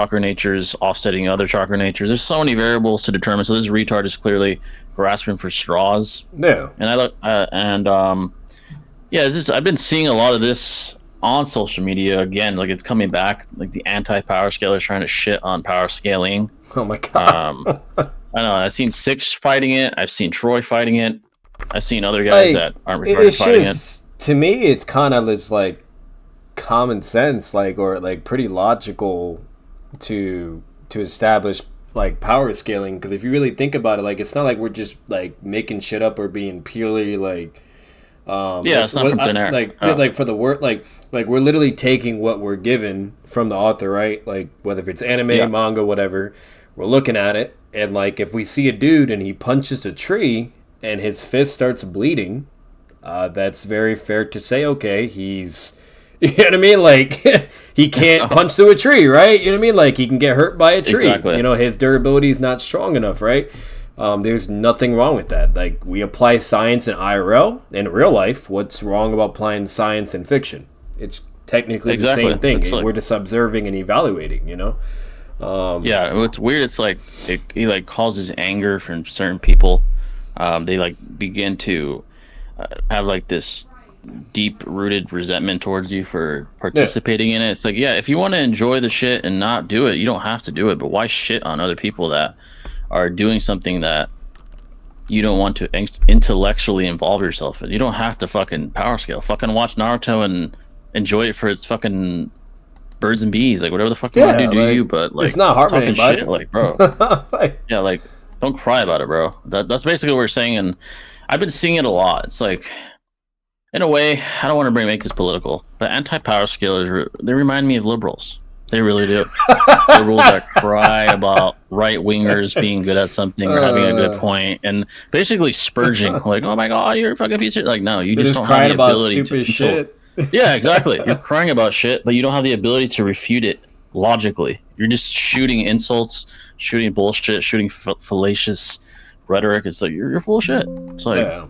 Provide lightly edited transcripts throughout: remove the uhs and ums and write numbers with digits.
chakra natures offsetting other chakra natures. There's so many variables to determine. So this retard is clearly grasping for straws. No. And I look yeah, I've been seeing a lot of this on social media again. Like it's coming back. Like the anti-power scalers trying to shit on power scaling. Oh my god. I know. I've seen Six fighting it. I've seen Troy fighting it. I've seen other guys Like that aren't retarded fighting it. to me, it's kind of just like common sense, like or like pretty logical to establish like power scaling. Because if you really think about it, like it's not like we're just like making shit up or being purely like Yeah, it's not from thin air. like for the word like we're literally taking what we're given from the author, right? Like whether it's anime, manga, whatever, we're looking at it, and like if we see a dude and he punches a tree and his fist starts bleeding, that's very fair to say, okay, he's you know what I mean? Like he can't punch through a tree, right? You know what I mean? Like he can get hurt by a tree. Exactly. You know, his durability is not strong enough, right? There's nothing wrong with that. Like we apply science in IRL in real life. What's wrong about applying science in fiction? It's technically the same thing. We're just observing and evaluating. You know. Yeah, what's weird? It's like it like causes anger from certain people. They like begin to have like this deep-rooted resentment towards you for participating in it. It's like, yeah, if you want to enjoy the shit and not do it, you don't have to do it. But why shit on other people that are doing something that you don't want to intellectually involve yourself in? You don't have to fucking power scale. Fucking watch Naruto and enjoy it for its fucking birds and bees, like whatever the fuck you want to do, you. But like, it's not harming anybody. Shit, like, bro, yeah, like, don't cry about it, bro. That's basically what we're saying, and I've been seeing it a lot. It's like, in a way, I don't want to make this political, but anti-power scalers, they remind me of liberals. They really do. Liberals that cry about right-wingers being good at something or having a good point, and basically spurging, like, oh my god, you're a fucking piece of shit. Like, no, you just don't have the ability to shit. Yeah, exactly. You're crying about shit, but you don't have the ability to refute it logically. You're just shooting insults, shooting bullshit, shooting fallacious rhetoric. It's like, you're full of shit. It's like,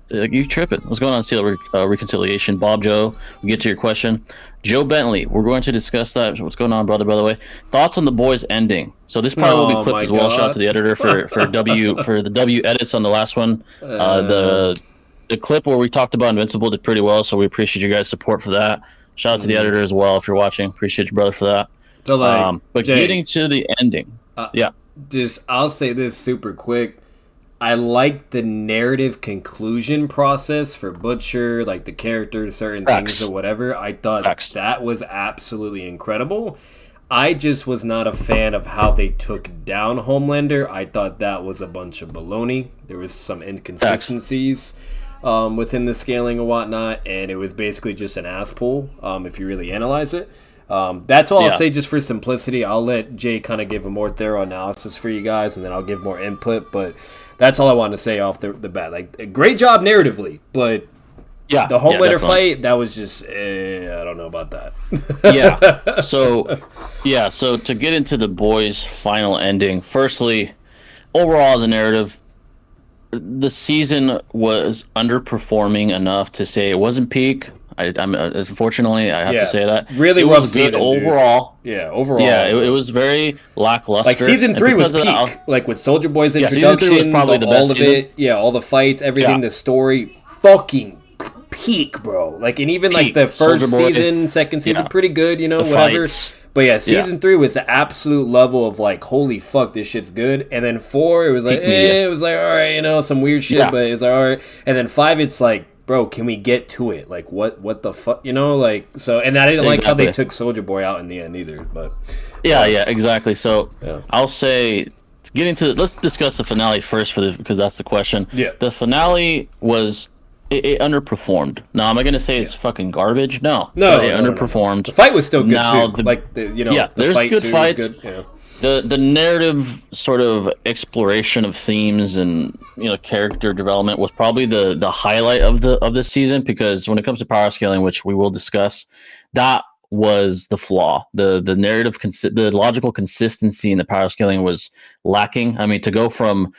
like you tripping. What's going on, Steel Reconciliation? Bob Joe, we get to your question. Joe Bentley, we're going to discuss that. What's going on, brother, by the way? Thoughts on the boys ending. So this part will be clipped as well. Shout out to the editor for the W edits on the last one. The clip where we talked about Invincible did pretty well, so we appreciate you guys' support for that. Shout out to the editor as well if you're watching. Appreciate you, brother, for that. So like, but Jay, getting to the ending, I'll say this super quick. I like the narrative conclusion process for Butcher, like the characters, certain things or whatever. I thought that was absolutely incredible. I just was not a fan of how they took down Homelander. I thought that was a bunch of baloney. There was some inconsistencies within the scaling and whatnot, and it was basically just an ass pull if you really analyze it. That's all I'll say just for simplicity. I'll let Jay kind of give a more thorough analysis for you guys, and then I'll give more input, but that's all I wanted to say off the bat. Like, a great job narratively, but the Homelander fight, that was just, I don't know about that. So to get into the boys' final ending, firstly, overall as a narrative, the season was underperforming enough to say it wasn't peak. Unfortunately, I have to say that. Really rough season, overall. Dude. Yeah, overall. Yeah, it was very lackluster. Like, season 3 was peak. Like, with Soulja Boy's introduction, was probably the best all of it. Yeah, all the fights, everything, the story. Fucking peak, bro. Like, and even, like, the first season, second season, pretty good, you know, whatever. Fights. But yeah, season 3 was the absolute level of, like, holy fuck, this shit's good. And then 4, it was like, it was like, all right, you know, some weird shit, but it's like, all right. And then 5, it's like, bro, can we get to it? Like, what the fuck, you know? Like, so, and I didn't like how they took Soulja Boy out in the end either, but. Yeah, exactly. So, I'll say, let's discuss the finale first because that's the question. Yeah. The finale was, it underperformed. Now, am I going to say it's fucking garbage? No. It underperformed. The fight was still good, too. There's good fights. Good. Yeah. The narrative sort of exploration of themes and character development was probably the highlight of this season, because when it comes to power scaling, which we will discuss, that was the flaw. The narrative the logical consistency in the power scaling was lacking. I mean, to go from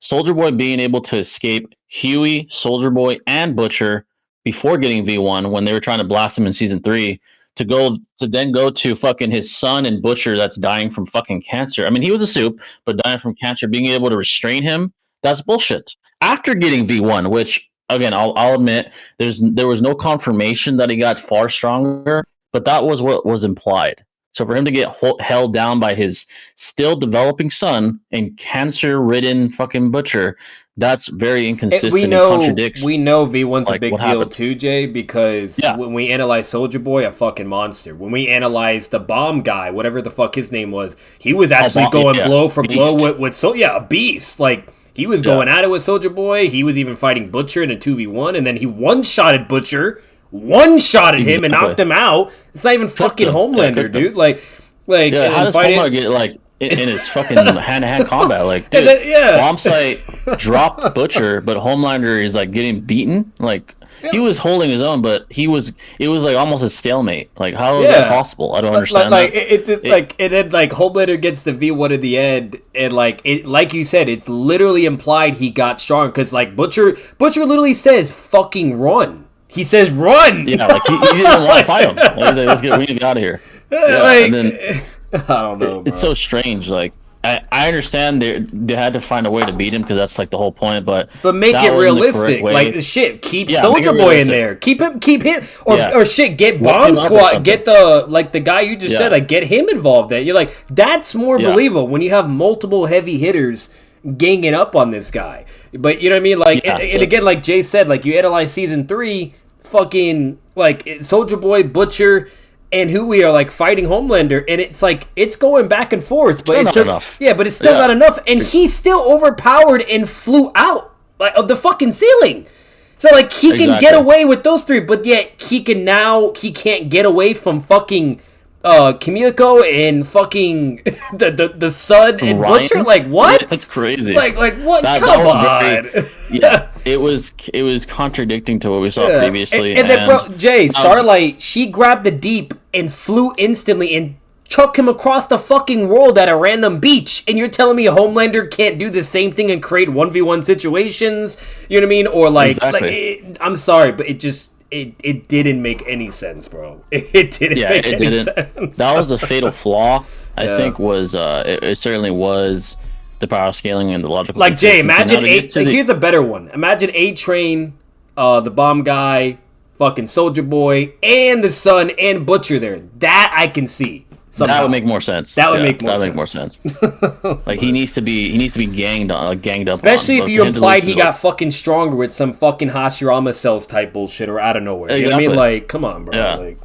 Soulja Boy being able to escape Huey, Soulja Boy, and Butcher before getting V1 when they were trying to blast him in season 3, to then go to fucking his son and Butcher that's dying from fucking cancer. I mean, he was a soup, but dying from cancer, being able to restrain him, that's bullshit. After getting V1, which again, I'll admit, there was no confirmation that he got far stronger, but that was what was implied. So for him to get held down by his still developing son and cancer-ridden fucking Butcher, that's very inconsistent and contradicts. We know V1's like, a big deal too, Jay, because when we analyze Soldier Boy, a fucking monster. When we analyze the bomb guy, whatever the fuck his name was, he was actually going blow for blow with a beast. Like, he was going at it with Soldier Boy. He was even fighting Butcher in a 2v1, and then he one-shotted Butcher, one-shotted him and knocked him out. It's not even fucking Homelander, dude. Like, how does Homelander get, like, in his fucking hand-to-hand combat? Like, dude, Bomb Sight dropped Butcher, but Homelander is, like, getting beaten. Like, he was holding his own, but it was like almost a stalemate. Like, how is that possible? I don't understand that. And then Homelander gets the V1 in the end, and like you said, it's literally implied he got strong, because like Butcher literally says fucking run. He says run. Yeah, like he didn't want to fight him. Like, he's like, we need to get out of here. Yeah, and then I don't know. It's so strange. Like, I understand they had to find a way to beat him, because that's like the whole point. But make it realistic. Like, shit, keep Soldier Boy in there. Keep him, or shit, get Bomb Squad, get the guy you just said, like, get him involved. That you're like, that's more believable when you have multiple heavy hitters ganging up on this guy. But you know what I mean? Like, and again, like Jay said, like, you analyze season 3, fucking like Soldier Boy, Butcher, and who we are like fighting Homelander, and it's like it's going back and forth, but it's not enough. Yeah, but it's still not enough, and he's still overpowered and flew out like of the fucking ceiling. So like he can get away with those 3, but yet he can't get away from fucking Kimiko and fucking the son and Ryan? Butcher. Like, what? That's crazy. Like what? Come on. It was contradicting to what we saw previously. And then, bro, Jay, Starlight, she grabbed the Deep and flew instantly and chucked him across the fucking world at a random beach. And you're telling me a Homelander can't do the same thing and create 1v1 situations? You know what I mean? Or like, I'm sorry, but it just... It didn't make any sense, bro. It didn't make any sense. That was the fatal flaw, I think, was... it certainly was the power scaling and the logical... Like, Jay, imagine... here's a better one. Imagine A-Train, the bomb guy, fucking Soldier Boy, and the son, and Butcher there. That I can see. Somehow. That would make more sense. That would make more sense. Like, he needs to be ganged up, especially if you implied he got fucking stronger with some fucking Hashirama cells type bullshit or out of nowhere. You know what I mean? Like, come on, bro. Yeah. Like,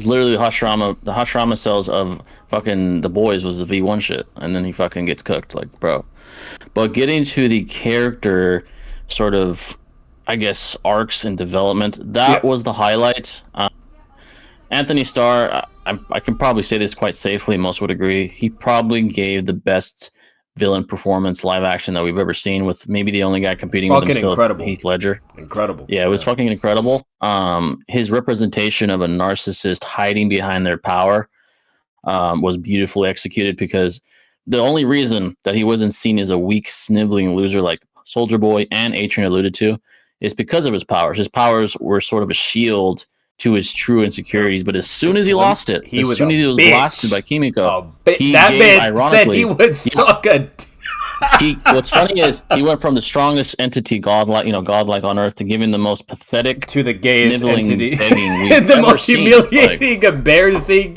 literally the Hashirama cells of fucking the boys was the V1 shit, and then he fucking gets cooked, like, bro. But getting to the character sort of, I guess, arcs and development, that was the highlight. Anthony Starr, I can probably say this quite safely, most would agree, he probably gave the best villain performance live action that we've ever seen, with maybe the only guy competing with him still, Heath Ledger. Incredible. Yeah, it was fucking incredible. His representation of a narcissist hiding behind their power was beautifully executed, because the only reason that he wasn't seen as a weak, sniveling loser like Soldier Boy and A-Train alluded to is because of his powers. His powers were sort of a shield to his true insecurities, but as soon as he lost it, as soon as he was blasted by Kimiko, that man said he would suck a... What's funny is he went from the strongest entity, godlike on Earth, to giving the most pathetic, to the gayest entity, the most humiliating, embarrassing,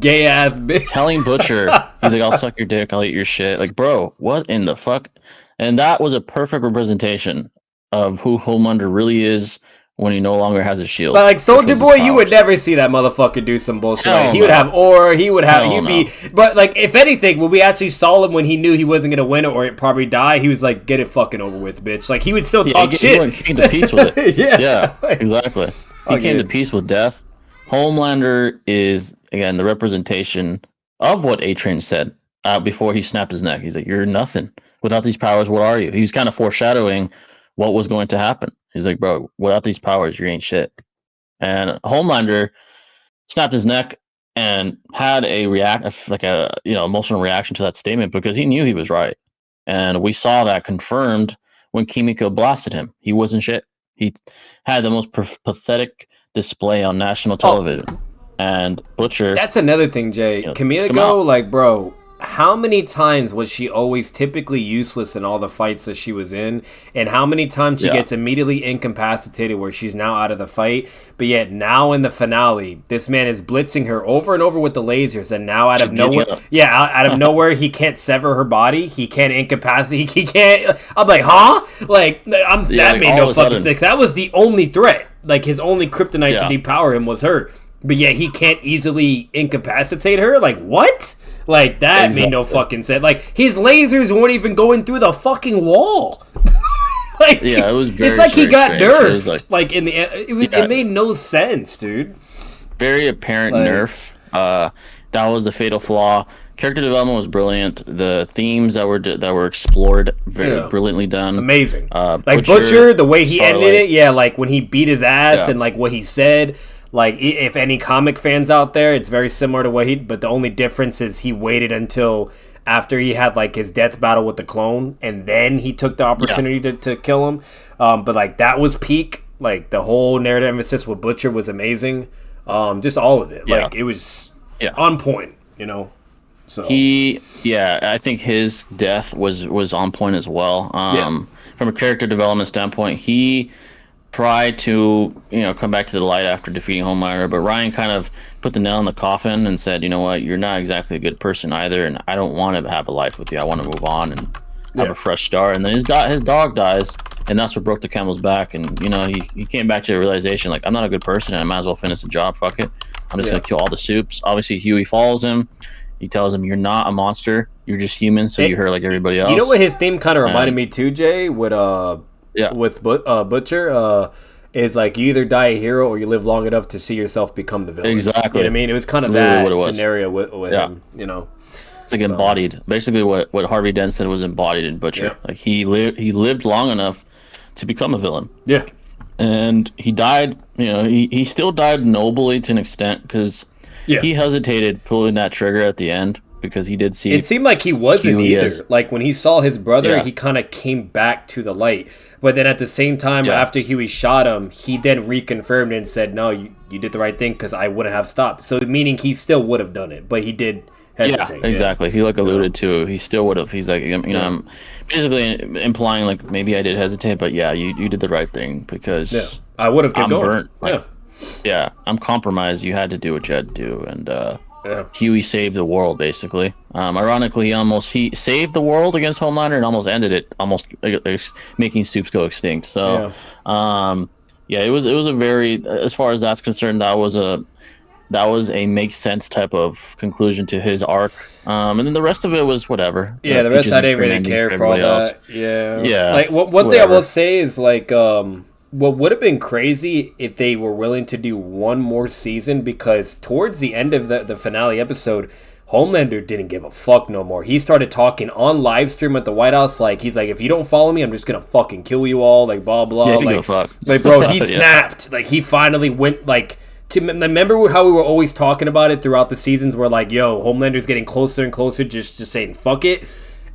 gay ass bitch. Telling Butcher, he's like, "I'll suck your dick, I'll eat your shit." Like, bro, what in the fuck? And that was a perfect representation of who Homelander really is when he no longer has a shield. But like Soldier Boy, you would never see that motherfucker do some bullshit. Like, he would have aura, he'd be... But like, if anything, when we actually saw him when he knew he wasn't going to win it or it probably die, he was like, get it fucking over with, bitch. Like, he would still talk shit. He came to peace with it. Yeah, exactly. He came to peace with death. Homelander is, again, the representation of what A-Train said before he snapped his neck. He's like, you're nothing. Without these powers, what are you? He was kind of foreshadowing what was going to happen. He's like, bro, without these powers, you ain't shit. And Homelander snapped his neck and had a emotional reaction to that statement, because he knew he was right. And we saw that confirmed when Kimiko blasted him. He wasn't shit. He had the most pathetic display on national television. and Butcher. That's another thing, Jay. Kimiko, like, bro, how many times was she always typically useless in all the fights that she was in? And how many times she gets immediately incapacitated where she's now out of the fight? But yet now in the finale, this man is blitzing her over and over with the lasers, and now out of nowhere, out of nowhere, he can't sever her body. He can't incapacitate. He can't. I'm like, huh? Like, that made no fucking sense. That was the only threat. Like, his only kryptonite to depower him was her. But yet he can't easily incapacitate her? Like, what? Like, that made no fucking sense. Like, his lasers weren't even going through the fucking wall. Like, it was very, it's like he got nerfed. Like, in the it made no sense, dude. Very apparent nerf. That was the fatal flaw. Character development was brilliant. The themes that were explored, very brilliantly done. Amazing. Like Butcher, the way he ended it, like when he beat his ass and like what he said. Like, if any comic fans out there, it's very similar to what but the only difference is he waited until after he had, like, his death battle with the clone, and then he took the opportunity to kill him. But, like, that was peak. Like, the whole narrative emphasis with Butcher was amazing. Just all of it. Like, it was on point, you know? So I think his death was on point as well. From a character development standpoint, he tried to, come back to the light after defeating Homelander, but Ryan kind of put the nail in the coffin and said, you know what, you're not exactly a good person either, and I don't want to have a life with you. I want to move on and have a fresh start. And then his dog dies, and that's what broke the camel's back. And, he came back to the realization, like, I'm not a good person, and I might as well finish the job. Fuck it. I'm just going to kill all the Supes. Obviously, Huey follows him. He tells him, you're not a monster. You're just human, so you hurt like everybody else. You know what his theme kind of reminded me too, Jay? With Butcher, is like you either die a hero or you live long enough to see yourself become the villain. Exactly. You know what I mean? It was kind of that scenario with him, It's like embodied. Basically what Harvey Dent said was embodied in Butcher. Yeah. Like he lived long enough to become a villain. Yeah. And he died, he still died nobly to an extent because he hesitated pulling that trigger at the end. Because he did see it seemed like he wasn't either. Like when he saw his brother, he kind of came back to the light. But then at the same time, after Huey shot him, he then reconfirmed and said, "No, you did the right thing because I wouldn't have stopped." So meaning he still would have done it, but he did hesitate. Yeah, exactly. He alluded to he still would have. He's like, I'm basically implying like maybe I did hesitate, but you did the right thing because I would have kept going. Burnt. Like, I'm compromised. You had to do what you had to do, and. Huey saved the world, basically. Ironically, he saved the world against Homelander and almost ended it, almost making Supes go extinct. So, it was a very, as far as that's concerned, that was a make sense type of conclusion to his arc. And then the rest of it was whatever. Yeah, the rest I didn't really care for all that. Yeah. Like one thing I will say is like what would have been crazy if they were willing to do one more season, because towards the end of the finale episode, Homelander didn't give a fuck no more. He started talking on live stream at the White House, like he's like, if you don't follow me, I'm just gonna fucking kill you all, like blah blah. Yeah, like bro, he snapped. Like he finally went like. Remember how we were always talking about it throughout the seasons, where like, yo, Homelander's getting closer and closer, just saying fuck it.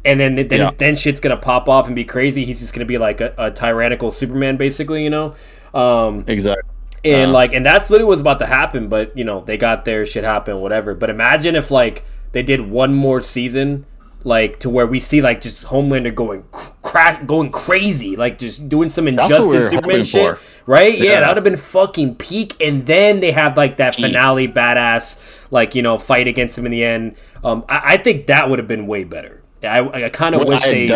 And then shit's gonna pop off and be crazy. He's just gonna be like a tyrannical Superman, basically, Exactly. And and that's literally what's about to happen. But they got there, shit happened, whatever. But imagine if like they did one more season, like to where we see like just Homelander going crazy, like just doing some Injustice Superman shit, right? Yeah, that would have been fucking peak. And then they have like that finale badass, like fight against him in the end. I think that would have been way better. I kind of wish they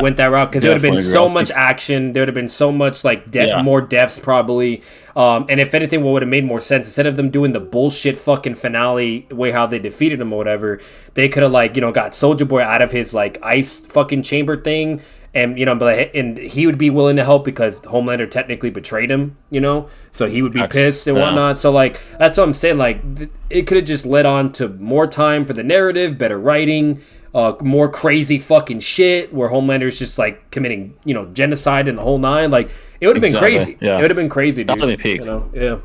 went that route, because there would have been so much action. There would have been so much like more deaths probably. And if anything, what would have made more sense, instead of them doing the bullshit fucking finale way how they defeated him or whatever, they could have got Soldier Boy out of his like ice fucking chamber thing. And and he would be willing to help because Homelander technically betrayed him, so he would be pissed and whatnot. So that's what I'm saying. Like it could have just led on to more time for the narrative, better writing. More crazy fucking shit where Homelander's just like committing, genocide and the whole nine. Like it would have been crazy. Yeah. It would have been crazy, dude. That would have been peak.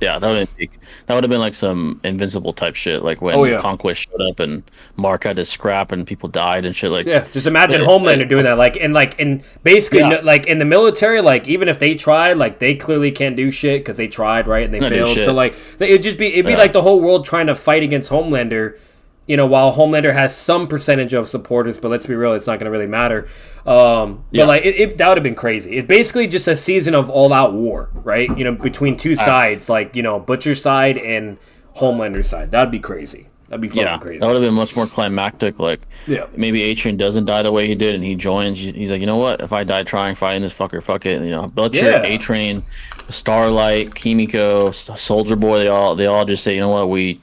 Yeah, that would have been peak. That would have been like some Invincible type shit, like when Conquest showed up and Mark had to scrap and people died and shit. Like just imagine Homelander doing that. And basically like in the military, like even if they tried, like they clearly can't do shit because they tried, right, and they Not do failed. shit. So like it'd be like the whole world trying to fight against Homelander. You know, while Homelander has some percentage of supporters, but let's be real, it's not going to really matter. But like, that would have been crazy. It's basically just a season of all-out war, right? You know, between two sides, like, you know, Butcher's side and Homelander's side. That'd be crazy. That'd be fucking crazy. That would have been much more climactic. Like, maybe A-Train doesn't die the way he did, and he joins. He's like, you know what? If I die fighting this fucker, fuck it. You know, Butcher, A-Train, Starlight, Kimiko, Soldier Boy, they all just say, you know what?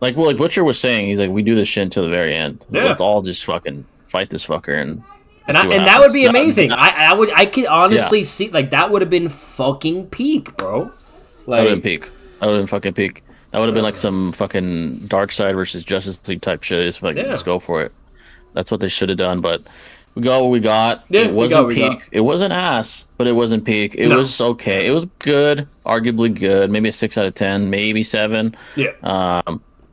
Like Butcher was saying, he's like, we do this shit until the very end. Yeah. Let's all just fucking fight this fucker and that would be amazing. I could honestly see, like, that would have been fucking peak, bro. Like, that would have been peak. That would have been fucking peak. That would have been like some fucking Darkseid versus Justice League type shit. Just go for it. That's what they should have done. But we got what we got. Yeah, it wasn't peak. It wasn't ass, but it wasn't peak. It was okay. It was good, arguably good. Maybe a 6 out of 10, maybe 7. Yeah.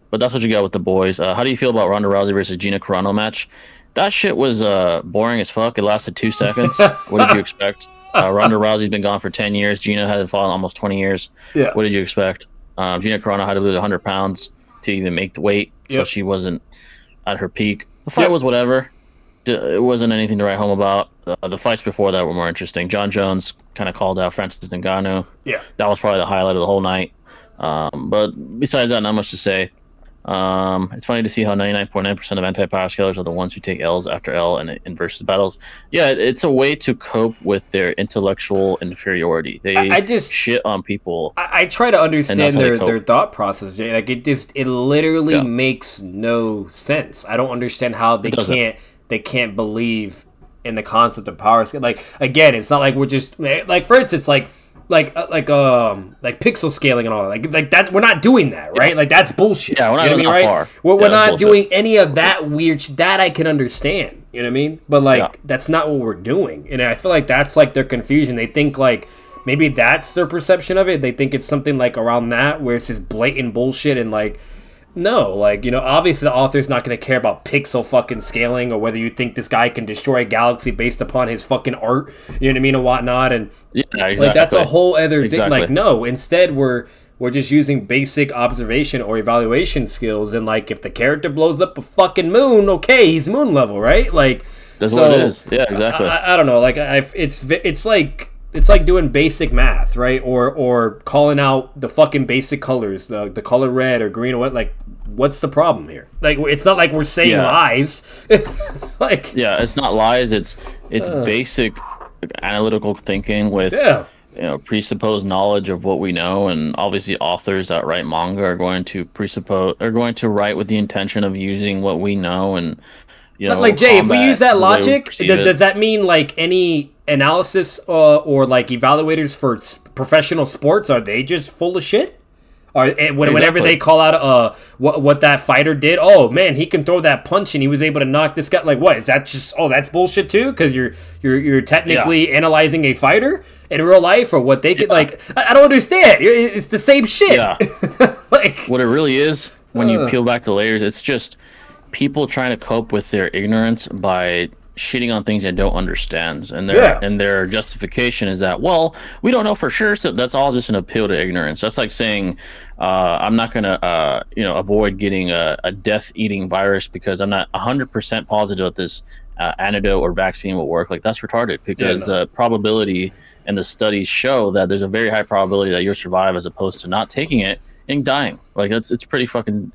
But that's what you got with the boys. How do you feel about Ronda Rousey versus Gina Carano match? That shit was boring as fuck. It lasted 2 seconds. What did you expect? Ronda Rousey's been gone for 10 years. Gina had fought almost 20 years. Yeah. What did you expect? Gina Carano had to lose 100 pounds to even make the weight, so she wasn't at her peak. The fight was whatever. It wasn't anything to write home about. The fights before that were more interesting. John Jones kind of called out Francis Ngannou. Yeah. That was probably the highlight of the whole night. But besides that, not much to say. It's funny to see how 99.9% of anti-power scalers are the ones who take L's after L in versus battles. Yeah, it's a way to cope with their intellectual inferiority. They just shit on people. I try to understand their thought process. Like, it literally makes no sense. I don't understand how they can't believe in the concept of power scale. Like, again, it's not like we're just like, for instance, like pixel scaling and all that. Like that, we're not doing that, right? Like, that's bullshit. Yeah, we're not that far. We're not doing any of that weird shit. That I can understand. You know what I mean? But like, that's not what we're doing. And I feel like that's like their confusion. They think like maybe that's their perception of it. They think it's something like around that where it's just blatant bullshit and like. No, like, you know, obviously the author's not going to care about pixel fucking scaling or whether you think this guy can destroy a galaxy based upon his fucking art, you know what I mean, and whatnot. And like, that's a whole other thing. Like, no, instead we're just using basic observation or evaluation skills. And like, if the character blows up a fucking moon, okay, he's moon level, right? Like, that's what it is. Yeah, exactly. I don't know. Like, it's like doing basic math, right? Or calling out the fucking basic colors, the color red or green or what. Like, what's the problem here? Like, it's not like we're saying lies. Like, it's not lies. It's basic analytical thinking with presupposed knowledge of what we know. And obviously, authors that write manga are going to write with the intention of using what we know. And but like, Jay, if we use that logic, does that mean like any analysis or like evaluators for professional sports, are they just full of shit? Or whenever they call out what that fighter did, oh man, he can throw that punch and he was able to knock this guy. Like, what is that? Just that's bullshit too? Because you're technically analyzing a fighter in real life, or what they could like. I don't understand. It's the same shit. Yeah. Like, what it really is, when you peel back the layers, it's just people trying to cope with their ignorance by shitting on things they don't understand, and their justification is that, well, we don't know for sure, so that's all just an appeal to ignorance. That's like saying I'm not gonna avoid getting a death-eating virus because I'm not 100% positive that this antidote or vaccine will work. Like, that's retarded, because the probability and the studies show that there's a very high probability that you'll survive as opposed to not taking it and dying. Like, it's pretty fucking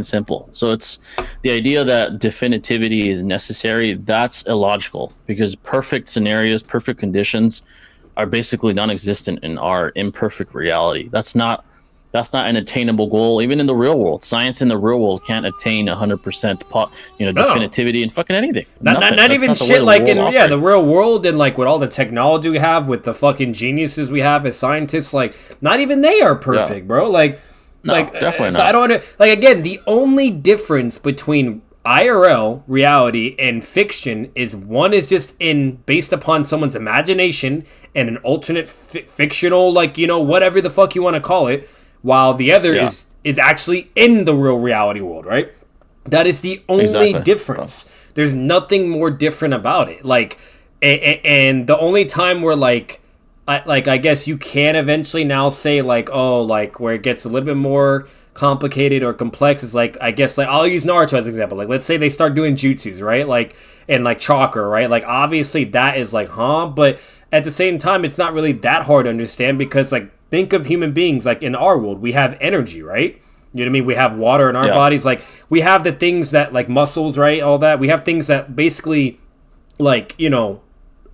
simple. So it's the idea that definitivity is necessary. That's illogical, because perfect scenarios, perfect conditions are basically non-existent in our imperfect reality. That's not an attainable goal, even in the real world. Science in the real world can't attain 100% definitivity in fucking anything. Not even shit like in the real world, and like with all the technology we have, with the fucking geniuses we have as scientists, like not even they are perfect, bro. Like. No, like, definitely so not. I don't like, again, the only difference between IRL reality and fiction is one is just based upon someone's imagination and an alternate fictional, like, whatever the fuck you want to call it, while the other is actually in the real reality world, right? That is the only difference. There's nothing more different about it. Like, and the only time where like I guess you can eventually now say like, oh, like where it gets a little bit more complicated or complex is like, I guess like I'll use Naruto as an example. Like let's say they start doing jutsus, right? Like and like chakra, right? Like obviously that is like, huh? But at the same time, it's not really that hard to understand because like think of human beings like in our world, we have energy, right? You know what I mean? We have water in our bodies. Like we have the things that like muscles, right? All that. We have things that basically like, you know,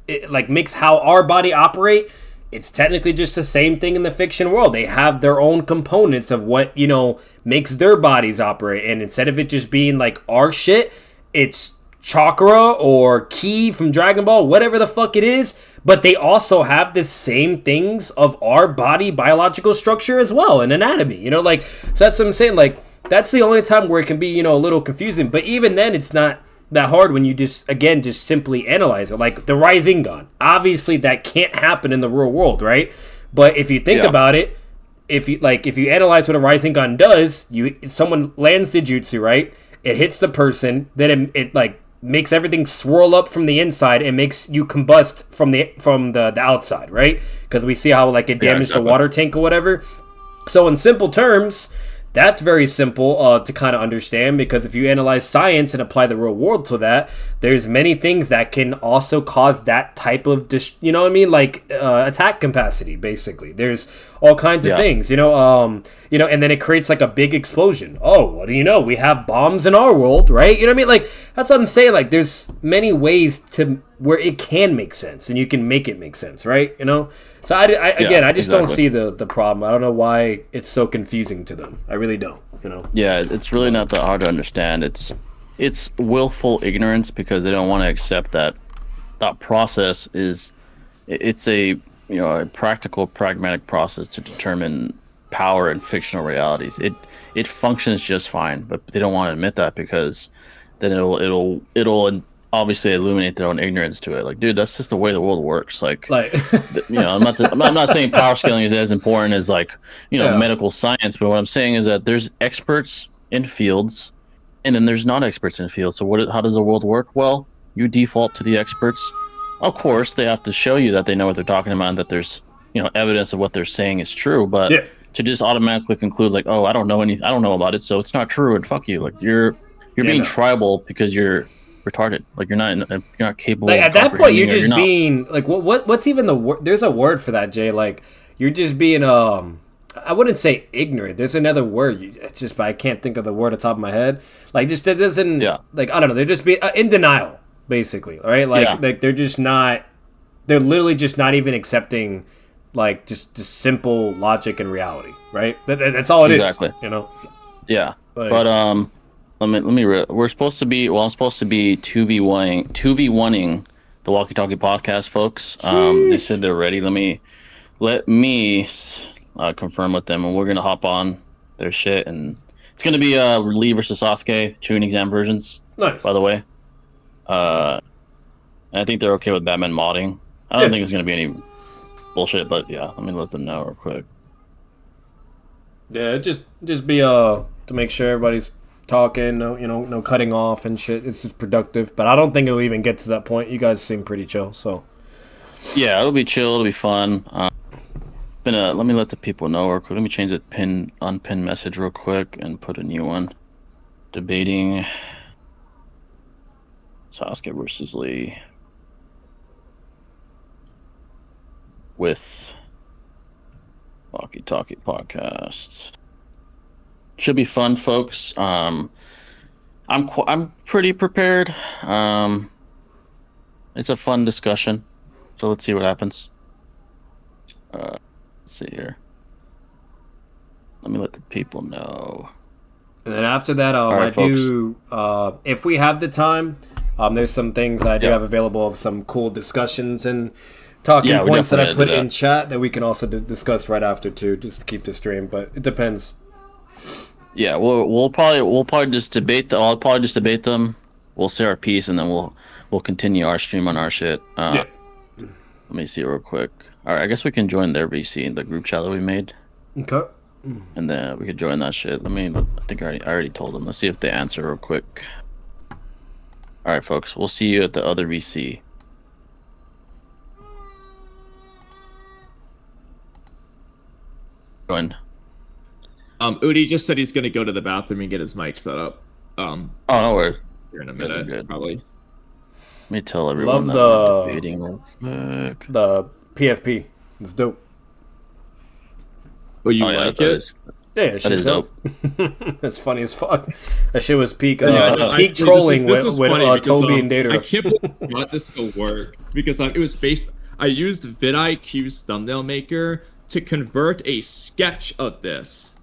it like makes how our body operate. It's technically just the same thing in the fiction world. They have their own components of what, you know, makes their bodies operate. And instead of it just being like our shit, it's chakra or ki from Dragon Ball, whatever the fuck it is. But they also have the same things of our body biological structure as well and anatomy, you know, like, so that's what I'm saying. Like, that's the only time where it can be, you know, a little confusing. But even then, it's not that hard when you just simply analyze it. Like the Rasengan, obviously that can't happen in the real world, right? But if you think about it, if you analyze what a Rasengan does, someone lands the jutsu, right? It hits the person, then it like makes everything swirl up from the inside and makes you combust from the outside, right? Because we see how like it damaged the water tank or whatever. So in simple terms, that's very simple to kind of understand, because if you analyze science and apply the real world to that, there's many things that can also cause that type of, you know what I mean? Like attack capacity, basically. There's all kinds of things, you know, and then it creates like a big explosion. Oh, what do you know? We have bombs in our world, right? You know what I mean? Like, that's what I'm saying. Like, there's many ways to where it can make sense and you can make it make sense, right? You know? So I just don't see the problem. I don't know why it's so confusing to them. I really don't, you know. Yeah, it's really not that hard to understand. It's willful ignorance because they don't want to accept that process it's a a practical, pragmatic process to determine power in fictional realities. It functions just fine, but they don't want to admit that because then it'll obviously illuminate their own ignorance to it. Like, dude, that's just the way the world works. Like I'm not saying power scaling is as important as like medical science, but what I'm saying is that there's experts in fields, and then there's not experts in fields. So how does the world work? Well, you default to the experts. Of course, they have to show you that they know what they're talking about, and that there's evidence of what they're saying is true. But to just automatically conclude like, oh, I don't know about it, so it's not true, and fuck you. Like you're being tribal because you're retarded. Like you're not capable. Like of at that point, you're just you're being like, what's even the word? There's a word for that, Jay. Like you're just being I wouldn't say ignorant. There's another word. It's just, but I can't think of the word at the top of my head. Like just it doesn't. Yeah. Like I don't know. They're just being in denial, basically. Right. Like like they're just not. They're literally just not even accepting, like just simple logic and reality. Right. That's all it is. Exactly. You know. Yeah. Like, but Let me. We're supposed to be. Well, I'm supposed to be 2v1ing the Walkie Talkie podcast, folks. They said they're ready. Let me confirm with them, and we're gonna hop on their shit, and it's gonna be Lee versus Sasuke chewing exam versions. Nice. By the way, and I think they're okay with Batman modding. I don't think it's gonna be any bullshit, but yeah, let me let them know real quick. Yeah, just be to make sure everybody's talking, no cutting off and shit. It's just productive, but I don't think it'll even get to that point. You guys seem pretty chill, so yeah, it'll be chill. It'll be fun. Let me let the people know real quick. Let me change the unpinned message real quick and put a new one. Debating Sasuke versus Lee with Walkie Talkie Podcast. Should be fun, folks. I'm pretty prepared. It's a fun discussion, so let's see what happens. Let's see here. Let me let the people know. And then after that, right, if we have the time, there's some things I do have available of some cool discussions and talking points that I put in chat that we can also discuss right after too, just to keep the stream. But it depends. Yeah, we'll probably just debate them. I'll probably just debate them. We'll say our piece, and then we'll continue our stream on our shit. Let me see real quick. All right, I guess we can join their VC in the group chat that we made. Okay. And then we could join that shit. I think I already told them. Let's see if they answer real quick. All right, folks. We'll see you at the other VC. Join. Udi just said he's gonna go to the bathroom and get his mic set up. Oh, no worries. Here in a You guys are minute, good. probably. Let me tell everyone Love that we're debating real quick. the PFP. It's dope. Oh, you like it? Yeah, that is dope. That's funny as fuck. That shit was peak peak trolling this with I Toby and Data. can't believe I got this to work because it was based. I used vidIQ's thumbnail maker to convert a sketch of this.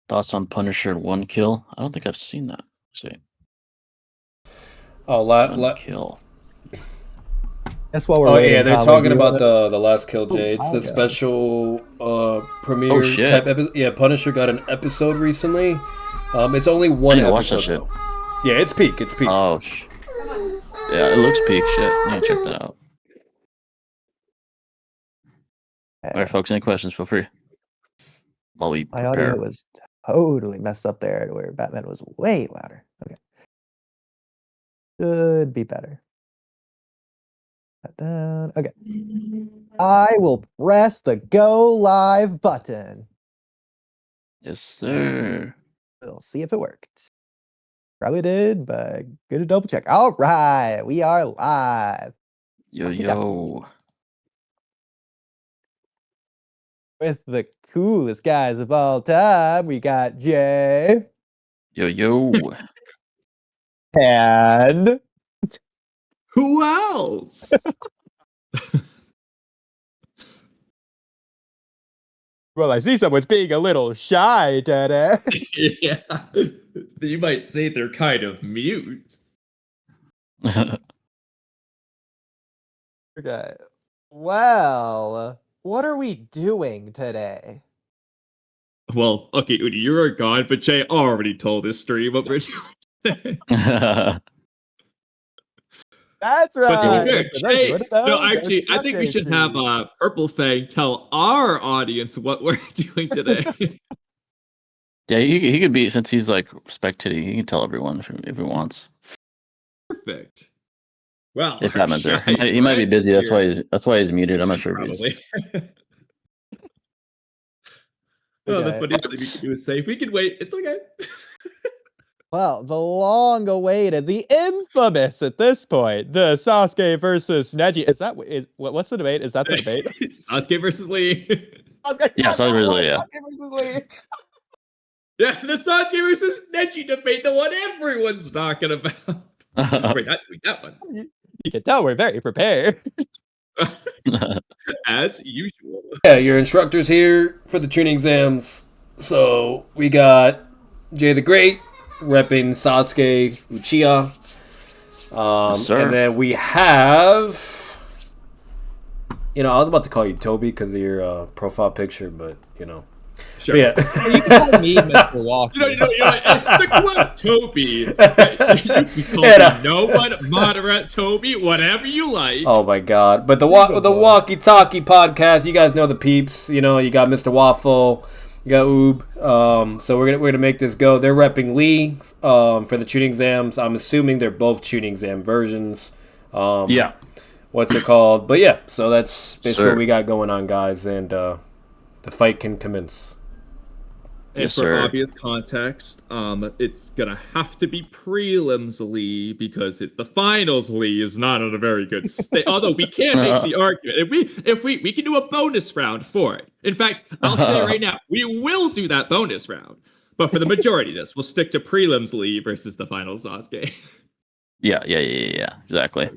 Thoughts on Punisher 1 kill? I don't think I've seen that. Let's see. Oh, One kill. That's what we're waiting. Yeah, they're Tyler, talking do you about wanna- the last kill, Jay. It's the special premiere shit. type episode. Yeah, Punisher got an episode recently. It's only one I need to watch that episode shit. though. Yeah, it's peak. It's peak. Oh, yeah, it looks peak. Shit, I need to check that out. All right, folks. Any questions? Feel free. While we My prepare. audio was totally messed up there to where Batman was way louder. Okay. Should be better. That down. Okay. I will press the go live button. Yes, sir. We'll see if it worked. Probably did, but good to double check. All right, we are live. Yo. With the coolest guys of all time, we got Jay Yo. and Who else? well, I see someone's being a little shy today. Yeah, you might say they're kind of mute. Okay. Well, what are we doing today? Well, okay, Udi, you're a god, but Jay already told his stream what we're doing today. That's right. But to be fair, For those who Jay, wouldn't know, no, there's actually, I think we should have stream. Purple Fang tell our audience what we're doing today. Yeah, he could be, since he's like spectating, he can tell everyone if he wants. Perfect. Well, If our Batman's there, guy's he might be right busy. here. That's why he's muted. I'm not sure if Probably. he's. Oh, the Okay. funniest thing we can do is say, we can wait. It's okay. Well, the long-awaited, the infamous at this point, the Sasuke versus Neji. What's the debate? Is that the debate? Sasuke versus Lee. Sasuke, Yeah, Sasuke versus Lee, yeah. Sasuke versus Lee. Yeah, the Sasuke versus Neji debate, the one everyone's talking about. We're not doing that one. You can tell we're very prepared. As usual. Yeah, your instructor's here for the tuning exams. So we got Jay the Great repping Sasuke Uchiha. Yes, sir. And then we have, I was about to call you Toby because of your profile picture, but Sure. But yeah. You can call me Mr. Walker. To quote Toby, you can call me no one, moderate Toby, whatever you like. Oh my god! But the walkie-talkie podcast, you guys know the peeps. You got Mr. Waffle, you got Oob. So we're gonna make this go. They're repping Lee for the tuning exams. I'm assuming they're both tuning exam versions. Yeah. What's it called? But yeah, so that's basically Sir. what we got going on, guys, and the fight can commence. And Yes, for sir. obvious context, it's gonna have to be prelims Lee because the finals Lee is not in a very good state. Although we can make the argument if we can do a bonus round for it. In fact, I'll say right now we will do that bonus round. But for the majority of this, we'll stick to prelims Lee versus the finals Sasuke. Yeah, exactly.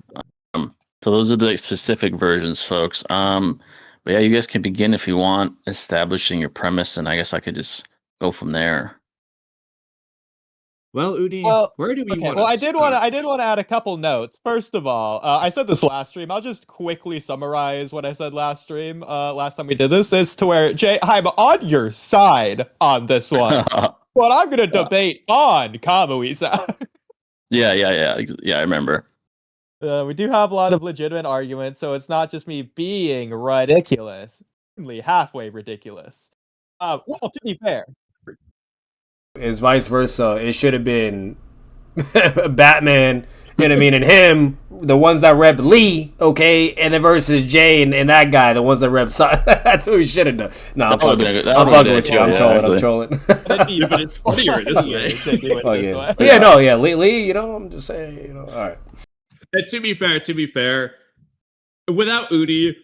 So those are the specific versions, folks. But yeah, you guys can begin if you want, establishing your premise, and I guess I could just go from there. Well, Udi, where do we okay, want well, to I did want to add a couple notes. First of all, I said this last stream. I'll just quickly summarize what I said last stream. Last time we did this is to where Jay, I'm on your side on this one, but I'm gonna debate on Kamui-san. Yeah, I remember. We do have a lot of legitimate arguments, so it's not just me being ridiculous, only halfway ridiculous. Well, to be fair, It's vice versa. It should have been Batman, and him, the ones that rep Lee, okay, and then versus Jay and that guy, the ones that rep. That's what we should have done. No, I'm fucking with you. I'm trolling. But it's funnier this way. Lee. I'm just saying. All right. And to be fair, without Udi,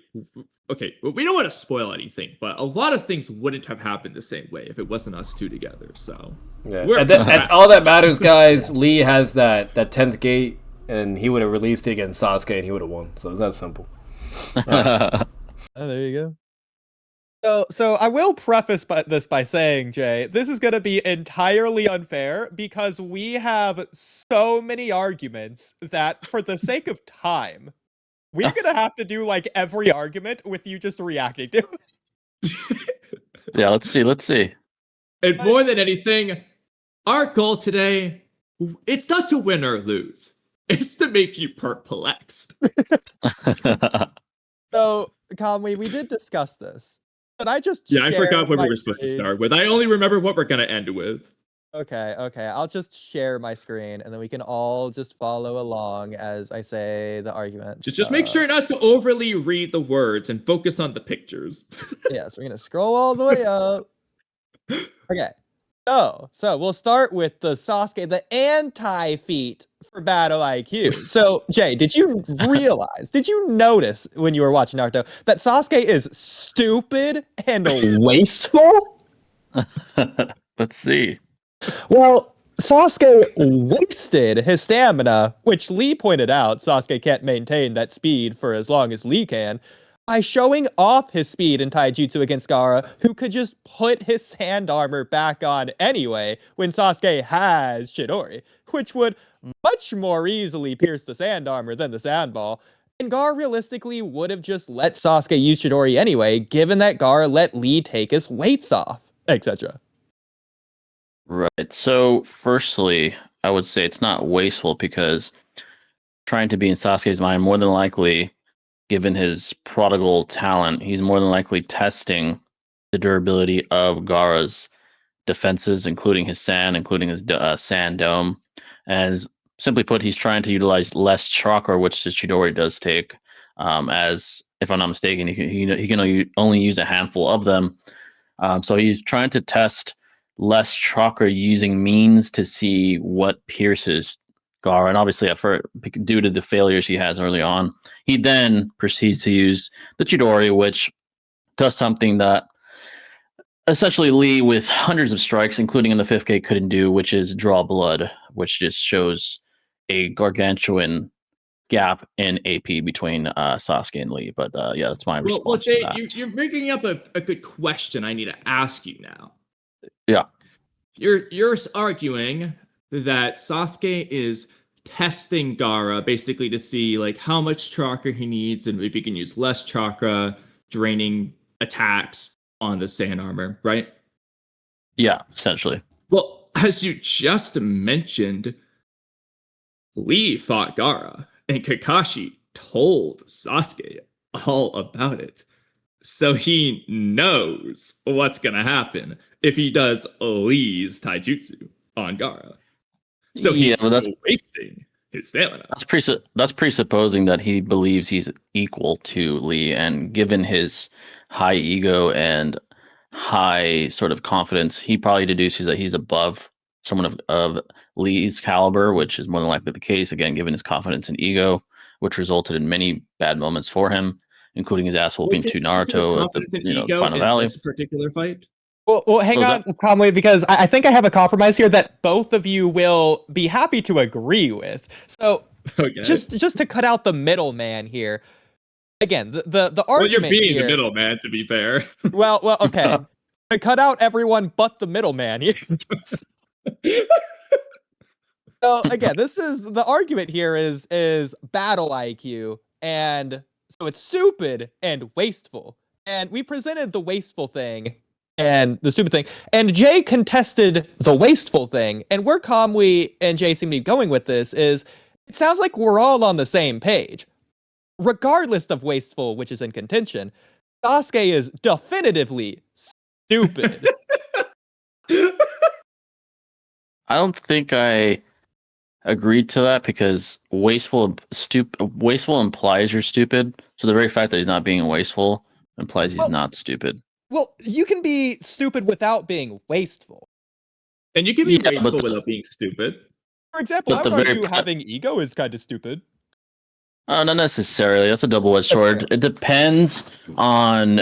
okay, we don't want to spoil anything, but a lot of things wouldn't have happened the same way if it wasn't us two together. So yeah, and all that matters, guys. Lee has that 10th gate, and he would have released it against Sasuke, and he would have won. So it's that simple. Oh, there you go. So I will preface this by saying, Jay, this is going to be entirely unfair because we have so many arguments that, for the sake of time, we're going to have to do like every argument with you just reacting to it. Yeah, let's see. And more than anything, our goal today, it's not to win or lose. It's to make you perplexed. So, Kamui, we did discuss this. But I forgot what we were supposed to start with. I only remember what we're going to end with. Okay. I'll just share my screen, and then we can all just follow along as I say the argument. Just make sure not to overly read the words and focus on the pictures. Yeah, so we're going to scroll all the way up. Okay. So we'll start with the Sasuke, the anti-feat for battle IQ. So, Jay, did you notice when you were watching Naruto that Sasuke is stupid and wasteful? Let's see. Well, Sasuke wasted his stamina, which Lee pointed out Sasuke can't maintain that speed for as long as Lee can, by showing off his speed in Taijutsu against Gaara, who could just put his sand armor back on anyway when Sasuke has Chidori, which would much more easily pierce the sand armor than the sand ball. And Gaara realistically would have just let Sasuke use Chidori anyway, given that Gaara let Lee take his weights off, etc. Right. So, firstly, I would say it's not wasteful because trying to be in Sasuke's mind, more than likely, given his prodigal talent, he's more than likely testing the durability of Gaara's defenses, including his sand, including his sand dome. And simply put, he's trying to utilize less chakra, which the Chidori does take. As if I'm not mistaken, he can only use a handful of them. So he's trying to test less chakra using means to see what pierces Gaara. And obviously, due to the failures he has early on, he then proceeds to use the Chidori, which does something that essentially Lee, with hundreds of strikes, including in the 5K, couldn't do, which is draw blood, which just shows a gargantuan gap in AP between Sasuke and Lee. But yeah, that's my response. Well, Jay, to that. you're bringing up a good question I need to ask you now. Yeah. You're arguing that Sasuke is testing Gaara basically to see like how much chakra he needs and if he can use less chakra, draining attacks on the sand armor, right? Yeah, essentially. Well, as you just mentioned, Lee fought Gaara, and Kakashi told Sasuke all about it. So he knows what's going to happen if he does Lee's taijutsu on Gaara. So he's wasting his stamina. That's presupposing that he believes he's equal to Lee, and given his high ego and high sort of confidence, he probably deduces that he's above someone of Lee's caliber, which is more than likely the case, again, given his confidence and ego, which resulted in many bad moments for him, including his ass whooping to Naruto at the Final Valley. This particular fight. Well, hang on, Conway, because I think I have a compromise here that both of you will be happy to agree with. So, just to cut out the middleman here, again, the argument. Well, you're being here, the middleman, to be fair. Well, okay. To cut out everyone but the middleman. So again, the argument here is battle IQ, and so it's stupid and wasteful. And we presented the wasteful thing and the stupid thing, and Jay contested the wasteful thing. And where Kamui and Jay seem to be going with this is, it sounds like we're all on the same page. Regardless of wasteful, which is in contention, Sasuke is definitively stupid. I don't think I agreed to that, because wasteful implies you're stupid. So the very fact that he's not being wasteful implies he's not stupid. Well, you can be stupid without being wasteful. And you can be wasteful without being stupid. For example, I would argue having ego is kind of stupid. Not necessarily. That's a double-edged sword. It depends on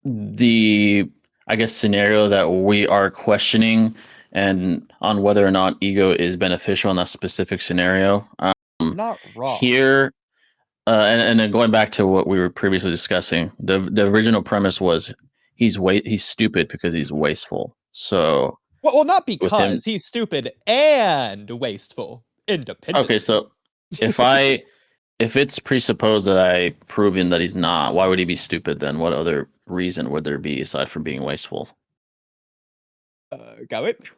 the, I guess, scenario that we are questioning, and on whether or not ego is beneficial in that specific scenario. Not wrong. Here, and then going back to what we were previously discussing, the original premise was he's stupid because he's wasteful. So well, not because he's stupid and wasteful. Independent. Okay, so if it's presupposed that I proven that he's not, why would he be stupid then? What other reason would there be aside from being wasteful? Got it.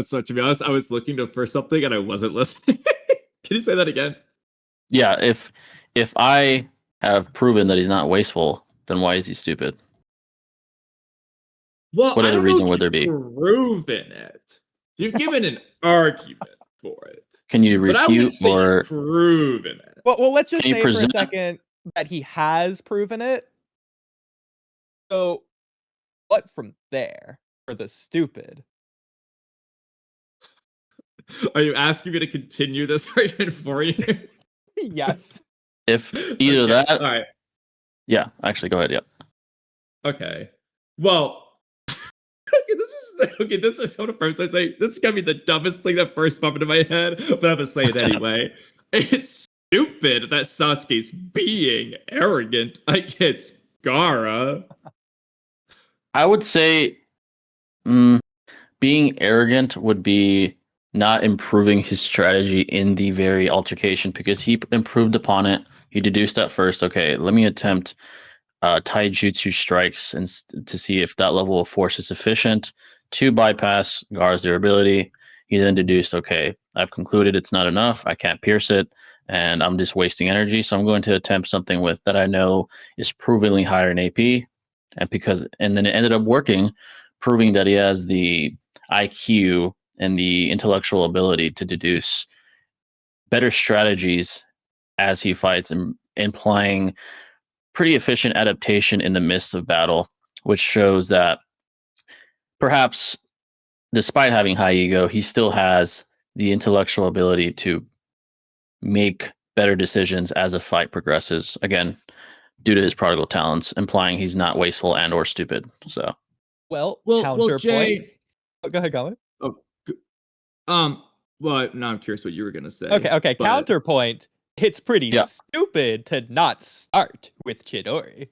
So to be honest, I was looking for something and I wasn't listening. Can you say that again? Yeah, if I have proven that he's not wasteful, then why is he stupid? Well, what other reason would there be? Proven it. You've given an argument for it. Can you refute or proven it? Well, let's just say for a second that he has proven it. So, what from there for the stupid? Are you asking me to continue this argument for you? Yes. If either that, all right. Yeah, actually, go ahead. Yeah. Okay. Well. This is what first I say. This is gonna be the dumbest thing that first popped into my head, but I'm gonna say it anyway. It's stupid that Sasuke's being arrogant against Gaara. I would say being arrogant would be not improving his strategy in the very altercation, because he improved upon it. He deduced at first, okay, let me attempt taijutsu strikes and to see if that level of force is sufficient to bypass Gaara's durability. He then deduced, okay, I've concluded it's not enough. I can't pierce it, and I'm just wasting energy. So I'm going to attempt something with that I know is provably higher in AP, and then it ended up working proving that he has the IQ and the intellectual ability to deduce better strategies as he fights, and implying pretty efficient adaptation in the midst of battle, which shows that perhaps despite having high ego, he still has the intellectual ability to make better decisions as a fight progresses. Again, due to his prodigal talents, implying he's not wasteful and or stupid. So, Well, Well, counterpoint. Jay. Oh, go ahead, Colin. Oh, well, now I'm curious what you were gonna say. Okay. but- Counterpoint. It's pretty Yeah. stupid to not start with Chidori.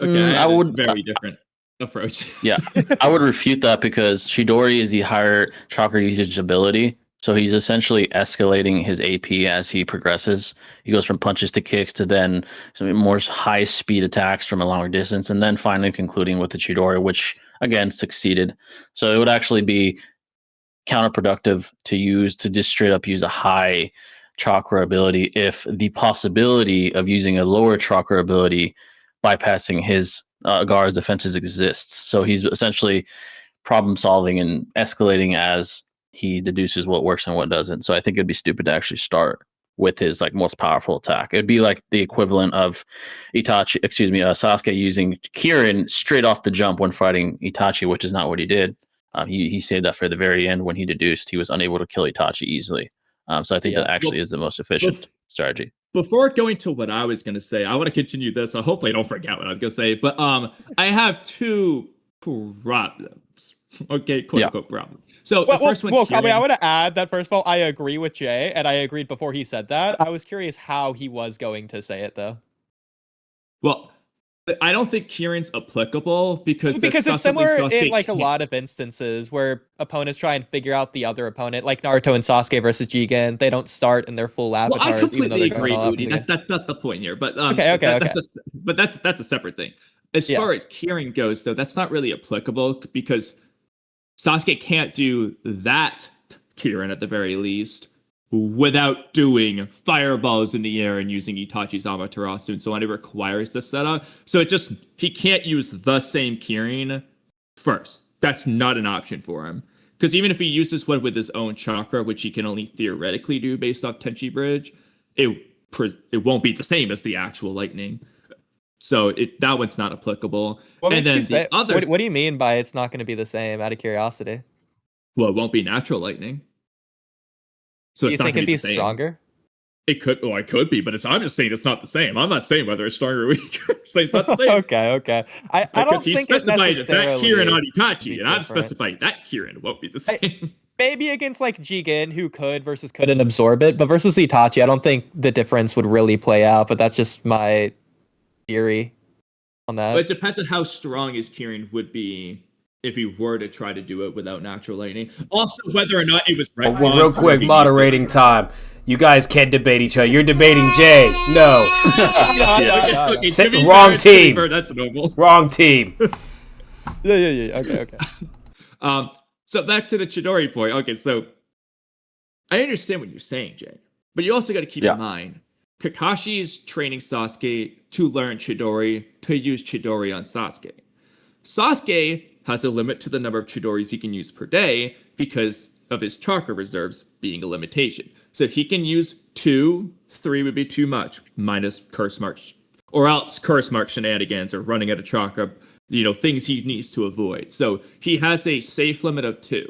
Okay, I I had would- a very different approach. Yeah. I would refute that because Chidori is the higher chakra usage ability. So he's essentially escalating his AP as he progresses. He goes from punches to kicks to then some more high speed attacks from a longer distance, and then finally concluding with the Chidori, which again succeeded. So it would actually be counterproductive to just straight up use a high chakra ability if the possibility of using a lower chakra ability bypassing his Gar's defenses exists. So he's essentially problem solving and escalating as he deduces what works and what doesn't. So I think it'd be stupid to actually start with his like most powerful attack. It'd be like the equivalent of Sasuke using Kirin straight off the jump when fighting Itachi, which is not what he did. He saved that for the very end when he deduced he was unable to kill Itachi easily. So I think that actually is the most efficient strategy. Before going to what I was going to say, I want to continue this. So hopefully I don't forget what I was going to say. But I have two problems. Okay, quote unquote problems. So the first one, Kami, I want to add that first of all, I agree with Jay, and I agreed before he said that. I was curious how he was going to say it, though. Well, I don't think Kirin's applicable because it's similar in like a lot of instances where opponents try and figure out the other opponent, like Naruto and Sasuke versus Jigen. They don't start in their full avatars. Well, I completely agree, Rudy. That's not the point here. But okay. That's a separate thing. As far as Kirin goes, though, that's not really applicable because Sasuke can't do that Kirin at the very least without doing fireballs in the air and using Itachi's Amaterasu, and so on. It requires the setup. So he can't use the same Kirin first. That's not an option for him. Because even if he uses one with his own chakra, which he can only theoretically do based off Tenchi Bridge, it won't be the same as the actual lightning. So that one's not applicable. What and then the other... What do you mean by it's not going to be the same, out of curiosity? Well, it won't be natural lightning. So do you think it'd be stronger? It could. Oh, it could be, but I'm just saying it's not the same. I'm not saying whether it's stronger or weaker. I'm saying it's not the same. okay. I don't think he specified that Kirin on Itachi, and different. I've specified that Kirin won't be the same. Maybe against like Jigen, who could versus couldn't absorb it, but versus Itachi, I don't think the difference would really play out. But that's just my theory on that. But it depends on how strong his Kirin would be if he were to try to do it without natural lightning. Also, whether or not it was right. Real quick, moderating time. You guys can't debate each other. You're debating Jay. No. Wrong team. That's normal. Wrong team. Yeah. Okay. So back to the Chidori point. Okay, so I understand what you're saying, Jay, but you also got to keep in mind Kakashi is training Sasuke to learn Chidori, to use Chidori on Sasuke. Sasuke has a limit to the number of Chidoris he can use per day because of his chakra reserves being a limitation. So he can use 2, 3 would be too much, minus curse mark, or else curse mark shenanigans or running out of chakra, things he needs to avoid. So he has a safe limit of 2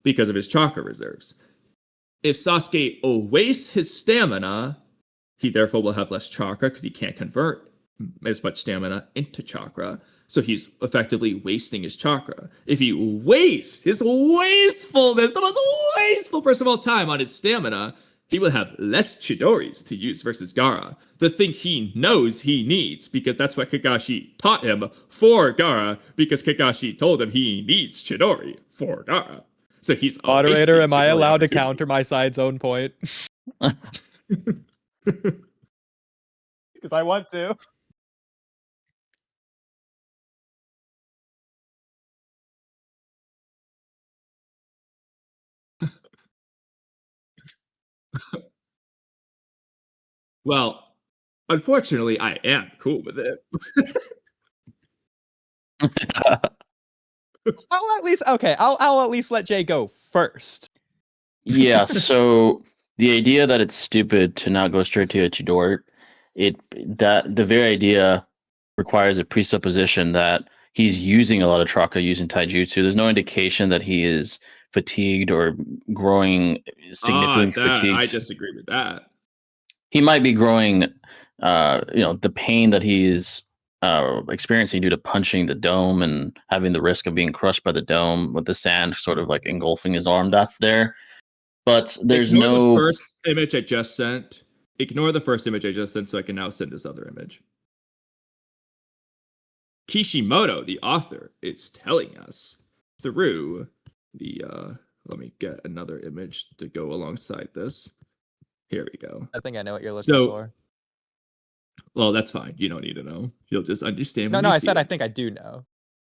because of his chakra reserves. If Sasuke wastes his stamina, he therefore will have less chakra because he can't convert as much stamina into chakra. So he's effectively wasting his chakra. If he wastes his wastefulness, the most wasteful person of all time on his stamina, he will have less Chidoris to use versus Gaara. The thing he knows he needs, because that's what Kakashi taught him for Gaara, because Kakashi told him he needs Chidori for Gaara. So he's moderator, am I allowed to counter my side's own point? Because I want to. Well, unfortunately, I am cool with it. I'll at least let Jay go first. Yeah, so the idea that it's stupid to not go straight to a Chidori, that the very idea requires a presupposition that he's using a lot of chakra using taijutsu. There's no indication that he is fatigued or growing significantly I fatigued. disagree with that. He might be growing, the pain that he's experiencing due to punching the dome and having the risk of being crushed by the dome with the sand sort of like engulfing his arm. That's there, but there's Ignore the no. first image I just sent. Ignore the first image I just sent, so I can now send this other image. Kishimoto, the author, is telling us through the let me get another image to go alongside this. Here we go. I think I know what you're looking for. Well, that's fine. You don't need to know. You'll just understand. No, when you I see said it. I think I do know.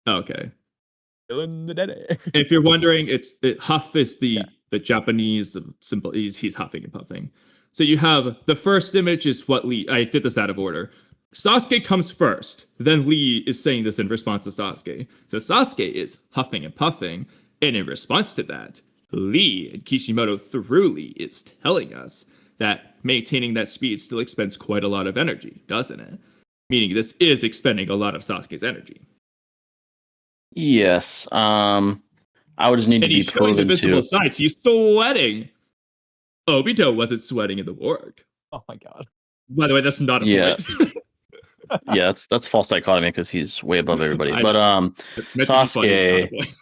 Okay. Still in the dead air. If you're wondering, huff is the Japanese symbol. He's huffing and puffing. So you have the first image is what Lee. I did this out of order. Sasuke comes first. Then Lee is saying this in response to Sasuke. So Sasuke is huffing and puffing, and in response to that, Lee and Kishimoto through Lee is telling us that maintaining that speed still expends quite a lot of energy, doesn't it? Meaning this is expending a lot of Sasuke's energy. Yes. I would just need And to be he's showing the proven visible to. signs. He's sweating. Obito wasn't sweating in the work. Oh my god. By the way, that's not a Yeah. point. Yeah, that's false dichotomy because he's way above everybody. I But know. It's meant to be funny, but not a Sasuke, point.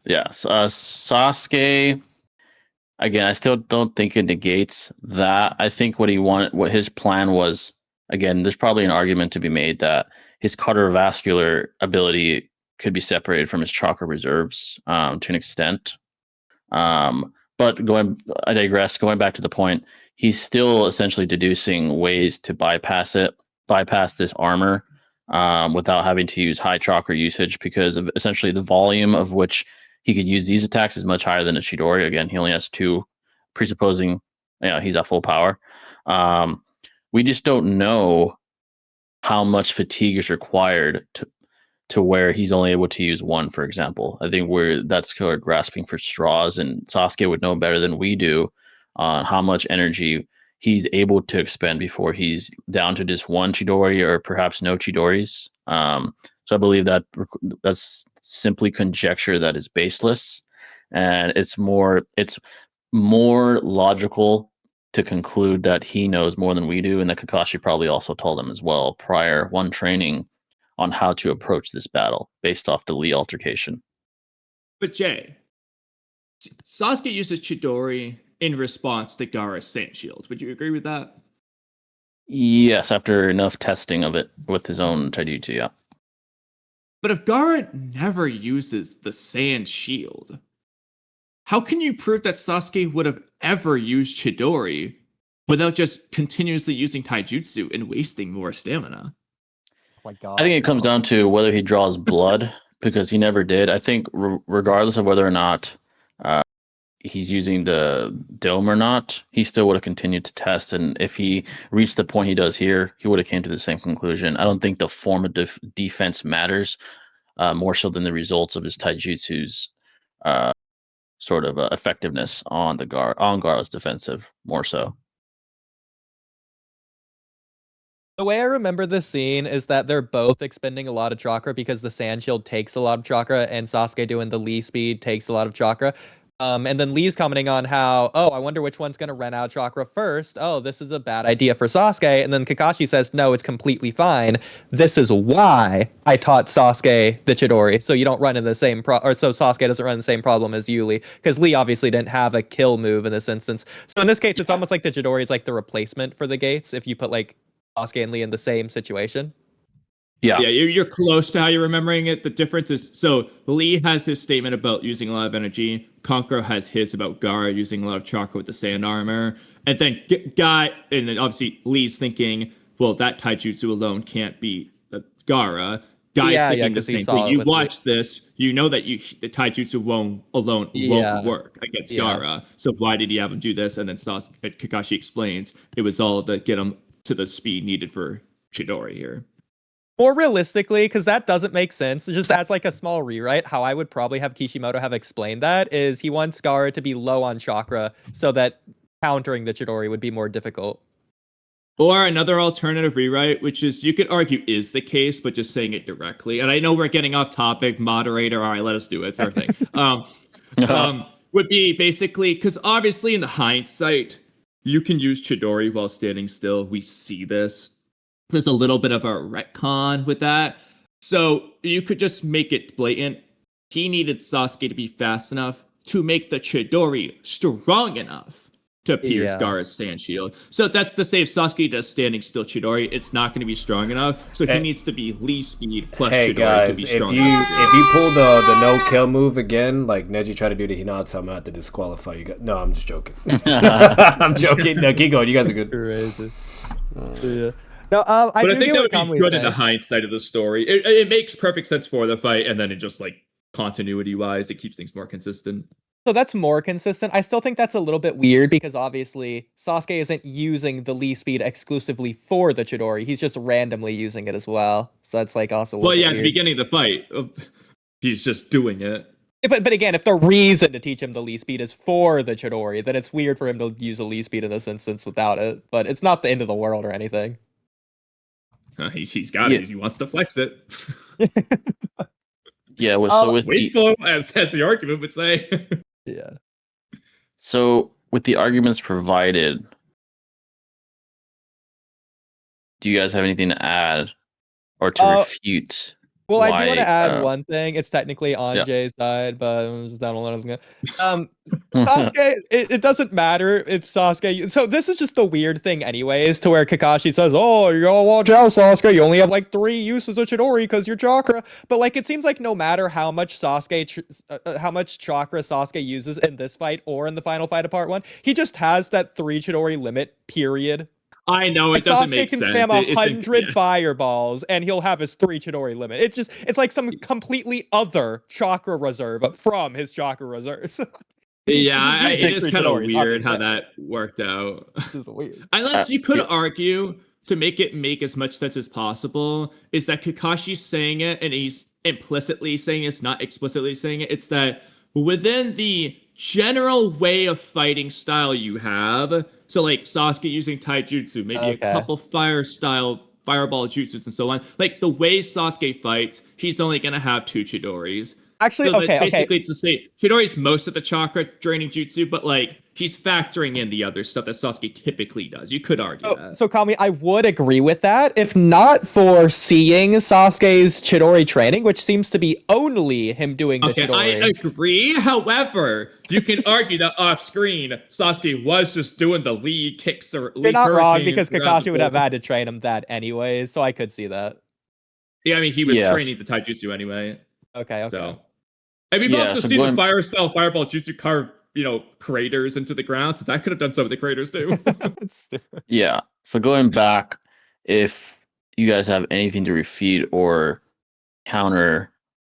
yes, Sasuke. Again, I still don't think it negates that. I think what his plan was. Again, there's probably an argument to be made that his cardiovascular ability could be separated from his chakra reserves to an extent. But I digress. Going back to the point, he's still essentially deducing ways to bypass this armor without having to use high chakra usage because of essentially the volume of which he could use these attacks is much higher than a Chidori. Again, he only has two, presupposing he's at full power. We just don't know how much fatigue is required to where he's only able to use one, for example. I think that's kind of grasping for straws, and Sasuke would know better than we do on how much energy he's able to expend before he's down to just one Chidori or perhaps no Chidoris. So I believe that's simply conjecture that is baseless, and it's more logical to conclude that he knows more than we do, and that Kakashi probably also told him as well prior one training on how to approach this battle based off the Lee altercation. But Jay, Sasuke uses Chidori in response to Gaara's Sand Shield. Would you agree with that? Yes, after enough testing of it with his own taijutsu, yeah. But if Gaara never uses the Sand Shield, how can you prove that Sasuke would have ever used Chidori without just continuously using taijutsu and wasting more stamina? Oh my god. I think it comes down to whether he draws blood because he never did. I think regardless of whether or not he's using the dome or not, he still would have continued to test. And if he reached the point he does here, he would have came to the same conclusion. I don't think the form of defense matters more so than the results of his taijutsu's sort of effectiveness on Gaara's defensive more so. The way I remember this scene is that they're both expending a lot of chakra because the Sand Shield takes a lot of chakra and Sasuke doing the Lee speed takes a lot of chakra. And then Lee's commenting on how, oh, I wonder which one's going to run out chakra first. Oh, this is a bad idea for Sasuke. And then Kakashi says, no, it's completely fine. This is why I taught Sasuke the Chidori. So you don't run into the same so Sasuke doesn't run into the same problem as you, Lee. Because Lee obviously didn't have a kill move in this instance. So in this case, it's almost like the Chidori is like the replacement for the gates if you put like Sasuke and Lee in the same situation. Yeah, you're close to how you're remembering it. The difference is, so Lee has his statement about using a lot of energy. Kankuro has his about Gaara using a lot of chakra with the sand armor. And then Guy, and then obviously Lee's thinking, well, that taijutsu alone can't beat Gaara. Guy's thinking the same thing. You watch this, you know that the taijutsu won't work against Gaara. So why did he have him do this? And then Kakashi explains it was all to get him to the speed needed for Chidori here. More realistically, because that doesn't make sense, just as like a small rewrite, how I would probably have Kishimoto have explained that is he wants Gaara to be low on chakra so that countering the Chidori would be more difficult. Or another alternative rewrite, which is you could argue is the case, but just saying it directly. And I know we're getting off topic, moderator. All right, let us do it. It's our thing. Would be basically, because obviously in the hindsight, you can use Chidori while standing still. We see this. There's a little bit of a retcon with that. So you could just make it blatant. He needed Sasuke to be fast enough to make the Chidori strong enough to pierce Gaara's sand shield. So that's the same. Sasuke does standing still Chidori. It's not going to be strong enough. So he needs to be Lee speed plus Chidori guys, to be strong. If you pull the no kill move again, like Neji tried to do to Hinata, I'm gonna have to disqualify you guys. No, I'm just joking. I'm joking. No, keep going. You guys are good. Crazy. Yeah. No, I think that would be good in the hindsight of the story. It makes perfect sense for the fight, and then it just like continuity wise, it keeps things more consistent. So that's more consistent. I still think that's a little bit weird because obviously Sasuke isn't using the Lee speed exclusively for the Chidori. He's just randomly using it as well. So that's like also. Well, yeah, at the beginning of the fight, he's just doing it. But again, if the reason to teach him the Lee speed is for the Chidori, then it's weird for him to use a Lee speed in this instance without it. But it's not the end of the world or anything. He's got it. He wants to flex it. Yeah. So with wasteful, as the argument would say. Yeah. So with the arguments provided, do you guys have anything to add or to refute? Well, I do want to add one thing. It's technically on Jay's side, but I'm just down a little. Sasuke, it doesn't matter if Sasuke. So this is just a weird thing, anyways, to where Kakashi says, "Oh, you gotta watch out, Sasuke. You only have like 3 uses of Chidori because you're chakra." But like, it seems like no matter how much chakra Sasuke uses in this fight or in the final fight of Part 1, he just has that 3 Chidori limit. Period. I know it doesn't make sense. Sasuke can spam 100 fireballs and he'll have his 3 Chidori limit. It's like some completely other chakra reserve from his chakra reserves. Yeah, it is kind of weird how that worked out. This is weird. Unless you could argue to make it make as much sense as possible is that Kakashi's saying it and he's implicitly saying it's not explicitly saying it. It's that within the general way of fighting style you have, so like Sasuke using taijutsu, maybe a couple fireball jutsus and so on. Like the way Sasuke fights, he's only gonna have 2 Chidoris. Actually, so basically to say Chidori's most of the chakra draining jutsu, but like he's factoring in the other stuff that Sasuke typically does. You could argue that. So Kami, I would agree with that, if not for seeing Sasuke's Chidori training, which seems to be only him doing the Chidori. I agree. However, you can argue that off screen, Sasuke was just doing the lead kicks or You're not wrong, because Kakashi would have had to train him that anyways, so I could see that. Yeah, I mean, he was training the taijutsu anyway. Okay. So, and we've also seen the fireball jutsu carve, craters into the ground, so that could have done some of the craters too. Yeah. So going back, if you guys have anything to refute or counter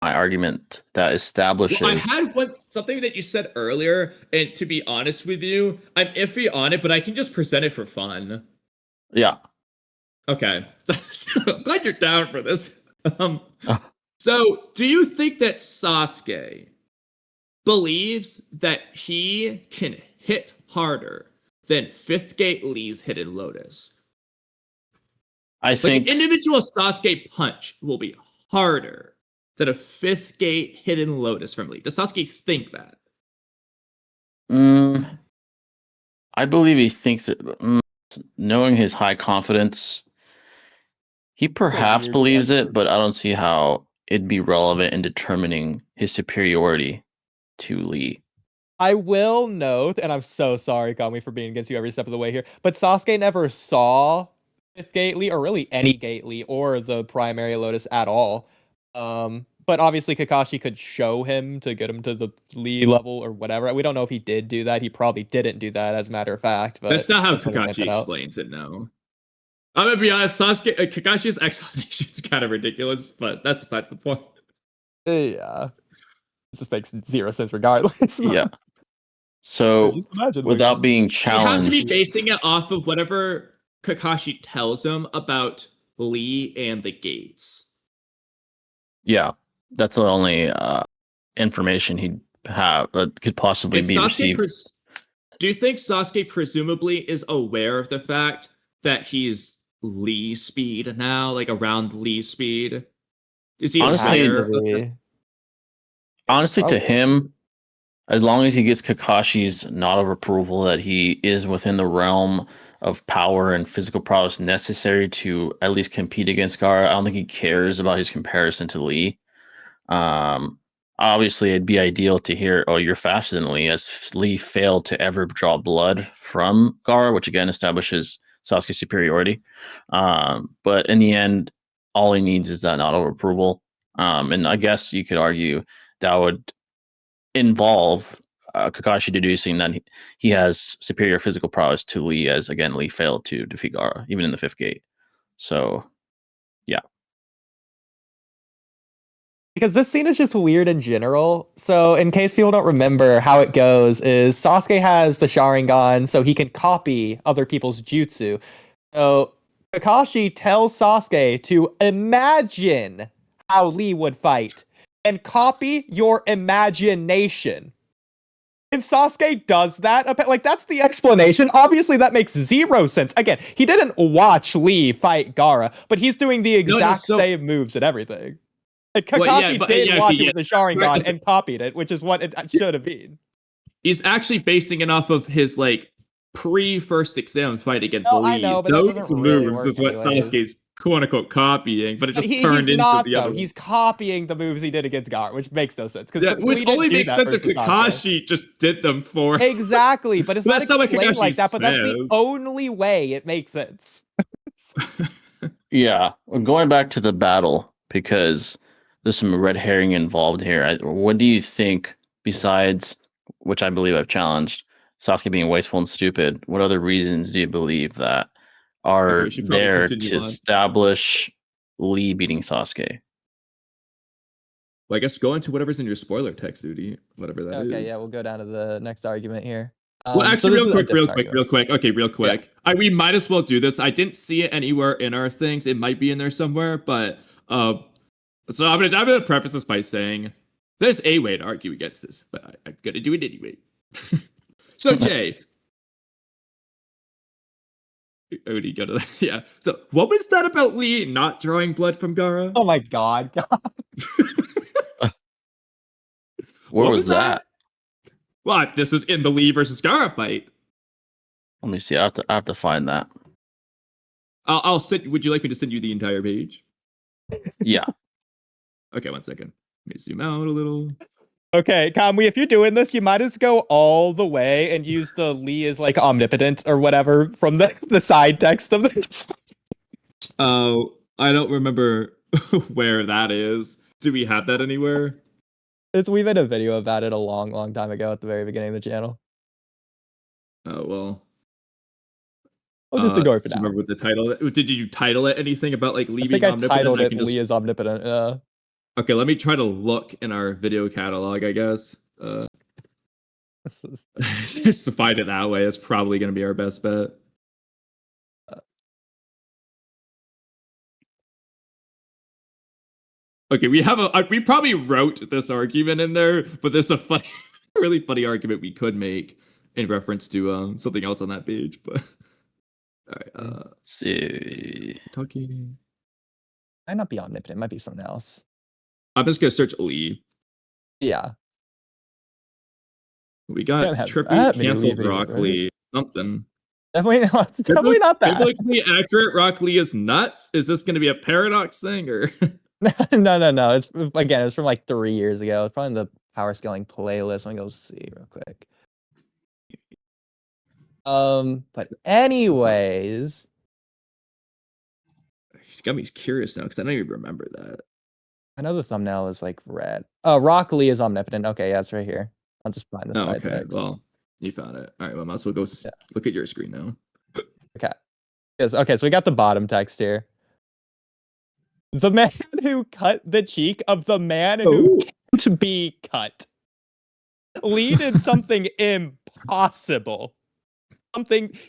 my argument that establishes... Well, I had something that you said earlier, and to be honest with you, I'm iffy on it, but I can just present it for fun. Yeah. Okay. I'm glad you're down for this. So, do you think that Sasuke believes that he can hit harder than 5th Gate Lee's Hidden Lotus? I think an individual Sasuke punch will be harder than a 5th Gate Hidden Lotus from Lee. Does Sasuke think that? I believe he thinks it. Knowing his high confidence, he perhaps believes it, but I don't see how it'd be relevant in determining his superiority to Lee. I will note, and I'm so sorry, Kami, for being against you every step of the way here, but Sasuke never saw 5th Gate Lee, or really any Gate Lee, or the Primary Lotus at all. But obviously Kakashi could show him to get him to the Lee level or whatever. We don't know if he did do that. He probably didn't do that, as a matter of fact. But that's not how Kakashi explains it, no. I'm gonna be honest, Kakashi's explanation is kind of ridiculous, but that's besides the point. Yeah. It just makes 0 sense regardless. Yeah. So, without being challenged... You have to be basing it off of whatever Kakashi tells him about Lee and the gates. Yeah, that's the only information he'd have that could possibly And be received. Do you think Sasuke presumably is aware of the fact that he's Lee speed now, like around Lee speed? Is he aware of that? Honestly, to Probably. him, as long as he gets Kakashi's nod of approval that he is within the realm of power and physical prowess necessary to at least compete against Gaara, I don't think he cares about his comparison to Lee. Obviously, it'd be ideal to hear, "Oh, you're faster than Lee," as Lee failed to ever draw blood from Gaara, which again establishes Sasuke's superiority. But in the end, all he needs is that nod of approval. And I guess you could argue that would involve Kakashi deducing that he has superior physical prowess to Lee, as again Lee failed to defeat Gaara, even in the fifth gate. So, yeah. Because this scene is just weird in general. So, in case people don't remember how it goes, is Sasuke has the Sharingan, so he can copy other people's jutsu. So, Kakashi tells Sasuke to imagine how Lee would fight and copy your imagination. And Sasuke does that. Like, that's the explanation. Obviously, that makes zero sense. Again, he didn't watch Lee fight Gaara, but he's doing the exact same moves and everything. And Kakashi did watch it with the Sharingan and copied it, which is what it should have been. He's actually basing it off of his like pre-first exam fight against Lee. I know, but those moves is what Sasuke's quote unquote copying, but it just turned into the other. He's copying the moves he did against Gaara, which makes no sense. Which only makes sense if Kakashi just did them for exactly, but it's not explained like that. But that's says. the only way it makes sense. Yeah, going back to the battle, because there's some red herring involved here. What do you think, besides, which I believe I've challenged, Sasuke being wasteful and stupid, what other reasons do you believe that are there to establish Lee beating Sasuke? Well, I guess go into whatever's in your spoiler text, Udi, whatever that is. Okay, yeah, we'll go down to the next argument here. Well, actually, real quick. Okay, real quick. Yeah. We might as well do this. I didn't see it anywhere in our things. It might be in there somewhere, but so I'm gonna preface this by saying there's a way to argue against this, but I'm gonna do it anyway. So Jay, Odie, go to that. Yeah. So what was that about Lee not drawing blood from Gaara? Oh my god. Where was that? Well, this is in the Lee versus Gaara fight. Let me see. I have to find that. I'll send. Would you like me to send you the entire page? Yeah. Okay, 1 second. Let me zoom out a little. Okay, Kamui, if you're doing this, you might as go all the way and use the Lee is like omnipotent or whatever from the side text of this. Oh, I don't remember where that is. Do we have that anywhere? We made a video about it a long time ago at the very beginning of the channel. Oh, well. I'll just ignore it for now. Remember what the title? Did you title it anything about like Lee being omnipotent? I titled it Lee is omnipotent. Okay, let me try to look in our video catalog, I guess. Just to find it that way, it's probably going to be our best bet. Okay, we probably wrote this argument in there, but there's a really funny argument we could make in reference to something else on that page. But all right, let's see. Talking. Might not be omnipotent. It might be something else. I'm just gonna search Lee. Yeah. We got Trippy, canceled Rock Lee, something. Definitely not that. Biblically accurate Rock Lee is nuts. Is this gonna be a paradox thing or? No. It's from like 3 years ago. It's probably in the power scaling playlist. Let me go see real quick. But anyways, she got me curious now because I don't even remember that. I know the thumbnail is like red. Oh, Rock Lee is omnipotent. Okay, yeah, it's right here. I'll just find the side text. Well, you found it. All right, well, I might as well go look at your screen now. Okay. Yes. Okay, so we got the bottom text here. The man who cut the cheek of the man who can't be cut. Lee did something impossible.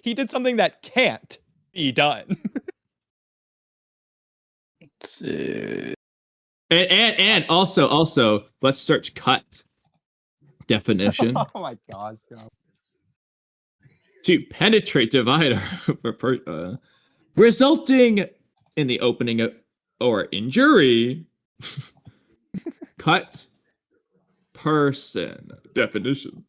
He did something that can't be done. And also let's search cut definition. Oh my gosh. Bro. To penetrate divider resulting in the opening of, or injury. Cut person definition.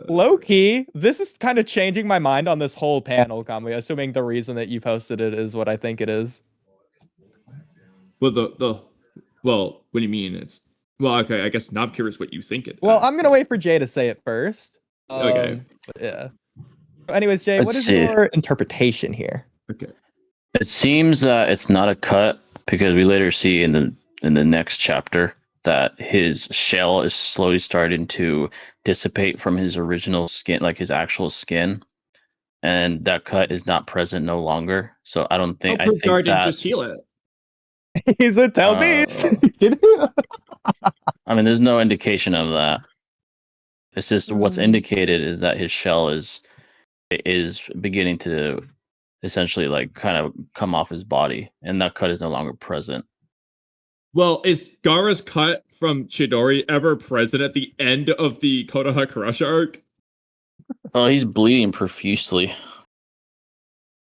Low key, this is kind of changing my mind on this whole panel, Conway, assuming the reason that you posted it is what I think it is. Well, what do you mean? Okay, I guess now I'm curious what you think it. Well, I'm gonna wait for Jay to say it first. Okay. Yeah. Anyways, Jay, Let's what is see. your interpretation here? Okay. It seems that it's not a cut because we later see in the next chapter that his shell is slowly starting to dissipate from his original skin, like his actual skin, and that cut is not present no longer. So I don't think. I think Guard didn't that just heal it. He's a tell beast. I mean, there's no indication of that. It's just what's indicated is that his shell is beginning to essentially like kind of come off his body, and that cut is no longer present. Well, is Gaara's cut from Chidori ever present at the end of the Konoha Crush arc? Oh, he's bleeding profusely.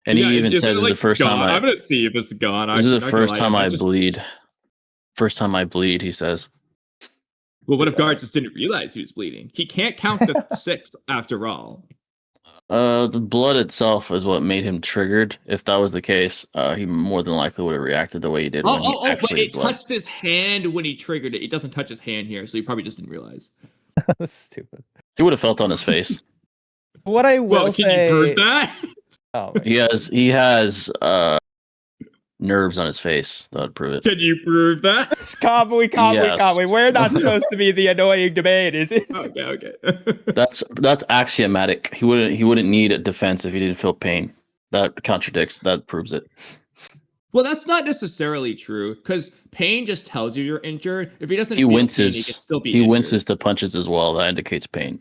And he even says, like, the first gone? time I'm gonna see if it's gone. This is the first time I bleed. First time I bleed, he says. Well, what if Gaara just didn't realize he was bleeding? He can't count the 6 after all. The blood itself is what made him triggered. If that was the case, he more than likely would have reacted the way he did when he But actually it touched his hand when he triggered it. It doesn't touch his hand here, so he probably just didn't realize. That's stupid. He would have felt on his face. What I will can say, you prove that? Oh, he has nerves on his face that would prove it. Can you prove that? Conway. We're not supposed to be the annoying debate, is it? Okay. That's axiomatic. He wouldn't need a defense if he didn't feel pain. That contradicts. That proves it. Well, that's not necessarily true, because pain just tells you you're injured. If he doesn't feel winces. pain, he can still be He injured. winces to punches as well. That indicates pain.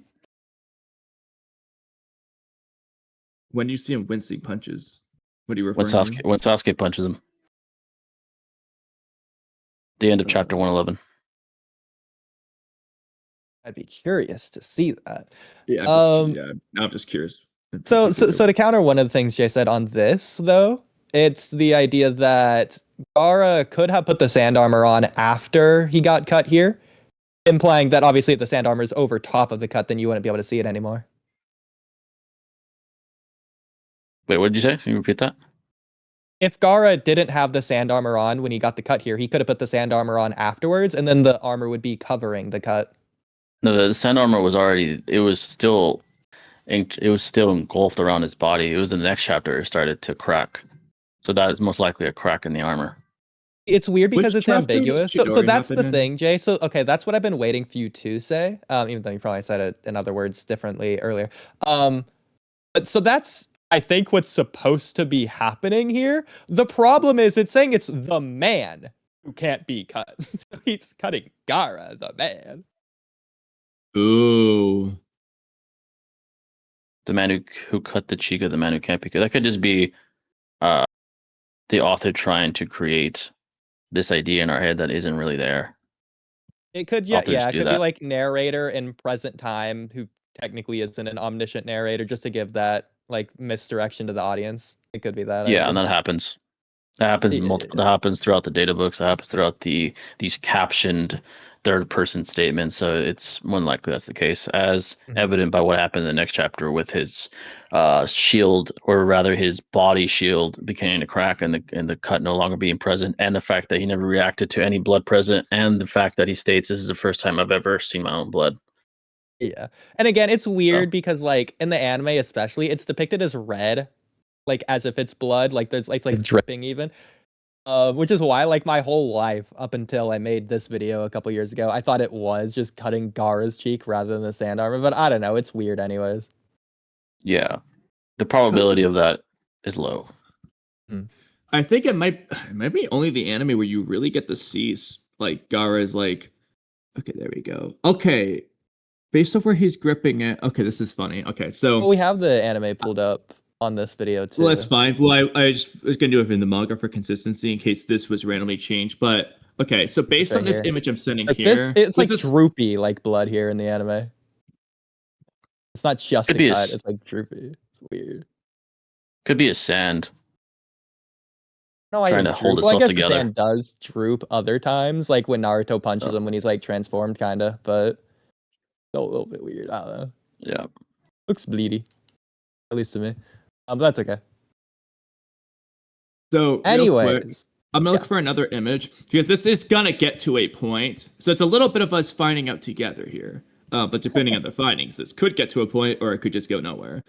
When you see him wincing punches, what are you referring to? When Sasuke punches him. The end of chapter 111. I'd be curious to see that. Yeah, I'm just curious. So to counter one of the things Jay said on this, though, it's the idea that Gaara could have put the sand armor on after he got cut here, implying that obviously if the sand armor is over top of the cut, then you wouldn't be able to see it anymore. Wait, what did you say? Can you repeat that? If Gaara didn't have the sand armor on when he got the cut here, he could have put the sand armor on afterwards, and then the armor would be covering the cut. No, the sand armor was already. It was still engulfed around his body. It was in the next chapter it started to crack. So that is most likely a crack in the armor. It's weird because Which it's chapter ambiguous. does So Chidori that's the happen in? thing, Jay. So okay, that's what I've been waiting for you to say. Even though you probably said it in other words differently earlier. But so that's I think what's supposed to be happening here. The problem is it's saying it's the man who can't be cut. So he's cutting Gaara, the man. Ooh. The man who cut the cheek of the man who can't be cut. That could just be the author trying to create this idea in our head that isn't really there. It could, Authors it do could be that. like narrator in present time who technically isn't an omniscient narrator, just to give that like misdirection to the audience. It could be that. Yeah, and that happens. That happens Yeah. That happens throughout the data books. That happens throughout these captioned third-person statements. So it's more than likely that's the case, as evident by what happened in the next chapter with his shield, or rather his body shield, beginning to crack and the cut no longer being present, and the fact that he never reacted to any blood present, and the fact that he states this is the first time I've ever seen my own blood. Yeah. And again, it's weird because like in the anime especially, it's depicted as red, like as if it's blood, like there's it's like dripping even. Which is why like my whole life up until I made this video a couple years ago, I thought it was just cutting Gaara's cheek rather than the sand armor, but I don't know, it's weird anyways. Yeah. The probability of that is low. I think it might be only the anime where you really get to see like Gaara is like, okay, there we go. Okay, based on where he's gripping it. Okay, this is funny. Okay, so Well, we have the anime pulled up. on this video too. Well, that's fine. Well, I just was gonna do it in the manga for consistency in case this was randomly changed. But okay, so based right on this here. image I'm sending Like here, it's like this droopy like blood here in the anime. It's not just Could a be cut, it's like droopy. It's weird. Could be a sand. No, I Trying would to hold droop. Well, I itself guess his together. hand does droop other times, like when Naruto punches him when he's like transformed, kinda, but a little bit weird. I don't know. Yeah. Looks bleedy, at least to me. But that's okay. So real quick, Anyways, I'm gonna look for another image because this is gonna get to a point. So it's a little bit of us finding out together here. But depending on the findings, this could get to a point or it could just go nowhere.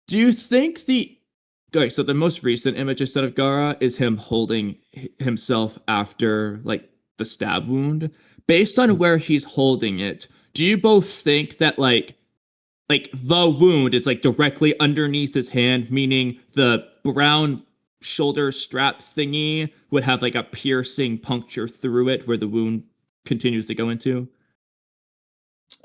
Do you think okay, so the most recent image I said of Gara is him holding himself after like the stab wound? Based on where he's holding it, do you both think that like the wound is like directly underneath his hand, meaning the brown shoulder strap thingy would have like a piercing puncture through it where the wound continues to go into?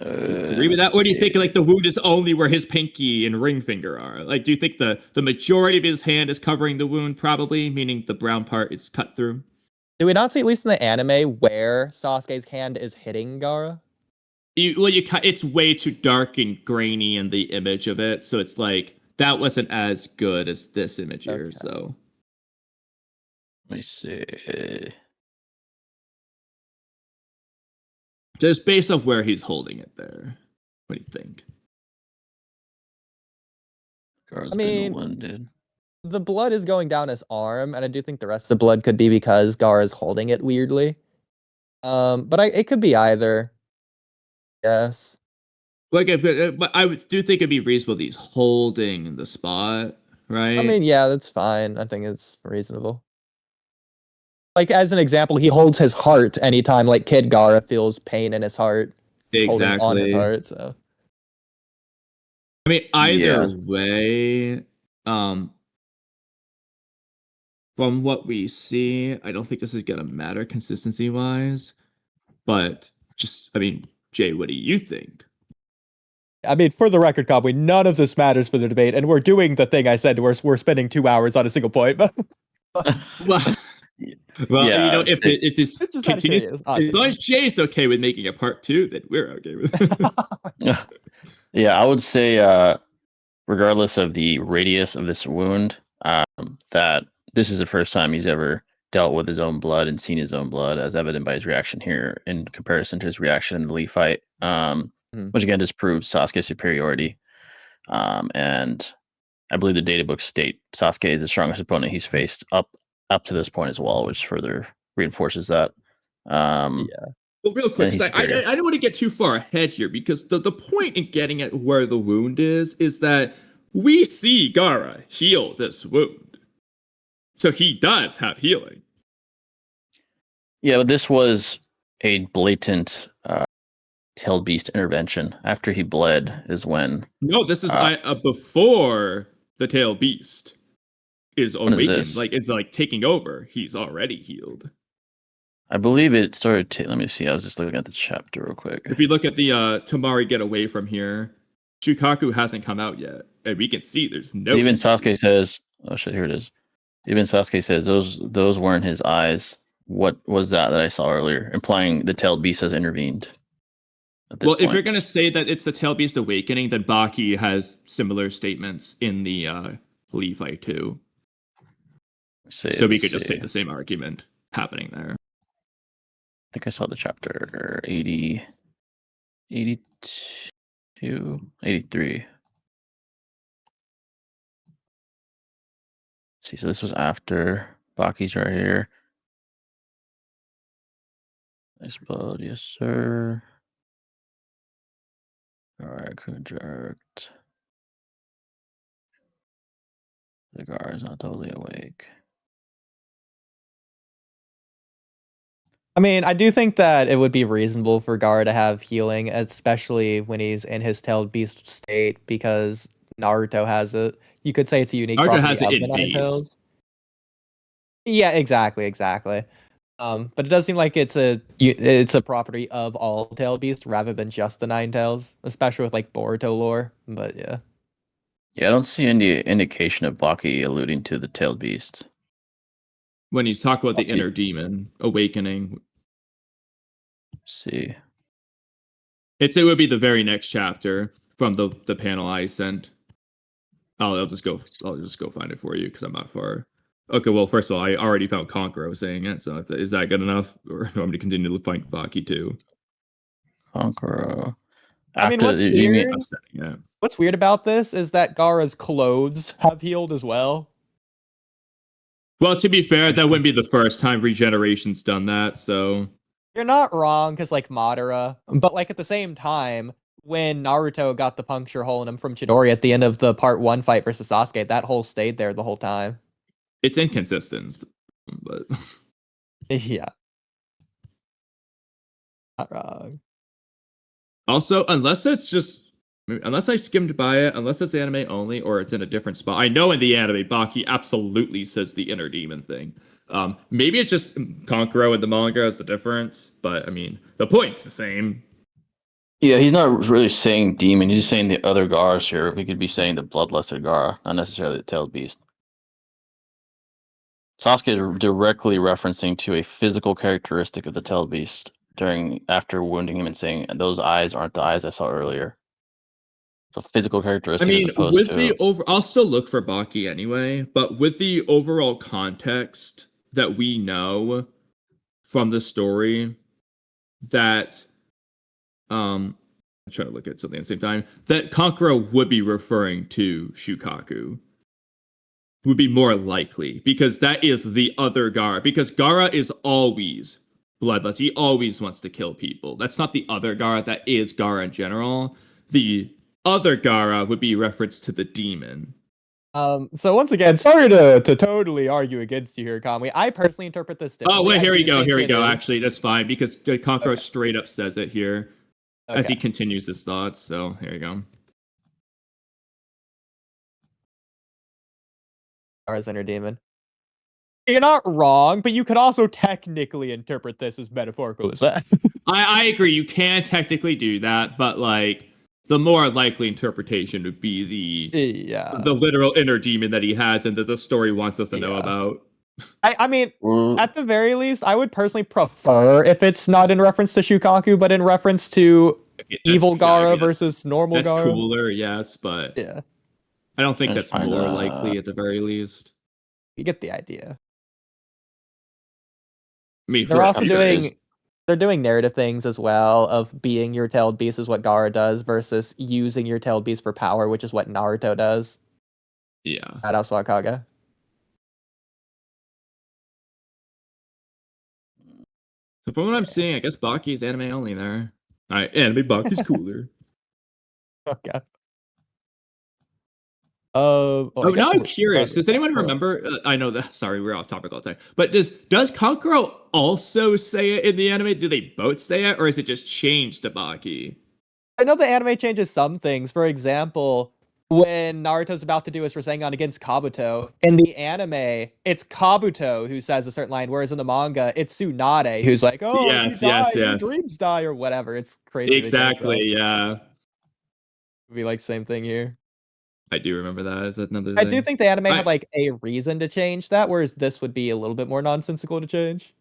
Do you agree with that, or do you think like the wound is only where his pinky and ring finger are? Like, do you think the majority of his hand is covering the wound, probably, meaning the brown part is cut through? do we not see, at least in the anime, where Sasuke's hand is hitting Gara? It's way too dark and grainy in the image of it, so it's like that wasn't as good as this image here. Okay. So Let me see. just based off where he's holding it there, what do you think? Gara's I mean, been wounded. the blood is going down his arm, and I do think the rest of the blood could be because Gara is holding it weirdly. But it could be either. Yes. Like, but I do think it'd be reasonable that he's holding the spot, right? I mean, yeah, that's fine. I think it's reasonable. Like, as an example, he holds his heart anytime, like, Kid Gara feels pain in his heart. He's holding on his exactly. heart, so. I mean, either Yeah. way, from what we see, I don't think this is gonna matter consistency wise. But just, I mean, Jay, what do you think? I mean, for the record, Cobb, none of this matters for the debate, and we're doing the thing I said, we're spending 2 hours on a single point. Well, Yeah, you know, if this It's just continues, as long as Jay's okay with making a part 2, then we're okay with it. Yeah, I would say, regardless of the radius of this wound, that this is the first time he's ever dealt with his own blood and seen his own blood, as evident by his reaction here in comparison to his reaction in the Lee fight, which again just proves Sasuke's superiority. And I believe the data books state Sasuke is the strongest opponent he's faced up to this point as well, which further reinforces that. Yeah. Well, real quick, I don't want to get too far ahead here because the point in getting at where the wound is that we see Gara heal this wound. So he does have healing. Yeah, but this was a blatant tailed beast intervention. After he bled is when... No, this is before the tailed beast is awakened. Like, it's like taking over. He's already healed. I believe it started to... Let me see. I was just looking at the chapter real quick. If you look at the Tamari get away from here, Shukaku hasn't come out yet. And we can see there's no... Even Sasuke says... Oh shit, here it is. Even Sasuke says those weren't his eyes. What was that I saw earlier? Implying the tailed beast has intervened. Well, if you're going to say that it's the tailed beast awakening, then Baki has similar statements in the Lee fight too. So we could just say the same argument happening there. I think I saw the chapter 80, 82, 83. Let's see, so this was after Baki's right here. Nice blood, yes sir. Alright, conjunct. The guard is not totally awake. I mean, I do think that it would be reasonable for Gara to have healing, especially when he's in his tailed beast state, because Naruto has it. You could say it's a unique property has it of in the Nine beast. Tails. Yeah, exactly. But it does seem like it's a property of all tailed beasts rather than just the Nine Tails, especially with like Boruto lore. But yeah. Yeah, I don't see any indication of Baki alluding to the tailed beast. When you talk about the Baki. inner demon awakening, See. it would be the very next chapter from the panel I sent. I'll just go find it for you because I'm not far. Okay, well, first of all, I already found Conqueror saying it, so is that good enough, or do you want me to continue to find Baki too? Conqueror. I mean, what's you mean weird? What's weird about this is that Gaara's clothes have healed as well. Well, to be fair, that wouldn't be the first time Regeneration's done that, so You're not wrong, because like Madara, but like at the same time, when Naruto got the puncture hole in him from Chidori at the end of the part 1 fight versus Sasuke, that hole stayed there the whole time. it's inconsistent, but Yeah. Not wrong. also, unless I skimmed by it, unless it's anime only or it's in a different spot. I know in the anime, Baki absolutely says the inner demon thing. Maybe it's just Kankuro and the manga is the difference, but I mean, the point's the same. Yeah, he's not really saying demon. He's just saying the other Garas here. We could be saying the bloodlusted Gara, not necessarily the tailed beast. Sasuke is directly referencing to a physical characteristic of the tailed beast after wounding him and saying, "Those eyes aren't the eyes I saw earlier." So physical I characteristic as mean, opposed with to the I'll still look for Baki anyway, but with the overall context that we know from the story, that I'm trying to look at something at the same time, that Kankuro would be referring to Shukaku. Would be more likely because that is the other Gara. Because Gara is always bloodless. He always wants to kill people. That's not the other Gara. That is Gara in general. The other Gara would be reference to the demon. So once again, sorry to totally argue against you here, Conway. I personally interpret this differently. Oh wait, here we go. Here we go. Is. Actually, that's fine because Kankuro Okay. straight up says it here as he continues his thoughts. So here you go. Gaara's inner demon. You're not wrong, but you could also technically interpret this as metaphorical as well. I agree. You can technically do that, but like the more likely interpretation would be the literal inner demon that he has and that the story wants us to know about. I mean, at the very least, I would personally prefer if it's not in reference to Shukaku, but in reference to evil Gaara versus normal Gaara. That's cooler, yes, but yeah, I don't think that's more likely at the very least. You get the idea. I mean, they're also doing narrative things as well of being your tailed beast is what Gaara does versus using your tailed beast for power, which is what Naruto does. Yeah. At Aswakage. So from what I'm seeing, I guess Baki's anime only there. Alright, anime Baki's cooler. Okay. Now I'm curious. Does anyone remember? I know that. Sorry, we're off topic all the time. But does Kankuro also say it in the anime? Do they both say it, or is it just changed to Baki? I know the anime changes some things. For example, when Naruto's about to do his Rasengan against Kabuto, in the anime, it's Kabuto who says a certain line, whereas in the manga, it's Tsunade who's like, "Oh, yes, your dreams die," or whatever. It's crazy. Exactly. Yeah. It'd be like same thing here. I do remember that as another thing. I do think the anime had like a reason to change that, whereas this would be a little bit more nonsensical to change.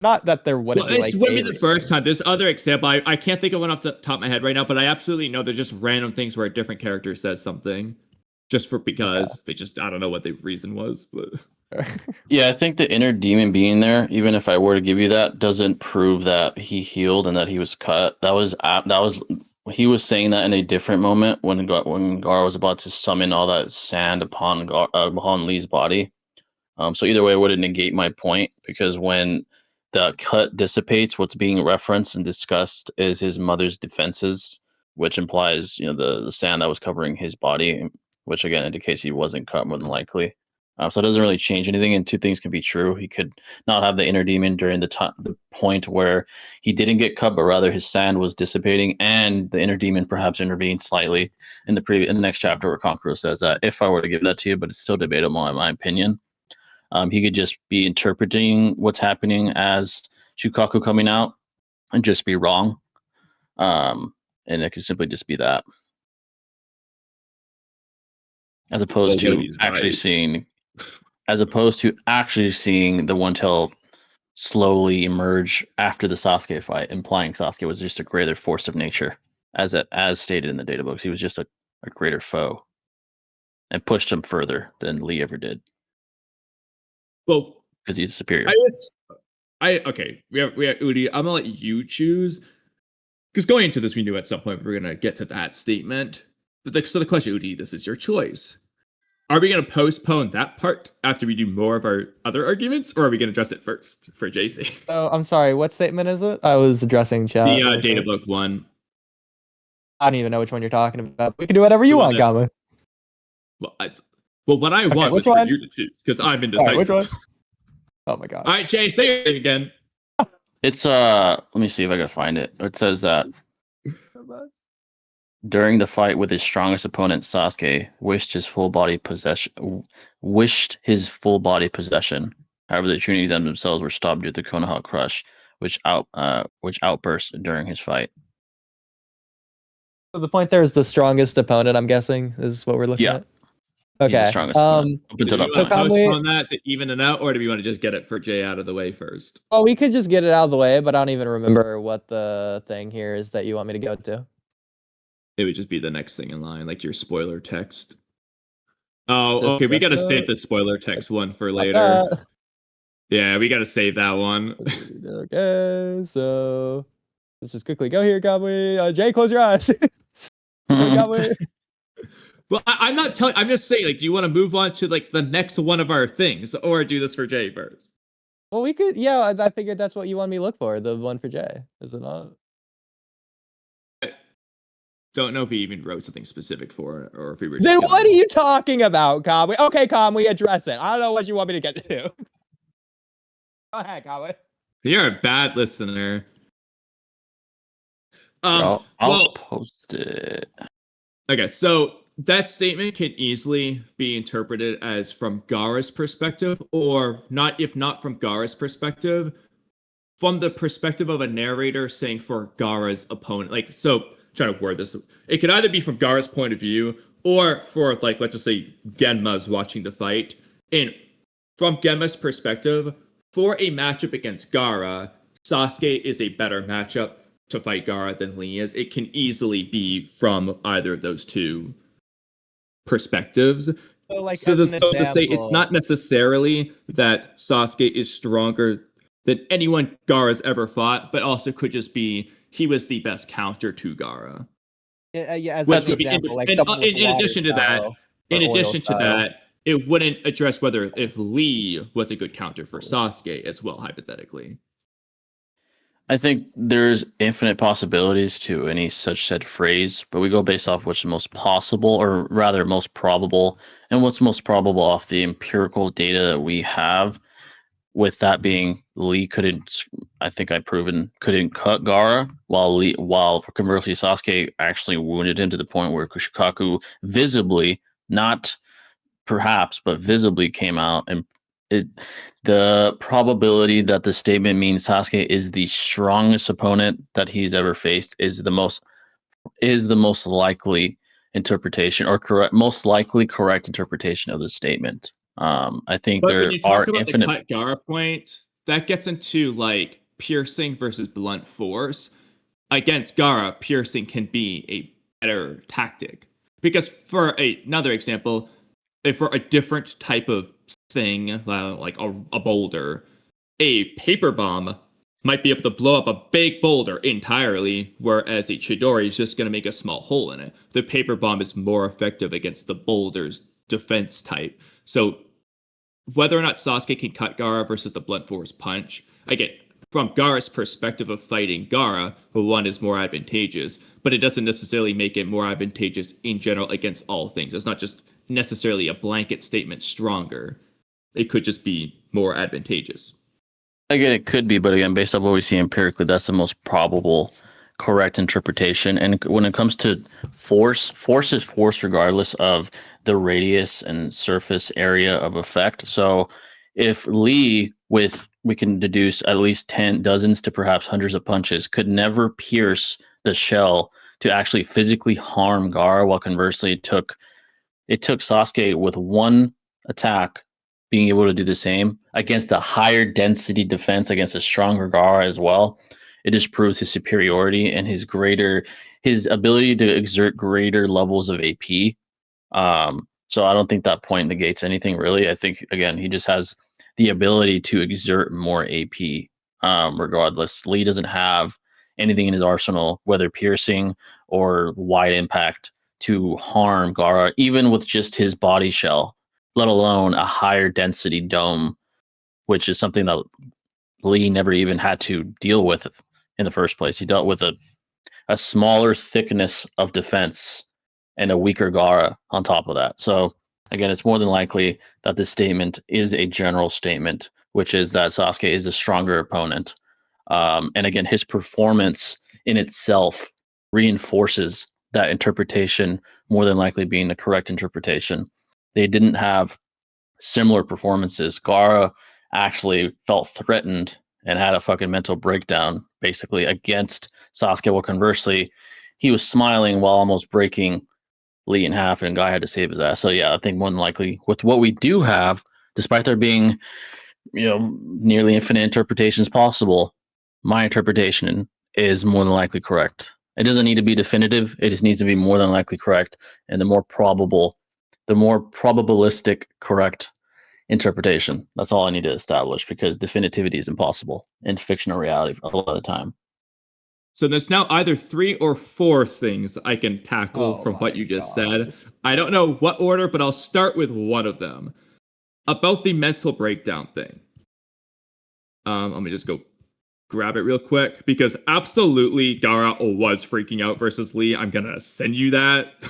Not that there wouldn't be like. It wouldn't be the first time. This other example, I can't think of one off the top of my head right now, but I absolutely know there's just random things where a different character says something, just because they just I don't know what the reason was, but. Yeah, I think the inner demon being there, even if I were to give you that, doesn't prove that he healed and that he was cut. That was he was saying that in a different moment when Gar was about to summon all that sand upon Lee's body. So either way, it wouldn't negate my point because when the cut dissipates, what's being referenced and discussed is his mother's defenses, which implies the sand that was covering his body, which again indicates he wasn't cut more than likely. So it doesn't really change anything, and two things can be true. He could not have the inner demon during the point where he didn't get cut, but rather his sand was dissipating, and the inner demon perhaps intervened slightly in the next chapter where Kankuro says that. If I were to give that to you, but it's still debatable in my opinion. He could just be interpreting what's happening as Shukaku coming out and just be wrong. And it could simply just be that. as opposed Well, what if to he's actually right? seeing, the One Tail slowly emerge after the Sasuke fight, implying Sasuke was just a greater force of nature, as stated in the data books. He was just a greater foe, and pushed him further than Lee ever did Well, because he's superior. okay. We have Udi. I'm gonna let you choose because going into this, we knew at some point we were gonna get to that statement. But so the question, Udi, this is your choice. Are we gonna postpone that part after we do more of our other arguments, or are we gonna address it first for JC? Oh, I'm sorry. What statement is it? I was addressing chat. The really data quick. book one. I don't even know which one you're talking about. We can do whatever The you one want, that- Gama. What I want which was for one? you to choose because I'm All right, which indecisive. one? Oh my god. All right, Jay, say it again. It's let me see if I can find it. It says that during the fight with his strongest opponent, Sasuke wished his full body possession. However, the Chunin exams themselves were stopped due to the Konoha crush, which outburst during his fight. So the point there is the strongest opponent, I'm guessing, is what we're looking Yeah. at. He's the Okay. strongest opponent up Do until we that want point. to Can we- postpone that to even it out, or do we want to just get it for Jay out of the way first? Well, we could just get it out of the way, but I don't even remember what the thing here is that you want me to go to. It would just be the next thing in line, like your spoiler text. Oh, Just okay. We got to that? save the spoiler text one for Like later. that. Yeah, we got to save that one. Okay, so let's just quickly go here, Gabby. Jay, close your eyes. So, Gabby. Well, I'm not telling. I'm just saying. Like, do you want to move on to like the next one of our things, or do this for Jay first? Well, we could. Yeah, I figured that's what you want me to look for. The one for Jay, is it not? Don't know if he even wrote something specific for it, or if we were. Then Just what are you talking about, Conway? Okay, Conway, address it. I don't know what you want me to get to. Go ahead, Conway. You're a bad listener. I'll Well, post it. okay, so that statement can easily be interpreted as from Gaara's perspective, or not, if not from Gaara's perspective, from the perspective of a narrator saying for Gaara's opponent. Like, so, trying to word this. It could either be from Gaara's point of view, or for, like, let's just say Genma's watching the fight. And from Genma's perspective, for a matchup against Gaara, Sasuke is a better matchup to fight Gaara than Lee is. It can easily be from either of those two perspectives. So, like, So, as an to say it's example- not necessarily that Sasuke is stronger than anyone Gaara's ever fought, but also could just be he was the best counter to Gaara. Yeah, as Which an would be example, like in someone with addition to water that, style in or oil addition to style. that, it wouldn't address whether if Lee was a good counter for Sasuke as well, hypothetically. I think there's infinite possibilities to any such said phrase, but we go based off what's most possible, or rather most probable, and what's most probable off the empirical data that we have. With that being, Lee couldn't. I think I've proven couldn't cut Gaara, while conversely Sasuke actually wounded him to the point where Kushikaku visibly, not perhaps, but visibly came out, and the probability that the statement means Sasuke is the strongest opponent that he's ever faced is the most likely interpretation, or most likely correct interpretation of the statement. I think But when there you are talk about infinite. the cut Gaara point, that gets into like piercing versus blunt force. Against Gaara, piercing can be a better tactic. Because for another example, if for a different type of thing, like a boulder, a paper bomb might be able to blow up a big boulder entirely, whereas a Chidori is just going to make a small hole in it. The paper bomb is more effective against the boulder's defense type. So whether or not Sasuke can cut Gaara versus the blunt force punch, again, from Gaara's perspective of fighting Gaara, one is more advantageous, but it doesn't necessarily make it more advantageous in general against all things. It's not just necessarily a blanket statement stronger. It could just be more advantageous. Again, it could be, but again, based on what we see empirically, that's the most probable correct interpretation. And when it comes to force is force regardless of the radius and surface area of effect. So if Lee, we can deduce at least dozens to perhaps hundreds of punches, could never pierce the shell to actually physically harm Gaara, while conversely it took it took Sasuke with one attack being able to do the same against a higher density defense against a stronger Gaara as well. It just proves his superiority and his ability to exert greater levels of AP. So I don't think that point negates anything really. I think again he just has the ability to exert more AP. Regardless, Lee doesn't have anything in his arsenal, whether piercing or wide impact, to harm Gaara, even with just his body shell, let alone a higher density dome, which is something that Lee never even had to deal with in the first place. He dealt with a smaller thickness of defense and a weaker Gaara on top of that. So again, it's more than likely that this statement is a general statement, which is that Sasuke is a stronger opponent. And again, his performance in itself reinforces that interpretation more than likely being the correct interpretation. They didn't have similar performances. Gaara actually felt threatened and had a fucking mental breakdown basically against Sasuke. Well, conversely, he was smiling while almost breaking Lee in half, and Guy had to save his ass. So yeah, I think more than likely with what we do have, despite there being nearly infinite interpretations possible, my interpretation is more than likely correct. It doesn't need to be definitive. It just needs to be more than likely correct, and the more probabilistic correct interpretation. That's all I need to establish because definitivity is impossible in fiction or reality a lot of the time. So there's now either 3 or 4 things I can tackle from what you just said. I don't know what order, but I'll start with one of them. About the mental breakdown thing. Let me just go grab it real quick because absolutely Gaara was freaking out versus Lee. I'm gonna send you that.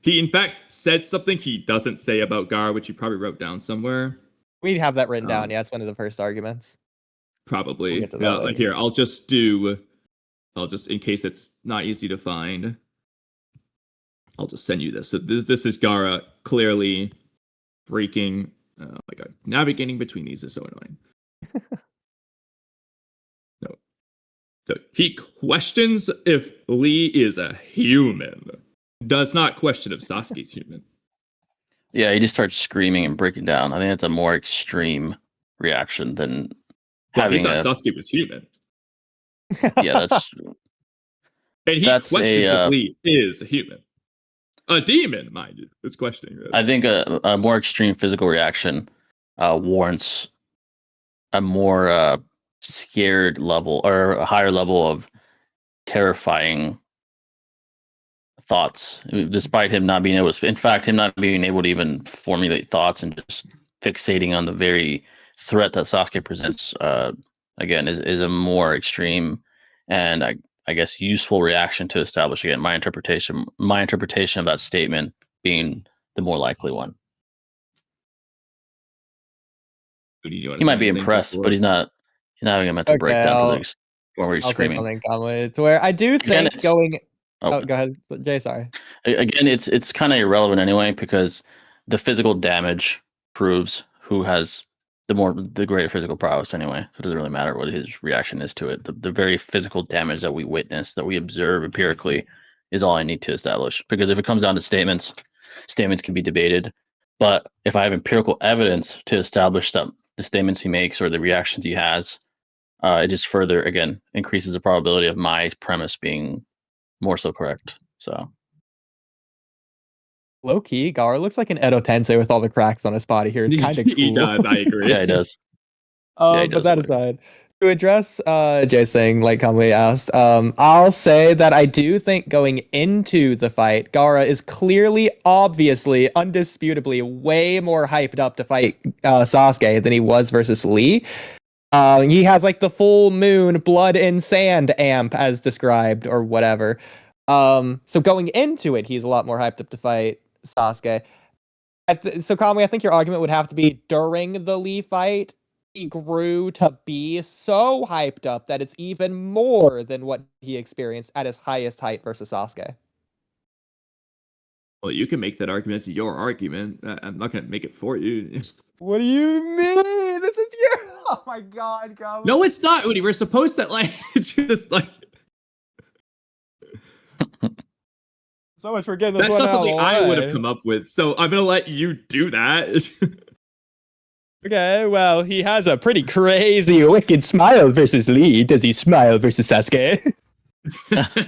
He in fact said something he doesn't say about Gaara, which he probably wrote down somewhere. We have that written down. Yeah, it's one of the first arguments. Probably. We'll here, I'll just in case it's not easy to find. I'll just send you this. So this is Gaara clearly freaking. Oh my god, navigating between these is so annoying. No. So he questions if Lee is a human. Does not question if Sasuke's human. Yeah, he just starts screaming and breaking down. I think that's a more extreme reaction than having he thought Sasuke was human. Yeah, that's and he questions if Lee is a human. A demon, mind you, is questioning this. I think a more extreme physical reaction warrants a more scared level or a higher level of terrifying thoughts, despite him not being able to. In fact, him not being able to even formulate thoughts and just fixating on the very threat that Sasuke presents. Again, is a more extreme and I guess useful reaction to establish again my interpretation of that statement being the more likely one. He might be impressed, but he's not having a mental breakdown to the extent where he's screaming. Say something calmly to where I do think going. Oh, go ahead, Jay. Sorry. Again, it's kind of irrelevant anyway because the physical damage proves who has the greater physical prowess anyway. So it doesn't really matter what his reaction is to it. The very physical damage that we witness, that we observe empirically, is all I need to establish. Because if it comes down to statements can be debated. But if I have empirical evidence to establish that the statements he makes or the reactions he has, it just further again increases the probability of my premise being more so correct. So low key, Gaara looks like an Edo Tensei with all the cracks on his body here. It's kind of cool. He does, I agree. Yeah, he does. But that aside, to address Jay's thing, like Kamui asked, I'll say that I do think going into the fight, Gaara is clearly, obviously, undisputably way more hyped up to fight Sasuke than he was versus Lee. He has like the full moon blood and sand amp as described or whatever. So going into it, he's a lot more hyped up to fight Sasuke. So Kamui, I think your argument would have to be during the Lee fight, he grew to be so hyped up that it's even more than what he experienced at his highest height versus Sasuke. Well, you can make that argument. It's your argument. I'm not going to make it for you. What do you mean? This is your... Oh my god, Kamui. No, it's not, Udi. We're supposed to, like, it's just, like... So much for getting this That's one not out of something the I would way. have come up with. So I'm gonna let you do that. Okay, well, he has a pretty crazy, wicked smile versus Lee. Does he smile versus Sasuke?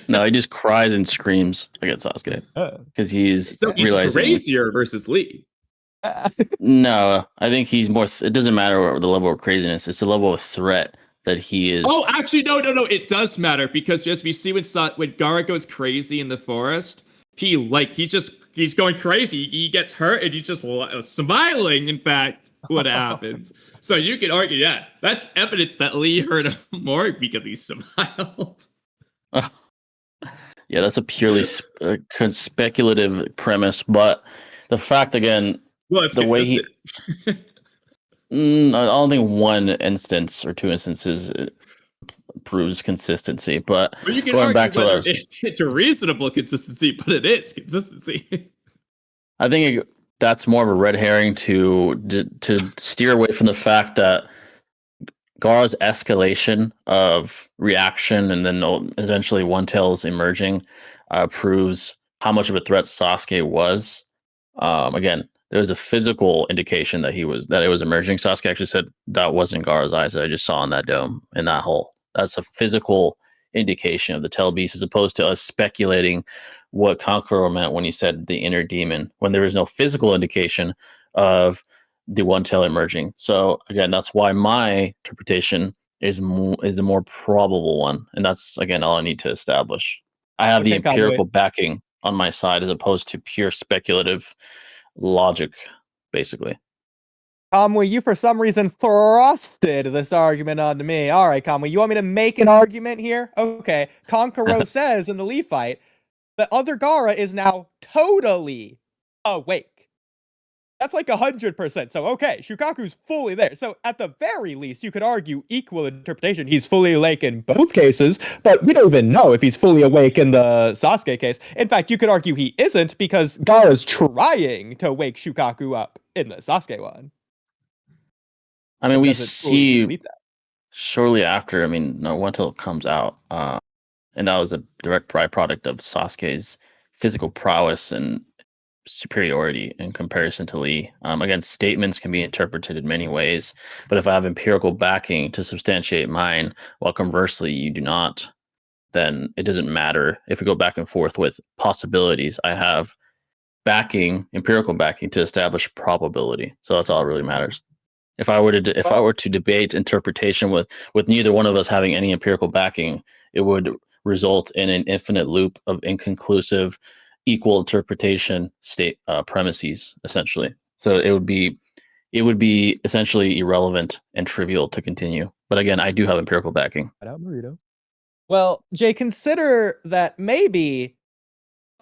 No, he just cries and screams against Sasuke because he's So he's realizing. crazier versus Lee. No, I think he's more. It doesn't matter what the level of craziness. It's the level of threat that he is. Oh, actually, no. It does matter because as we see when Gaara goes crazy in the forest, he's going crazy. He gets hurt and he's just smiling. In fact, what happens? So you can argue, yeah, that's evidence that Lee hurt him more because he smiled. Yeah, that's a purely speculative premise, but the fact again, Well, it's the way he. consistent. I don't think one instance or two instances proves consistency, but Well, you can going argue back to what I whether was, it's a reasonable consistency, but it is consistency. I think that's more of a red herring to steer away from the fact that Gaara's escalation of reaction and then eventually One Tail's emerging proves how much of a threat Sasuke was. Again, there was a physical indication that it was emerging. Sasuke actually said that wasn't Gaara's eyes that I just saw in that dome in that hole. That's a physical indication of the Tail Beast, as opposed to us speculating what Kankuro meant when he said the inner demon, when there is no physical indication of the One Tail emerging. So again, that's why my interpretation is the more probable one, and that's again all I need to establish. I have the Okay, empirical Conway. backing on my side as opposed to pure speculative logic, basically. Conway, you for some reason thrusted this argument onto me. All right, Conway, you want me to make an argument here? Okay, Kankuro says in the Lee fight that other Gaara is now totally awake. That's like 100%. So, okay, Shukaku's fully there. So, at the very least, you could argue equal interpretation. He's fully awake in both cases, but we don't even know if he's fully awake in the Sasuke case. In fact, you could argue he isn't because Gaara's trying to wake Shukaku up in the Sasuke one. I mean, But we doesn't fully see complete that. shortly after. I mean, no, One Tail comes out, and that was a direct byproduct of Sasuke's physical prowess and superiority in comparison to Lee. Again, statements can be interpreted in many ways, but if I have empirical backing to substantiate mine, while conversely you do not, then it doesn't matter. If we go back and forth with possibilities, I have empirical backing to establish probability. So that's all that really matters. If I were to debate interpretation with neither one of us having any empirical backing, it would result in an infinite loop of inconclusive, equal interpretation premises, essentially. So it would be essentially irrelevant and trivial to continue. But again, I do have empirical backing. Well, Jay, consider that maybe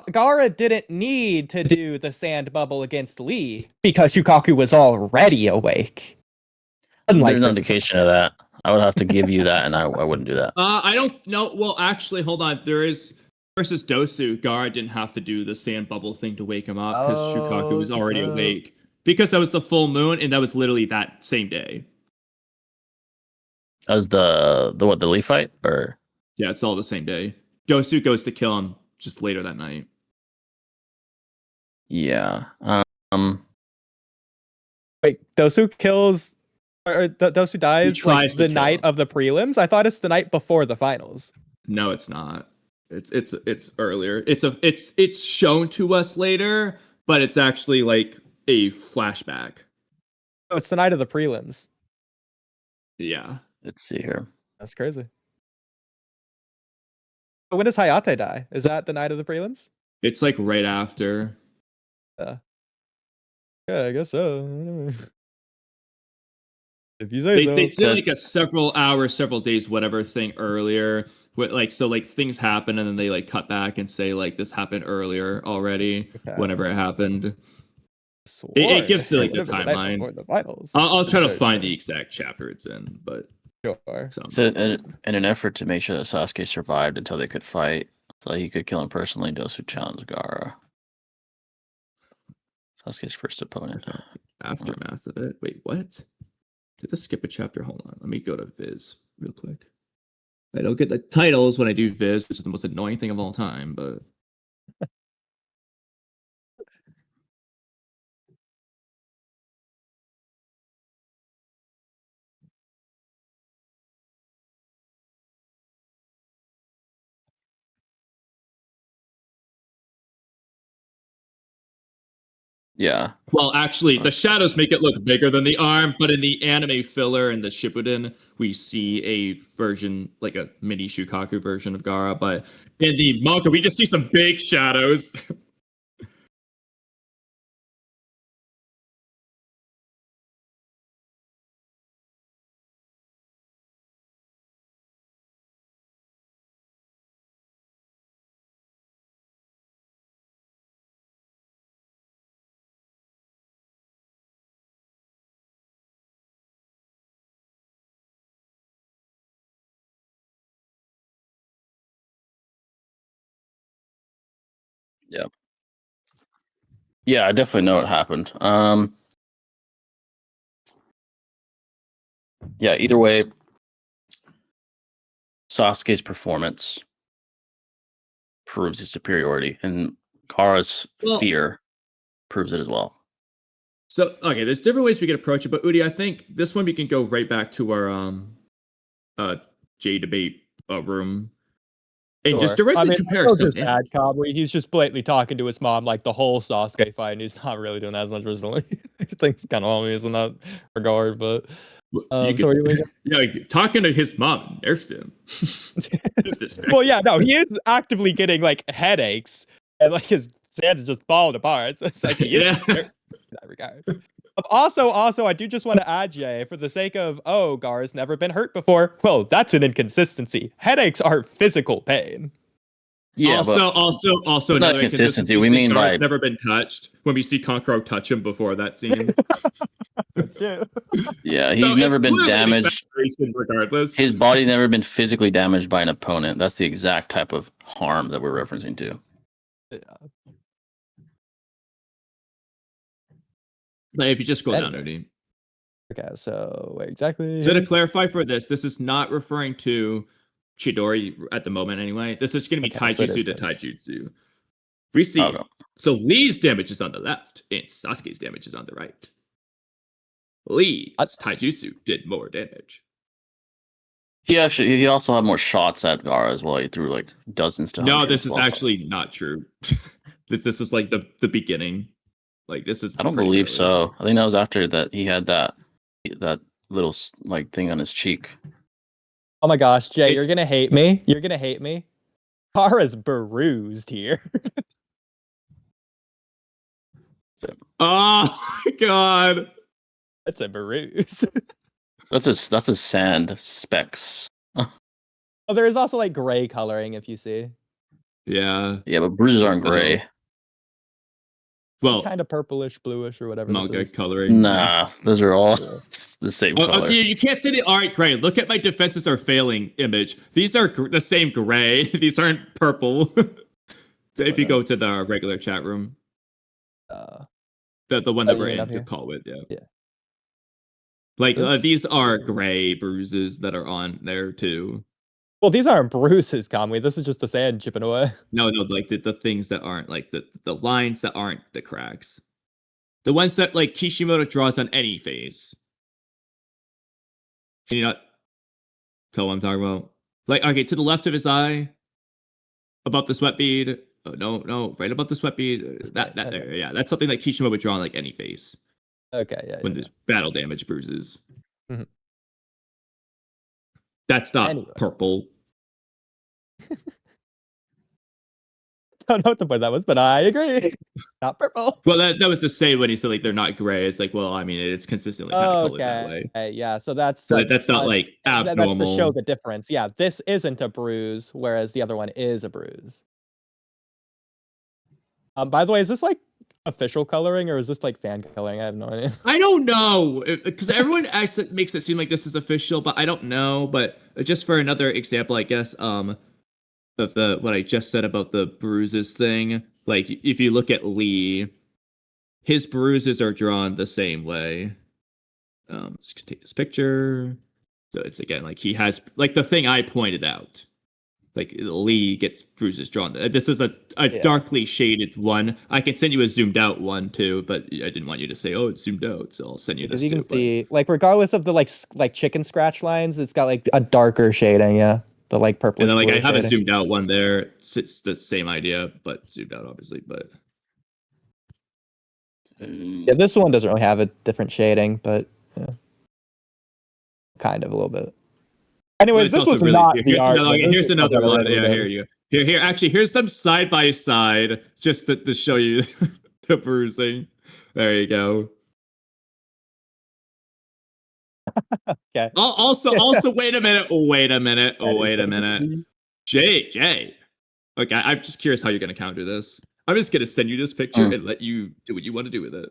Gaara didn't need to do the sand bubble against Lee because Shukaku was already awake. Unlike There's no versus indication of that. I would have to give you that, and I wouldn't do that. I don't know. Well, actually, hold on. There is versus Dosu. Gaara didn't have to do the sand bubble thing to wake him up because Shukaku was already awake. Because that was the full moon, and that was literally that same day. As the Lee fight, or Yeah, it's all the same day. Dosu goes to kill him just later that night. yeah. Wait, Dosu kills or Dosu dies like tries to the kill night him. of the prelims? I thought it's the night before the finals. No, it's not. It's earlier. It's shown to us later, but it's actually like a flashback. Oh, it's the night of the prelims. Yeah. Let's see here. That's crazy. But when does Hayate die? Is that the night of the prelims? It's like right after. Yeah, I guess so. If you say so. They did like a several hours, several days, whatever thing earlier. Like things happen and then they like cut back and say like this happened earlier already. Okay. Whenever it happened. It gives like the timeline. The finals. I'll try to find the exact chapter it's in, but sure. So in an effort to make sure that Sasuke survived until they could fight, so he could kill him personally, Dosu challenged Gaara. Sasuke's first opponent. Aftermath of it. Wait, what? Did this skip a chapter? Hold on. Let me go to Viz real quick. I don't get the titles when I do Viz, which is the most annoying thing of all time, but Yeah. Well, actually, the shadows make it look bigger than the arm, but in the anime filler and the Shippuden, we see a version, like a mini Shukaku version of Gaara, but in the manga, we just see some big shadows. Yeah. Yeah, I definitely know what happened. Yeah, either way, Sasuke's performance proves his superiority, and Gaara's Well- fear proves it as well. So, okay, there's different ways we can approach it, but Udi, I think this one we can go right back to our J debate room and just directly compare some. Just bad Cobbley. He's just blatantly talking to his mom like the whole Sasuke fight, and he's not really doing as much recently. I think it's kind of obvious in that regard, but talking to his mom nerfs him. Well, yeah, no, he is actively getting like headaches, and like his hands are just falling apart. So it's like he is in that regard. Also, I do just want to add, Jay, for the sake of, Gar's never been hurt before. Well, that's an inconsistency. Headaches are physical pain. Yeah, also another inconsistency. We mean Gar's never been touched. When we see Kankuro touch him before that scene. That's true. Yeah, he's never been damaged. Regardless, his body's never been physically damaged by an opponent. That's the exact type of harm that we're referencing to. Yeah. Like, if you just scroll down, Udi. Okay, so wait, exactly. So to clarify for this is not referring to Chidori at the moment anyway. This is going to be taijutsu to taijutsu. We see, so Lee's damage is on the left and Sasuke's damage is on the right. Lee's taijutsu did more damage. He also had more shots at Gaara as well. He threw like dozens to No, this is actually not true. This is like the beginning. Like this is. I don't believe so. I think that was after that he had that little like thing on his cheek. Oh my gosh, Jay, you're gonna hate me. You're gonna hate me. Gaara's bruised here. Oh my god. That's a bruise. That's a sand specks. Oh, there is also like gray coloring if you see. Yeah. Yeah, but bruises aren't gray. Well, kind of purplish, bluish, or whatever. Manga coloring. Nah, those are all the same color. Okay, you can't say they aren't gray. Look at my defenses are failing image. These are the same gray. These aren't purple. If you go to the regular chat room, the one that we're in the call with, yeah. Like these are gray bruises that are on there too. Well, these aren't bruises, Conway. This is just the sand chipping away. No, like the things that aren't like the lines that aren't the cracks. The ones that like Kishimoto draws on any face. Can you not tell what I'm talking about? Like, okay, to the left of his eye, above the sweat bead. Oh, no, right above the sweat bead. That there, yeah. That's something that Kishimoto would draw on like any face. Okay, yeah. When there's battle damage bruises. Mm-hmm. That's not purple. Don't know what the point that was, but I agree. Not purple. Well, that was to say when he said like they're not gray. It's like, well, I mean, it's consistently kind of colored that way. Yeah, so that's that's not like abnormal. That's to show the difference. Yeah, this isn't a bruise, whereas the other one is a bruise. By the way, is this like official coloring or is this like fan coloring? I have no idea. I don't know, because everyone makes it seem like this is official, but I don't know. But just for another example, I guess, of what I just said about the bruises thing, like if you look at Lee, his bruises are drawn the same way. Let's take this picture. So it's again like he has like the thing I pointed out. Like Lee gets bruises drawn. This is a darkly shaded one. I can send you a zoomed out one too, but I didn't want you to say, "Oh, it's zoomed out." So I'll send you this too. You can see, like, regardless of the like chicken scratch lines, it's got like a darker shading. Yeah, the like purple. And then like I have a zoomed out one there. It's the same idea, but zoomed out, obviously. But Yeah, this one doesn't really have a different shading, but kind of a little bit. Anyways, this was really, not the art. Here's another one. Yeah, here you go. Here. Actually, here's them side by side, just to show you the bruising. There you go. Okay. Also, wait a minute. Jay. Okay, I'm just curious how you're gonna counter this. I'm just gonna send you this picture and let you do what you want to do with it.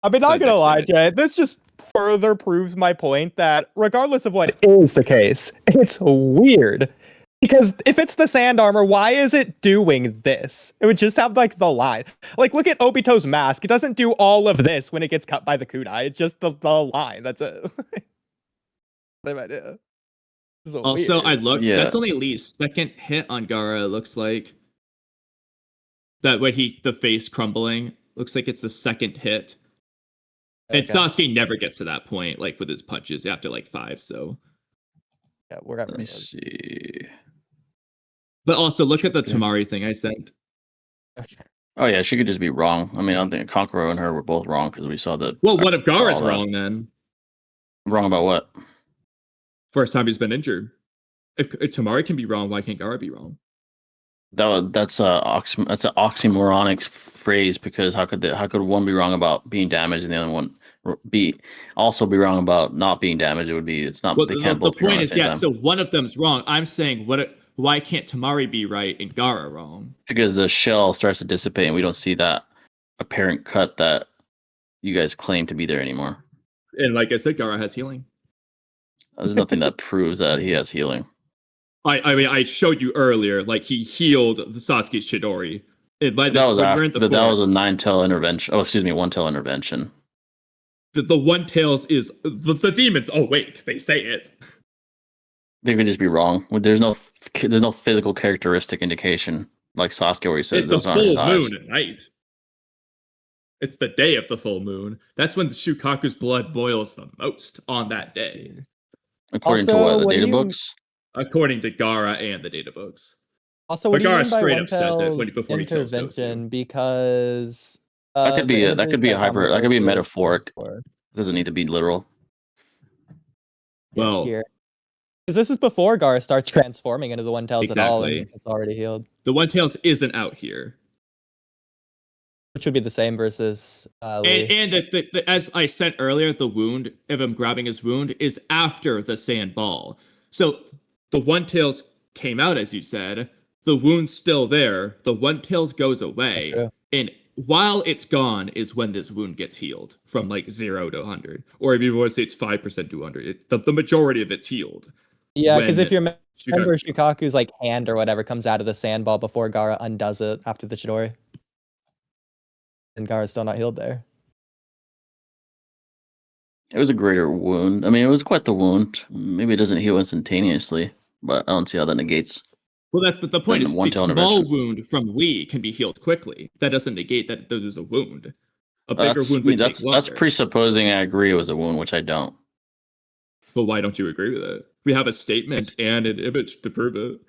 I mean, not gonna lie, Jay, this just further proves my point that regardless of what is the case, it's weird. Because if it's the sand armor, why is it doing this? It would just have like the line. Like, look at Obito's mask. It doesn't do all of this when it gets cut by the kunai. It's just the line. That's it. Same idea. Also, weird. I looked. Yeah. That's only Lee's second hit on Gaara. It looks like that when the face crumbling looks like it's the second hit. Okay. And Sasuke never gets to that point, like with his punches after like 5. So yeah, wherever. Let me see. But also look at the Tamari thing I sent. Oh yeah, she could just be wrong. I mean, I don't think Kankuro and her were both wrong because we saw that. Well, what if Gaara's wrong then? Wrong about what? First time he's been injured. If Tamari can be wrong, why can't Gaara be wrong? That's an oxymoronic phrase because how could one be wrong about being damaged and the other one be wrong about not being damaged? It would be it's not. Well, they can't the both be wrong point is at the same time. So one of them's wrong. I'm saying why can't Tamari be right and Gaara wrong? Because the shell starts to dissipate and we don't see that apparent cut that you guys claim to be there anymore. And like I said, Gaara has healing. There's nothing that proves that he has healing. I mean, I showed you earlier, like he healed the Sasuke's Chidori. That was a 9-tail intervention. Oh, excuse me, 1-tail intervention. The 1 tails is the demons awake. They say it. They could just be wrong. There's no physical characteristic indication like Sasuke where he says it's a full moon at night. It's the day of the full moon. That's when the Shukaku's blood boils the most on that day. According to what, the data books? According to Gaara and the data books. Also, what Gaara straight up says it before he kills Dosu. Because that could be a metaphoric. It doesn't need to be literal. Well, because this is before Gaara starts transforming into the 1-tails at all, and it's already healed. The 1-tails isn't out here. Which would be the same versus Lee. And as I said earlier, the wound of him grabbing his wound is after the sand ball. So the 1-tails came out, as you said. The wound's still there. The 1-tails goes away. Okay. And while it's gone is when this wound gets healed from like 0 to 100. Or if you want to say it's 5% to 100. The majority of it's healed. Yeah, because if you remember Shukaku's like hand or whatever comes out of the sand ball before Gaara undoes it after the Chidori. And Gaara's still not healed there. It was a greater wound. I mean, it was quite the wound. Maybe it doesn't heal instantaneously, but I don't see how that negates. Well, that's the point. Is the small wound from Lee can be healed quickly. That doesn't negate that there's a wound. A bigger wound would take longer. That's presupposing I agree it was a wound, which I don't. But why don't you agree with it? We have a statement and an image to prove it.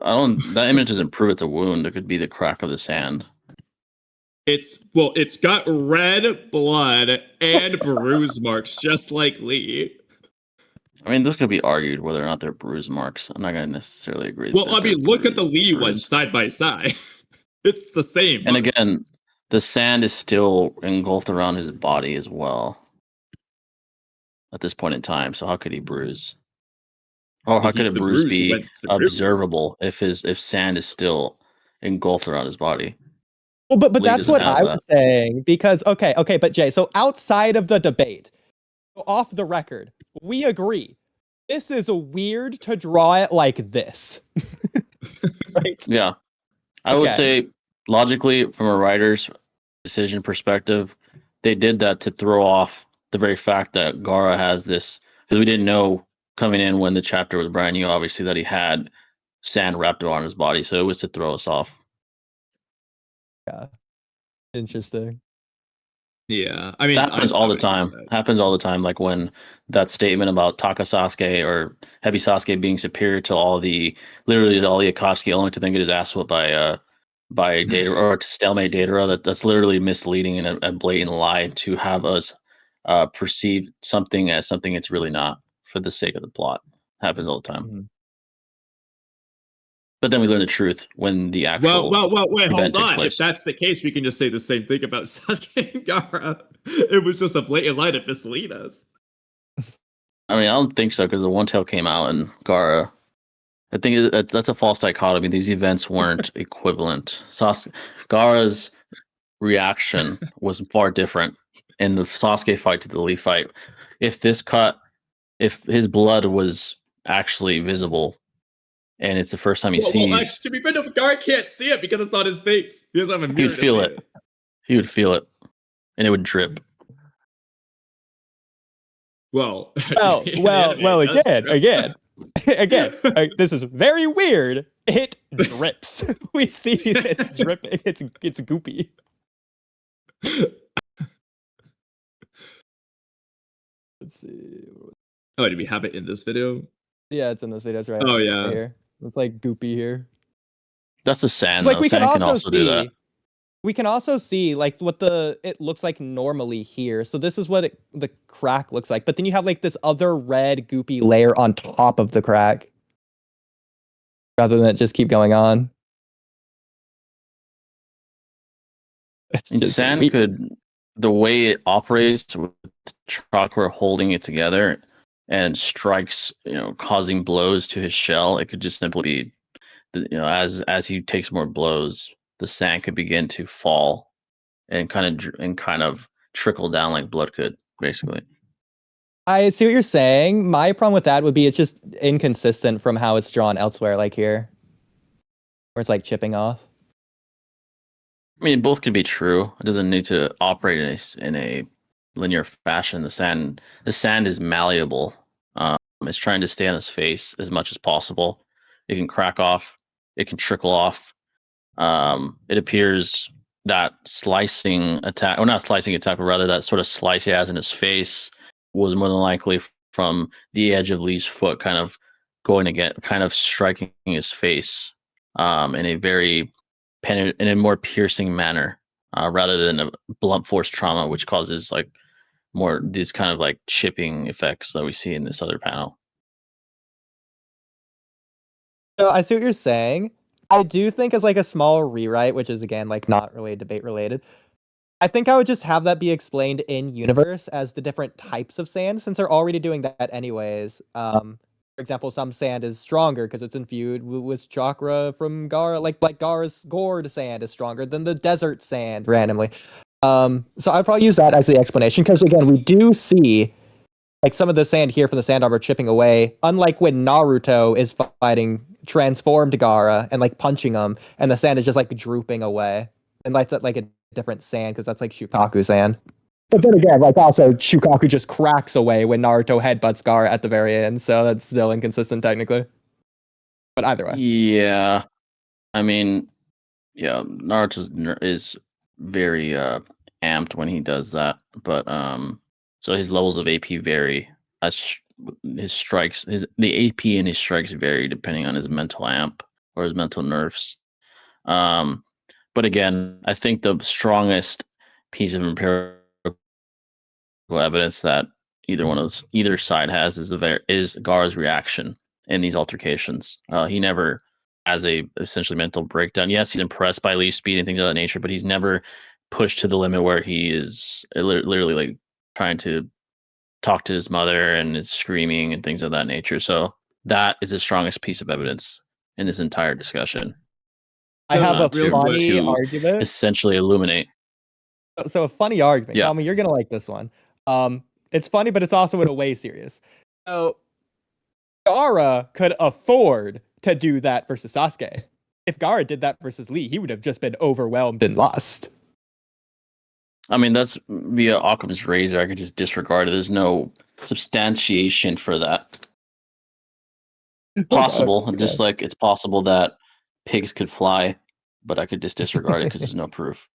That image doesn't prove it's a wound. It could be the crack of the sand. It's got red blood and bruise marks, just like Lee. I mean, this could be argued whether or not they're bruise marks. I'm not going to necessarily agree. Well, I mean, look at the Lee one side by side. It's the same. And again, the sand is still engulfed around his body as well at this point in time. So how could he bruise? Or how could a bruise be observable if sand is still engulfed around his body? Well, but that's what I was saying, because okay, but Jay, so outside of the debate, off the record, we agree. This is weird to draw it like this. Right? Yeah. I would say logically, from a writer's decision perspective, they did that to throw off the very fact that Gaara has this, because we didn't know coming in when the chapter was brand new, obviously, that he had sand wrapped around his body. So it was to throw us off. Yeah. Interesting. Yeah. I mean, that happens all the time. Happens all the time. Like when that statement about Taka Sasuke or Heavy Sasuke being superior to literally all the Akatsuki, only to then get his ass whipped by by Data or to stalemate Data. That's literally misleading and a blatant lie to have us perceive something as something it's really not for the sake of the plot. Happens all the time. Mm-hmm. But then we learn the truth when the actual wait, hold event takes on. place. If that's the case, we can just say the same thing about Sasuke and Gaara. It was just a blatant lie to mislead us. I mean, I don't think so because the One Tail came out and Gaara. I think that's a false dichotomy. These events weren't equivalent. Gaara's reaction was far different in the Sasuke fight to the Lee fight. If his blood was actually visible, and it's the first time he sees, to be fair, Gaara can't see it because it's on his face. He doesn't have a mirror he'd feel to see it. He would feel it, and it would drip. Well, again. This is very weird. It drips. We see it's dripping. It's goopy. Let's see. Oh, did we have it in this video? Yeah, it's in this video. It's right. Oh right yeah. here. It's like goopy here. That's the sand. Like though. we Sand can can also also do that. We can also see like what it looks like normally here. So this is what the crack looks like. But then you have like this other red goopy layer on top of the crack, rather than it just keep going on. Sand could, the way it operates with chakra holding it together and strikes, causing blows to his shell. It could just simply be, as he takes more blows, the sand could begin to fall and kind of trickle down like blood could, basically. I see what you're saying. My problem with that would be it's just inconsistent from how it's drawn elsewhere, like here, where it's like chipping off. I mean, both could be true. It doesn't need to operate in a linear fashion. The sand is malleable. It's trying to stay on his face as much as possible. It can crack off. It can trickle off. It appears that slicing attack, or not slicing attack, but rather that sort of slice he has in his face was more than likely from the edge of Lee's foot, kind of striking his face in a very in a more piercing manner, rather than a blunt force trauma, which causes like more these kind of like chipping effects that we see in this other panel. So I see what you're saying. I do think as like a small rewrite, which is again like not really debate related, I think I would just have that be explained in universe as the different types of sand, since they're already doing that anyways. For example, some sand is stronger because it's infused with chakra from Gaara, like Gaara's gourd sand is stronger than the desert sand randomly. So I'd probably use that as the explanation, because again, we do see like some of the sand here from the sand armor chipping away, unlike when Naruto is fighting transformed Gaara and like punching him, and the sand is just like drooping away, and lights up like a different sand because that's like Shukaku sand. But then again, like also Shukaku just cracks away when Naruto headbutts Gaara at the very end, so that's still inconsistent technically. But either way. Yeah, I mean, yeah, Naruto is very amped when he does that, but so his levels of AP vary as his strikes, the AP in his strikes vary depending on his mental amp or his mental nerfs. But again, I think the strongest piece of empirical evidence that either side has is Gaara's reaction in these altercations. He never has a essentially mental breakdown. Yes, he's impressed by Lee's speed and things of that nature, but he's never pushed to the limit where he is literally like trying to talk to his mother and is screaming and things of that nature. So that is the strongest piece of evidence in this entire discussion. I have a real funny quick. argument. Essentially illuminate. So a funny argument. Yeah. Tommy, you're gonna like this one. It's funny, but it's also in a way serious. So Gaara could afford to do that versus Sasuke. If Gaara did that versus Lee, he would have just been overwhelmed and lost. I mean, that's via Occam's razor. I could just disregard it. There's no substantiation for that. Possible, Okay. just like it's possible that pigs could fly, but I could just disregard it because there's no proof.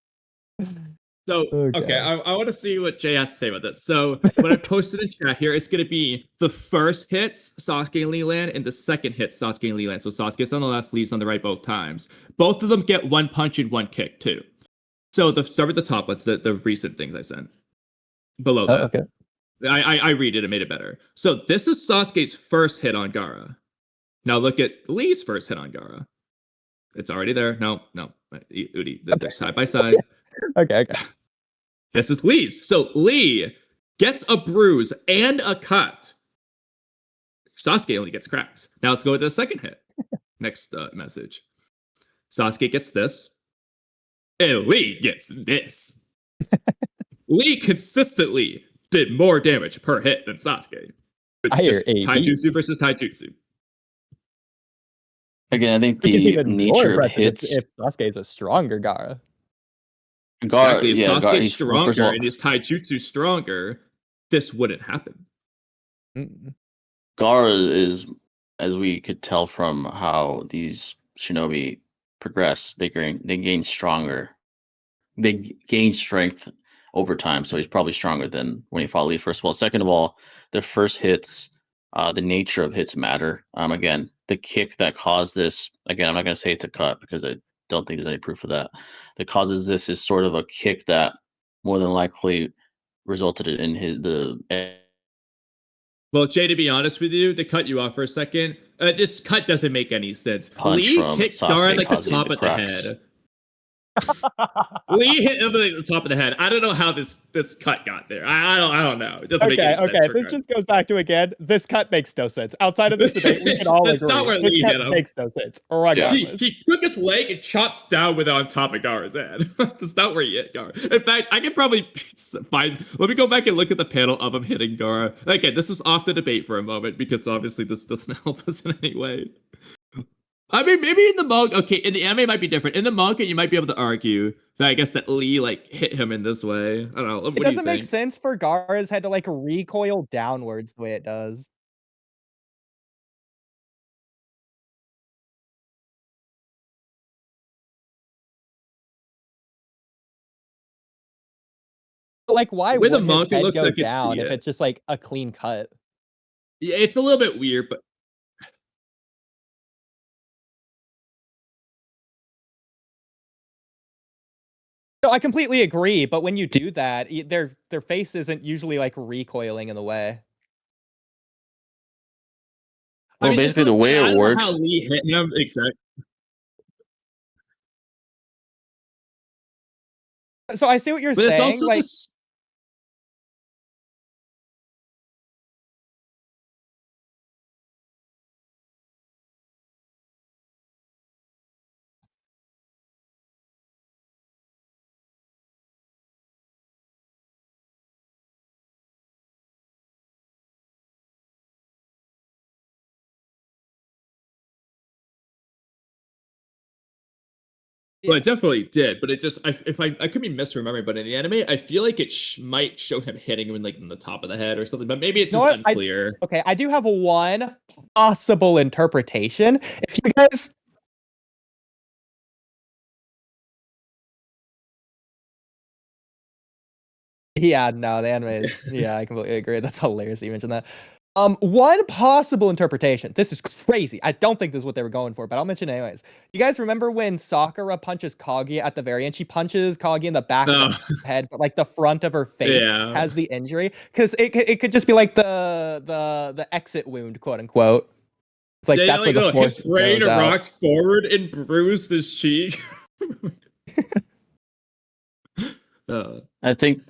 So, okay, I want to see what Jay has to say about this. So, what I've posted in chat here is going to be the first hits Sasuke and Lee land, and the second hits Sasuke and Lee land. So, Sasuke's on the left, Lee's on the right both times. Both of them get one punch and one kick, too. So, start with the top ones, the recent things I sent. Below that. Okay. I read it and made it better. So, this is Sasuke's first hit on Gaara. Now, look at Lee's first hit on Gaara. It's already there. No. Udi, they're side by side. Okay. This is Lee's. So Lee gets a bruise and a cut. Sasuke only gets cracks. Now let's go with the second hit. Next message. Sasuke gets this. And Lee gets this. Lee consistently did more damage per hit than Sasuke. I hear Taijutsu versus Taijutsu. Again, I think the nature of hits. If Sasuke is a stronger Gaara. Exactly. If Sasuke's stronger and his taijutsu stronger, this wouldn't happen. Gaara is, as we could tell from how these shinobi progress, they gain stronger. They gain strength over time, so he's probably stronger than when he fought Lee. First of all, second of all, the first hits, the nature of hits matter. Again, the kick that caused this. Again, I'm not going to say it's a cut because I don't think there's any proof of that. That causes this is sort of a kick that more than likely resulted in Well, Jay, to be honest with you, to cut you off for a second, this cut doesn't make any sense. Lee kicked Gaara like the top of the head. Lee hit him like the top of the head. I don't know how this cut got there. I don't know. It doesn't make any sense. Okay, this just goes back to, again, this cut makes no sense. Outside of this debate, we can all agree. That's not where Lee hit him. Makes no sense. Regardless. He took his leg and chopped down with it on top of Gaara's head. That's not where he hit Gaara. In fact, I could probably find. Let me go back and look at the panel of him hitting Gaara. Again, this is off the debate for a moment because obviously this doesn't help us in any way. I mean, maybe in the manga, okay, in the anime it might be different. In the manga, you might be able to argue that I guess that Lee like hit him in this way. I don't know. What it doesn't make sense for Gaara's head to like recoil downwards the way it does. Like, why would the manga looks go like down if it's just like a clean cut? Yeah, it's a little bit weird, but no, I completely agree. But when you do that, their face isn't usually like recoiling in the way. Well, I mean, basically, the way it works. How Lee hit him exactly. So I see what you're saying. It's also like. Well, it definitely did, but it just I could be misremembering, but in the anime, I feel like it might show him hitting him in the top of the head or something, but maybe it's just unclear. Okay, I do have one possible interpretation. If you guys. Yeah, no, the anime is. Yeah, I completely agree. That's hilarious that you mentioned that. One possible interpretation. This is crazy. I don't think this is what they were going for, but I'll mention it anyways. You guys remember when Sakura punches Kaguya at the very end? She punches Kaguya in the back of her head, but like the front of her face has the injury. Because it could just be like the exit wound, quote unquote. It's like that's what the force his brain rocked forward and bruised his cheek. I think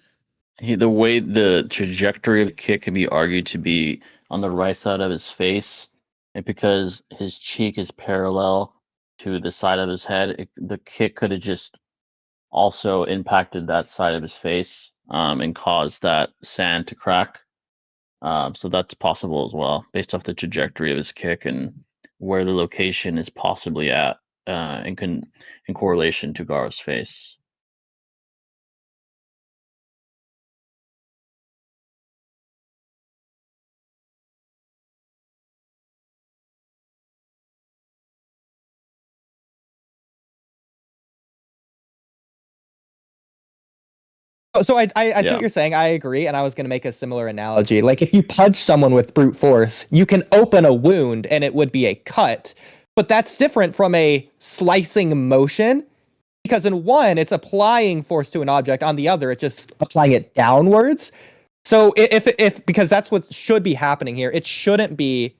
the way the trajectory of the kick can be argued to be on the right side of his face, and because his cheek is parallel to the side of his head, the kick could have just also impacted that side of his face and caused that sand to crack. So that's possible as well, based off the trajectory of his kick and where the location is possibly at in correlation to Gaara's face. So I see what you're saying. I agree, and I was going to make a similar analogy. Like if you punch someone with brute force, you can open a wound and it would be a cut, but that's different from a slicing motion because in one, it's applying force to an object. On the other, it's just applying it downwards. So if because that's what should be happening here, it shouldn't be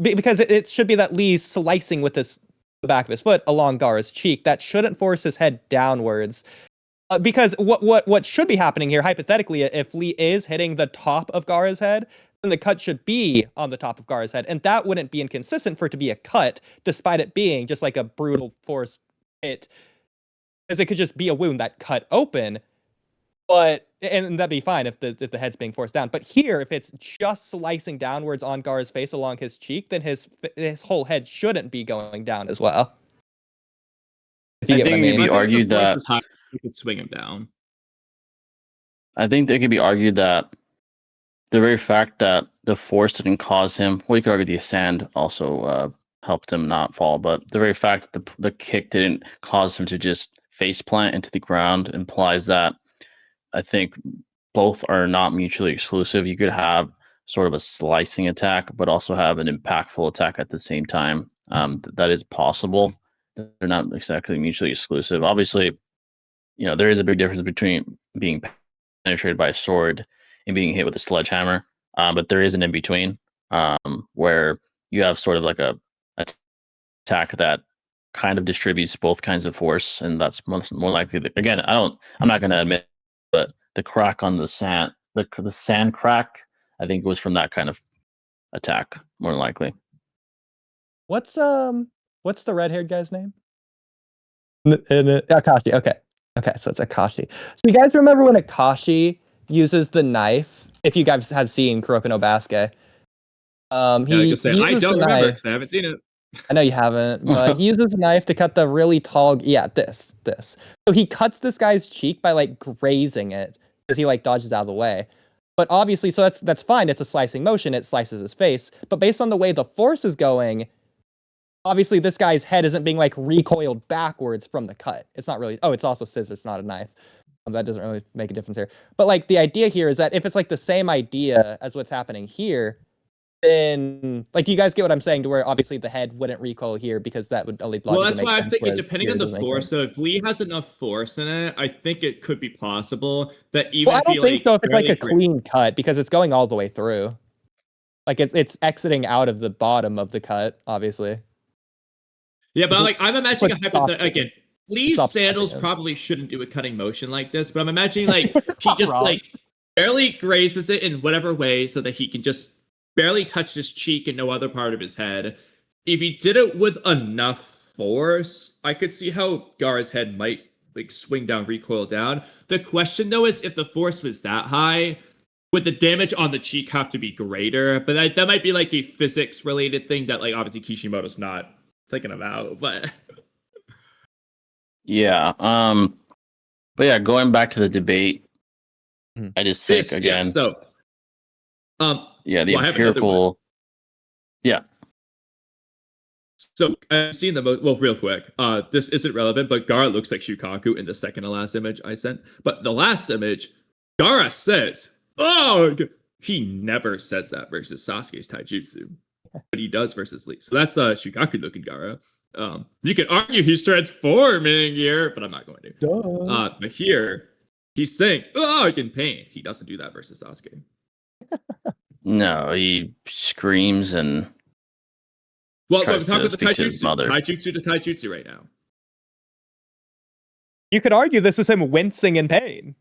because it should be that Lee's slicing with the back of his foot along Gaara's cheek. That shouldn't force his head downwards. Because what should be happening here, hypothetically, if Lee is hitting the top of Gaara's head, then the cut should be on the top of Gaara's head, and that wouldn't be inconsistent for it to be a cut, despite it being just like a brutal force hit, because it could just be a wound that cut open, and that'd be fine if the head's being forced down. But here, if it's just slicing downwards on Gaara's face along his cheek, then his whole head shouldn't be going down as well. If you I get what I think it mean. could be argued that you could swing him down. I think it could be argued that the very fact that the force didn't cause him, well, you could argue the sand also helped him not fall, but the very fact that the kick didn't cause him to just face plant into the ground implies that I think both are not mutually exclusive. You could have sort of a slicing attack, but also have an impactful attack at the same time. That is possible. They're not exactly mutually exclusive. Obviously, there is a big difference between being penetrated by a sword and being hit with a sledgehammer. But there is an in between where you have sort of like a attack that kind of distributes both kinds of force, and that's more likely. Again, I'm not going to admit, but the crack on the sand, the sand crack, I think it was from that kind of attack, more than likely. What's the red-haired guy's name? Akashi. Okay, so it's Akashi. So you guys remember when Akashi uses the knife? If you guys have seen Kuroko no Basket, I don't remember because I haven't seen it. I know you haven't, but he uses a knife to cut the really tall. Yeah, this. So he cuts this guy's cheek by like grazing it because he like dodges out of the way. But obviously, so that's fine. It's a slicing motion. It slices his face. But based on the way the force is going, obviously this guy's head isn't being like recoiled backwards from the cut. It's not really. Oh, it's also scissors, not a knife. That doesn't really make a difference here. But like the idea here is that if it's like the same idea as what's happening here, then like, do you guys get what I'm saying? To where obviously the head wouldn't recoil here because that would only. Well, that's why I'm thinking, depending on the force. So if Lee has enough force in it, I think it could be possible that even. Well, I don't think so. If it's like a clean cut, because it's going all the way through, like it's exiting out of the bottom of the cut, obviously. Yeah, but I'm imagining a hypothetical again. Lee's sandals probably shouldn't do a cutting motion like this, but I'm imagining like he just like barely grazes it in whatever way so that he can just barely touch his cheek and no other part of his head. If he did it with enough force, I could see how Gaara's head might like swing down, recoil down. The question though is if the force was that high, would the damage on the cheek have to be greater? But that might be like a physics related thing that like obviously Kishimoto's not thinking about, but yeah. But yeah, going back to the debate, I just think again. Yeah, the empirical. Yeah. So I've seen the well, real quick. This isn't relevant, but Gaara looks like Shukaku in the second to last image I sent. But the last image, Gaara says, "Ugh!" He never says that versus Sasuke's taijutsu, but he does versus Lee. So that's Shukaku looking Gaara. You can argue he's transforming here, but I'm not going to. But here, he's saying, "Ugh!" in pain. He doesn't do that versus Sasuke. No, he screams and. Well, I'm talking about the taijutsu to taijutsu right now. You could argue this is him wincing in pain.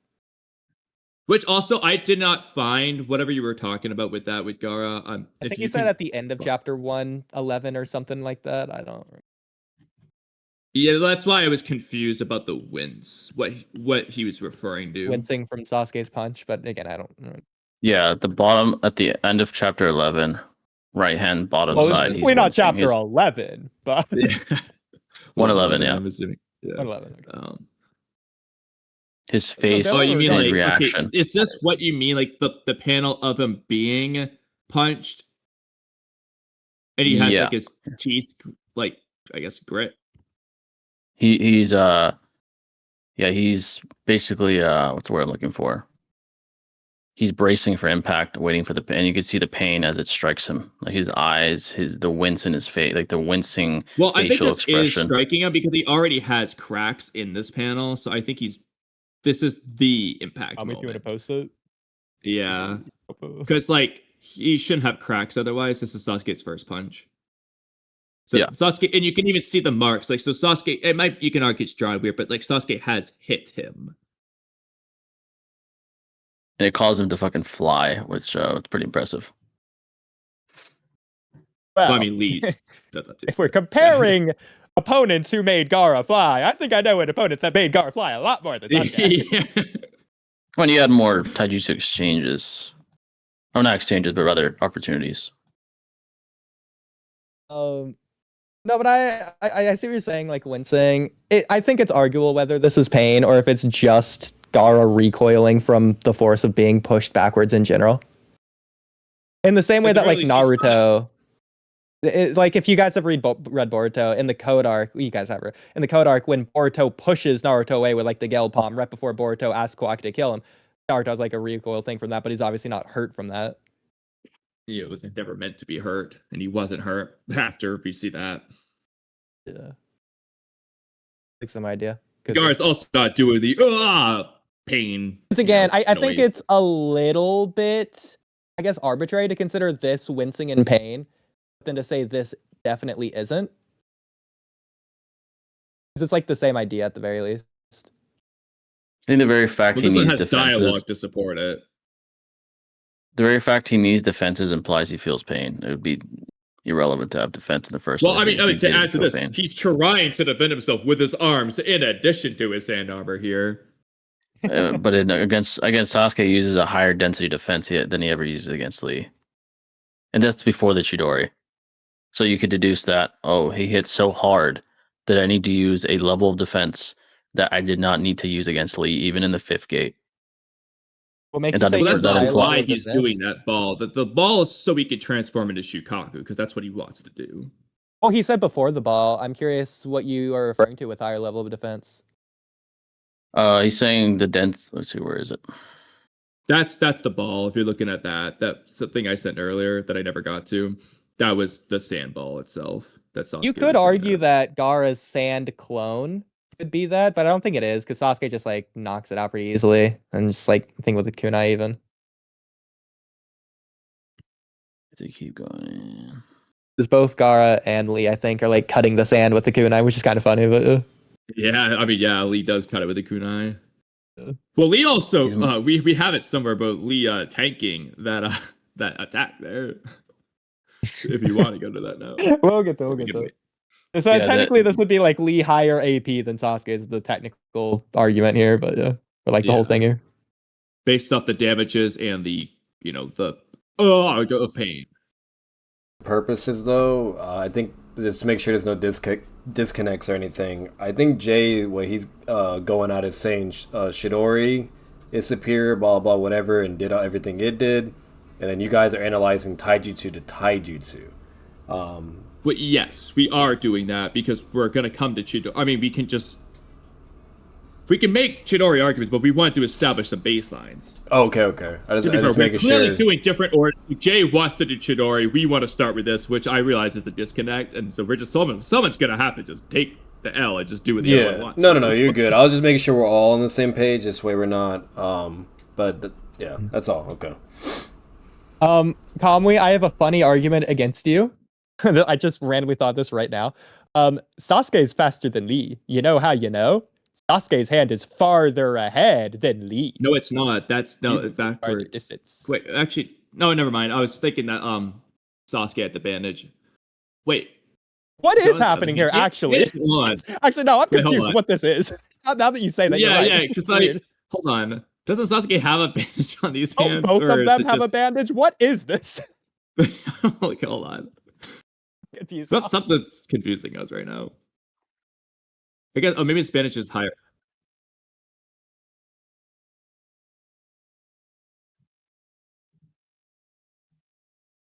Which also, I did not find whatever you were talking about with that with Gaara. I think he said at the end of chapter 111 or something like that. I don't remember. Yeah, that's why I was confused about the wince. What he was referring to. Wincing from Sasuke's punch, but again, I don't know. Yeah, at the end of chapter 11, right hand bottom side. Well, it's definitely not chapter 11, but 111, yeah. I'm assuming. Yeah. 111. His face. Oh, you mean like reaction? Okay, is this what you mean? Like the panel of him being punched, and he has like his teeth, like I guess grit. He's Yeah, he's basically what's the word I'm looking for? He's bracing for impact, waiting for the pain. You can see the pain as it strikes him, like his eyes, the wince in his face, like the wincing Well, I think facial this is expression. striking him because he already has cracks in this panel, so I think this is the impact I'm with you in a moment. post-it. Yeah, because like he shouldn't have cracks otherwise. This is Sasuke's first punch. So Yeah. Sasuke, and you can even see the marks. Like, so Sasuke, you can argue it's drawn weird, but like Sasuke has hit him. And it caused him to fucking fly, which it's pretty impressive. Well, I Well, mean, Lee does that too. if we're comparing opponents who made Gaara fly, I think I know an opponent that made Gaara fly a lot more than Sasuke. Yeah. When you had more taijutsu exchanges, or not exchanges, but rather opportunities. No, but I see what you're saying, like wincing. I think it's arguable whether this is pain or if it's just Gaara recoiling from the force of being pushed backwards in general. In the same way that like Naruto, like if you guys have read Boruto in the code arc, you guys have in the code arc when Boruto pushes Naruto away with like the Gale Palm right before Boruto asks Kawaki to kill him. Naruto's like a recoil thing from that, but he's obviously not hurt from that. He was never meant to be hurt, and he wasn't hurt after we see that. Yeah. Like some idea. Gaara's also not doing the pain. Once again, I think it's a little bit, I guess, arbitrary to consider this wincing in pain, but then to say this definitely isn't. Because it's like the same idea at the very least. I think the very fact he needs defenses, dialogue to support it. The very fact he needs defenses implies he feels pain. It would be irrelevant to have defense in the first place. Well, I mean, to add to this, he's trying to defend himself with his arms in addition to his sand armor here. But against Sasuke, he uses a higher density defense than he ever uses against Lee. And that's before the Chidori. So you could deduce that, he hit so hard that I need to use a level of defense that I did not need to use against Lee, even in the 5th gate. What makes you say that's not why he's doing that ball. The ball is so he can transform into Shukaku, because that's what he wants to do. Well, he said before the ball. I'm curious what you are referring to with higher level of defense. He's saying the dense. Let's see, where is it? That's the ball. If you're looking at that's the thing I sent earlier that I never got to. That was the sand ball itself. That's you could argue that Gaara's sand clone could be that, but I don't think it is because Sasuke just like knocks it out pretty easily, and just like I think with the kunai even. If they keep going, because both Gaara and Lee I think are like cutting the sand with the kunai, which is kind of funny. But yeah, I mean, yeah, Lee does cut it with the kunai. Well, Lee also we have it somewhere about Lee tanking that attack there. If you want to go to that now, we'll get to it. So technically, this would be like Lee higher AP than Sasuke is the technical argument here, but or like the whole thing here, based off the damages and the the pain. Purposes though, I think just to make sure there's no disconnects or anything. I think Jay, what he's going out is saying Chidori is superior, blah blah whatever, and did everything it did, and then you guys are analyzing taijutsu to taijutsu. But yes, we are doing that because we're gonna come to Chidori. I mean, we can make Chidori arguments, but we want to establish some baselines. Oh, okay. I just making sure. We're clearly doing different orders. Jay wants to do Chidori. We want to start with this, which I realize is a disconnect, and so we're just someone's gonna have to just take the L and just do what the other one wants. No, you're good. I was just making sure we're all on the same page. This way we're not. Yeah, that's all. Okay. Kamui, I have a funny argument against you. I just randomly thought this right now. Sasuke is faster than Lee. You know how you know? Sasuke's hand is farther ahead than Lee. No, it's not. It's backwards. Wait, actually, no, never mind. I was thinking that Sasuke had the bandage. Wait. What is happening here, actually? Actually, no, I'm confused what this is. Now that you say that, yeah, because hold on. Doesn't Sasuke have a bandage on these hands? Both of them have a bandage? What is this? Hold on. Confused. Something's confusing us right now. I guess, maybe his bandage is higher.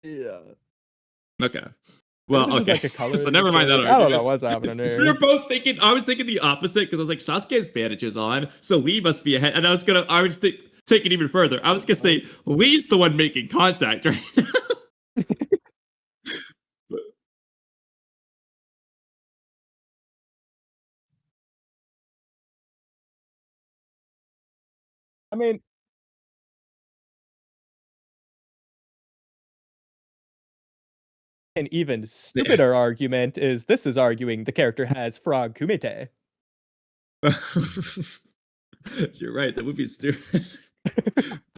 Yeah. Okay. Well, This is okay. like a color So never mind that I don't know argument. what's happening We here. were both thinking. I was thinking the opposite because I was like, Sasuke has bandages on, so Lee must be ahead. And I was take it even further. I was gonna say Lee's the one making contact right now. I mean, an even stupider argument is this is arguing the character has frog kumite. You're right. That would be stupid.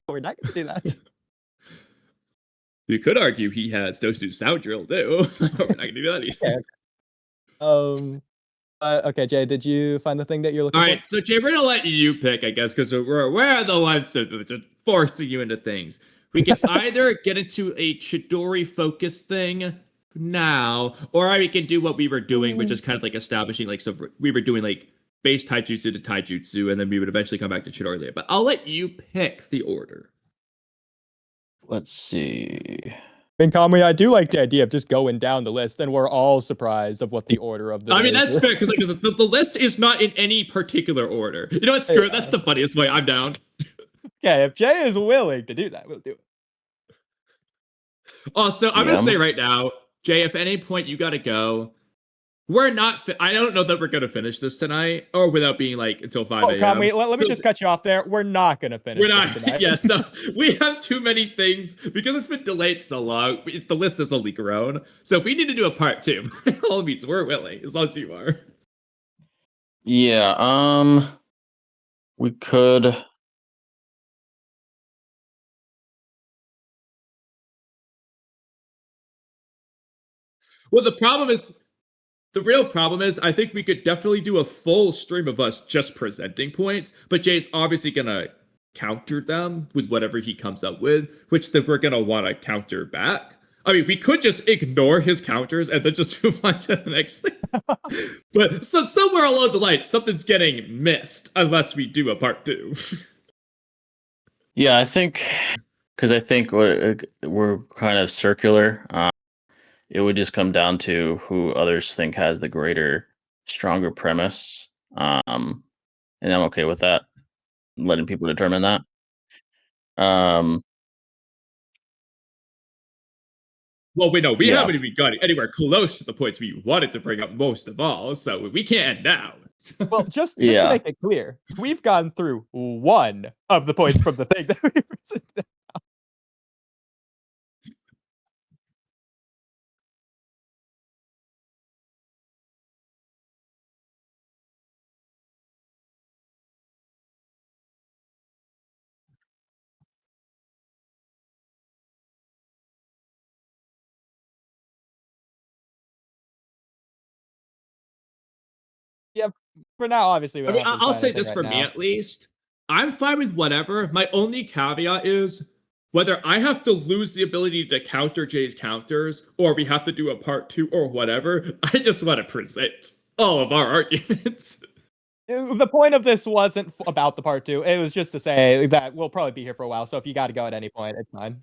We're not gonna do that. You could argue he has Dosu Sound Drill too. We're not gonna do that either. Okay. Okay, Jay, did you find the thing that you're looking All for? right, so Jay, we're gonna let you pick, I guess, because we're the ones that forcing you into things. We can either get into a Chidori focused thing now, or we can do what we were doing, which is kind of like establishing like we were doing like base taijutsu to taijutsu, and then we would eventually come back to Chidori later. But I'll let you pick the order. Let's see. In Kamui, I do like the idea of just going down the list, and we're all surprised of what the order of the. I mean, that's fair because like, the list is not in any particular order. You know what? Screw it. That's the funniest way. I'm down. Okay, if Jay is willing to do that, we'll do it. Also, I'm gonna say right now, Jay, if at any point you gotta go, we're not. I don't know that we're gonna finish this tonight, or without being like until 5 a.m. Kamui, let me just cut you off there. We're not gonna finish. We're not. This tonight. Yeah, so we have too many things because it's been delayed so long. The list has only grown. So if we need to do a part 2, by all means, we're willing, as long as you are. Yeah. We could. Well, the real problem is, I think we could definitely do a full stream of us just presenting points, but Jay's obviously gonna counter them with whatever he comes up with, which then we're gonna want to counter back. I mean, we could just ignore his counters and then just move on to the next thing. But somewhere along the line, something's getting missed unless we do a part 2. Yeah, I think because I think we're kind of circular. It would just come down to who others think has the greater, stronger premise. And I'm okay with that. Letting people determine that. Well, wait, no, we haven't even got anywhere close to the points we wanted to bring up most of all, so we can't end now. Well, just to make it clear, we've gone through one of the points from the thing that we presented. Yeah, for now, obviously. I mean, I'll say this for me at least. I'm fine with whatever. My only caveat is whether I have to lose the ability to counter Jay's counters or we have to do a part 2 or whatever. I just want to present all of our arguments. The point of this wasn't about the part 2. It was just to say that we'll probably be here for a while. So if you got to go at any point, it's fine.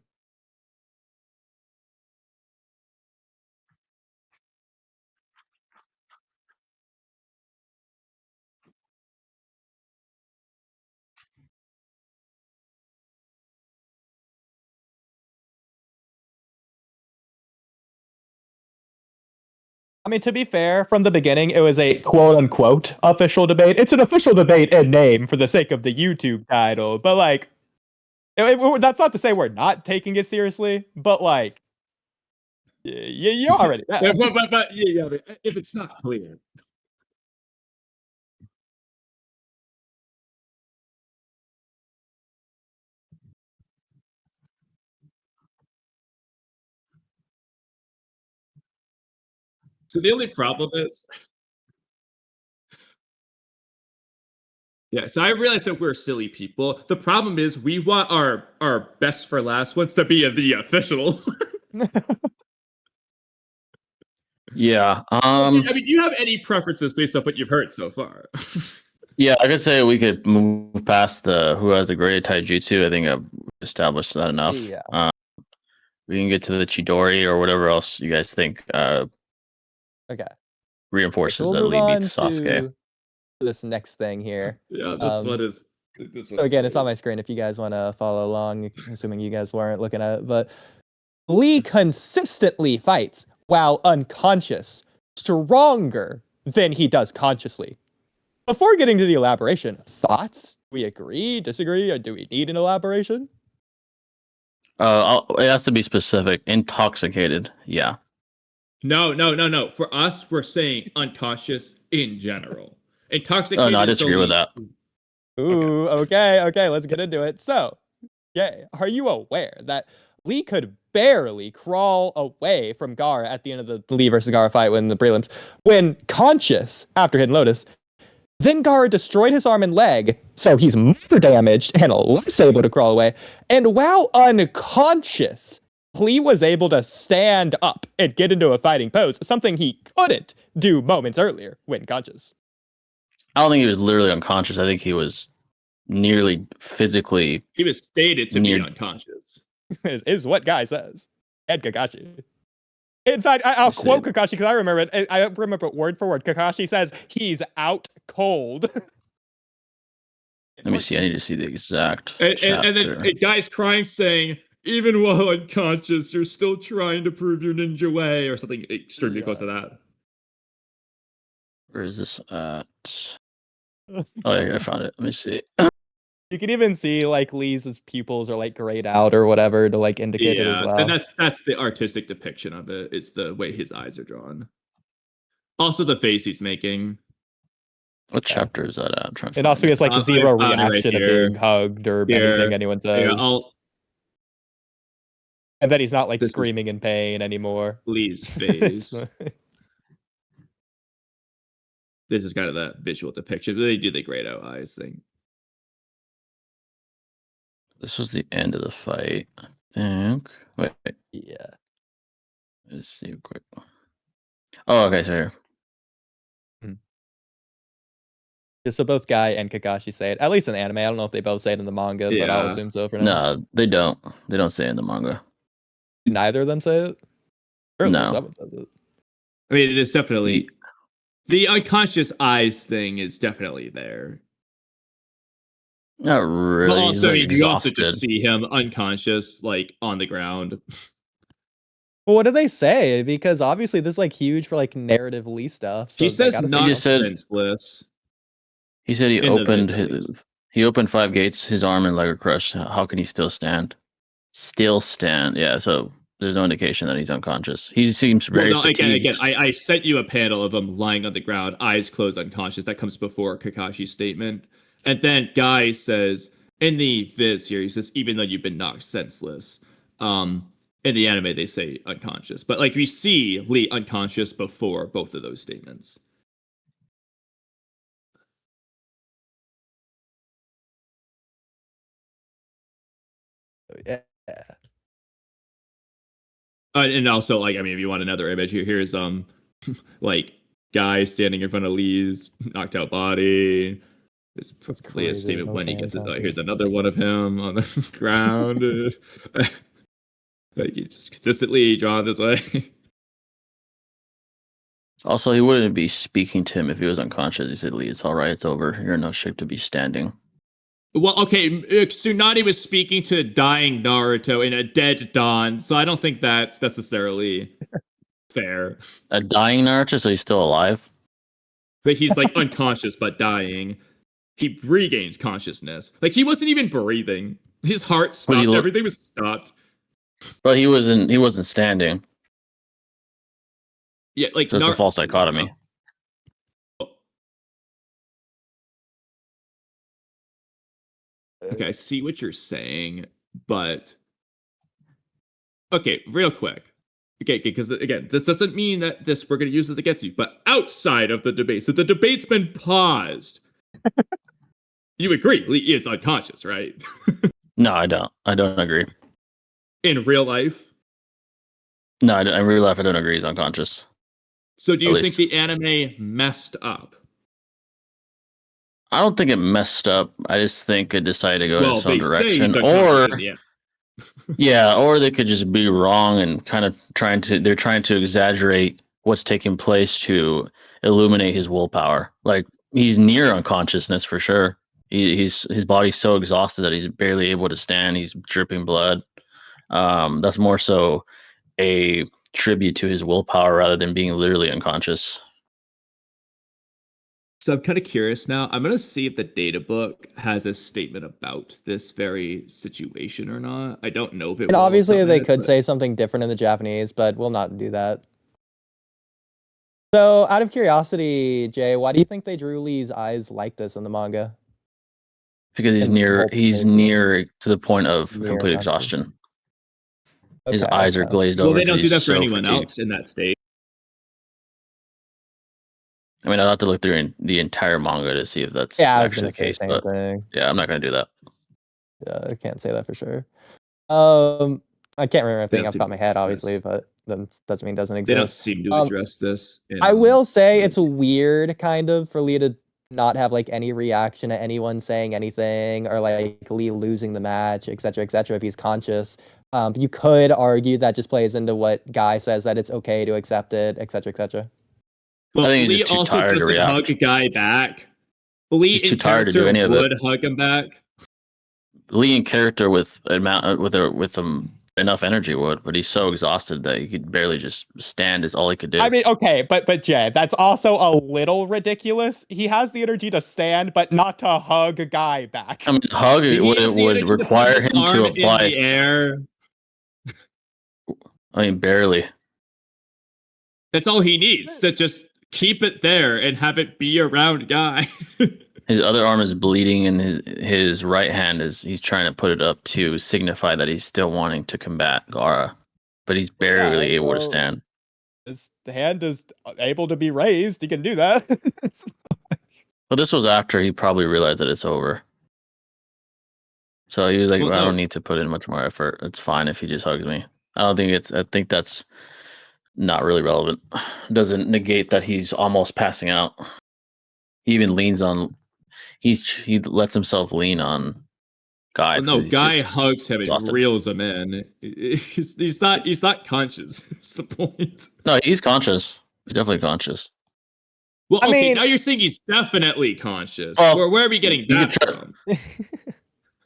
I mean, to be fair, from the beginning, it was a quote-unquote official debate. It's an official debate in name for the sake of the YouTube title, but like, that's not to say we're not taking it seriously, but like, you already know. But yeah, if it's not clear. So the only problem is, yeah. So I realized that we're silly people. The problem is we want our best for last ones to be the official. Yeah. I mean, do you have any preferences based off what you've heard so far? Yeah, I could say we could move past the who has the greater taijutsu. I think I've established that enough. Yeah. we can get to the Chidori or whatever else you guys think Okay. reinforces So we'll that move Lee on beats Sasuke. to this next thing here. Yeah, this one is. So again, it's on my screen if you guys want to follow along, assuming you guys weren't looking at it. But Lee consistently fights while unconscious, stronger than he does consciously. Before getting to the elaboration, thoughts? We agree, disagree, or do we need an elaboration? It has to be specific. Intoxicated, yeah. No. For us, we're saying unconscious in general. Intoxicated. Oh no, I is disagree with only- that. Ooh, okay, let's get into it. So, yeah, are you aware that Lee could barely crawl away from Gaara at the end of the Lee versus Gaara fight when the prelims, when conscious after Hidden Lotus, then Gaara destroyed his arm and leg, so he's more damaged and less able to crawl away. And while unconscious, Lee was able to stand up and get into a fighting pose, something he couldn't do moments earlier when conscious. I don't think he was literally unconscious. I think he was nearly physically. He was stated to be unconscious. Is what Guy says. And Kakashi. In fact, I'll quote Kakashi because I remember it. I remember it word for word. Kakashi says he's out cold. Let me see. I need to see the exact. And then a guy's crying, saying, "Even while unconscious, you're still trying to prove your ninja way," or something extremely close to that. Where is this at? Oh, yeah, I found it. Let me see. You can even see like Lee's pupils are like grayed out or whatever to like indicate it as well. And that's the artistic depiction of it. It's the way his eyes are drawn. Also, the face he's making. What chapter is that at? I'm trying to and also, he has like zero reaction right of being hugged or anything anyone says. And then he's not like screaming in pain anymore. Lee's face. This is kind of that visual depiction. They do the grayed out eyes thing. This was the end of the fight, I think. Wait. Yeah. Let's see quick. Oh, okay, so here. So both Guy and Kakashi say it, at least in the anime. I don't know if they both say it in the manga, but I'll assume so for now. No, they don't. They don't say it in the manga. Neither of them say it? Or no. Someone says it. I mean, it is definitely... The unconscious eyes thing is definitely there. Not really. But also, you also just see him unconscious, like, on the ground. Well, what do they say? Because obviously this is like huge for like narrative Lee stuff. So he says not said, senseless. He said he opened 5 gates, his arm and leg are crushed. How can he still stand? Still stand. Yeah, so there's no indication that he's unconscious. He seems very fatigued. Again, I sent you a panel of him lying on the ground, eyes closed, unconscious. That comes before Kakashi's statement. And then Guy says, in the Viz here, he says, even though you've been knocked senseless. In the anime, they say unconscious. But, like, we see Lee unconscious before both of those statements. Yeah. And also, like, I mean, if you want another image, here's, like, Guy standing in front of Lee's knocked out body. It's probably a statement when he gets it. Here's another one of him on the ground. Like, he's just consistently drawn this way. Also, he wouldn't be speaking to him if he was unconscious. He said, Lee, it's all right. It's over. You're in no shape to be standing. Well, okay, Tsunade was speaking to dying Naruto in a dead Dawn, so I don't think that's necessarily fair. A dying Naruto, so he's still alive? But he's, like, unconscious but dying. He regains consciousness. Like, he wasn't even breathing. His heart stopped. Everything was stopped. But he wasn't standing. Yeah, like, so it's a false dichotomy. Okay, I see what you're saying, but okay, real quick. Okay, because again, this doesn't mean that we're going to use it against you, but outside of the debate, so the debate's been paused. You agree, Lee is unconscious, right? No, I don't. I don't agree. In real life? No, in real life, I don't agree he's unconscious. So do you think the anime messed up? I don't think it messed up. I just think it decided to go in its own direction. Or Yeah, or they could just be wrong and kind of they're trying to exaggerate what's taking place to illuminate his willpower. Like he's near unconsciousness for sure. His body's so exhausted that he's barely able to stand. He's dripping blood. That's more so a tribute to his willpower rather than being literally unconscious. So I'm kind of curious now. I'm gonna see if the data book has a statement about this very situation or not. I don't know if it And will. obviously they could say something different in the Japanese, but we'll not do that. So, out of curiosity, Jay, why do you think they drew Lee's eyes like this in the manga? Because he's near to the point of complete exhaustion. His eyes are glazed over. Well, they don't do that for so anyone fatigued. else in that state. I mean, I'd have to look through the entire manga to see if that's actually the case. But yeah, I'm not going to do that. Yeah, I can't say that for sure. I can't remember anything off the top of my head, obviously, but that doesn't mean it doesn't exist. They don't seem to address this. I will say it's weird, kind of, for Lee to not have like any reaction to anyone saying anything, or like Lee losing the match, etc., etc. If he's conscious, you could argue that just plays into what Guy says, that it's okay to accept it, etc., etc. Well, Lee also doesn't hug a guy back. Lee in character would hug him back. Lee in character with enough energy would, but he's so exhausted that he could barely just stand. Is all he could do. I mean, okay, but Jay, that's also a little ridiculous. He has the energy to stand, but not to hug a guy back. I mean, hug would require him to apply in the air. I mean, barely. That's all he needs. To just keep it there and have it be around Guy. His other arm is bleeding, and his right hand he's trying to put it up to signify that he's still wanting to combat Gaara, but he's barely able to stand. His hand is able to be raised. He can do that. Well, this was after he probably realized that it's over. So he was like, I don't need to put in much more effort. It's fine if he just hugs me. I think that's not really relevant. Doesn't negate that he's almost passing out. He even leans on. He lets himself lean on Guy. Well, no, Guy hugs him and reels him in. He's not conscious. That's the point. No, he's conscious. He's definitely conscious. Well, okay, now you're saying he's definitely conscious. Where are we getting that from?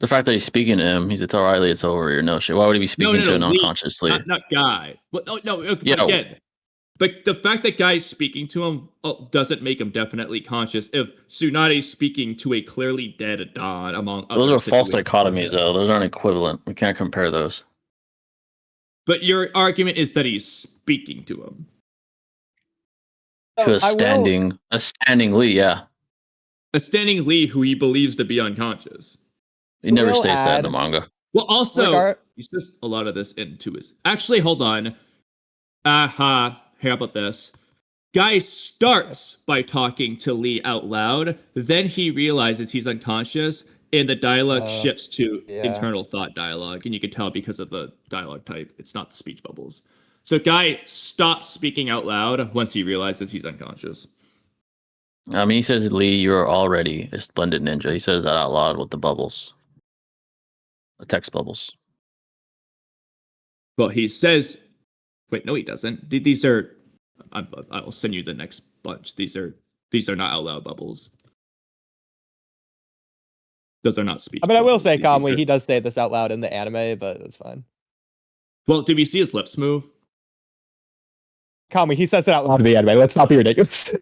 The fact that he's speaking to him, it's all right, it's over. Or no shit. Why would he be speaking to an unconsciously? Not Guy. Well, no. Again, but the fact that Guy's speaking to him doesn't make him definitely conscious. If Tsunade's speaking to a clearly dead Adon, among other those are false dichotomies, though. Those aren't equivalent. We can't compare those. But your argument is that he's speaking to him. To a standing Lee, yeah. A standing Lee who he believes to be unconscious. He never states that in the manga. Well, also, he says a lot of this into his. Actually, hold on. How about this? Guy starts by talking to Lee out loud, then he realizes he's unconscious, and the dialogue shifts to internal thought dialogue, and you can tell because of the dialogue type, it's not the speech bubbles. So Guy stops speaking out loud once he realizes he's unconscious. I mean, he says, Lee, you're already a splendid ninja. He says that out loud with the bubbles. The text bubbles. Well, he says... Wait, no, he doesn't. These are... I'll send you the next bunch. These are not out loud bubbles. Those are not speech. I mean, I will say, calmly, he does say this out loud in the anime, but it's fine. Well, did we see his lips move? Calmly, he says it out loud in the anime. Let's not be ridiculous.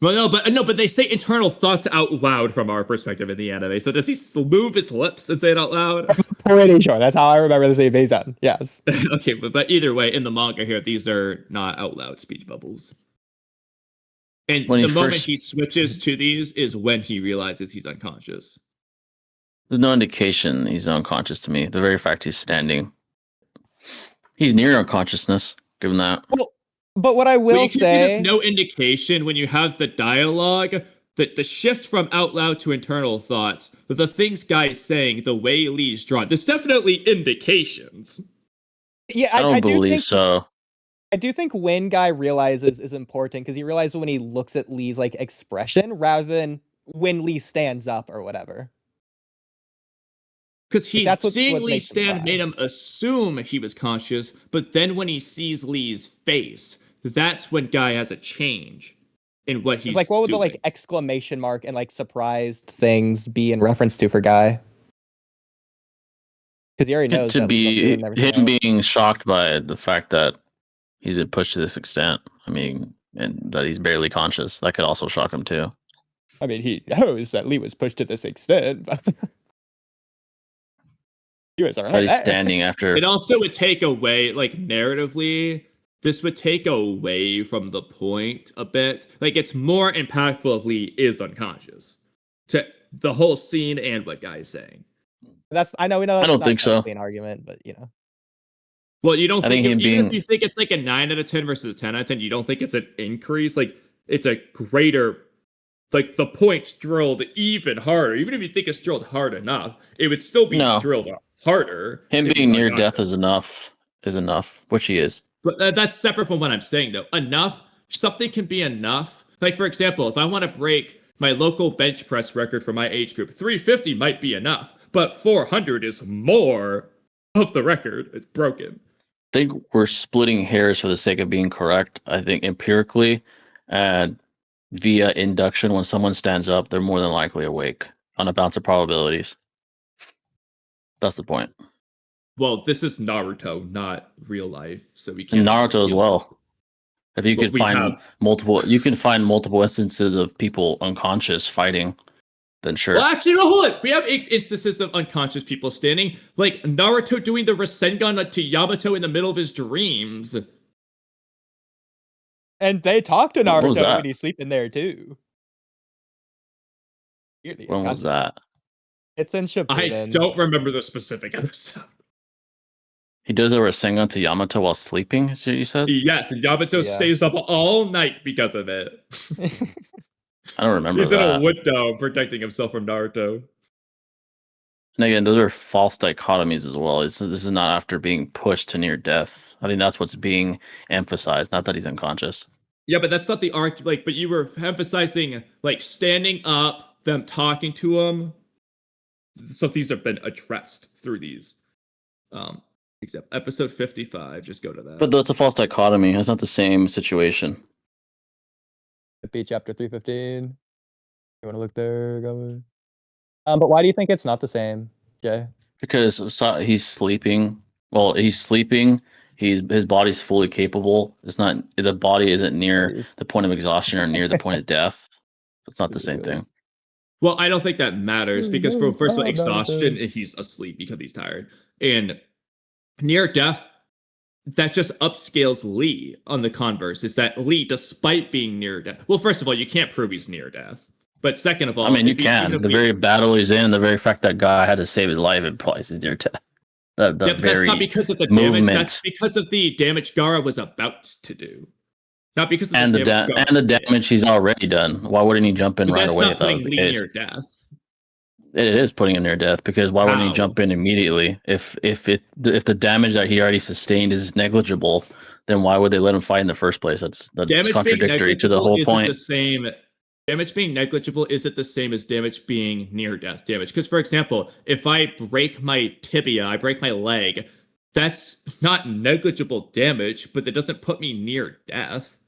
Well, but they say internal thoughts out loud from our perspective in the anime. So does he move his lips and say it out loud? I'm pretty sure. That's how I remember the same thing done. Yes. Okay, but either way, in the manga here, these are not out loud speech bubbles. And the moment he switches to these is when he realizes he's unconscious. There's no indication he's unconscious to me. The very fact he's standing. He's near unconsciousness, given that. Well, but what I will say... there's no indication when you have the dialogue, that the shift from out loud to internal thoughts, the things Guy's saying, the way Lee's drawn, there's definitely indications. Yeah, I don't believe so. I do think when Guy realizes is important, because he realizes when he looks at Lee's like expression rather than when Lee stands up or whatever. Because That's seeing what Lee makes him stand bad. made him assume he was conscious, but then when he sees Lee's face, that's when Guy has a change in what he's Like, what would the doing. exclamation mark and surprised things be in reference to for Guy? Because he already knows to that Lee's up to it be and everything him else. being shocked by the fact that he's been pushed to this extent. I mean, and that he's barely conscious. That could also shock him too. I mean, he knows that Lee was pushed to this extent, but he was That alright he's there. standing after. It also would take away, narratively, this would take away from the point a bit. It's more impactful if Lee is unconscious to the whole scene and what Guy's saying. I know we know I that's don't not think so. technically an argument, but Well, you don't think, him even if you think it's a 9 out of 10 versus a 10 out of 10, you don't think it's an increase? It's a greater, the points drilled even harder. Even if you think it's drilled hard enough, it would still be drilled harder. Him being near death is enough, which he is. But that's separate from what I'm saying, though. Something can be enough. For example, if I want to break my local bench press record for my age group, 350 might be enough, but 400 is more of the record. It's broken. I think we're splitting hairs for the sake of being correct. I think empirically and via induction, when someone stands up, they're more than likely awake on a bounce of probabilities. That's the point. Well, this is Naruto, not real life, so we can't. Naruto as well. If you could find multiple instances of people unconscious fighting, then sure. Well, actually, no, hold on. We have instances of unconscious people standing, like Naruto doing the Rasengan to Yamato in the middle of his dreams. and they talk to Naruto when he's sleeping there too. When was that? It's in Shippuden. I don't remember the specific episode. He does a Rasengan to Yamato while sleeping, is what you said? Yes, and Yamato stays up all night because of it. I don't remember He's that. in a wood dome protecting himself from Naruto. And again, those are false dichotomies as well. This is not after being pushed to near death. I think that's what's being emphasized, not that he's unconscious. Yeah, but that's not the arc. But you were emphasizing standing up, them talking to him. So these have been addressed through these. Except episode 55. Just go to that. But that's a false dichotomy. That's not the same situation. Be chapter 315. You want to look there, Governor? But why do you think it's not the same, Jay? Because he's sleeping. Well, he's sleeping. His body's fully capable. It's not, the body isn't near the point of exhaustion or near the point of death. So it's not the same thing. Well, I don't think that matters because for first of all, exhaustion, he's asleep because he's tired. And near death, that just upscales Lee on the converse. Is that Lee, despite being near death, well, first of all, you can't prove he's near death. But second of all, I mean, you can. The very battle he's in, the very fact that guy had to save his life implies he's near death. But that's not because of the damage. That's because of the damage Gaara was about to do. Not because of the damage he's already done. Why wouldn't he jump in right away if that was the case? Near death. It is putting him near death because why wouldn't he jump in immediately? If the damage that he already sustained is negligible, then why would they let him fight in the first place? That's contradictory to the whole point. Damage being negligible isn't the same as damage being near-death damage. Because, for example, if I break my tibia, I break my leg, that's not negligible damage, but that doesn't put me near death.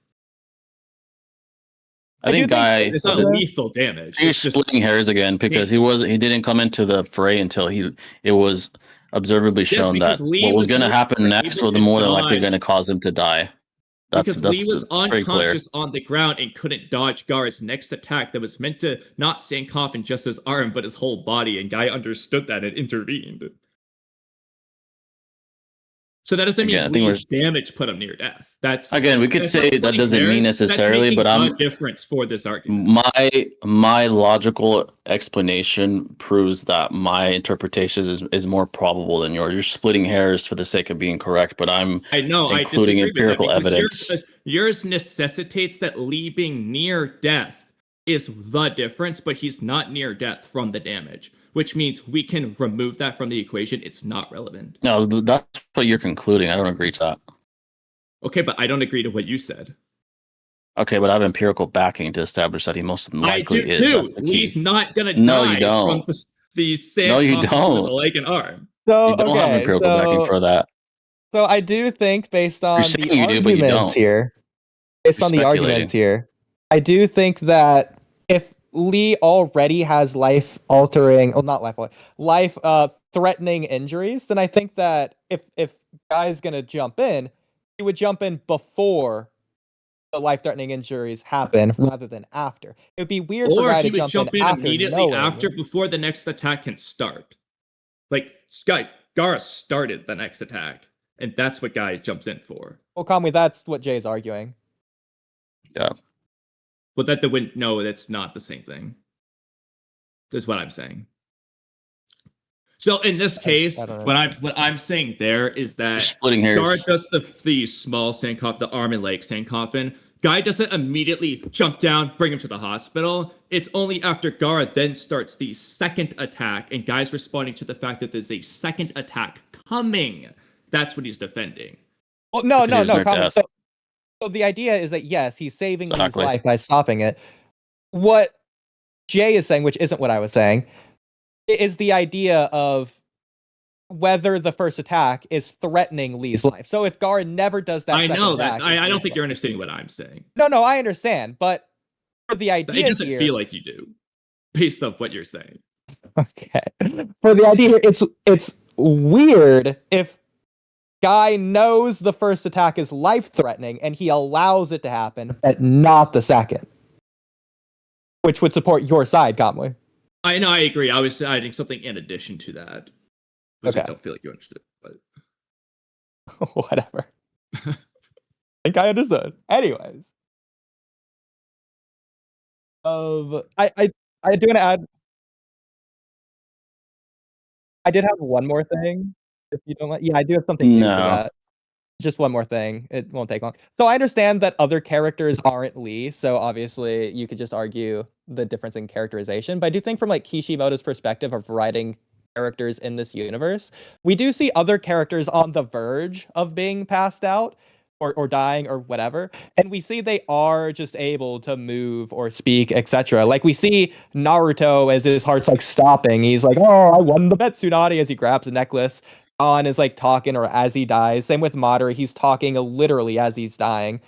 I think it's not lethal damage. He's splitting hairs again because he didn't come into the fray until it was observably shown that what was going to happen next was more than likely going to cause him to die. Because Lee was unconscious on the ground and couldn't dodge Gaara's next attack that was meant to not sink off in just his arm, but his whole body, and Guy understood that and intervened. So that doesn't mean Lee's damage put him near death. We could say that doesn't mean necessarily, but I'm difference for this argument. My logical explanation proves that my interpretation is more probable than yours. You're splitting hairs for the sake of being correct, but including empirical evidence. Yours necessitates that Lee being near death is the difference, but he's not near death from the damage. Which means we can remove that from the equation. It's not relevant. No, that's what you're concluding. I don't agree to that. Okay, but I don't agree to what you said. Okay, but I have empirical backing to establish that he most likely is. I do too. Lee's not gonna die. No, you don't. the sand No, you coffin to his don't. leg and arm. So You don't have okay, empirical backing for that. so I do think based You're on the saying you do, but you arguments don't. here, based You're on the arguments speculating. here, I do think that if Lee already has life altering, well, not life threatening injuries, then I think that if Guy's gonna jump in, he would jump in before the life threatening injuries happen rather than after. It would be weird for Or Guy he to would jump in jump in after immediately knowing. after, before the next attack can start. Like Gara started the next attack, and that's what Guy jumps in for. Well, Conway, that's what Jay's arguing. Yeah. But that no, that's not the same thing. That's what I'm saying. So in this case, what I'm saying there is You're that splitting hairs. Gara does the small sand coffin, the arm and leg sand coffin. Guy doesn't immediately jump down, bring him to the hospital. It's only after Gara then starts the second attack, and Guy's responding to the fact that there's a second attack coming. That's what he's defending. Well, no, Because he was Conway. nerfed So the idea is that yes, he's saving Lee's Exactly. life by stopping it. What Jay is saying, which isn't what I was saying, is the idea of whether the first attack is threatening Lee's life. So if Gar never does that, I know that. attack, I don't think you're understanding what I'm saying. No, I understand, but for the idea, It doesn't here, feel like you do, based off what you're saying. Okay, for the idea here, it's weird if Guy knows the first attack is life-threatening and he allows it to happen, but not the second, which would support your side, Conway. I know, I agree. I was adding something in addition to that, which I don't feel like you understood. But whatever. I think I understood. Anyways, I do want to add. I did have one more thing. If you don't mind, yeah, I do have something new for that. Just one more thing. It won't take long. So I understand that other characters aren't Lee, so obviously you could just argue the difference in characterization. But I do think from like Kishimoto's perspective of writing characters in this universe, we do see other characters on the verge of being passed out or dying or whatever. And we see they are just able to move or speak, etc. Like we see Naruto as his heart's like stopping. He's like, oh, I won the bet, Tsunade, as he grabs a necklace. On is like talking or as he dies. Same with Madara, he's talking literally as he's dying.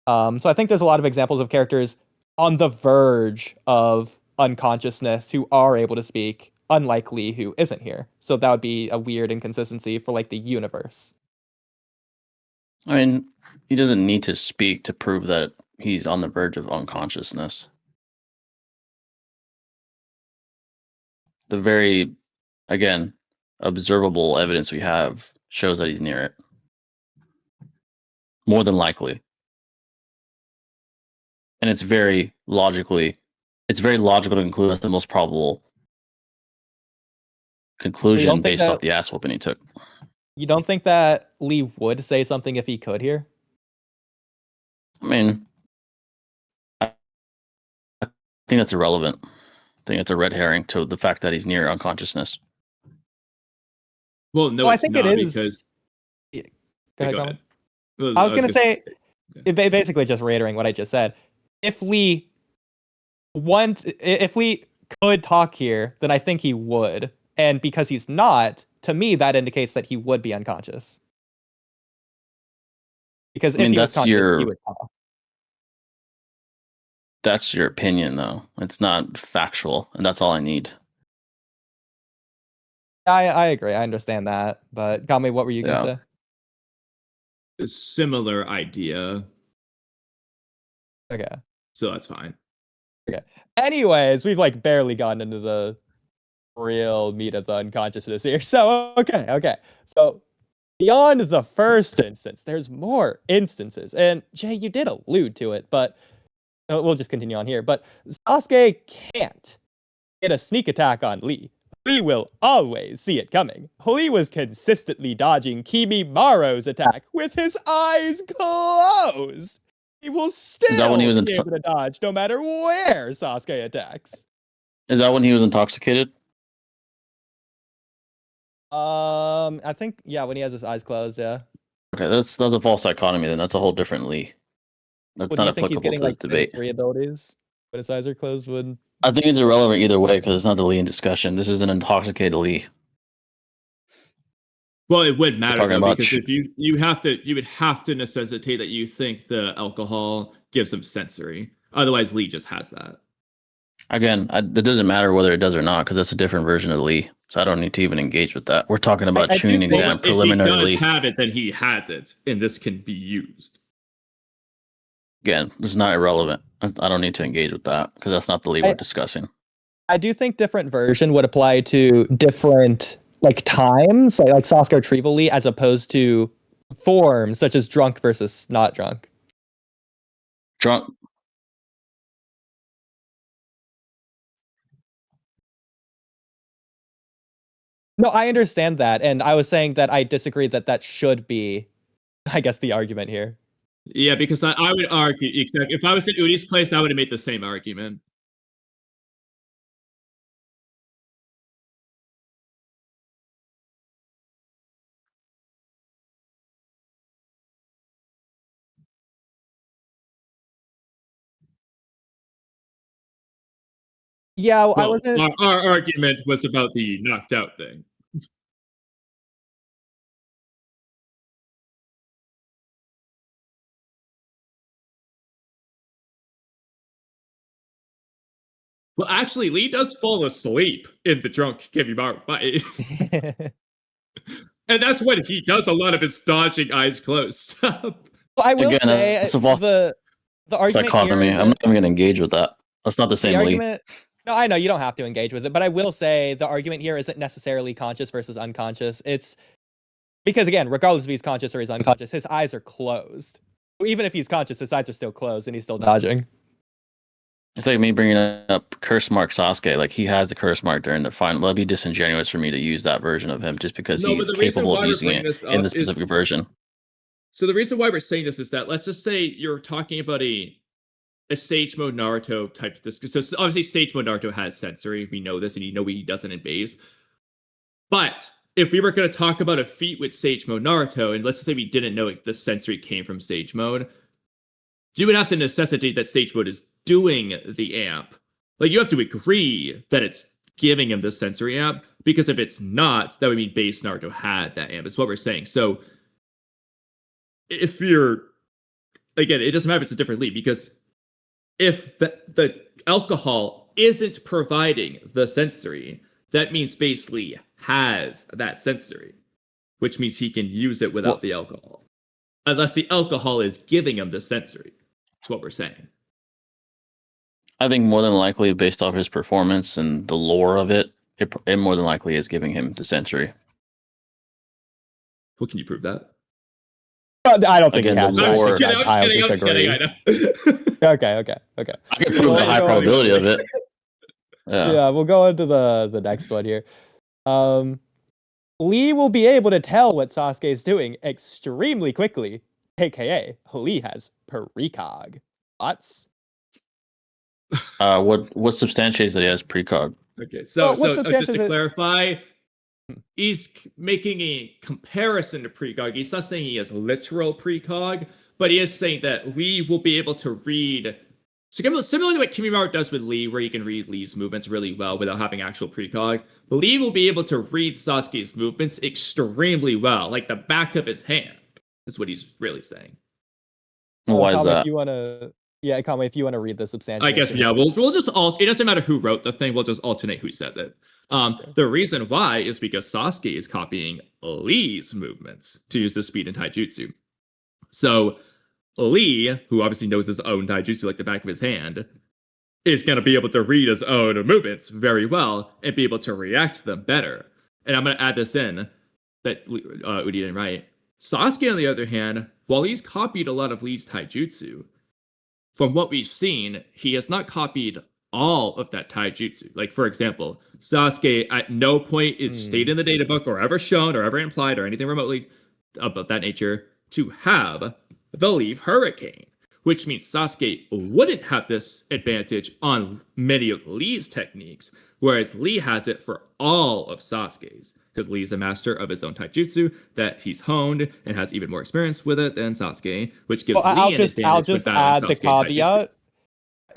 So I think there's a lot of examples of characters on the verge of unconsciousness who are able to speak, unlike Lee, who isn't here. So that would be a weird inconsistency for like the universe. I mean, he doesn't need to speak to prove that he's on the verge of unconsciousness. The very, again, observable evidence we have shows that he's near it. More than likely. And it's very logical to conclude that's the most probable conclusion based off the ass whooping he took. You don't think that Lee would say something if he could here? I mean, I think that's irrelevant. I think it's a red herring to the fact that he's near unconsciousness. Well, no, I think it is. Because... Go ahead. I was going to say, basically just reiterating what I just said. If Lee could talk here, then I think he would. And because he's not, to me, that indicates that he would be unconscious. Because if he was conscious, he would talk. That's your opinion, though. It's not factual, and that's all I need. I agree. I understand that. But, Kami, what were you going to say? A similar idea. Okay. So that's fine. Okay. Anyways, we've like barely gotten into the real meat of the unconsciousness here. So, okay. So, beyond the first instance, there's more instances. And, Jay, you did allude to it, but we'll just continue on here. But Sasuke can't get a sneak attack on Lee. Lee will always see it coming. Lee was consistently dodging Kimimara's attack with his eyes closed. He will still be able to dodge no matter where Sasuke attacks. Is that when he was intoxicated? I think, yeah, when he has his eyes closed, yeah. Okay, that's a false dichotomy then. That's a whole different Lee. That's not applicable to this debate. Three abilities? when his eyes are closed. When I think it's irrelevant either way because it's not the Lee in discussion. This is an intoxicated Lee. Well, it would matter talking though, about because if you would have to necessitate that you think the alcohol gives him sensory. Otherwise, Lee just has that. Again, it doesn't matter whether it does or not because that's a different version of Lee. So I don't need to even engage with that. We're talking about I do tuning think- Well, exam if he preliminary does Lee. have it, then he has it, and this can be used. Again, it's not irrelevant. I don't need to engage with that because that's not the Lee we're discussing. I do think different version would apply to different like times, like Sasuke retrieval Lee, as opposed to forms such as drunk versus not drunk. Drunk. No, I understand that, and I was saying that I disagree that that should be, I guess, the argument here. Yeah, because I would argue, if I was in Udi's place, I would have made the same argument. Yeah, I Well, wasn't. our argument was about the knocked out thing. Well, actually, Lee does fall asleep in the drunk Kimimaro fight. And that's when he does a lot of his dodging eyes closed stuff. Well, I will Again, say that's the argument Dichotomy. here I'm not even going to engage with that. That's not the same the Lee. argument. No, I know you don't have to engage with it, but I will say the argument here isn't necessarily conscious versus unconscious. It's because again, regardless if he's conscious or he's unconscious, his eyes are closed. Even if he's conscious, his eyes are still closed and he's still dodging. It's like me bringing up curse mark Sasuke. Like he has a curse mark during the final. That'd be disingenuous for me to use that version of him just because he's capable of using it in the specific version. So the reason why we're saying this is that let's just say you're talking about a Sage Mode Naruto type. So obviously Sage Mode Naruto has sensory. We know this, and you know he doesn't in base. But if we were going to talk about a feat with Sage Mode Naruto, and let's just say we didn't know the sensory came from Sage Mode, you would have to necessitate that Sage Mode is doing the amp. Like you have to agree that it's giving him the sensory amp, because if it's not, that would mean base Naruto had that amp. It's what we're saying. So if you're, again, it doesn't matter if it's a different lead, because if the alcohol isn't providing the sensory, that means basically has that sensory, which means he can use it without the alcohol. Unless the alcohol is giving him the sensory. That's what we're saying. I think more than likely, based off his performance and the lore of it, it more than likely is giving him the sensory. Well, can you prove that? I don't think Again, he has. the I'm lore- just kidding, I'm kidding, I know. Okay. I can prove the high probability of it. Yeah, we'll go into the next one here. Lee will be able to tell what Sasuke is doing extremely quickly, aka Lee has precog. Thoughts? What substantiates that he has precog? Okay, so just to it? clarify, he's making a comparison to precog. He's not saying he has literal precog, but he is saying that Lee will be able to read. Similarly to what Kimimaro does with Lee, where he can read Lee's movements really well without having actual precog, Lee will be able to read Sasuke's movements extremely well, like the back of his hand, is what he's really saying. Why is that? If you want to, Conway, if you want to read the substantiation. I guess, yeah, we'll just it doesn't matter who wrote the thing, we'll just alternate who says it. The reason why is because Sasuke is copying Lee's movements to use the speed in taijutsu. So Lee, who obviously knows his own taijutsu like the back of his hand, is going to be able to read his own movements very well and be able to react to them better. And I'm going to add this in that Udi didn't write. Sasuke, on the other hand, while he's copied a lot of Lee's taijutsu, from what we've seen, he has not copied all of that taijutsu. Like, for example, Sasuke at no point is stated in the data book or ever shown or ever implied or anything remotely about that nature to have the Leaf Hurricane, which means Sasuke wouldn't have this advantage on many of Lee's techniques, whereas Lee has it for all of Sasuke's, because Lee's a master of his own taijutsu that he's honed and has even more experience with it than Sasuke, which gives Lee an advantage. I'll just add the caveat.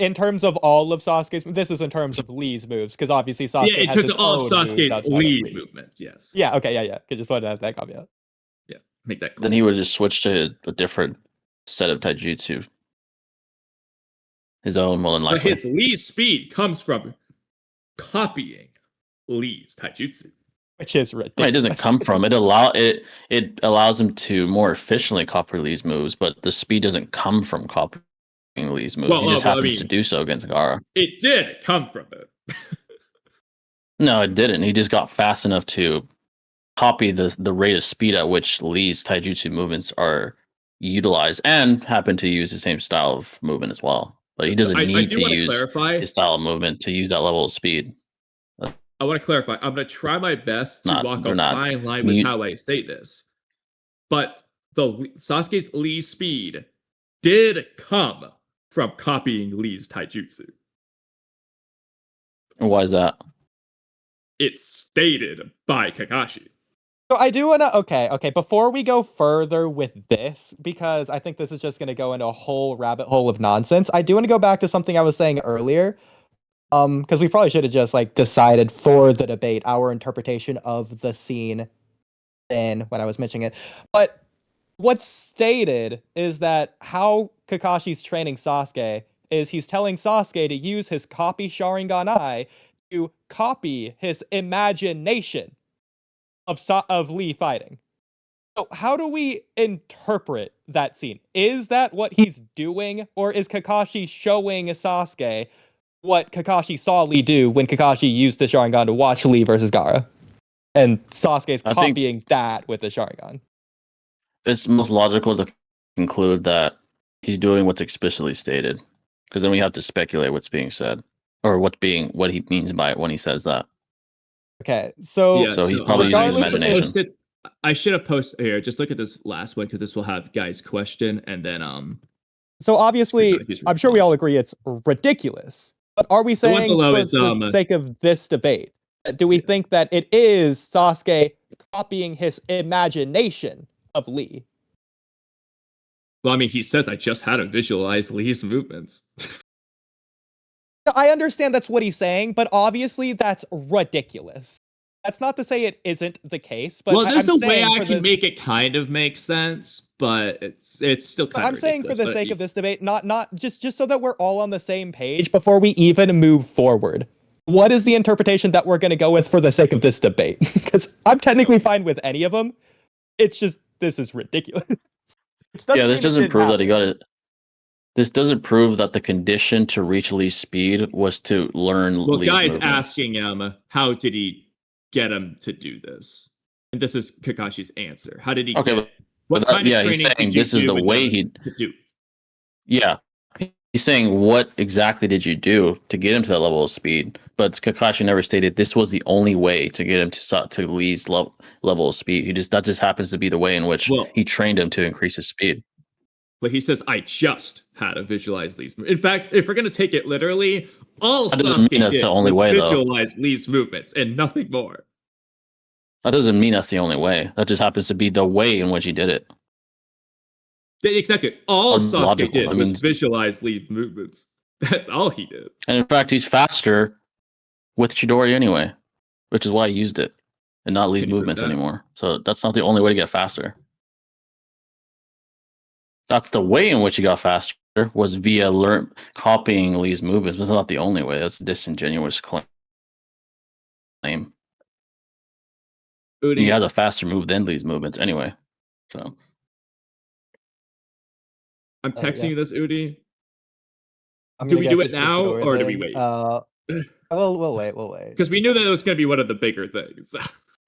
in terms of all of Sasuke's, this is in terms of Lee's moves, because obviously Sasuke Yeah, in has terms his of all own of moves Sasuke's outside of lead Lee. movements, yes. Yeah, okay, yeah. I just wanted to have that caveat. Yeah, make that clear. Then he would just switch to a different set of taijutsu. His own, more than likely. But his Lee's speed comes from copying Lee's taijutsu. Which is ridiculous. No, it doesn't come from it. It allows him to more efficiently copy Lee's moves, but the speed doesn't come from copying Lee's moves. He just happens to do so against Gaara. It did come from it. No, it didn't. He just got fast enough to copy the rate of speed at which Lee's taijutsu movements are utilized, and happen to use the same style of movement as well. But he doesn't need to use his style of movement to use that level of speed. I want to clarify. I'm going to try my best to walk a fine line with how I say this. But Sasuke's Lee's speed did come from copying Lee's taijutsu. Why is that? It's stated by Kakashi. So I do want to, okay, before we go further with this, because I think this is just going to go into a whole rabbit hole of nonsense, I do want to go back to something I was saying earlier. Because we probably should have just decided for the debate our interpretation of the scene then when I was mentioning it. But what's stated is that how Kakashi's training Sasuke is he's telling Sasuke to use his copy Sharingan Eye to copy his imagination of Lee fighting. So how do we interpret that scene? Is that what he's doing, or is Kakashi showing Sasuke what Kakashi saw Lee do when Kakashi used the Sharingan to watch Lee versus Gaara? And Sasuke's copying that with the Sharingan. It's most logical to conclude that he's doing what's explicitly stated, because then we have to speculate what's being said, or what he means by it when he says that. Okay, so he's probably using his imagination. I should have posted here. Just look at this last one, because this will have guys' question, and then So obviously, I'm sure we all agree it's ridiculous. But are we saying, for the sake of this debate, do we think that it is Sasuke copying his imagination of Lee? Well, I mean, he says I just had him visualize Lee's movements. I understand that's what he's saying, but obviously that's ridiculous. That's not to say it isn't the case, but there's a way I can make it kind of make sense, but it's still kind of ridiculous. I'm saying for the sake of this debate, not just so that we're all on the same page before we even move forward. What is the interpretation that we're going to go with for the sake of this debate? Because I'm technically fine with any of them. It's just, this is ridiculous. This doesn't prove that he got it. This doesn't prove that the condition to reach Lee's speed was to learn Lee's guy's movements. Asking him, how did he get him to do this? And this is Kakashi's answer. How did he get what kind of training did you do the way he do? Yeah. He's saying, what exactly did you do to get him to that level of speed? But Kakashi never stated this was the only way to get him to Lee's level of speed. That just happens to be the way in which he trained him to increase his speed. But he says, I just had to visualize Lee's movements. In fact, if we're going to take it literally, all Sasuke did was visualize Lee's movements and nothing more. That doesn't mean that's the only way. That just happens to be the way in which he did it. Exactly. All Sasuke did was visualize Lee's movements. That's all he did. And in fact, he's faster with Chidori anyway, which is why he used it, and not Lee's movements anymore. So that's not the only way to get faster. That's the way in which he got faster, was via copying Lee's movements. But that's not the only way. That's a disingenuous claim. He has a faster move than Lee's movements anyway. So I'm texting you this, Udi. Do we do it now, or do we wait? We'll wait. Because we knew that it was going to be one of the bigger things.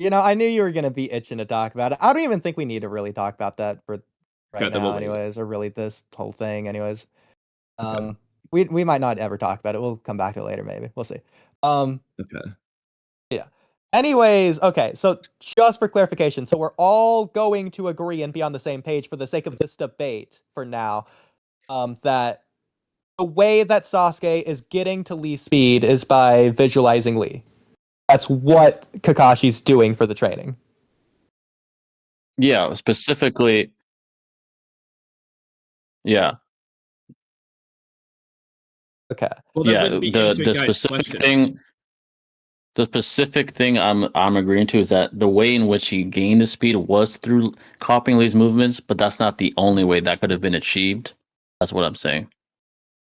I knew you were going to be itching to talk about it. I don't even think we need to really talk about that for now, anyways, or really this whole thing, anyways. We might not ever talk about it. We'll come back to it later, maybe. We'll see. Okay. Yeah. Anyways, okay, so just for clarification, so we're all going to agree and be on the same page for the sake of this debate for now, that the way that Sasuke is getting to Lee's speed is by visualizing Lee. That's what Kakashi's doing for the training. Yeah, specifically. Yeah. Okay. Well, that Yeah, wouldn't be answering the Guy's specific question. thing. The specific thing I'm agreeing to is that the way in which he gained the speed was through copying Lee's movements, but that's not the only way that could have been achieved. That's what I'm saying.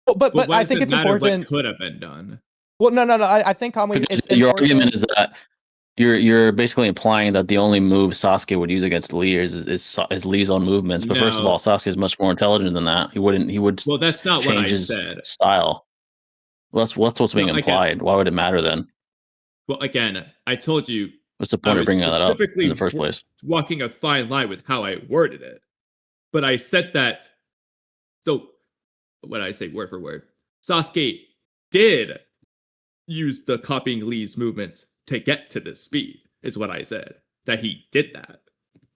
Well, but Why I does think it it's matter important. what could have been done? Well, no. I think Conway, Because it's your important. argument is that you're basically implying that the only move Sasuke would use against Lee is Lee's own movements. But first of all, No. Sasuke is much more intelligent than that. He would Well, that's not what change I his said. style. Well, that's what's So being again, implied. Why would it matter then? well, again, I told you What's the I point of was bringing that up in the specifically first place? walking a fine line with how I worded it. But I said that. So, what I say word for word, Sasuke did use the copying Lee's movements to get to this speed, is what I said. That he did that.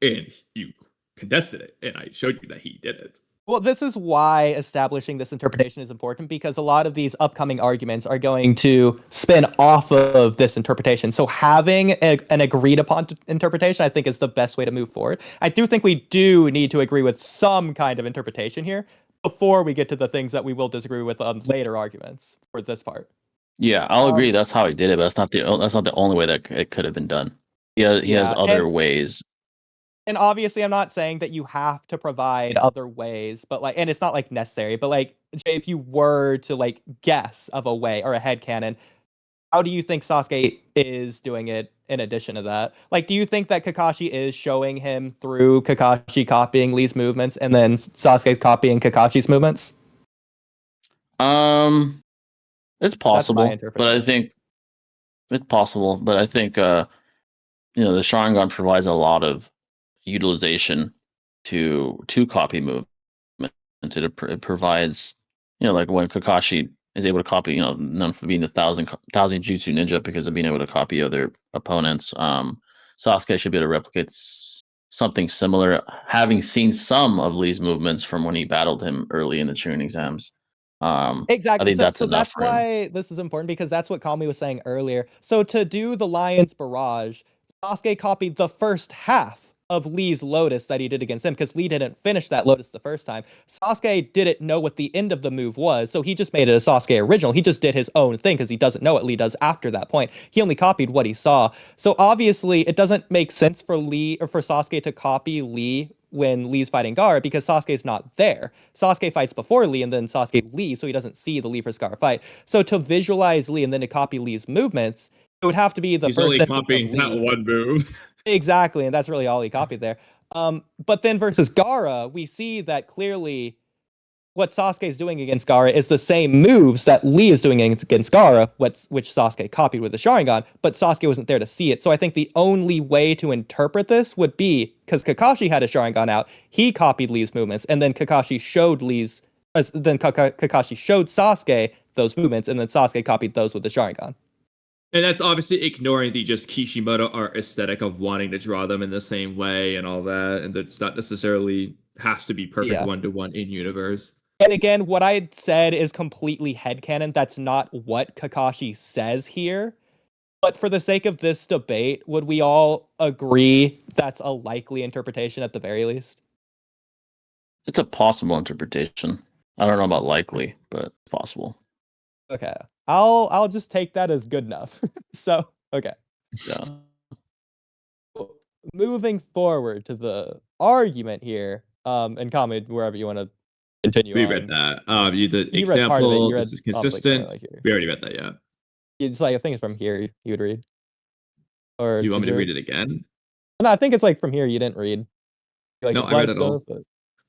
And you contested it, and I showed you that he did it. Well, this is why establishing this interpretation is important, because a lot of these upcoming arguments are going to spin off of this interpretation. So having an agreed upon interpretation, I think, is the best way to move forward. I do think we do need to agree with some kind of interpretation here before we get to the things that we will disagree with on later arguments for this part. Yeah, I'll agree. That's how he did it, but that's not the only way that it could have been done. He has other ways. And obviously, I'm not saying that you have to provide other ways, but and it's not necessary, but Jay, if you were to guess of a way or a headcanon, how do you think Sasuke is doing it in addition to that? Do you think that Kakashi is showing him through Kakashi copying Lee's movements and then Sasuke copying Kakashi's movements? It's possible, but I think the Sharingan provides a lot of utilization to copy movement. It provides, when Kakashi is able to copy, known for being the thousand jutsu ninja because of being able to copy other opponents. Sasuke should be able to replicate something similar, having seen some of Lee's movements from when he battled him early in the Chunin exams. I Exactly. think that's So enough that's for him. why this is important, because that's what Kami was saying earlier. So to do the Lion's Barrage, Sasuke copied the first half of Lee's Lotus that he did against him, because Lee didn't finish that Lotus the first time. Sasuke didn't know what the end of the move was, so he just made it a Sasuke original. He just did his own thing because he doesn't know what Lee does after that point. He only copied what he saw. So obviously, it doesn't make sense for Lee or for Sasuke to copy Lee when Lee's fighting Gaara, because Sasuke's not there. Sasuke fights before Lee and then Sasuke Lee, so he doesn't see the Lee vs. Gaara fight. So to visualize Lee and then to copy Lee's movements, it would have to be the He's first only instance copying of that Lee. one move. Exactly, and that's really all he copied there. But then versus Gaara, we see that clearly what Sasuke is doing against Gaara is the same moves that Lee is doing against Gaara, which Sasuke copied with the Sharingan, but Sasuke wasn't there to see it. So I think the only way to interpret this would be, because Kakashi had a Sharingan out, he copied Lee's movements, and then Kakashi showed Kakashi showed Sasuke those movements, and then Sasuke copied those with the Sharingan. And that's obviously ignoring the just Kishimoto art aesthetic of wanting to draw them in the same way and all that, and that's not necessarily has to be perfect one-to-one in universe. And again, what I said is completely headcanon. That's not what Kakashi says here. But for the sake of this debate, would we all agree that's a likely interpretation at the very least? It's a possible interpretation. I don't know about likely, but it's possible. Okay. I'll just take that as good enough. So, okay. Yeah. Moving forward to the argument here, and comment wherever you want to continue. We read that. You did you read part of it. example. You read This is consistent. We already read that, yeah. It's I think it's from here you would read. Or you want me to read it again? No, I think it's from here you didn't read. No, I read it all.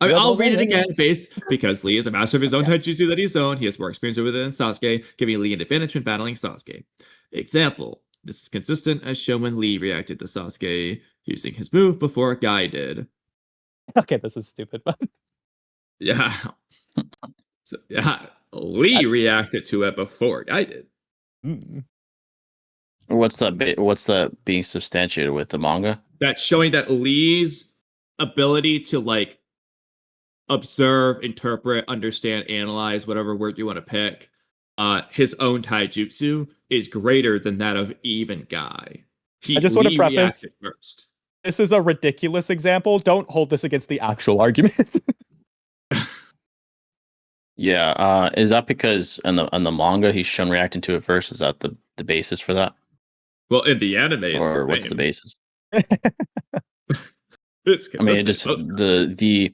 I'll read it again, because Lee is a master of his own taijutsu that he's owned. He has more experience with it than Sasuke, giving Lee an advantage when battling Sasuke. Example. This is consistent as shown when Lee reacted to Sasuke using his move before Guy did. Okay, this is stupid, but yeah. So, yeah, Lee reacted to it before Guy did. What's that being substantiated with the manga? That's showing that Lee's ability to observe, interpret, understand, analyze, whatever word you want to pick, his own taijutsu is greater than that of even Guy. I just want to preface first. This is a ridiculous example. Don't hold this against the actual argument. Yeah. Is that because in the manga he's shown reacting to it first? Is that the basis for that, Well, in the anime, it's or the what's the same. basis? It's I mean, it consistent. just Both the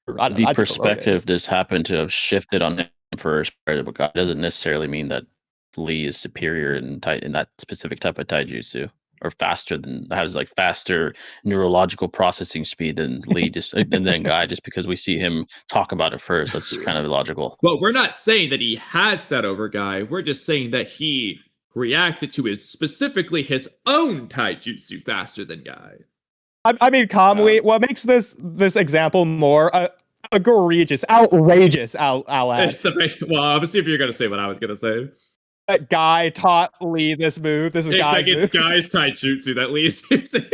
That's perspective just happened to have shifted on him first, but God doesn't necessarily mean that Lee is superior in that specific type of taijutsu, or faster than has like faster neurological processing speed than Lee, just and then Guy, just because we see him talk about it first. That's kind of illogical. Well, we're not saying that he has that over Guy. We're just saying that he reacted to specifically his own taijutsu faster than Guy. I mean, Kamui, what makes this example more egregious, outrageous, I'll add. Well, I'm assuming you're going to say what I was going to say. That Guy taught Lee this move. This is Guy's move. It's Guy's taijutsu that Lee's using.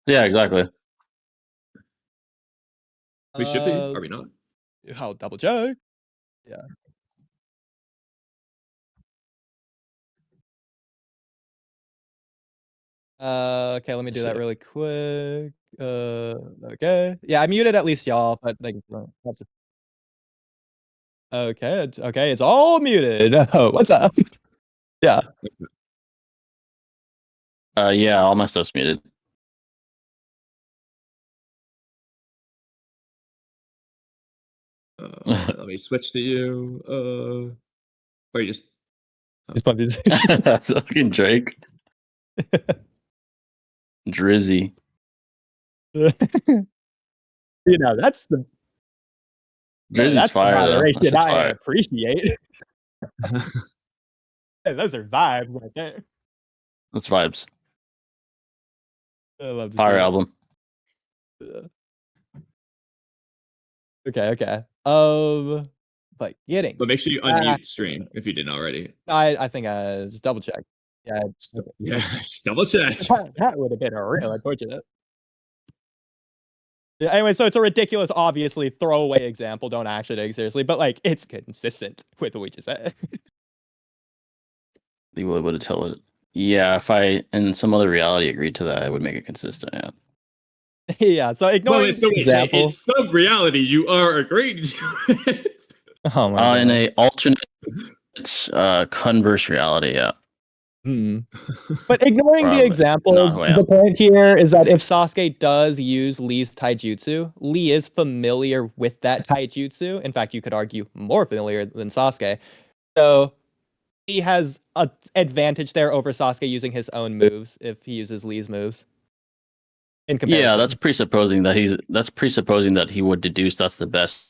Yeah, exactly. We should be. Are we not? I'll double check. Yeah. Okay, let me do that really quick. Okay. Yeah, I muted at least y'all, but like, okay, it's all muted. Oh, what's up? Yeah. Yeah, all my stuff's muted. Let me switch to you. Or you just. That's fucking Drake. Drizzy. You know, that's the Drizzy's fire, the moderation though. I Fire. appreciate. Hey, those are vibes right there. That's vibes. I love Fire album. Okay. But make sure you unmute stream if you didn't already. I think I just double check. Yeah. Yeah, just double check. That would have been a real unfortunate. Yeah, anyway, so it's a ridiculous, obviously throwaway example. Don't actually take it seriously, but like it's consistent with what we just said. Be able to tell it. Yeah, if I in some other reality agreed to that, I would make it consistent. Yeah. Yeah. So ignoring the example, in some reality, you are agreeing to it. Oh my God. In a alternate converse reality, yeah. But ignoring the examples, the point here is that if Sasuke does use Lee's taijutsu, Lee is familiar with that taijutsu. In fact, you could argue more familiar than Sasuke. So he has an advantage there over Sasuke using his own moves if he uses Lee's moves. In comparison. Yeah, that's presupposing that he would deduce that's the best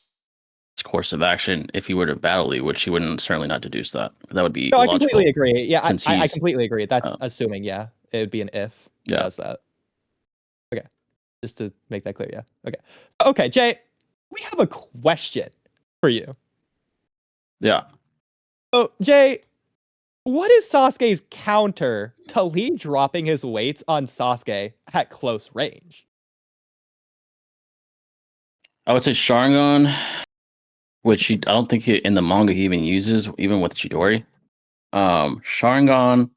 course of action if he were to battle Lee, which he wouldn't certainly not deduce that. That would be no, illogical. I completely agree. Yeah, I completely agree. That's assuming, yeah, it would be an if he does that. Okay, just to make that clear, yeah. Okay, Jay, we have a question for you. Yeah. So, Jay, what is Sasuke's counter to Lee dropping his weights on Sasuke at close range? I would say Sharingan, which I don't think in the manga he even uses, even with Chidori. Sharingan.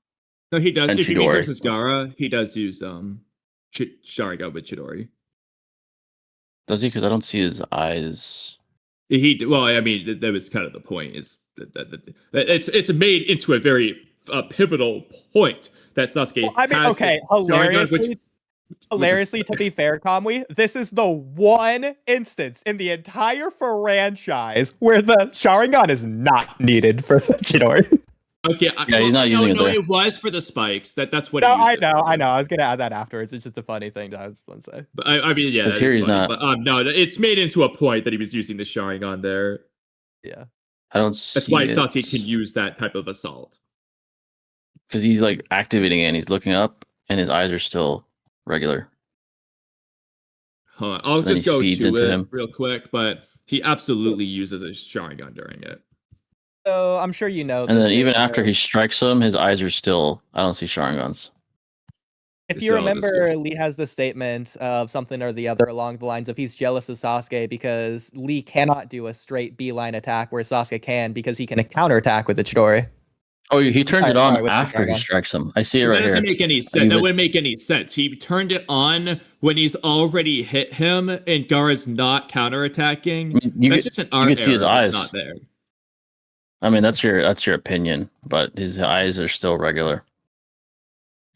No, he does. If you mean versus Gaara, he does use Sharingan with Chidori. Does he? Because I don't see his eyes. Well, I mean, that was kind of the point. Is that it's made into a very pivotal point that Sasuke. Well, I mean, has okay, hilariously, to be fair, Kamui, this is the one instance in the entire franchise where the Sharingan is not needed for Chidori. Okay, yeah, he's not using it. No, it was for the spikes. That's what. No, he used I know. I was gonna add that afterwards. It's just a funny thing I was want to say. But I mean, yeah, here he's funny. not. But no, it's made into a point that he was using the Sharingan there. Yeah, I don't. That's why Sasuke can use that type of assault. Because he's like activating it and he's looking up, and his eyes are still regular. Hold on, I'll just go to it real quick. But he absolutely uses a Sharingan during it. So I'm sure you know. And then even after he strikes him, his eyes are still. I don't see Sharingans. If you remember, Lee has the statement of something or the other along the lines of he's jealous of Sasuke because Lee cannot do a straight beeline attack where Sasuke can because he can counterattack with the Chidori. Oh, he turns it on with the after he Sharingan. strikes him. I see it That right doesn't here. make any sense. That wouldn't make any sense. He turned it on when he's already hit him and Gaara's not counterattacking. I mean, That's just an you art can see his error that's eyes. not there. I mean, that's your opinion, but his eyes are still regular.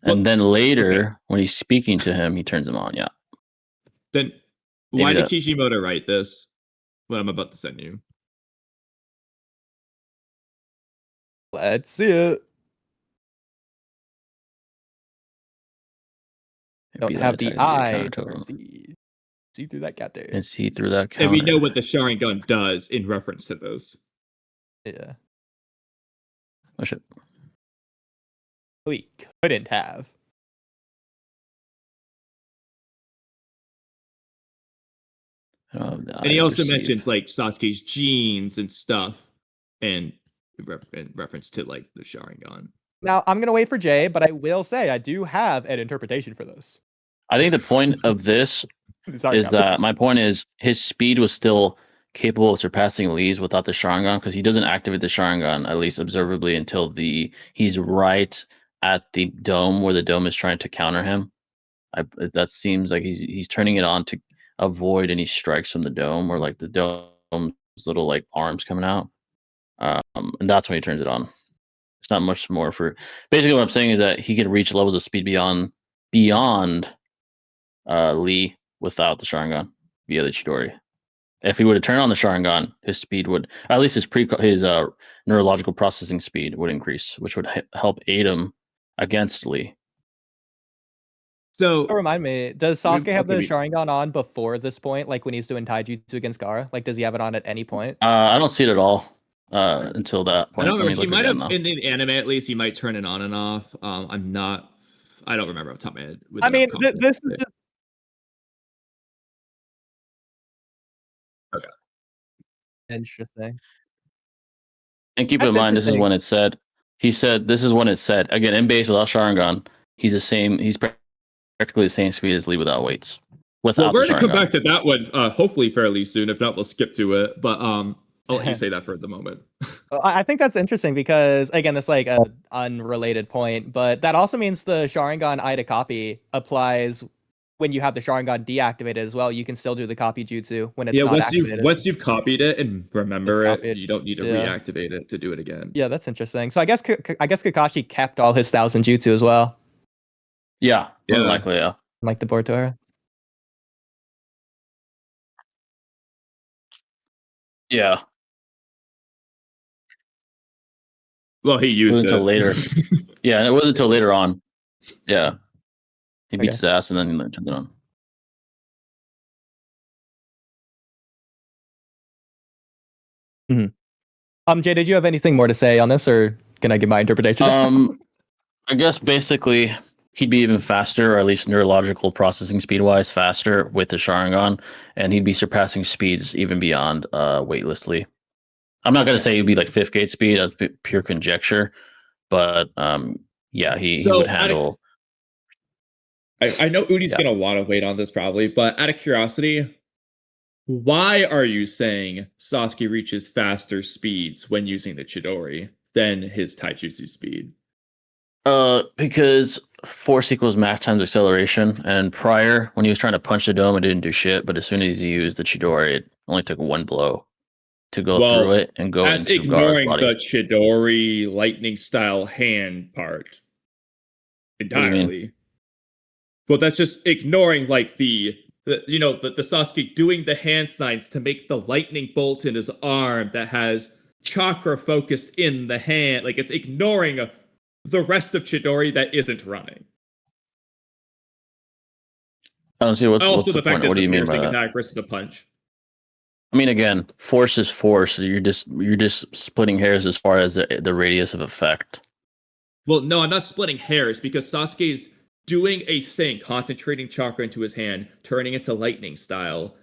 And then later, when he's speaking to him, he turns them on. Yeah. Then Maybe why did that- Kishimoto write this? What I'm about to send you. Let's see it. Don't maybe have that the ties the eye counter to to him. see through that counter. And see through that And we counter. know what the Sharingan does in reference to this. Yeah. Oh shit. We couldn't have. And he also mentions like Sasuke's genes and stuff, and in reference to like the Sharingan. Now I'm gonna wait for Jay, but I will say I do have an interpretation for this. I think the point of this Sorry, is that my point is his speed was still capable of surpassing Lee's without the Sharingan because he doesn't activate the Sharingan at least observably until he's right at the dome where the dome is trying to counter him. That seems like he's turning it on to avoid any strikes from the dome or like the dome's little like arms coming out, and that's when he turns it on. It's not much more for. Basically, what I'm saying is that he can reach levels of speed beyond Lee without the Sharingan via the Chidori. If he were to turn on the Sharingan, his speed would, at least his neurological processing speed would increase, which would help aid him against Lee. So remind me, does Sasuke have the Sharingan on before this point, like when he's doing taijutsu against Gaara? Like, does he have it on at any point? I don't see it at all until that point. I don't remember. He might have though. in the anime at least. He might turn it on and off. I'm not. I don't remember off the top of my head. I mean, this is just okay. Interesting. And keep in mind, this is when it said. He said this is when it said again in base without Sharingan. He's the same. He's practically the same speed as Lee without weights. Well, we're gonna come back to that one hopefully fairly soon. If not, we'll skip to it. But I'll let you say that for the moment. I think that's interesting because again, that's like an unrelated point, but that also means the Sharingan eye to copy applies when you have the Sharingan deactivated as well. You can still do the copy jutsu when it's not activated. Once you've copied it and remember it, you don't need to reactivate it to do it again. Yeah, that's interesting. So I guess Kakashi kept all his 1,000 jutsu as well. Yeah, likely, yeah. Like the Boruto. Yeah. Well, he used it until later. Yeah, and it wasn't until later on. Yeah, he beats his ass and then he turned it on. Mm-hmm. Jay, did you have anything more to say on this, or can I give my interpretation? I guess basically he'd be even faster, or at least neurological processing speed wise faster with the Sharingan, and he'd be surpassing speeds even beyond weightlessly. I'm not gonna say he'd be like fifth gate speed. That's pure conjecture, but yeah, he would handle. I know Udi's gonna want to wait on this probably, but out of curiosity, why are you saying Sasuke reaches faster speeds when using the Chidori than his taijutsu speed? Because force equals max times acceleration, and prior when he was trying to punch the dome, it didn't do shit. But as soon as he used the Chidori, it only took one blow to go through it and go that's into ignoring Gaara's body. the Chidori lightning style hand part entirely. Well, that's just ignoring like the Sasuke doing the hand signs to make the lightning bolt in his arm that has chakra focused in the hand. Like it's ignoring the rest of Chidori that isn't running. I don't see what's the point. What do you mean by that? Attack versus the punch. I mean, again, force is force. So you're just splitting hairs as far as the radius of effect. Well, no, I'm not splitting hairs because Sasuke's doing a thing, concentrating chakra into his hand, turning into lightning style.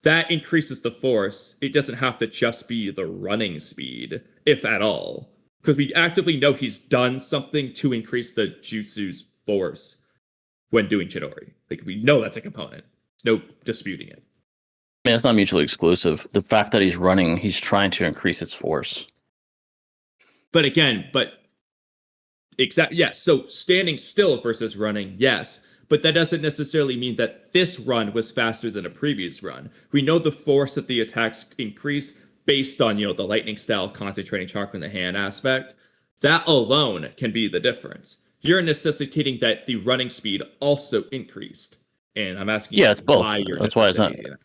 That increases the force. It doesn't have to just be the running speed, if at all. Because we actively know he's done something to increase the jutsu's force when doing Chidori. Like, we know that's a component. There's no disputing it. I mean, it's not mutually exclusive. The fact that he's running, he's trying to increase its force. But again, Exactly. Yes. So standing still versus running, yes. But that doesn't necessarily mean that this run was faster than a previous run. We know the force of the attacks increase based on, the lightning style concentrating chakra in the hand aspect. That alone can be the difference. You're necessitating that the running speed also increased. And I'm asking you it's both. why you're That's why it's not. necessitating that.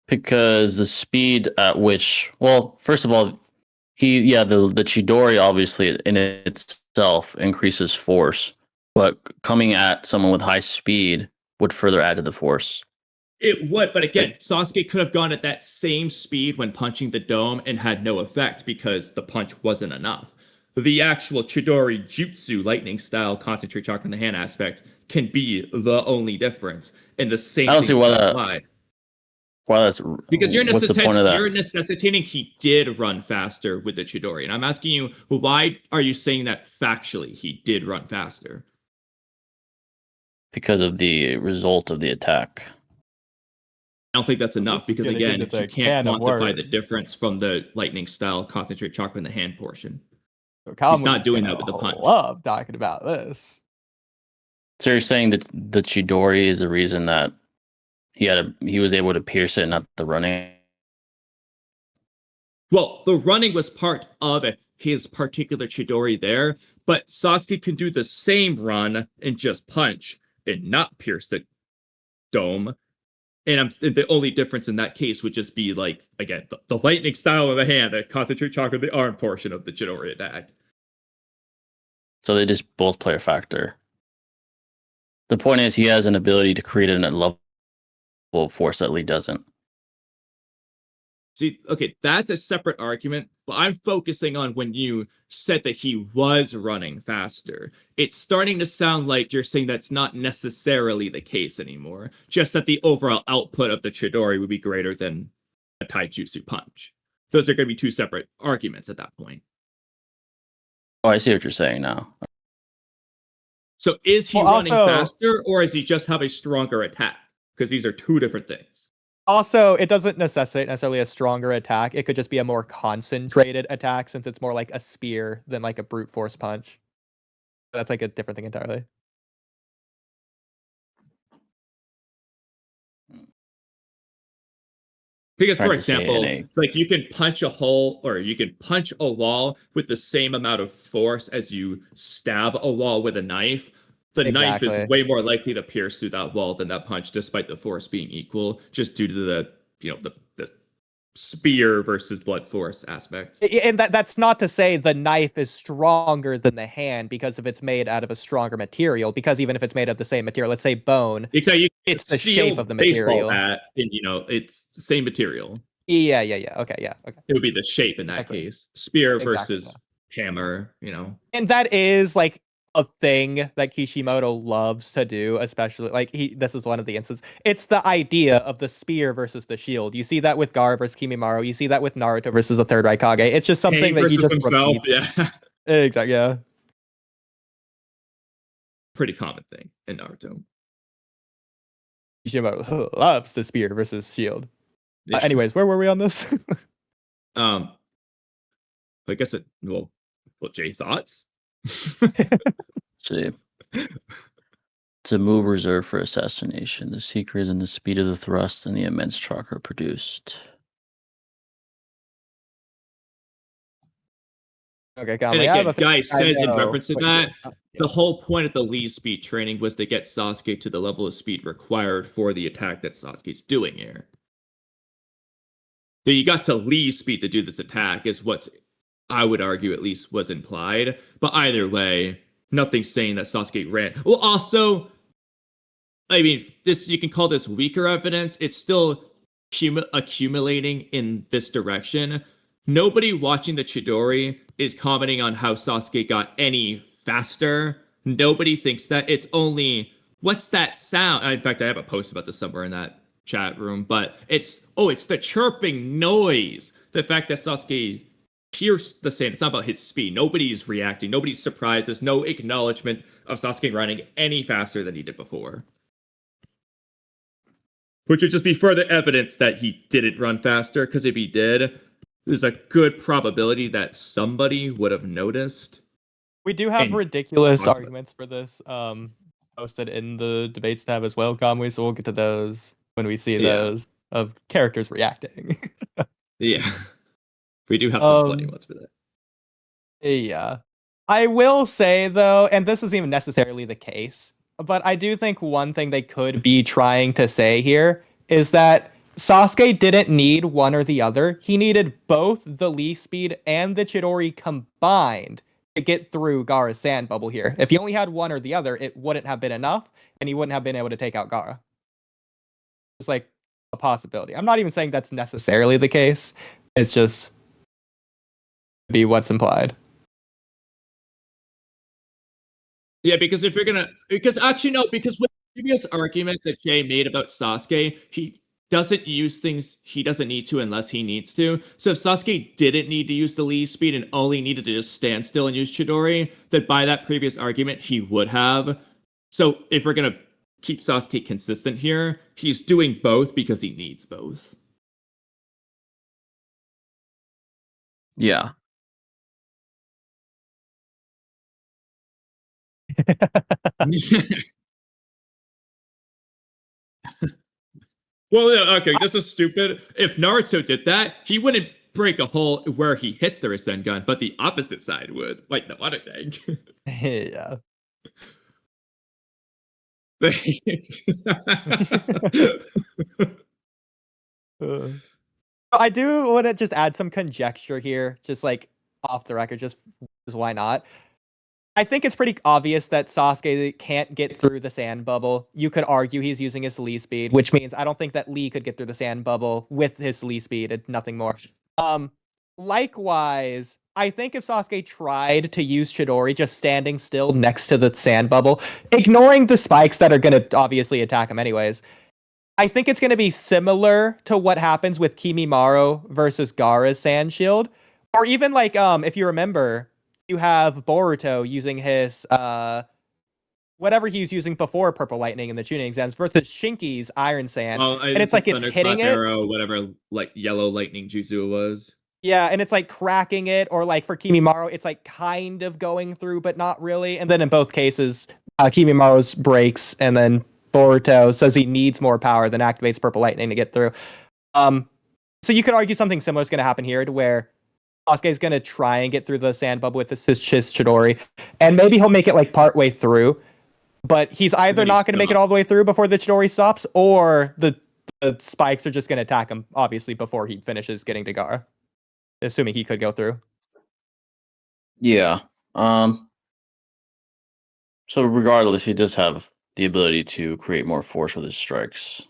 Because the speed at which, well, first of all, the Chidori obviously in itself increases force, but coming at someone with high speed would further add to the force. It would, but again, Sasuke could have gone at that same speed when punching the dome and had no effect because the punch wasn't enough. The actual Chidori Jutsu lightning style concentrate chakra in the hand aspect can be the only difference, and the same I don't see things why can that. apply. Why that's Because what's the point of that? you're necessitating he did run faster with the Chidori, and I'm asking you, why are you saying that factually he did run faster? Because of the result of the attack. I don't think that's enough This is because getting again, into you the can't can of quantify worms. the difference from the lightning style concentrate chakra in the hand portion. He's not doing that with the punch. Love talking about this. So you're saying that the Chidori is the reason that he was able to pierce it, not the running? Well, the running was part of his particular Chidori there, but Sasuke can do the same run and just punch and not pierce the dome. And the only difference in that case would just be like, again, the lightning style of the hand, that concentrate chakra, the arm portion of the Chidori attack. So they just both play a factor. The point is, he has an ability to create a level of force that Lee doesn't. See, okay, that's a separate argument, but I'm focusing on when you said that he was running faster. It's starting to sound like you're saying that's not necessarily the case anymore, just that the overall output of the Chidori would be greater than a Taijutsu punch. Those are going to be two separate arguments at that point. Oh, I see what you're saying now. So is he running faster, or does he just have a stronger attack? Because these are two different things. Also, it doesn't necessitate necessarily a stronger attack. It could just be a more concentrated attack since it's more like a spear than like a brute force punch. That's like a different thing entirely. Because, for example, like you can punch a hole or you can punch a wall with the same amount of force as you stab a wall with a knife. The knife is way more likely to pierce through that wall than that punch, despite the force being equal, just due to the spear versus blood force aspect. And that's not to say the knife is stronger than the hand because if it's made out of a stronger material, because even if it's made of the same material, let's say bone, exactly, it's the shape of the material. Bat and it's the same material. Yeah. Okay. It would be the shape in that case. Spear versus hammer, And that is like a thing that Kishimoto loves to do, especially like this is one of the instances. It's the idea of the spear versus the shield. You see that with Gaara versus Kimimaro. You see that with Naruto versus the third Raikage. It's just something that he just himself, repeats. Yeah. Exactly. Yeah. Pretty common thing in Naruto. Kishimoto loves the spear versus shield. Yeah. Anyways, where were we on this? I guess Jay, thoughts? See, it's a move reserved for assassination. The secret is in the speed of the thrust and the immense chakra produced. Okay, and again, Guy says in reference to that, the whole point of the Lee speed training was to get Sasuke to the level of speed required for the attack that Sasuke's doing here. So you got to Lee speed to do this attack is what's, I would argue, at least was implied. But either way, nothing's saying that Sasuke ran. Well, also, I mean, you can call this weaker evidence. It's still accumulating in this direction. Nobody watching the Chidori is commenting on how Sasuke got any faster. Nobody thinks that. It's only, what's that sound? In fact, I have a post about this somewhere in that chat room, but it's the chirping noise. The fact that Sasuke pierced the sand. It's not about his speed. Nobody's reacting. Nobody's surprised. There's no acknowledgement of Sasuke running any faster than he did before. Which would just be further evidence that he didn't run faster, because if he did, there's a good probability that somebody would have noticed. We do have And- ridiculous arguments for this posted in the debates tab as well, Kamui, so we'll get to those when we see those of characters reacting. Yeah. We do have some funny ones for that. Yeah. I will say, though, and this isn't even necessarily the case, but I do think one thing they could be trying to say here is that Sasuke didn't need one or the other. He needed both the Lee speed and the Chidori combined to get through Gaara's sand bubble here. If he only had one or the other, it wouldn't have been enough, and he wouldn't have been able to take out Gaara. It's like a possibility. I'm not even saying that's necessarily the case. It's just be what's implied. Yeah, because if you're gonna, because with the previous argument that Jay made about Sasuke, he doesn't use things he doesn't need to unless he needs to. So if Sasuke didn't need to use the Lee speed and only needed to just stand still and use Chidori, then by that previous argument, he would have. So if we're gonna keep Sasuke consistent here, he's doing both because he needs both. Yeah. Well, okay, this is stupid. If Naruto did that, he wouldn't break a hole where he hits the Rasengan, but the opposite side would, like the other thing. Yeah. I do want to just add some conjecture here, just like off the record, just why not? I think it's pretty obvious that Sasuke can't get through the sand bubble. You could argue he's using his Lee speed, which means I don't think that Lee could get through the sand bubble with his Lee speed and nothing more. Likewise, I think if Sasuke tried to use Chidori just standing still next to the sand bubble, ignoring the spikes that are going to obviously attack him anyways, I think it's going to be similar to what happens with Kimimaro versus Gaara's sand shield. Or even like, if you remember, you have Boruto using his whatever he was using before Purple Lightning in the tuning exams versus Shinki's Iron Sand. And it's like it's hitting it. Arrow, whatever, like yellow lightning jutsu was. Yeah, and it's like cracking it, or like for Kimimaro, it's like kind of going through, but not really. And then in both cases, Kimimaro's breaks, and then Boruto says he needs more power than activates Purple Lightning to get through. So you could argue something similar is going to happen here, to where Sasuke is going to try and get through the sand bubble with his Chidori, and maybe he'll make it like part way through, but he's either not going to make it all the way through before the Chidori stops, or the spikes are just going to attack him, obviously, before he finishes getting to Gaara. Assuming he could go through. Yeah. So regardless, he does have the ability to create more force with his strikes.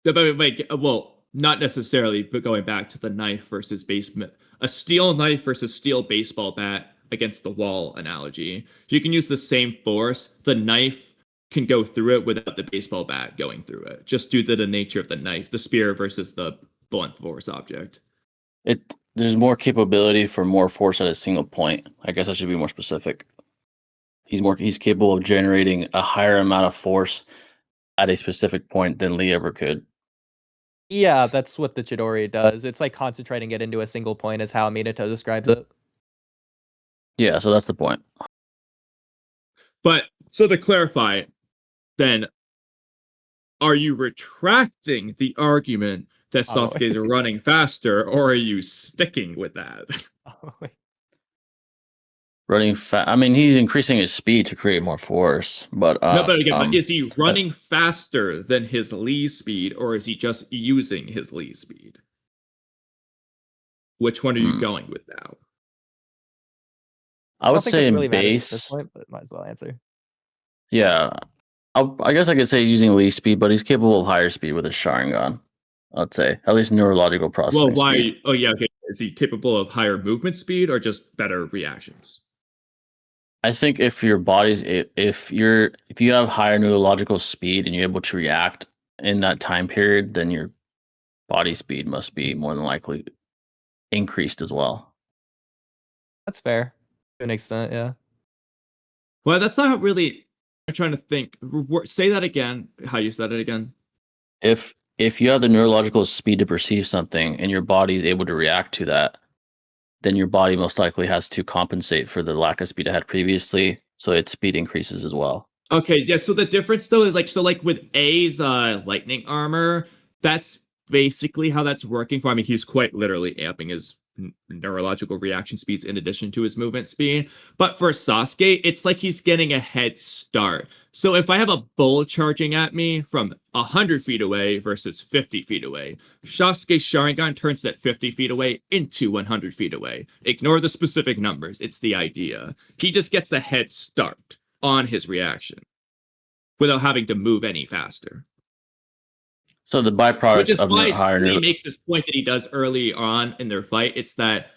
Well, not necessarily, but going back to the knife versus basement, a steel knife versus steel baseball bat against the wall analogy. You can use the same force. The knife can go through it without the baseball bat going through it, just due to the nature of the knife, the spear versus the blunt force object. There's more capability for more force at a single point. I guess I should be more specific. He's capable of generating a higher amount of force at a specific point than Lee ever could. Yeah, that's what the Chidori does. It's like concentrating it into a single point, is how Minato describes it. Yeah, so that's the point. But so to clarify, then, are you retracting the argument that Sasuke is running faster, or are you sticking with that? Running fast. I mean, he's increasing his speed to create more force, but no. But again, is he running faster than his Lee speed, or is he just using his Lee speed? Which one are you going with now? I would say in really base. At this point, but might as well answer. Yeah, I guess I could say using Lee speed, but he's capable of higher speed with his Sharingan. I'd say at least neurological processing. Well, why? Speed. Oh yeah, okay. Is he capable of higher movement speed or just better reactions? I think if your body's if you have higher neurological speed and you're able to react in that time period, then your body speed must be more than likely increased as well. That's fair to an extent, yeah. Well, that's not really. I'm trying to think. Say that again. How you said it again? If you have the neurological speed to perceive something and your body is able to react to that, then your body most likely has to compensate for the lack of speed it had previously, so its speed increases as well. Okay, yeah, so the difference though is like with A's lightning armor, that's basically how that's working for. I mean, he's quite literally amping his neurological reaction speeds in addition to his movement speed. But for Sasuke, it's like he's getting a head start. So if I have a bull charging at me from 100 feet away versus 50 feet away, Sasuke's Sharingan turns that 50 feet away into 100 feet away. Ignore the specific numbers, it's the idea. He just gets the head start on his reaction without having to move any faster. So the Which byproduct is of why higher Lee makes this point that he does early on in their fight. It's that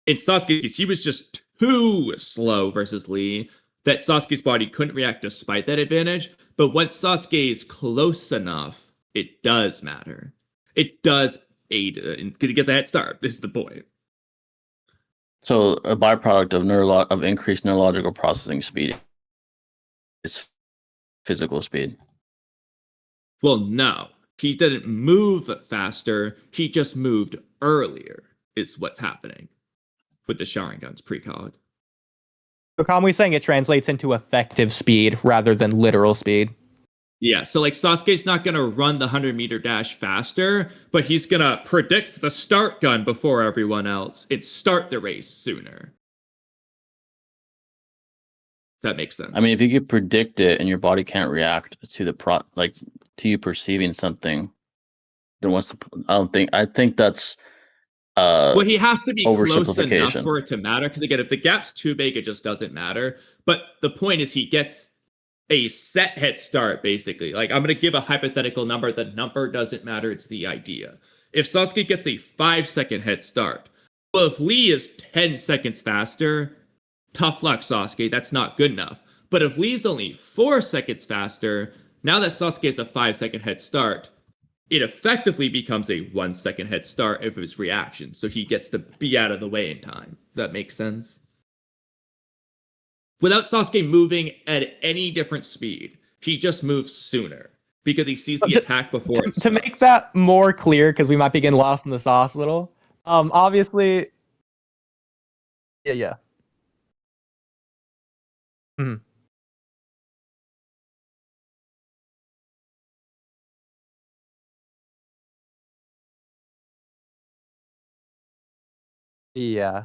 in Sasuke's case, he was just too slow versus Lee, that Sasuke's body couldn't react despite that advantage. But once Sasuke is close enough, it does matter. It does aid, because he gets a head start, is the point. So a byproduct of increased neurological processing speed is physical speed. Well, no. He didn't move faster, he just moved earlier, is what's happening with the Sharingan's precog. So Kamui's saying it translates into effective speed rather than literal speed. Yeah, so like Sasuke's not going to run the 100-meter dash faster, but he's going to predict the start gun before everyone else and start the race sooner. If that makes sense. I mean, if you could predict it and your body can't react to to you perceiving something, then what's the? I think that's well, he has to be close enough oversimplification. for it to matter. Because again, if the gap's too big, it just doesn't matter. But the point is, he gets a set head start, basically. Like, I'm going to give a hypothetical number. The number doesn't matter. It's the idea. If Sasuke gets a 5-second head start, well, if Lee is 10 seconds faster, tough luck, Sasuke. That's not good enough. But if Lee's only 4 seconds faster, now that Sasuke has a 5-second head start, it effectively becomes a 1-second head start of his reaction. So he gets to be out of the way in time. Does that make sense? Without Sasuke moving at any different speed, he just moves sooner because he sees the attack before it starts. To make that more clear, because we might be getting lost in the sauce a little. Obviously, yeah. Mhm. Yeah.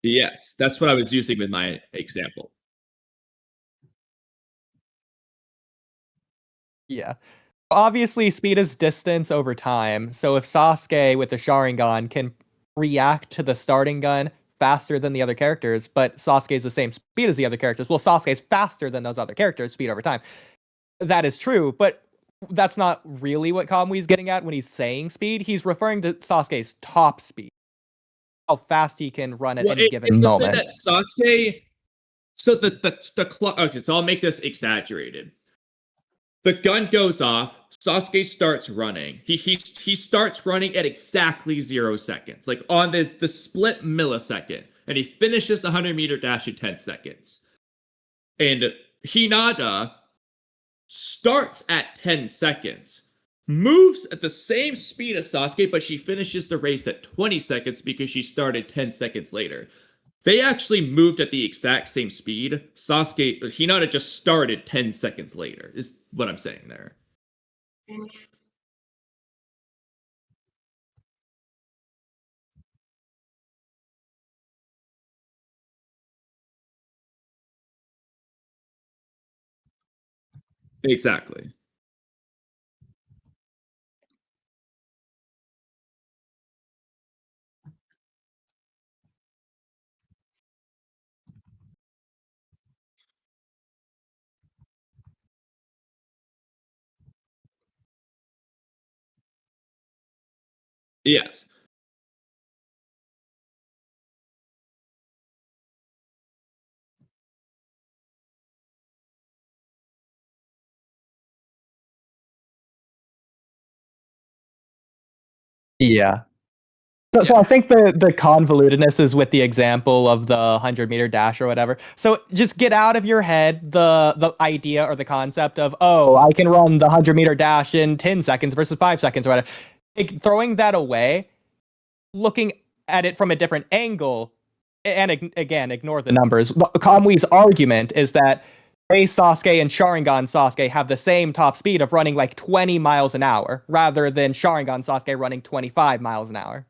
Yes, that's what I was using with my example. Yeah. Obviously, speed is distance over time. So if Sasuke with the Sharingan can react to the starting gun faster than the other characters, but Sasuke is the same speed as the other characters, well, Sasuke is faster than those other characters, speed over time. That is true, but that's not really what Kamui's getting at when he's saying speed. He's referring to Sasuke's top speed, how fast he can run at any given moment. It's to say that Sasuke. So the clock. Okay, so I'll make this exaggerated. The gun goes off. Sasuke starts running. He starts running at exactly 0 seconds, like on the split millisecond, and he finishes the 100-meter dash in 10 seconds. And Hinata starts at 10 seconds, moves at the same speed as Sasuke, but she finishes the race at 20 seconds because she started 10 seconds later. They actually moved at the exact same speed. Hinata just started 10 seconds later, is what I'm saying there. Exactly. Yes. Yeah. So I think the convolutedness is with the example of the 100-meter dash or whatever. So just get out of your head the idea or the concept of, oh, I can run the 100-meter dash in 10 seconds versus 5 seconds or whatever. Throwing that away, looking at it from a different angle, and again, ignore the numbers. Kamwi's argument is that Base Sasuke and Sharingan Sasuke have the same top speed of running like 20 miles an hour, rather than Sharingan Sasuke running 25 miles an hour.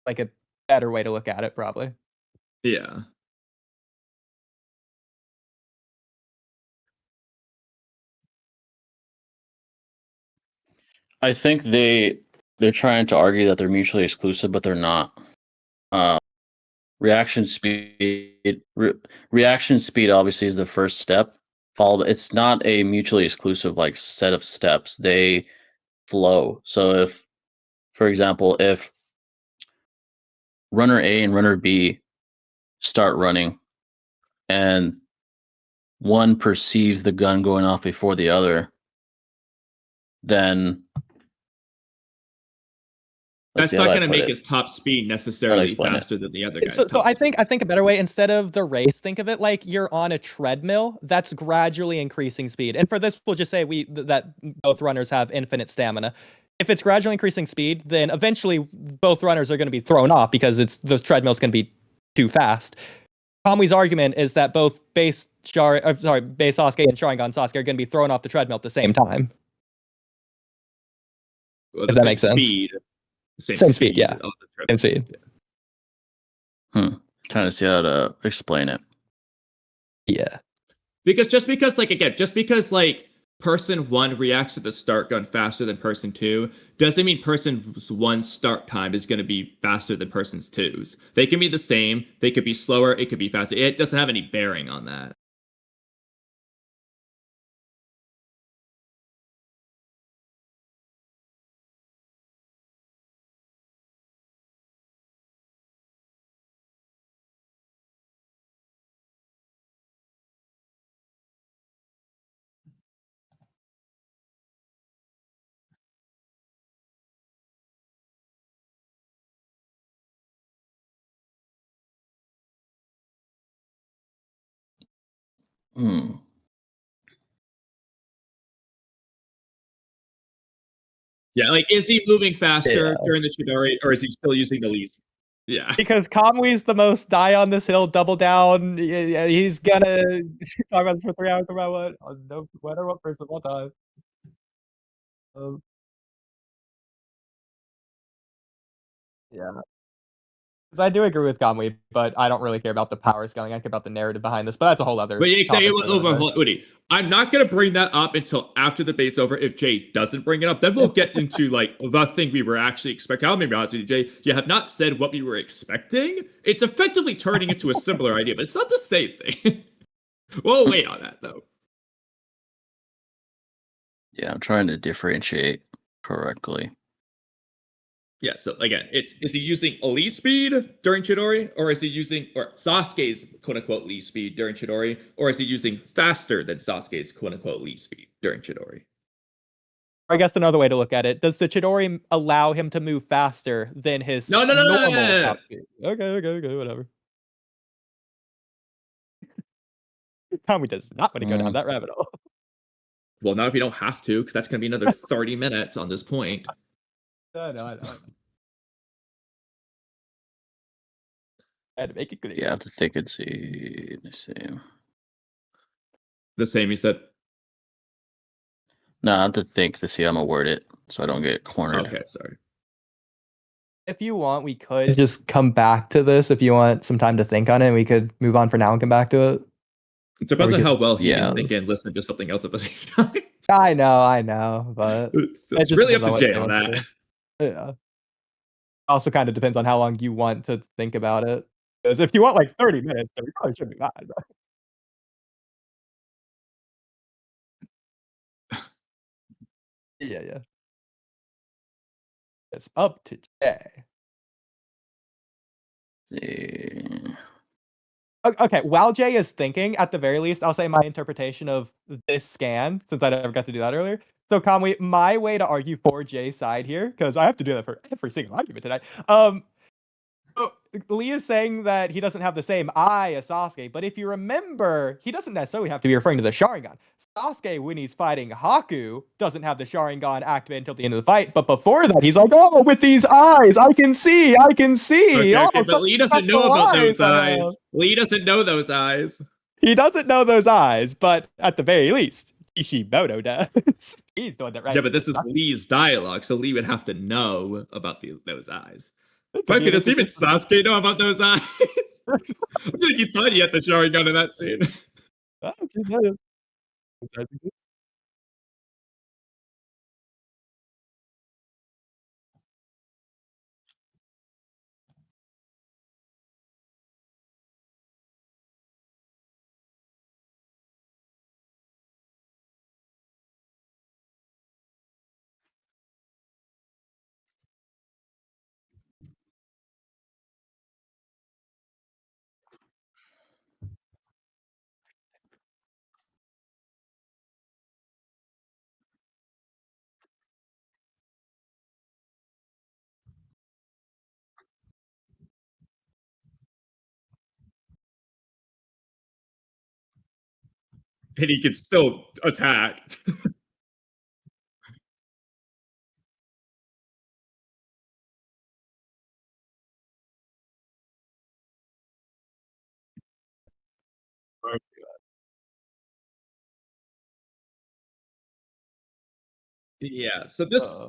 Like a better way to look at it, probably. Yeah. I think they're trying to argue that they're mutually exclusive, but they're not. Reaction speed obviously is the first step. It's not a mutually exclusive like set of steps. They flow. So if, for example, if runner A and runner B start running, and one perceives the gun going off before the other, then that's not going to make his top speed necessarily faster than the other guy's top so I think a better way, instead of the race, think of it like you're on a treadmill that's gradually increasing speed. And for this, we'll just say that both runners have infinite stamina. If it's gradually increasing speed, then eventually both runners are going to be thrown off because the treadmill's going to be too fast. Kamwi's argument is that both Base Sasuke and Sharingan Sasuke are going to be thrown off the treadmill at the same time. Well, if that makes sense. Same speed, yeah. Same speed. Trying to see how to explain it. Yeah. Because just because person 1 reacts to the start gun faster than person 2 doesn't mean person 1's start time is going to be faster than person 2's. They can be the same. They could be slower. It could be faster. It doesn't have any bearing on that. Yeah, like, is he moving faster during the Chidori, or is he still using the least? Yeah. Because Kamwi's the most die on this hill, double down. He's gonna talk about this for 3 hours about no matter what person all time. Yeah. Because I do agree with Kamwi, but I don't really care about the power scaling. I care about the narrative behind this, but that's a whole other topic. I'm not going to bring that up until after the debate's over. If Jay doesn't bring it up, then we'll get into like the thing we were actually expecting. I'll be honest with you, Jay. You have not said what we were expecting. It's effectively turning into a similar idea, but it's not the same thing. We'll wait on that, though. Yeah, I'm trying to differentiate correctly. Yeah, so again, is he using elite speed during Chidori, or is he using Sasuke's quote-unquote elite speed during Chidori, or is he using faster than Sasuke's quote-unquote elite speed during Chidori? I guess another way to look at it, does the Chidori allow him to move faster than his normal top speed? Okay, whatever. Kamwi does not want to go down that rabbit hole. Well, not if you don't have to, because that's going to be another 30 minutes on this point. I know. I had to make it clear. Yeah, I have to think and see. The same. The same, you said? No, I have to think to see how I'm going to word it so I don't get cornered. Okay, sorry. If you want, we could just come back to this if you want some time to think on it. We could move on for now and come back to it. It depends on how well he can think and listen to something else at the same time. I know, but it's really up to Jay on that. Yeah. Also kind of depends on how long you want to think about it. Because if you want like 30 minutes, then we probably shouldn't be mad. Yeah. It's up to Jay. Yeah. Okay, while Jay is thinking, at the very least, I'll say my interpretation of this scan, since I never got to do that earlier. So, Kamui, my way to argue for Jay's side here, because I have to do that for every single argument tonight. So Lee is saying that he doesn't have the same eye as Sasuke, but if you remember, he doesn't necessarily have to be referring to the Sharingan. Sasuke, when he's fighting Haku, doesn't have the Sharingan activated until the end of the fight, but before that, he's like, oh, with these eyes, I can see. Okay, Oh, but Lee doesn't know about those eyes. Lee doesn't know those eyes. He doesn't know those eyes, but at the very least, Ishimoto does. He's the one that writes. Yeah, but this is Lee's dialogue, so Lee would have to know about those eyes. Fuck, does even Sasuke know about those eyes? I feel like he thought he had the Sharingan in that scene. And he can still attack. Yeah, so this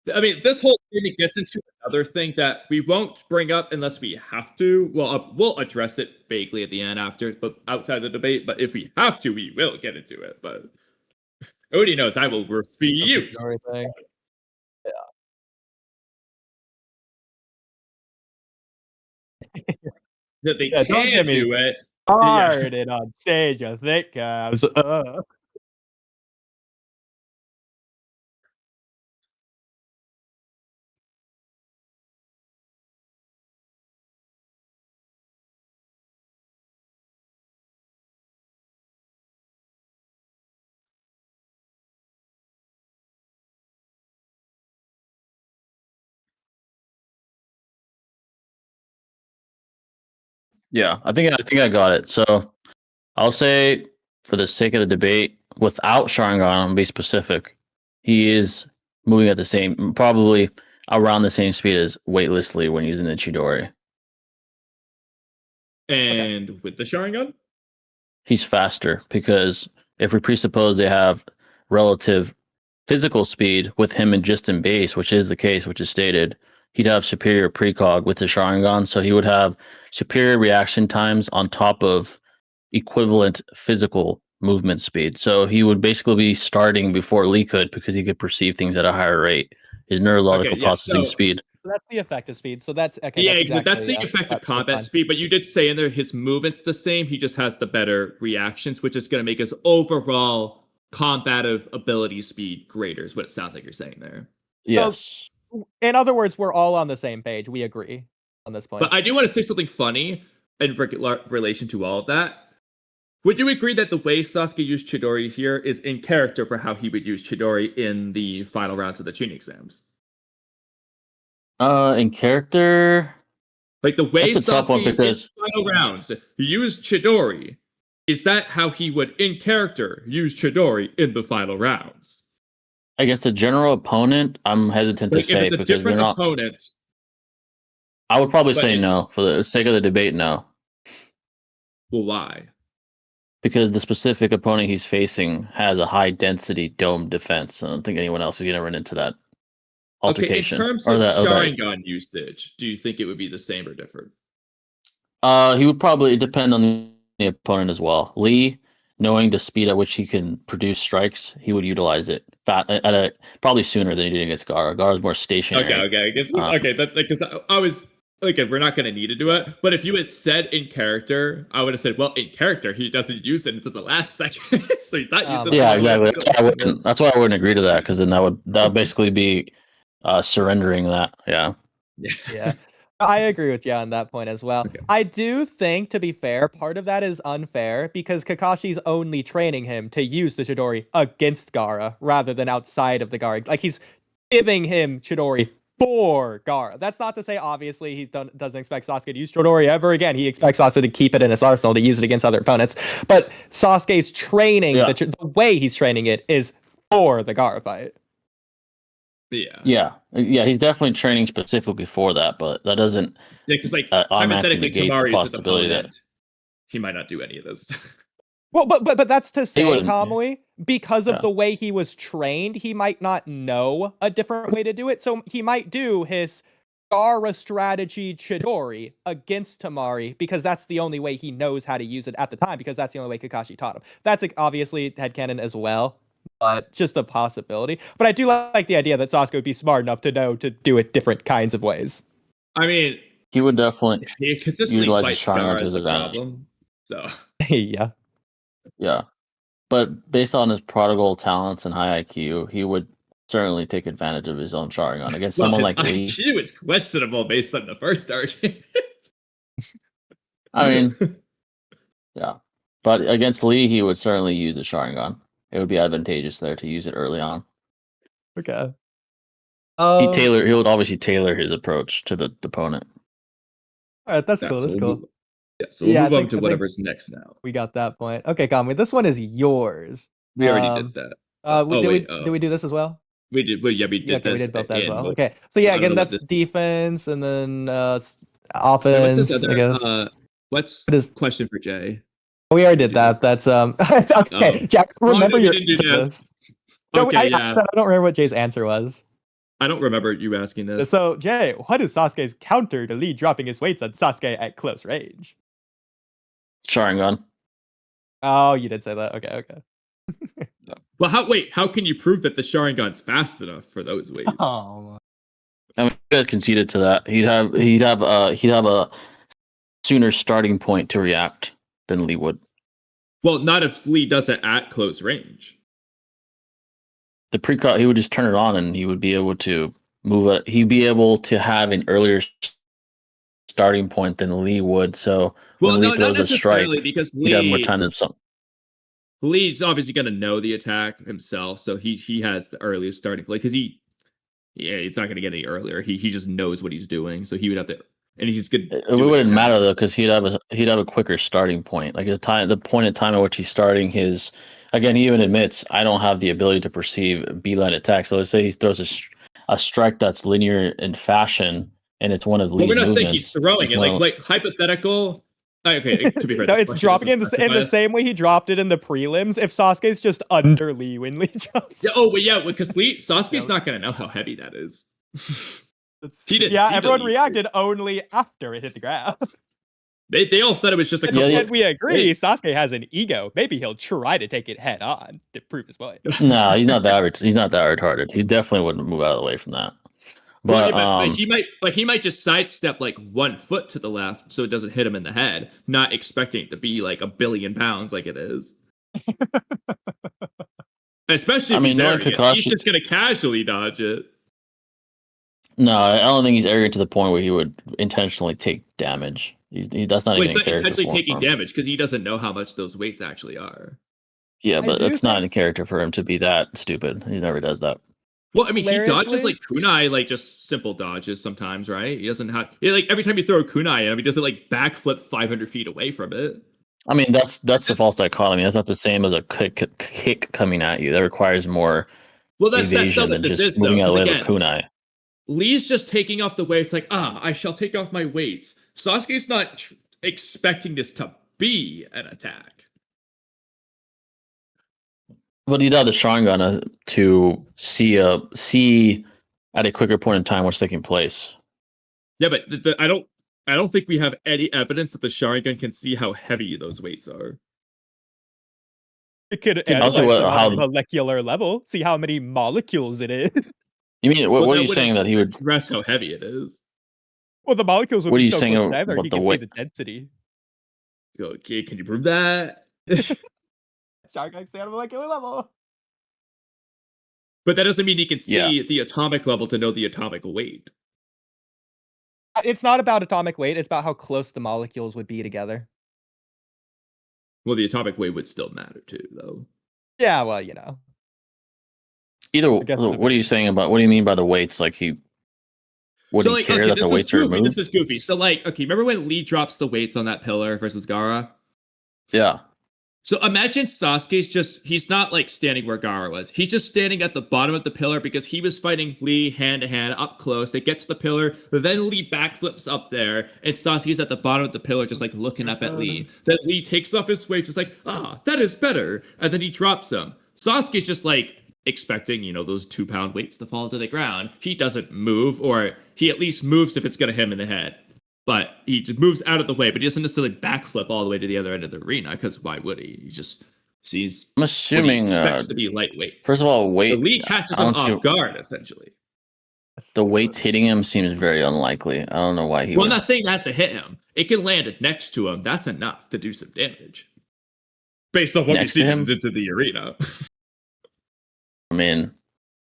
this whole thing gets into another thing that we won't bring up unless we have to. Well, we'll address it vaguely at the end after, but outside the debate. But if we have to, we will get into it. But Odie knows I will refuse. That they can do it. Started on stage, I think. Yeah, I think I got it. So I'll say, for the sake of the debate, without Sharingan, to be specific, he is moving at the same, probably around the same speed as weightlessly when using the Chidori. And with the Sharingan, he's faster because if we presuppose they have relative physical speed with him and just in base, which is the case, which is stated, he'd have superior precog with the Sharingan, so he would have superior reaction times on top of equivalent physical movement speed. So he would basically be starting before Lee could because he could perceive things at a higher rate. His neurological processing speed. So that's the effective speed. So that's okay. Yeah, exactly. That's the effective combat speed. But you did say in there his movement's the same. He just has the better reactions, which is going to make his overall combative ability speed greater. Is what it sounds like you're saying there. Yes. So, in other words, we're all on the same page. We agree on this point. But I do want to say something funny in relation to all of that. Would you agree that the way Sasuke used Chidori here is in character for how he would use Chidori in the final rounds of the Chunin exams? In character, like the way Sasuke in the final rounds used Chidori, is that how he would in character use Chidori in the final rounds? Against a general opponent, I'm hesitant to say if it's a because they're not. Opponent, I would probably say no for the sake of the debate. No. Well, why? Because the specific opponent he's facing has a high density dome defense. I don't think anyone else is going to run into that altercation. Okay, in terms of Sharingan usage, do you think it would be the same or different? He would probably depend on the opponent as well. Lee, knowing the speed at which he can produce strikes, he would utilize it probably sooner than he did against Gaara. Gaara's more stationary. Okay. That's because I was. We're not going to need to do it. But if you had said in character, I would have said, well, in character, he doesn't use it until the last second. So he's not using it. Yeah, exactly. That's why I wouldn't agree to that, because then that would basically be surrendering that. Yeah. Yeah. I agree with you on that point as well. Okay. I do think, to be fair, part of that is unfair because Kakashi's only training him to use the Chidori against Gaara rather than outside of the Gaara. Like, he's giving him Chidori for Gaara. That's not to say, obviously, he doesn't expect Sasuke to use Chidori ever again. He expects Sasuke to keep it in his arsenal to use it against other opponents. But Sasuke's training, the way he's training it is for the Gaara fight. Yeah. He's definitely training specifically for that, but that doesn't. Yeah, because like automatically hypothetically, negate the Tamari is his possibility opponent. He might not do any of this. Well, but that's to say, wouldn't. Kamui, because of the way he was trained, he might not know a different way to do it. So he might do his Gaara strategy Chidori against Tamari because that's the only way he knows how to use it at the time, because that's the only way Kakashi taught him. That's obviously headcanon as well, but just a possibility. But I do like the idea that Sasuke would be smart enough to know to do it different kinds of ways. I mean, he would definitely consistently utilize fights Sharingan Gaara to is his the advantage. problem. So Yeah, but based on his prodigal talents and high IQ, he would certainly take advantage of his own Sharingan against someone like Lee. IQ is questionable based on the first argument. I mean, yeah, but against Lee, he would certainly use the Sharingan. It would be advantageous there to use it early on. Okay. He would obviously tailor his approach to the opponent. All right, that's cool. That's cool. So we'll move on to whatever's next now. We got that point. Okay, Kamui, this one is yours. We already did that. Did we do this as well? We did. Well, yeah, we did. Okay, we did both that as well. Okay, so yeah, again, that's defense, and then offense. What's this other, I guess. What's question for Jay? We already did that. That's okay. Jack, remember your answer. Okay, I don't remember what Jay's answer was. I don't remember you asking this. So, Jay, what is Sasuke's counter to Lee dropping his weights on Sasuke at close range? Sharingan. Oh, you did say that. Okay. Well, how can you prove that the Sharingan's fast enough for those weights? Oh. I mean, you guys conceded to that. He'd have a sooner starting point to react than Lee would. Well, not if Lee does it at close range. He would just turn it on and he would be able to move it. He'd be able to have an earlier starting point than Lee would. So when Lee throws a strike, because he'd have more time than something. Lee's obviously going to know the attack himself, so he has the earliest starting point because it's not going to get any earlier. He just knows what he's doing, so he would have to, and he's good. It wouldn't matter though, because he'd have a quicker starting point. Like the point in time at which he's starting his. Again, he even admits, I don't have the ability to perceive beeline attack. So let's say he throws a strike that's linear in fashion, and it's one of Lee's movements. We're not saying he's throwing it. Like hypothetical. Okay, to be fair. No, it's dropping in the same way he dropped it in the prelims. If Sasuke's just under Lee when Lee drops. Yeah, because Sasuke's not going to know how heavy that is. Everyone reacted only after it hit the ground. They all thought it was just a couple. And we agree, Sasuke has an ego. Maybe he'll try to take it head on to prove his point. No, he's not that retarded. He definitely wouldn't move out of the way from that. But he might just sidestep like 1 foot to the left so it doesn't hit him in the head, not expecting it to be like 1 billion pounds like it is. Especially if he's arrogant. He's just gonna casually dodge it. No, I don't think he's arrogant to the point where he would intentionally take damage. That's not even intentionally taking damage because he doesn't know how much those weights actually are. Yeah, but it's not in character for him to be that stupid. He never does that. Well, I mean, he dodges like kunai, like just simple dodges sometimes, right? He doesn't have like every time you throw a kunai at him, he doesn't like backflip 500 feet away from it. I mean, that's the false dichotomy. That's not the same as a kick coming at you. That requires more evasion than just moving out of the way of a kunai. Lee's just taking off the weights, like, I shall take off my weights. Sasuke's not expecting this to be an attack. But he'd have the Sharingan to see at a quicker point in time what's taking place. Yeah, but I don't think we have any evidence that the Sharingan can see how heavy those weights are. It could analyze on a molecular level, see how many molecules it is. You mean what are you saying that he would address how heavy it is? Well, the molecules would be so close together, he can see the density. Okay, can you prove that? Sharingan can see on a molecular level. But that doesn't mean he can see the atomic level to know the atomic weight. It's not about atomic weight. It's about how close the molecules would be together. Well, the atomic weight would still matter too, though. Yeah, well, you know. What are you saying about? What do you mean by the weights? Like he wouldn't care that the weights are removed? This is goofy. So, like, okay, remember when Lee drops the weights on that pillar versus Gaara? Yeah. So imagine Sasuke's he's not like standing where Gaara was. He's just standing at the bottom of the pillar because he was fighting Lee hand to hand up close. They get to the pillar, then Lee backflips up there, and Sasuke's at the bottom of the pillar just like looking up at Lee. Then Lee takes off his weight, just like, that is better. And then he drops them. Sasuke's just like expecting, those 2-pound weights to fall to the ground. He doesn't move, or he at least moves if it's gonna hit him in the head. But he just moves out of the way, but he doesn't necessarily backflip all the way to the other end of the arena, because why would he? He just sees I'm assuming what he expects to be lightweight. First of all, weight. So Lee catches him off guard, essentially. The weights hitting him seems very unlikely. I don't know why he. Well, I'm not saying it has to hit him. It can land next to him. That's enough to do some damage, based on what we see into the arena. I mean,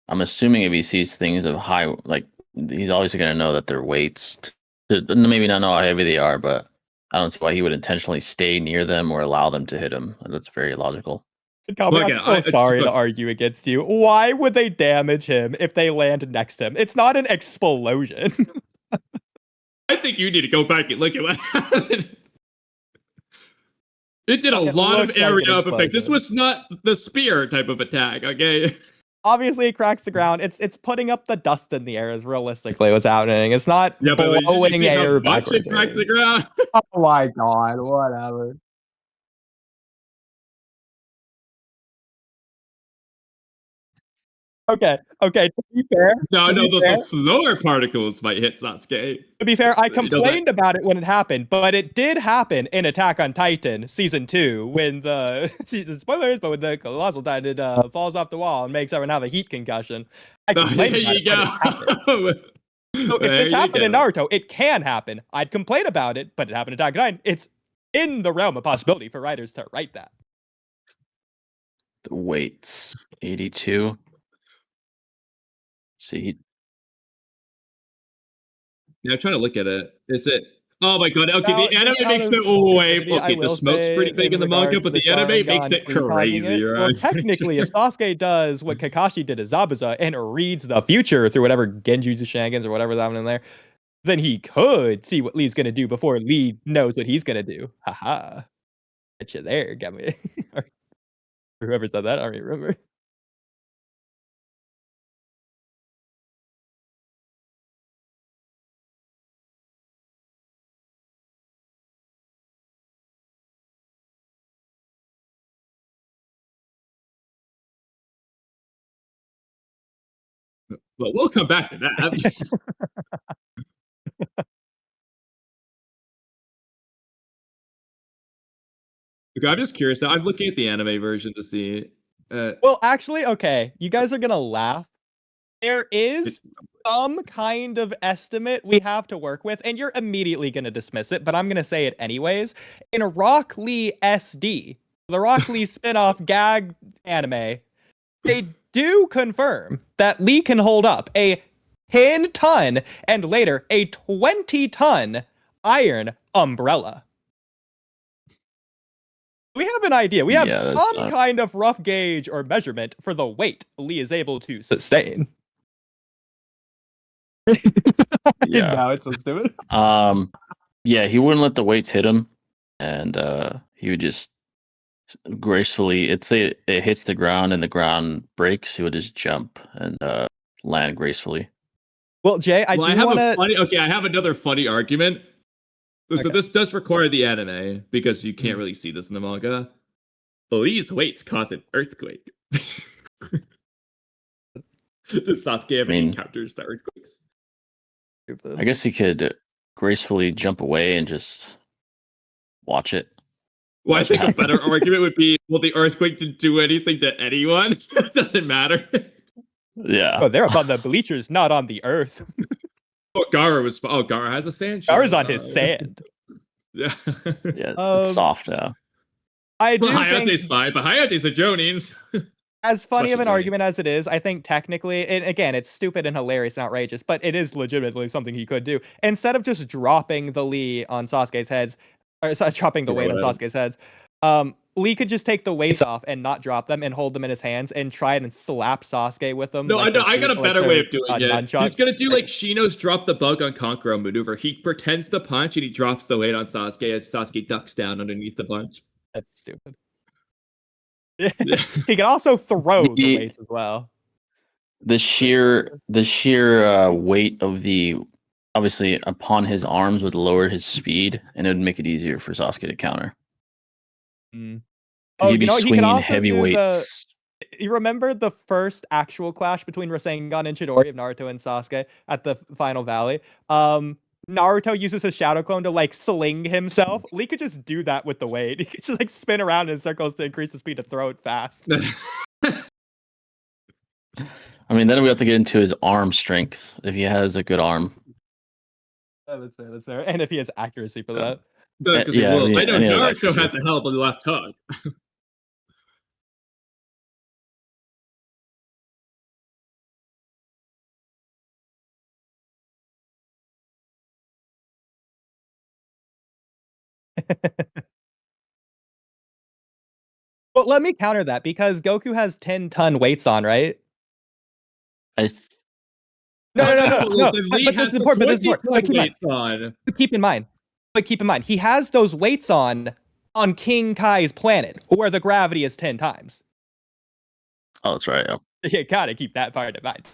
I'm assuming if he sees things of high, like he's obviously going to know that they're weights. Maybe not know how heavy they are, but I don't see why he would intentionally stay near them or allow them to hit him. That's very logical. I'm so sorry to argue against you. Why would they damage him if they land next to him? It's not an explosion. I think you need to go back and look at what happened. It did a lot of area of effect. This was not the spear type of attack, okay? Obviously, it cracks the ground. It's putting up the dust in the air is realistically what's happening. It's not blowing air backwards. It cracked the ground. Oh my god, whatever. Okay, to be fair. The floor particles might hit Sasuke. To be fair, I complained about it when it happened, but it did happen in Attack on Titan Season 2 when spoilers, but when the Colossal Titan falls off the wall and makes everyone have a heat concussion. I complained there you go. So if this happened in Naruto, it can happen. I'd complain about it, but it happened in Attack on Titan. It's in the realm of possibility for writers to write that. The weights, 82. See, I'm trying to look at it. Is it? Oh my god! Okay, the anime makes it. Okay, the smoke's pretty big in the manga, but the anime makes it crazy, right? Well, technically, if Sasuke does what Kakashi did to Zabuza and reads the future through whatever Genjutsu shenanigans or whatever's happening there, then he could see what Lee's gonna do before Lee knows what he's gonna do. Haha! Get you there, got me. Whoever said that, I don't even remember. Well, we'll come back to that. Okay, I'm just curious. I'm looking at the anime version to see. Well, actually, okay. You guys are gonna laugh. There is some kind of estimate we have to work with, and you're immediately gonna dismiss it, but I'm gonna say it anyways. In Rock Lee SD, the Rock Lee spin-off gag anime, they do confirm that Lee can hold up a 10-ton and later a 20-ton iron umbrella. We have an idea. We have some kind of rough gauge or measurement for the weight Lee is able to sustain. Yeah. Now it's so stupid. Yeah, he wouldn't let the weights hit him, and he would just gracefully. It'd say it hits the ground and the ground breaks. He would just jump and land gracefully. Well, Jay, I have another funny argument. So this does require the anime because you can't really see this in the manga. These weights cause an earthquake. Does Sasuke have any encounters to earthquakes? I guess he could gracefully jump away and just watch it. Well, I think a better argument would be, well, the earthquake didn't do anything to anyone, so it doesn't matter. Yeah. Oh, they're up on the bleachers, not on the earth. Gaara has a sand shell. Gaara's on his sand. Yeah. Yeah, it's soft now. Hayate's fine, but Hayate's a Jonins. As funny Especially of an Johnny. argument as it is, I think technically, and again, it's stupid and hilarious and outrageous, but it is legitimately something he could do. Instead of just dropping the Lee on Sasuke's heads, or dropping the weight on Sasuke's heads, Lee could just take the weights off and not drop them and hold them in his hands and try and slap Sasuke with them. No, like I know. I got a better way of doing it. Nunchucks. He's gonna do like Shino's drop the bug on Kankuro maneuver. He pretends to punch and he drops the weight on Sasuke as Sasuke ducks down underneath the punch. That's stupid. He can also throw the weights as well. The sheer weight of the, obviously upon his arms would lower his speed and it would make it easier for Sasuke to counter. Mm. He'd be swinging heavy weights. You remember the first actual clash between Rasengan and Chidori of Naruto and Sasuke at the Final Valley? Naruto uses his shadow clone to like sling himself. Lee could just do that with the weight. He could just like spin around in circles to increase the speed to throw it fast. I mean, then we have to get into his arm strength if he has a good arm. That's fair. That's fair. And if he has accuracy for that. Because he will. I know Naruto has a hell of a left hook. Well, let me counter that because Goku has 10-ton weights on, right? No. But this is important. But keep in mind, he has those weights on King Kai's planet, where the gravity is 10 times. Oh, that's right. Yeah. You gotta keep that part in mind.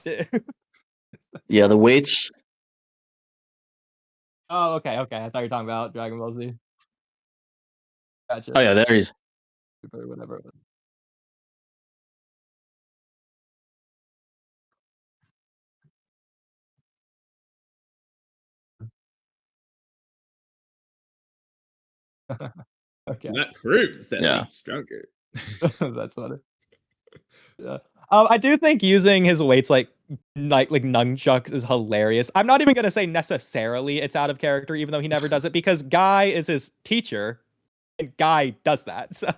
Yeah, the weights. Oh, okay. I thought you were talking about Dragon Ball Z. Gotcha. Oh yeah, there he is. Whatever. Okay. So that proves that he's stronger. That's funny. Yeah. I do think using his weights like nunchucks is hilarious. I'm not even gonna say necessarily it's out of character, even though he never does it, because Guy is his teacher, and Guy does that. So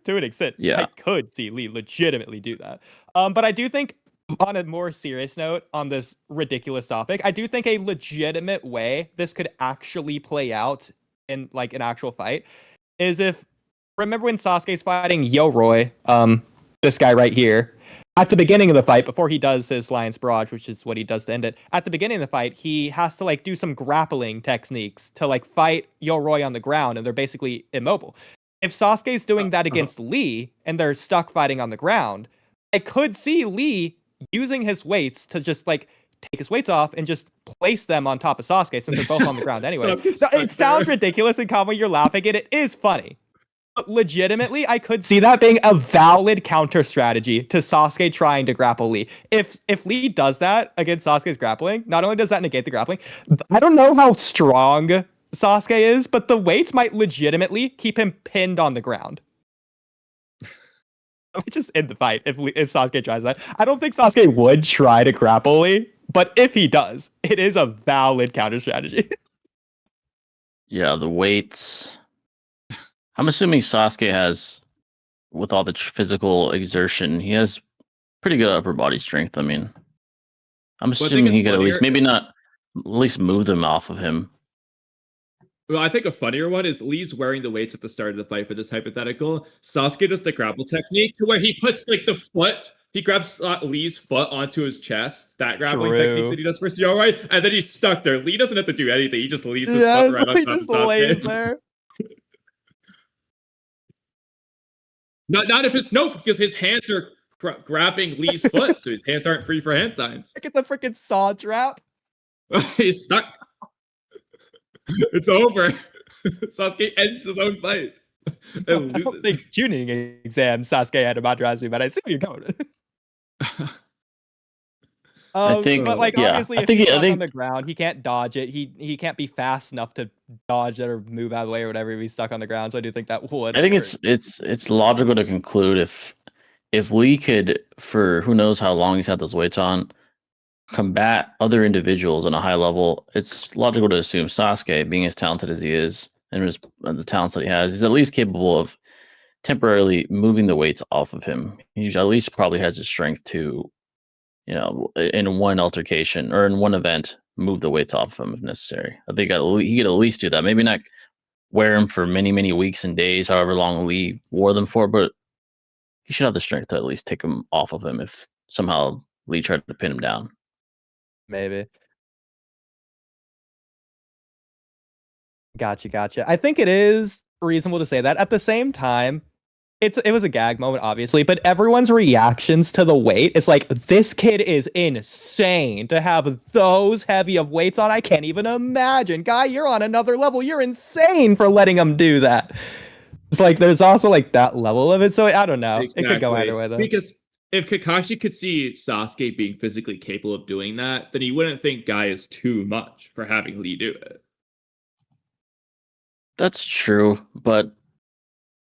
to an extent, I could see Lee legitimately do that. But I do think, on a more serious note, on this ridiculous topic, I do think a legitimate way this could actually play out in like an actual fight is if, remember when Sasuke's fighting Yoroi, this guy right here, at the beginning of the fight, before he does his Lion's Barrage, which is what he does to end it, at the beginning of the fight, he has to like do some grappling techniques to like fight Yoroi on the ground, and they're basically immobile. If Sasuke's doing that against Lee, and they're stuck fighting on the ground, I could see Lee using his weights to just like take his weights off and just place them on top of Sasuke, since they're both on the ground anyway. It sounds ridiculous and common, you're laughing at it. It is funny. But legitimately, I could see that being a valid counter strategy to Sasuke trying to grapple Lee. If Lee does that against Sasuke's grappling, not only does that negate the grappling, I don't know how strong Sasuke is, but the weights might legitimately keep him pinned on the ground. Just end the fight if Sasuke tries that. I don't think Sasuke would try to grapple Lee, but if he does, it is a valid counter strategy. Yeah, the weights. I'm assuming Sasuke has, with all the physical exertion, he has pretty good upper body strength. I mean, I'm assuming he could at least, maybe not, at least move them off of him. Well, I think a funnier one is Lee's wearing the weights at the start of the fight for this hypothetical. Sasuke does the grapple technique to where he puts like the foot, he grabs Lee's foot onto his chest, that grappling technique that he does for Yoroi, and then he's stuck there. Lee doesn't have to do anything. He just leaves his foot right on top of Sasuke. He just lays there. Not if his because his hands are grabbing Lee's foot, so his hands aren't free for hand signs. Like it's a freaking saw trap. He's stuck. It's over. Sasuke ends his own fight. And I don't think tuning exam Sasuke had a Madrasu, but I see where you're going. I think, but like obviously, if he's stuck on the ground, he can't dodge it. He can't be fast enough to dodge it or move out of the way or whatever if he's stuck on the ground. So I do think that would. I think it's logical to conclude if Lee could, for who knows how long he's had those weights on, combat other individuals on a high level, it's logical to assume Sasuke, being as talented as he is and the talents that he has, he's at least capable of temporarily moving the weights off of him. He at least probably has the strength to, in one altercation or in one event, move the weights off of him if necessary. I think he could at least do that. Maybe not wear him for many, many weeks and days, however long Lee wore them for, but he should have the strength to at least take them off of him if somehow Lee tried to pin him down. Maybe. Gotcha. I think it is reasonable to say that. At the same time, it was a gag moment, obviously, but everyone's reactions to the weight, it's like, this kid is insane to have those heavy of weights on. I can't even imagine. Guy, you're on another level. You're insane for letting him do that. It's like, there's also like that level of it. So I don't know. Exactly. It could go either way, though. Because if Kakashi could see Sasuke being physically capable of doing that, then he wouldn't think Guy is too much for having Lee do it. That's true, but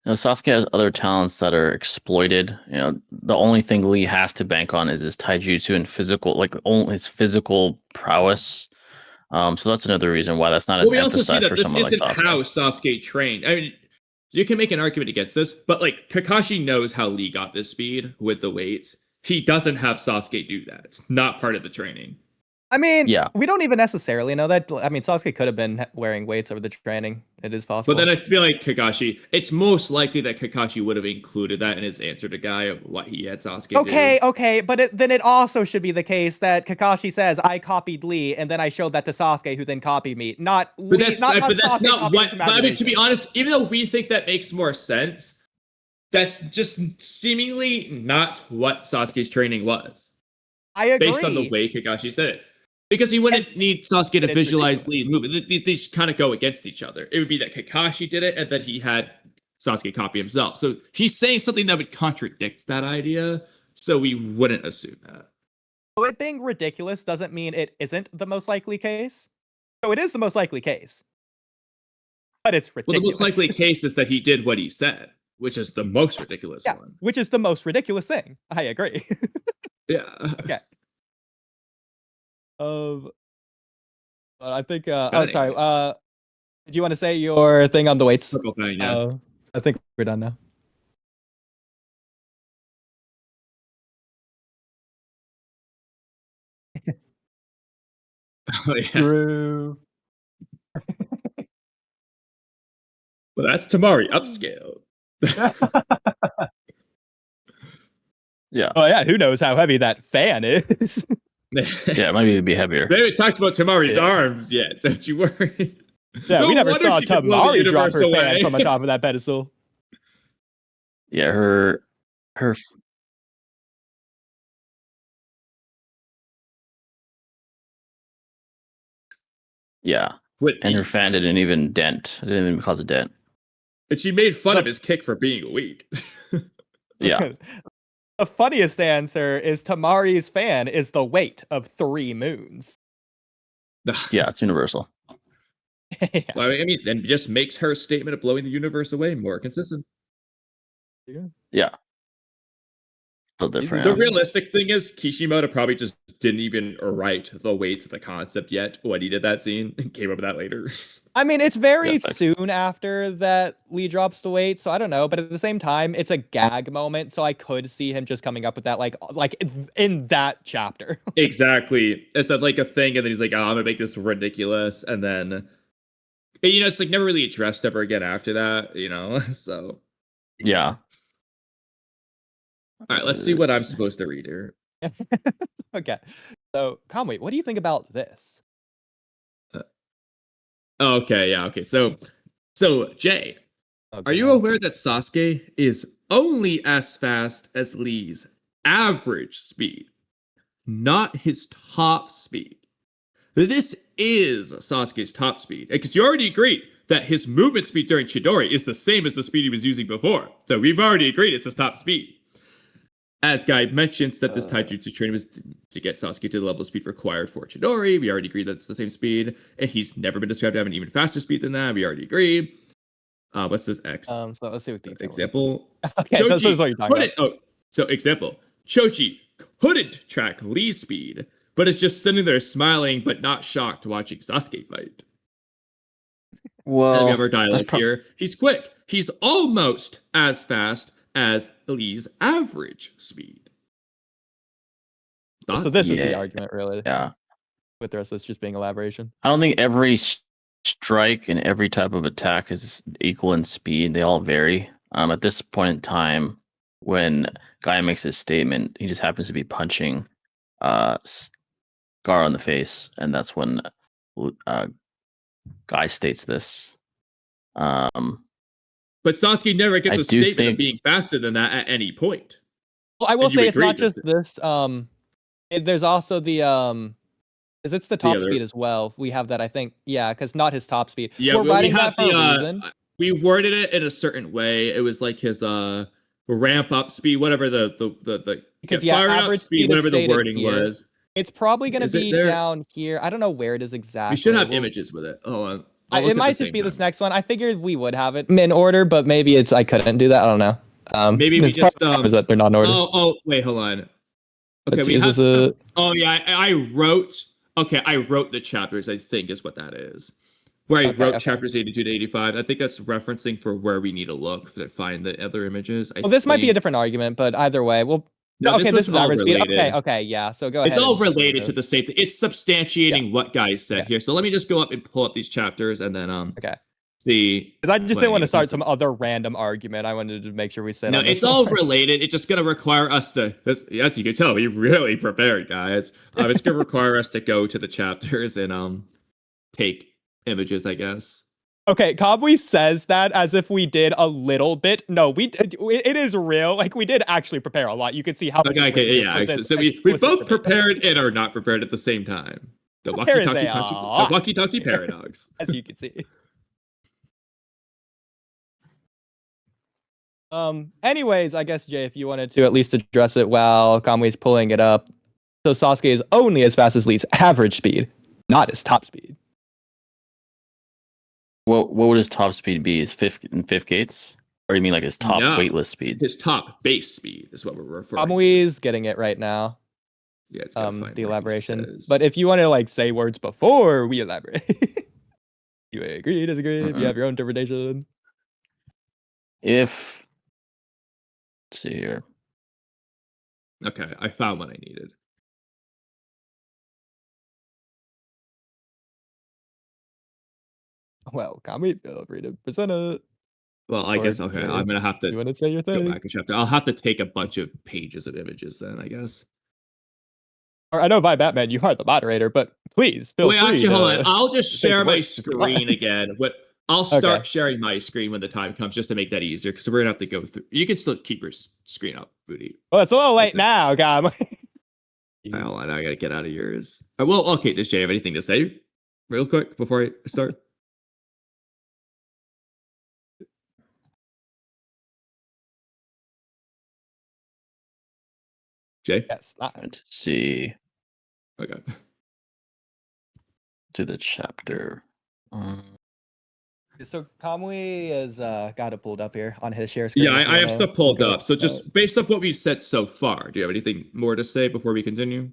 Sasuke has other talents that are exploited. The only thing Lee has to bank on is his taijutsu and physical, like only his physical prowess. So that's another reason why that's not as emphasized for someone like Sasuke. We also see that this isn't how Sasuke trained. I mean, you can make an argument against this, but like Kakashi knows how Lee got this speed with the weights. He doesn't have Sasuke do that. It's not part of the training. I mean, yeah, we don't even necessarily know that. I mean, Sasuke could have been wearing weights over the training. It is possible. But then I feel like it's most likely that Kakashi would have included that in his answer to Guy of what he had Sasuke do. Okay, but then it also should be the case that Kakashi says, I copied Lee, and then I showed that to Sasuke, who then copied me. Not Lee, but that's not what. But I mean, to be honest, even though we think that makes more sense, that's just seemingly not what Sasuke's training was. I agree. Based on the way Kakashi said it. Because he wouldn't need Sasuke to visualize Lee's movement. They just kind of go against each other. It would be that Kakashi did it, and that he had Sasuke copy himself. So he's saying something that would contradict that idea, so we wouldn't assume that. So it being ridiculous doesn't mean it isn't the most likely case. So it is the most likely case. But it's ridiculous. Well, the most likely case is that he did what he said, which is the most ridiculous one. Which is the most ridiculous thing. I agree. Yeah. Okay. But I think sorry. Did you want to say your thing on the weights? Yeah. I think we're done now. Oh, yeah. True. Well, that's Tamari upscale. Yeah. Oh yeah, who knows how heavy that fan is? Yeah, it might even be heavier. We haven't talked about Tamari's arms yet. Don't you worry. Yeah, we never saw Tamari drop her fan from the top of that pedestal. Yeah, her. Yeah, and her fan didn't even dent. It didn't even cause a dent. And she made fun of his kick for being weak. Yeah. The funniest answer is Tamari's fan is the weight of 3 moons. Yeah, it's universal. Yeah. Well, I mean, then just makes her statement of blowing the universe away more consistent. Yeah. Different. The realistic thing is Kishimoto probably just didn't even write the weights of the concept yet when he did that scene and came up with that later. I mean, it's very soon after that Lee drops the weight, so I don't know. But at the same time, it's a gag moment, so I could see him just coming up with that, like in that chapter. Exactly. It's that like a thing, and then he's like, "Oh, I'm gonna make this ridiculous," and then it's like never really addressed ever again after that. So yeah. All right, let's see what I'm supposed to read here. Okay. So, Conway, what do you think about this? Okay, yeah, okay. So Jay, are you aware that Sasuke is only as fast as Lee's average speed, not his top speed? This is Sasuke's top speed, because you already agreed that his movement speed during Chidori is the same as the speed he was using before. So we've already agreed it's his top speed. As Guy mentions that this taijutsu training was to get Sasuke to the level of speed required for Chidori. We already agreed that's the same speed. And he's never been described to have an even faster speed than that. We already agreed. What's this X? So let's see what the example. Okay, this is what you're talking about. So example. Choji couldn't track Lee's speed, but is just sitting there smiling but not shocked watching Sasuke fight. Well, and then we have our dialogue here. He's quick. He's almost as fast as Lee's average speed. So this is the argument, really. Yeah. With the rest of this just being elaboration. I don't think every strike and every type of attack is equal in speed. They all vary. At this point in time, when Guy makes his statement, he just happens to be punching Gar on the face, and that's when Guy states this. But Sasuke never gets a statement of being faster than that at any point. Well, I will say it's not just this. There's also the because it's the top speed as well. We have that, I think. Yeah, because not his top speed. Yeah, we're writing that for a reason. We worded it in a certain way. It was like his ramp up speed, whatever the because average speed, whatever the wording was. It's probably going to be down here. I don't know where it is exactly. We should have images with it. Oh, it might just be this next one. I figured we would have it in order, but maybe it's I couldn't do that. I don't know. Maybe we just is that they're not in order. Oh, wait, hold on. Okay, we have stuff. Oh yeah, I wrote. Okay, I wrote the chapters. I think is what that is. Where I wrote chapters 82 to 85. I think that's referencing for where we need to look to find the other images. Well, this might be a different argument, but either way, we'll. No, this is average speed. Okay, yeah. So go ahead. It's all related to the same thing. It's substantiating what Guy said here. So let me just go up and pull up these chapters and then see. Because I just didn't want to start some other random argument. I wanted to make sure we said. No, it's all related. It's just gonna require us to. As you can tell, we really prepared, guys. It's gonna require us to go to the chapters and take images, I guess. Okay, Kabui says that as if we did a little bit. No, it is real. Like, we did actually prepare a lot. You can see how. Okay, yeah. So we both prepared and are not prepared at the same time. The walkie-talkie paradox. As you can see. Anyways, I guess, Jay, if you wanted to at least address it while Kamui's pulling it up. So Sasuke is only as fast as Lee's average speed, not his top speed. What would his top speed be? His fifth gates? Or you mean like his top weightless speed? His top base speed is what we're referring to. Kamui's getting it right now. Yeah, it's the elaboration. But if you want to say words before we elaborate. You agree, disagree, if you have your own interpretation. Let's see here. Okay, I found what I needed. Well, Kamui, feel free to present it. Well, I guess, okay, I'm going to have to you want to say your thing? Go back a chapter. I'll have to take a bunch of pages of images then, I guess. Or I know by Batman, you are the moderator, but please feel free. Actually, hold on. I'll just share my screen again. I'll start sharing my screen when the time comes, just to make that easier, because we're going to have to go through. You can still keep your screen up, Booty. Well, it's a little late now, God. Right, hold on, I got to get out of yours. Well, okay, does Jay have anything to say real quick before I start? Jay? Yes. Let's see. Okay. To the chapter. So Kamui has got it pulled up here on his share screen. Yeah, I have stuff pulled up. So just based off what we've said so far, do you have anything more to say before we continue?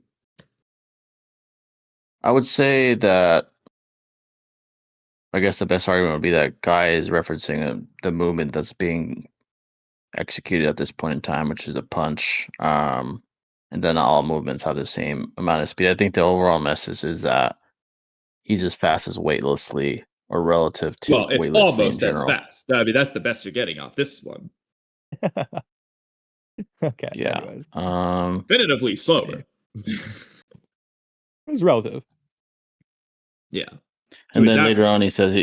I would say that I guess the best argument would be that Guy is referencing the movement that's being executed at this point in time, which is a punch. And then all movements have the same amount of speed. I think the overall message is that he's as fast as weightlessly or relative to. Well, it's almost as fast. I mean, that's the best you're getting off this one. Okay. Yeah. Anyways. Definitively slower. It's relative. Yeah. And then later on, he says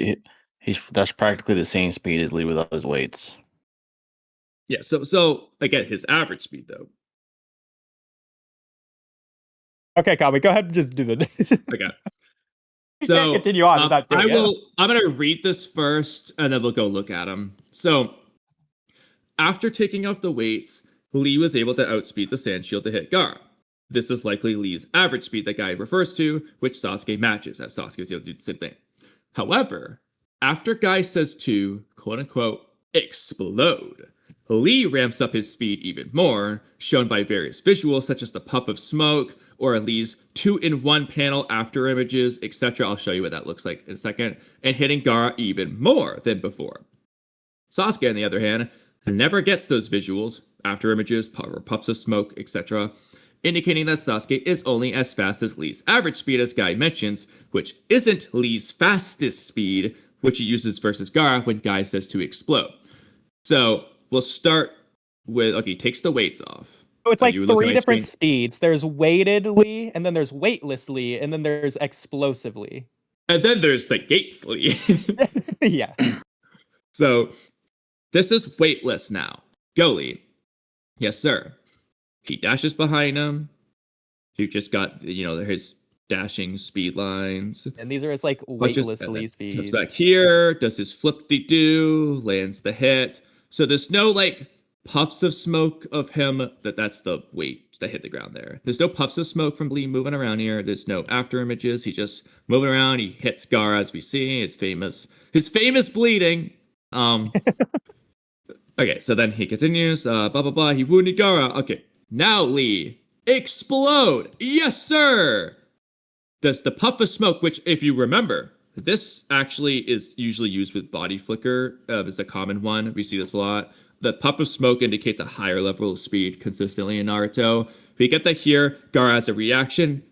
he's that's practically the same speed as Lee without his weights. Yeah. So again, his average speed though. Okay, Kamui, go ahead and just do the. Okay. So continue on. I'm going to read this first, and then we'll go look at them. So, after taking off the weights, Lee was able to outspeed the sand shield to hit Gaara. This is likely Lee's average speed that Guy refers to, which Sasuke matches, as Sasuke is able to do the same thing. However, after Guy says to, quote-unquote, explode, Lee ramps up his speed even more, shown by various visuals such as the puff of smoke or Lee's 2-in-1 panel after images, etc. I'll show you what that looks like in a second, and hitting Gaara even more than before. Sasuke, on the other hand, never gets those visuals, after images, or puffs of smoke, etc., indicating that Sasuke is only as fast as Lee's average speed, as Guy mentions, which isn't Lee's fastest speed, which he uses versus Gaara when Guy says to explode. So we'll start with, okay, he takes the weights off. So it's like 3 different speeds. There's weightedly, and then there's weightlessly, and then there's explosively. And then there's the gatesly. Yeah. So this is weightless now. Go, Lee. Yes, sir. He dashes behind him. He just got, his dashing speed lines. And these are his, like, weightlessly speeds. Comes back here, does his flip-de-doo, lands the hit. So there's no, like, puffs of smoke of him. That's the weight that hit the ground there. There's no puffs of smoke from Lee moving around here. There's no after images. He's just moving around. He hits Gaara, as we see. His famous bleeding. Okay, so then he continues. Blah, blah, blah. He wounded Gaara. Okay. Now, Lee, explode! Yes, sir! Does the puff of smoke, which, if you remember, this actually is usually used with body flicker. It's a common one. We see this a lot. The puff of smoke indicates a higher level of speed consistently in Naruto. We get that here. Gaara has a reaction,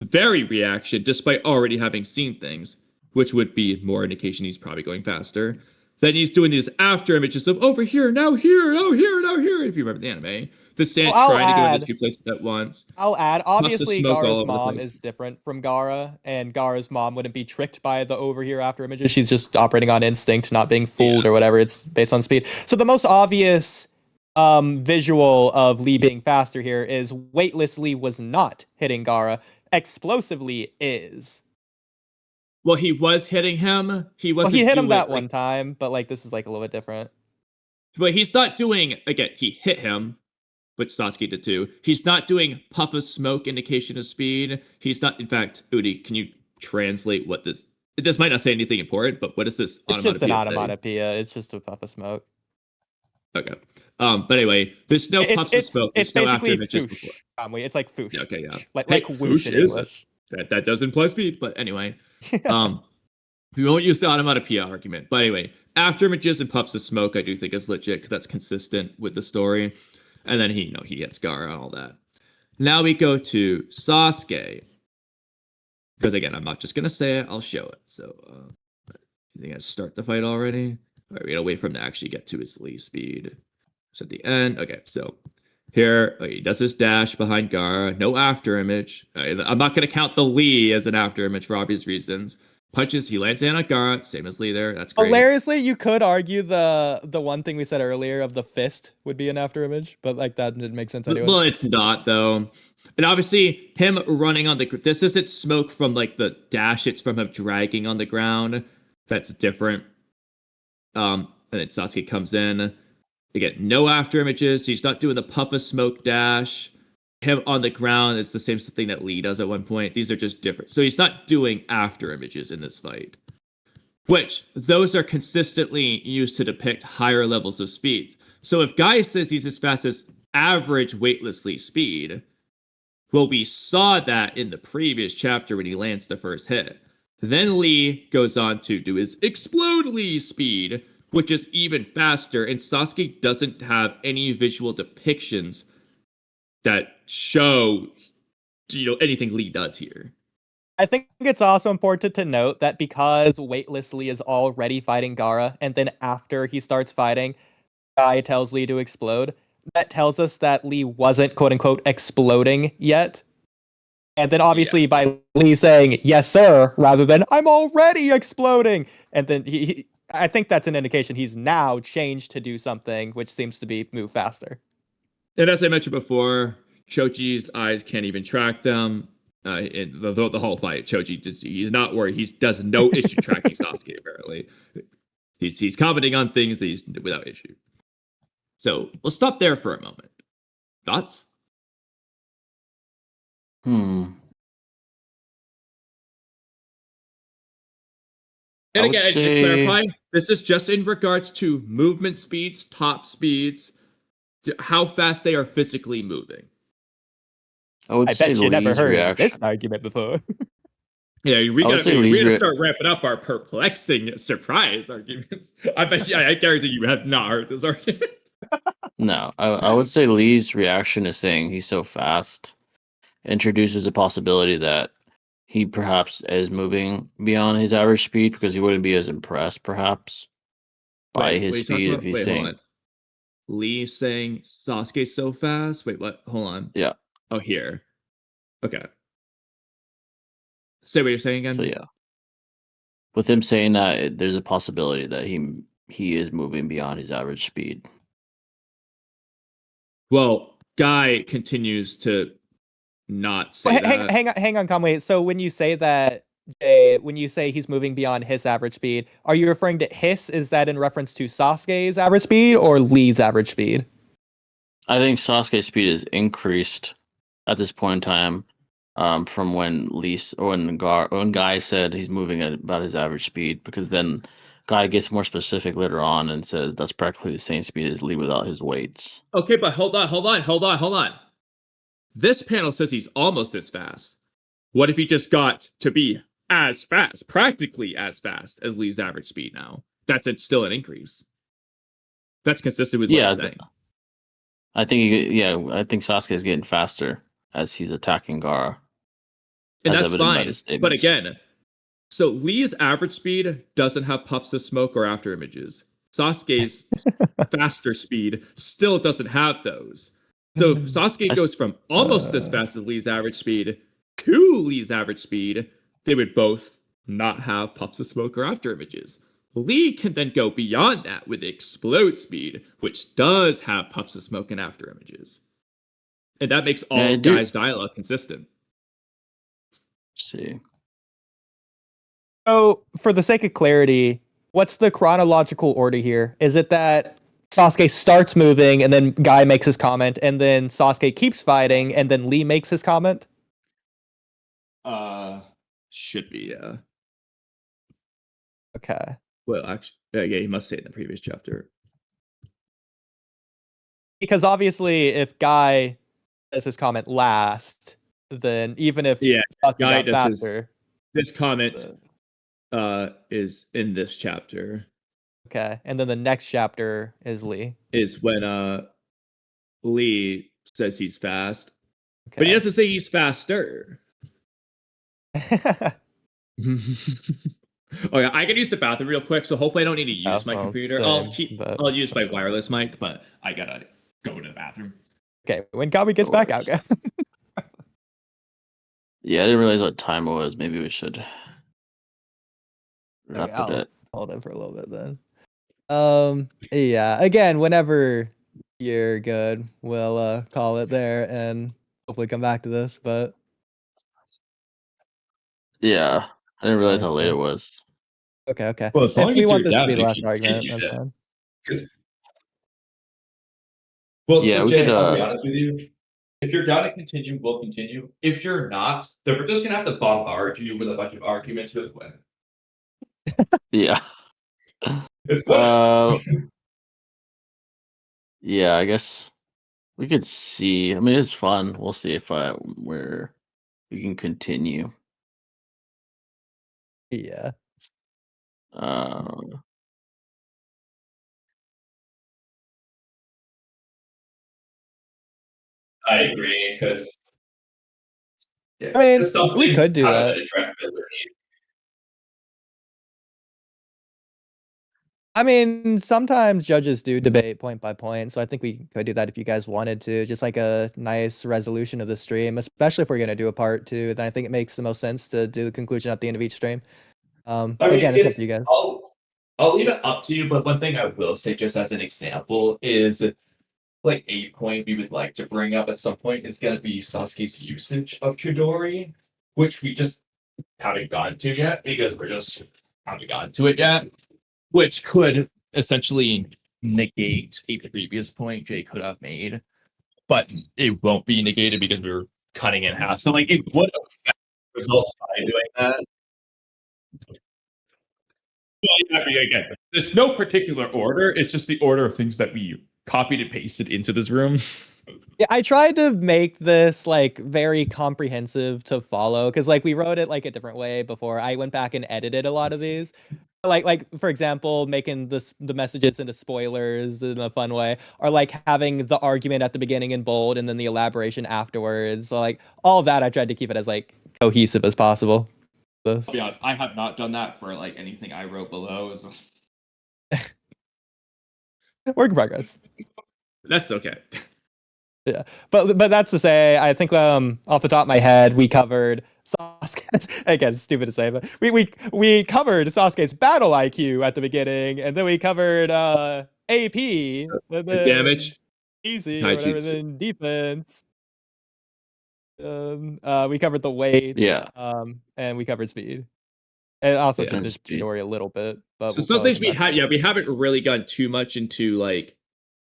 very reaction, despite already having seen things, which would be more indication he's probably going faster. Then he's doing these after images of over here, now here, now here, now here, if you remember the anime. The Sand trying to go into 2 places at once. I'll add, obviously, Gaara's mom is different from Gaara, and Gaara's mom wouldn't be tricked by the over here after images. She's just operating on instinct, not being fooled or whatever. It's based on speed. So the most obvious visual of Lee being faster here is weightlessly was not hitting Gaara. Explosively is. Well, he was hitting him. He hit him that one time, but like this is like a little bit different. But he's not doing, again, he hit him, which Sasuke did too. He's not doing puff of smoke indication of speed. He's not, in fact, Udi, can you translate what this might not say anything important, but what is this onomatopoeia? It's just an onomatopoeia. It's just a puff of smoke. Okay. But anyway, there's no puffs of smoke. There's no after images before. It's like foosh. Yeah, okay, yeah. Like whoosh in English. That does imply speed, but anyway. We won't use the onomatopoeia argument. But anyway, after images and puffs of smoke, I do think is legit because that's consistent with the story. And then he gets Gaara and all that. Now we go to Sasuke. Because again, I'm not just going to say it, I'll show it. So, you think I start the fight already? All right, we gotta wait for him to actually get to his Lee speed. So at the end, okay, so here, he does his dash behind Gaara, no after image. I'm not going to count the Lee as an after image for obvious reasons. Punches, he lands in on Gaara, same as Lee there, that's great. Hilariously, you could argue the one thing we said earlier of the fist would be an after image, but like that didn't make sense anyway. Well, it's not though. And obviously, him running on this isn't smoke from like the dash, it's from him dragging on the ground. That's different. And then Sasuke comes in. They get no after images. He's not doing the puff of smoke dash. Him on the ground, it's the same thing that Lee does at one point. These are just different. So he's not doing after images in this fight. Which, those are consistently used to depict higher levels of speed. So if Guy says he's as fast as average weightlessly speed, well, we saw that in the previous chapter when he lands the first hit. Then Lee goes on to do his explode Lee speed, which is even faster, and Sasuke doesn't have any visual depictions that show, anything Lee does here. I think it's also important to note that because weightless Lee is already fighting Gaara, and then after he starts fighting, Guy tells Lee to explode, that tells us that Lee wasn't, quote-unquote, exploding yet. And then obviously by Lee saying, yes, sir, rather than, I'm already exploding, and then I think that's an indication he's now changed to do something which seems to be move faster. And as I mentioned before, Choji's eyes can't even track them. In the whole fight, Choji he's not worried. He does no issue tracking Sasuke. Apparently, he's commenting on things that he's without issue. So we'll stop there for a moment. Thoughts? Hmm. And again, to clarify, this is just in regards to movement speeds, top speeds, to how fast they are physically moving. I bet you never heard this argument before. Yeah, we gotta start wrapping up our perplexing surprise arguments. I guarantee you have not heard this argument. No, I would say Lee's reaction to saying he's so fast introduces a possibility that he perhaps is moving beyond his average speed because he wouldn't be as impressed, perhaps, by his speed if he's saying. Hold on. Lee saying Sasuke's so fast. Wait, what? Hold on. Yeah. Oh, here. Okay. Say what you're saying again. So yeah, with him saying that, there's a possibility that he is moving beyond his average speed. Well, Guy continues to not say that. Hang on, Conway. So when you say that, Jay, when you say he's moving beyond his average speed, are you referring to his? Is that in reference to Sasuke's average speed or Lee's average speed? I think Sasuke's speed is increased at this point in time, from when Guy said he's moving at about his average speed, because then Guy gets more specific later on and says that's practically the same speed as Lee without his weights. Okay, but hold on. This panel says he's almost as fast. What if he just got to be as fast, practically as fast as Lee's average speed now? That's still an increase. That's consistent with what he's saying. I think Sasuke is getting faster as he's attacking Gaara. And that's fine. But again, so Lee's average speed doesn't have puffs of smoke or after images. Sasuke's faster speed still doesn't have those. So if Sasuke goes from almost as fast as Lee's average speed to Lee's average speed, they would both not have puffs of smoke or after images. Lee can then go beyond that with explode speed, which does have puffs of smoke and after images. And that makes all of Guy's dialogue consistent. Let's see. So, for the sake of clarity, what's the chronological order here? Is it that Sasuke starts moving and then Guy makes his comment, and then Sasuke keeps fighting and then Lee makes his comment? Should be, yeah. Okay. Well, actually, yeah, he must say it in the previous chapter. Because obviously, if Guy does his comment last, then even if Guy does faster, this comment is in this chapter. Okay, and then the next chapter is Lee. Is when Lee says he's fast, but he doesn't say he's faster. Oh yeah, I can use the bathroom real quick, so hopefully I don't need to use my computer. I'll use my wireless mic, but I gotta go to the bathroom. Okay, when Gabi gets back out. Yeah, I didn't realize what time it was. Maybe we should wrap it. Hold it for a little bit then. Yeah. Again, whenever you're good, we'll call it there and hopefully come back to this. But yeah, I didn't realize how late it was. Okay. Well, as long as we want this to be the last argument, that's fine. Well, yeah, so Jay, I'll be honest with you. If you're down to continue, we'll continue. If you're not, then we're just gonna have to bombard you with a bunch of arguments really quick. Yeah. It's good. Yeah, I guess we could see. I mean, it's fun. We'll see if where we can continue. Yeah. I agree, because I mean, we could do that. I mean, sometimes judges do debate point by point, so I think we could do that if you guys wanted to. Just like a nice resolution of the stream, especially if we're going to do a part 2, then I think it makes the most sense to do the conclusion at the end of each stream. Again, it's up to you guys. I'll leave it up to you, but one thing I will say, just as an example, is like a point we would like to bring up at some point is going to be Sasuke's usage of Chidori, which we just haven't gotten to yet because we're just haven't gotten to it yet. Which could essentially negate a previous point Jay could have made, but it won't be negated because we were cutting it in half. So, like, it would affect results by doing that. Well, again, there's no particular order. It's just the order of things that we copied and pasted into this room. Yeah, I tried to make this like very comprehensive to follow because like we wrote it like a different way before. I went back and edited a lot of these. Like for example, making the messages into spoilers in a fun way, or like having the argument at the beginning in bold and then the elaboration afterwards. So like all of that, I tried to keep it as like cohesive as possible. I'll be honest, I have not done that for like anything I wrote below. So. Work in progress. That's okay. Yeah, but that's to say, I think off the top of my head, we covered Sasuke. Again, stupid to say, but we covered Sasuke's battle IQ at the beginning, and then we covered AP, and then Damage. easy or whatever, then defense. We covered the weight, Yeah. and we covered speed, and also Yeah. the Chidori a little bit. But So some things we haven't really gone too much into like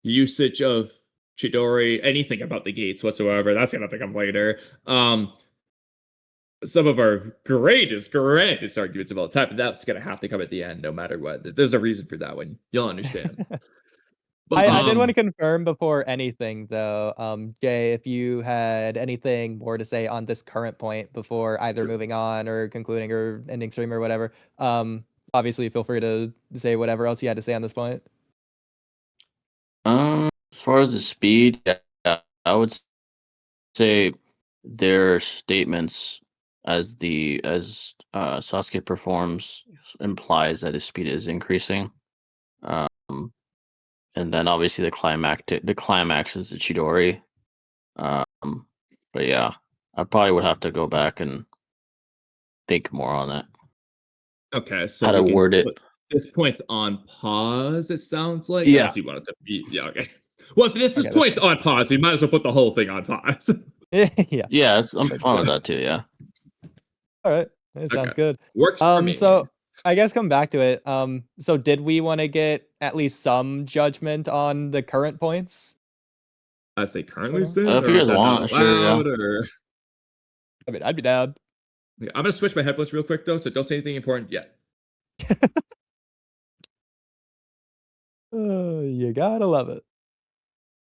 usage of Chidori, anything about the gates whatsoever. That's gonna have to come later. Some of our grandest arguments about time, but that's gonna have to come at the end, no matter what. There's a reason for that one. You'll understand. But, I did want to confirm before anything, though, Jay, if you had anything more to say on this current point before either moving on or concluding or ending stream or whatever. Obviously, feel free to say whatever else you had to say on this point. As far as the speed, yeah, I would say their statements as Sasuke performs implies that his speed is increasing. And then obviously the climax is the Chidori. But yeah, I probably would have to go back and think more on that. Okay, so how to we can word it. put this point's on pause, it sounds like. Yeah. Unless you want it to be, yeah, okay. Well, if this is points on pause, we might as well put the whole thing on pause. Yeah. Yeah, I'm fine with that too, yeah. All right. That sounds good. Works for me. So I guess come back to it. So did we want to get at least some judgment on the current points? As they currently stand? If you guys want, sure, yeah. Or... I mean, I'd be down. Yeah, I'm gonna switch my headphones real quick though, so don't say anything important yet. You gotta love it.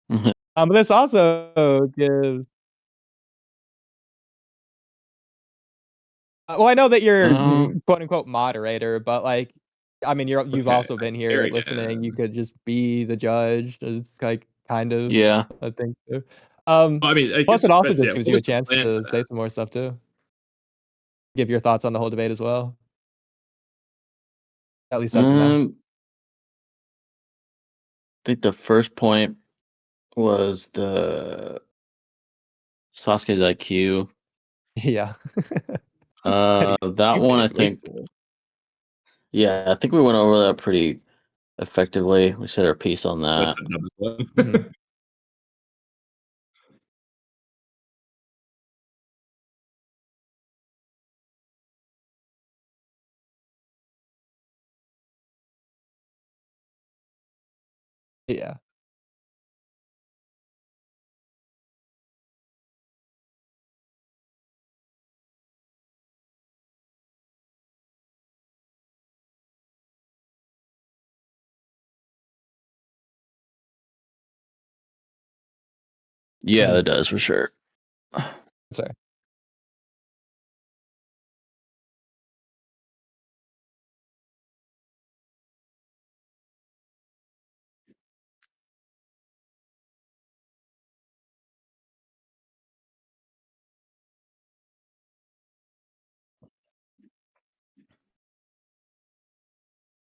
But this also gives. Well, I know that you're quote unquote moderator, but like, I mean, you've also been here listening. You could just be the judge. It's like kind of, yeah. I think too. I mean, plus it also just gives you a chance to say some more stuff too. Give your thoughts on the whole debate as well. At least that's I think the first point was the Sasuke's IQ. Yeah. That one, I think. Yeah, I think we went over that pretty effectively. We said our piece on that. Mhm. Yeah. Yeah, that does for sure. Sorry.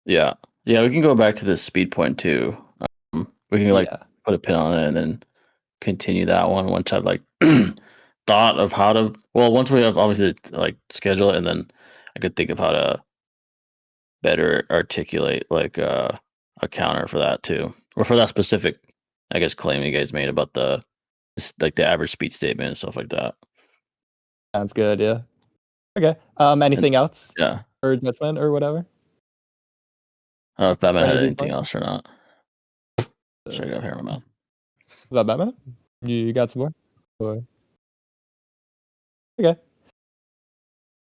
Yeah, we can go back to the speed point too. We can like put a pin on it and then continue that one once I've like thought of how to. Well, once we have obviously like schedule it, and then I could think of how to better articulate like a counter for that too, or for that specific, I guess, claim you guys made about the like the average speed statement and stuff like that. Sounds good. Yeah. Okay. Anything else? Yeah. Or judgment or whatever. I don't know if Batman had anything else or not. Should I go here in my mouth? Is that Batman? You got some more? Or... Okay.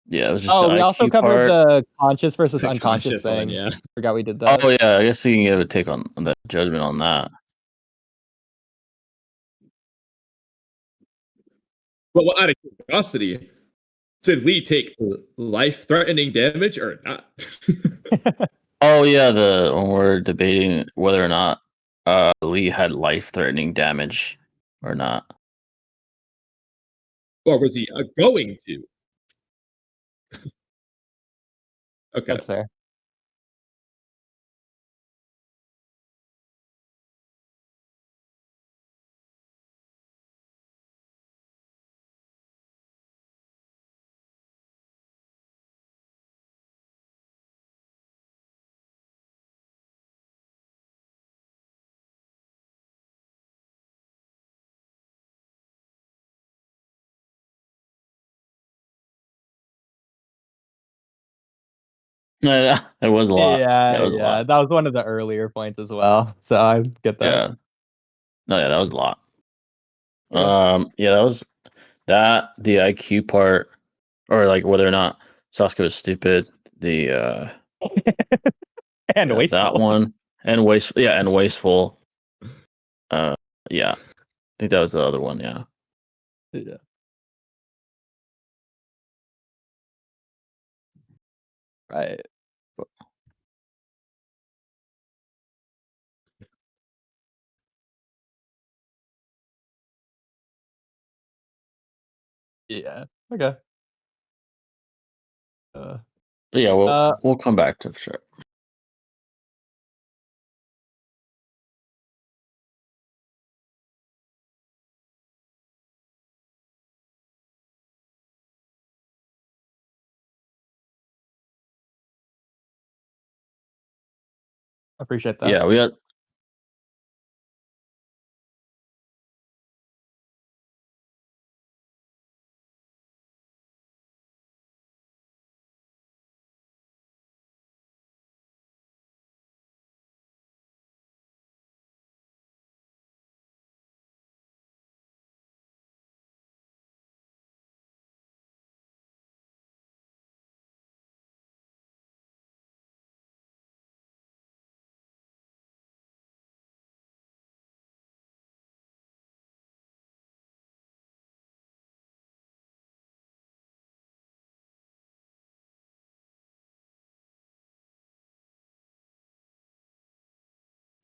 Yeah, it was just. Oh, we also covered the conscious versus The unconscious thing. One, yeah. Forgot we did that. Oh yeah, I guess you can give a take on the judgment on that. Well, out of curiosity, did Lee take life-threatening damage or not? Oh yeah, when we're debating whether or not Lee had life-threatening damage or not. Or was he going to? Okay. That's fair. No, it was a lot. Yeah, It was a yeah. lot. That was one of the earlier points as well. So I get that. Yeah. No, yeah, that was a lot. Okay. Yeah, that was that the IQ part, or like whether or not Sasuke was stupid. The And yeah, wasteful. that one and wasteful. Yeah, and wasteful. Yeah, I think that was the other one. Yeah. Yeah. Right. Yeah. Okay. But yeah, we'll come back to sure. Appreciate that. Yeah, we got.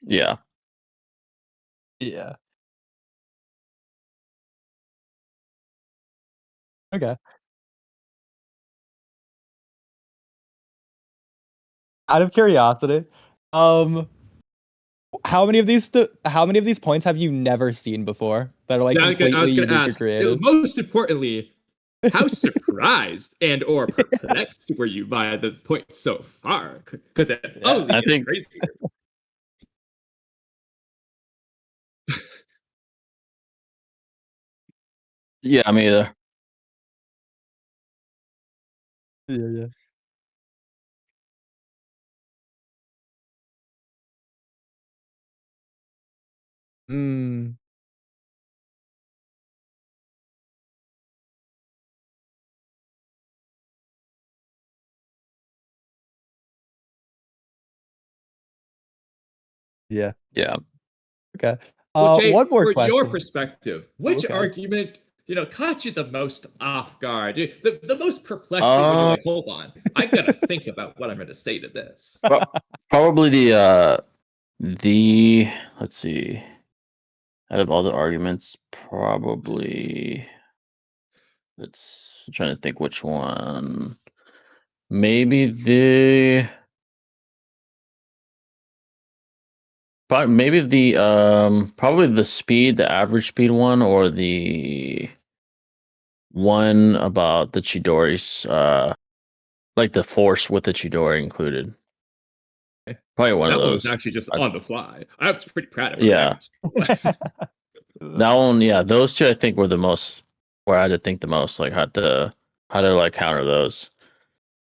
Yeah. Yeah. Okay. Out of curiosity, how many of these points have you never seen before that are like Yeah, I completely was going to unique or ask. creative? Most importantly, how surprised and or perplexed were you by the point so far? Because it only I gets think. crazier. Yeah, me either. Yeah, yeah. Mm, yeah. Yeah. Okay. Well, One Jay, more for your question. perspective, Oh, which okay. argument, caught you the most off guard? The most perplexing when you're Uh, like, hold on, I gotta think about what I'm gonna say to this. Probably the let's see. Out of all the arguments, probably I'm trying to think which one. Maybe probably the speed, the average speed one, or the one about the Chidori's like the force with the Chidori included. Probably one of That one was those. actually just I- on the fly. I was pretty proud of my yeah. efforts. That one, yeah, those two I think were the most where I had to think the most, like how to like counter those.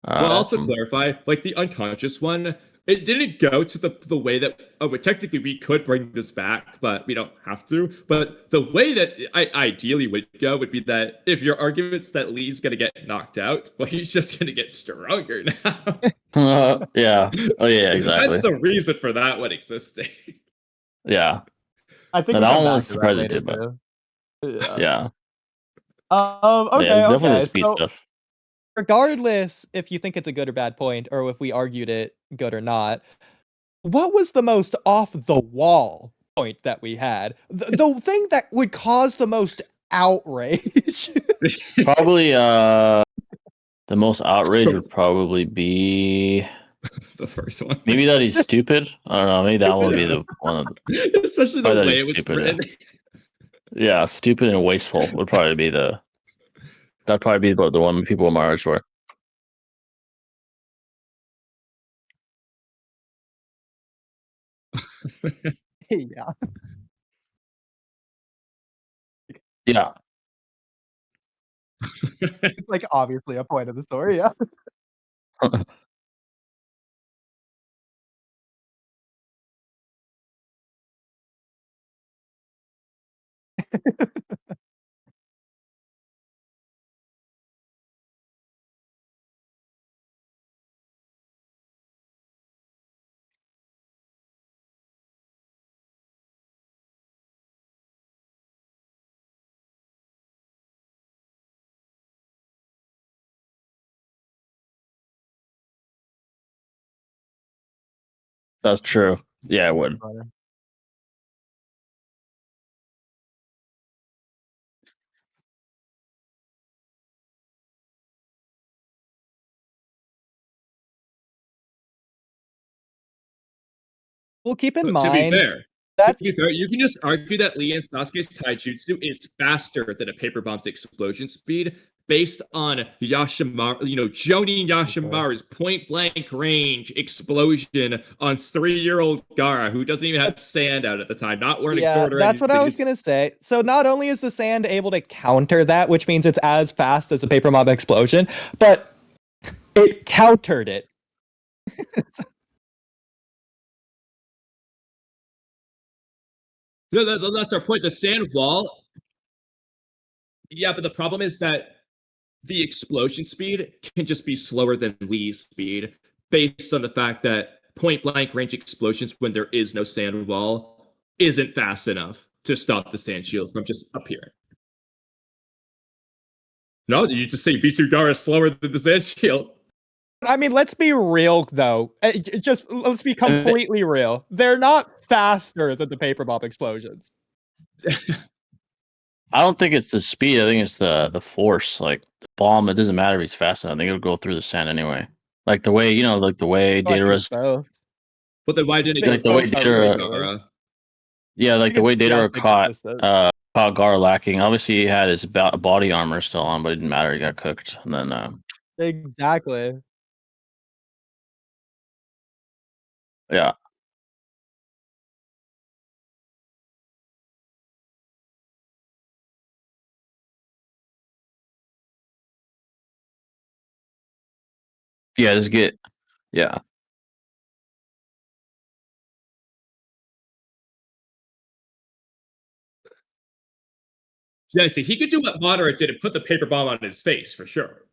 Well, I'll also Um, clarify, like the unconscious one, it didn't go to the way that technically we could bring this back, but we don't have to. But the way that I ideally would go would be that if your argument's that Lee's gonna get knocked out, well, he's just gonna get stronger now. yeah. Oh yeah, That's exactly. the reason for that one existing. Yeah. I think No, we'll that come one back was to that surprising later too, but too. Yeah. yeah. Okay, Yeah, it's definitely okay. the speed So stuff. regardless if you think it's a good or bad point, or if we argued it good or not, what was the most off the wall point that we had? The thing that would cause the most outrage. Probably the most outrage would probably be The first one. maybe that he's stupid. I don't know. Maybe that one would be Yeah. the one. Especially Probably the that way he's it was stupid, written. Yeah, stupid and wasteful would probably be that'd probably be the one people would march for. Yeah. Yeah. It's like obviously a point of the story, yeah. That's true. Yeah, it would. Well, keep in But to be fair, that's you can just argue that Lee and Sasuke's taijutsu is faster than a paper bomb's explosion speed based on Yashimaru, Jonin Yashimaru's point blank range explosion on 3-year-old Gaara, who doesn't even have sand out at the time, not wearing a yeah, sword or that's what I anything. was gonna say. So not only is the sand able to counter that, which means it's as fast as a paper mob explosion, but it countered it. No, that's our point. The sand wall. Yeah, but the problem is that the explosion speed can just be slower than Lee's speed based on the fact that point blank range explosions when there is no sand wall isn't fast enough to stop the sand shield from just appearing. No, you just say V2 Gar is slower than the sand shield. I mean, let's be real though. Just let's be completely real. They're not faster than the paper bomb explosions. I don't think it's the speed. I think it's the force. Like the bomb, it doesn't matter if he's fast enough. I think it'll go through the sand anyway. Like the way like the way Oh, I think Data it's both. But then why didn't it Like go the way through Data, Gaara? yeah, like I the think way it's Data drastic caught distance. caught Gar lacking. Obviously, he had his body armor still on, but it didn't matter. He got cooked, and then Exactly. yeah, yeah, just get yeah. Yeah, see, he could do what Madara did and put the paper bomb on his face for sure.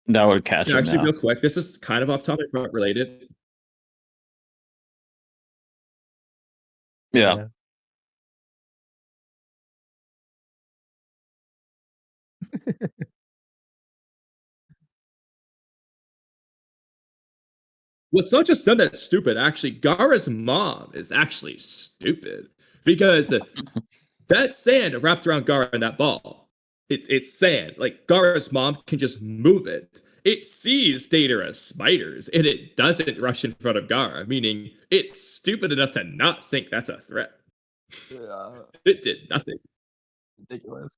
That would catch Yeah, him. actually, Yeah, real quick, this is kind of off topic but related. yeah. Yeah. Well, it's not just them that's stupid. Actually, Gaara's mom is actually stupid because that sand wrapped around Gaara in that ball. It's sand. Like Gaara's mom can just move it. It sees Data as spiders and it doesn't rush in front of Gaara, meaning it's stupid enough to not think that's a threat. Yeah. It did nothing. Ridiculous.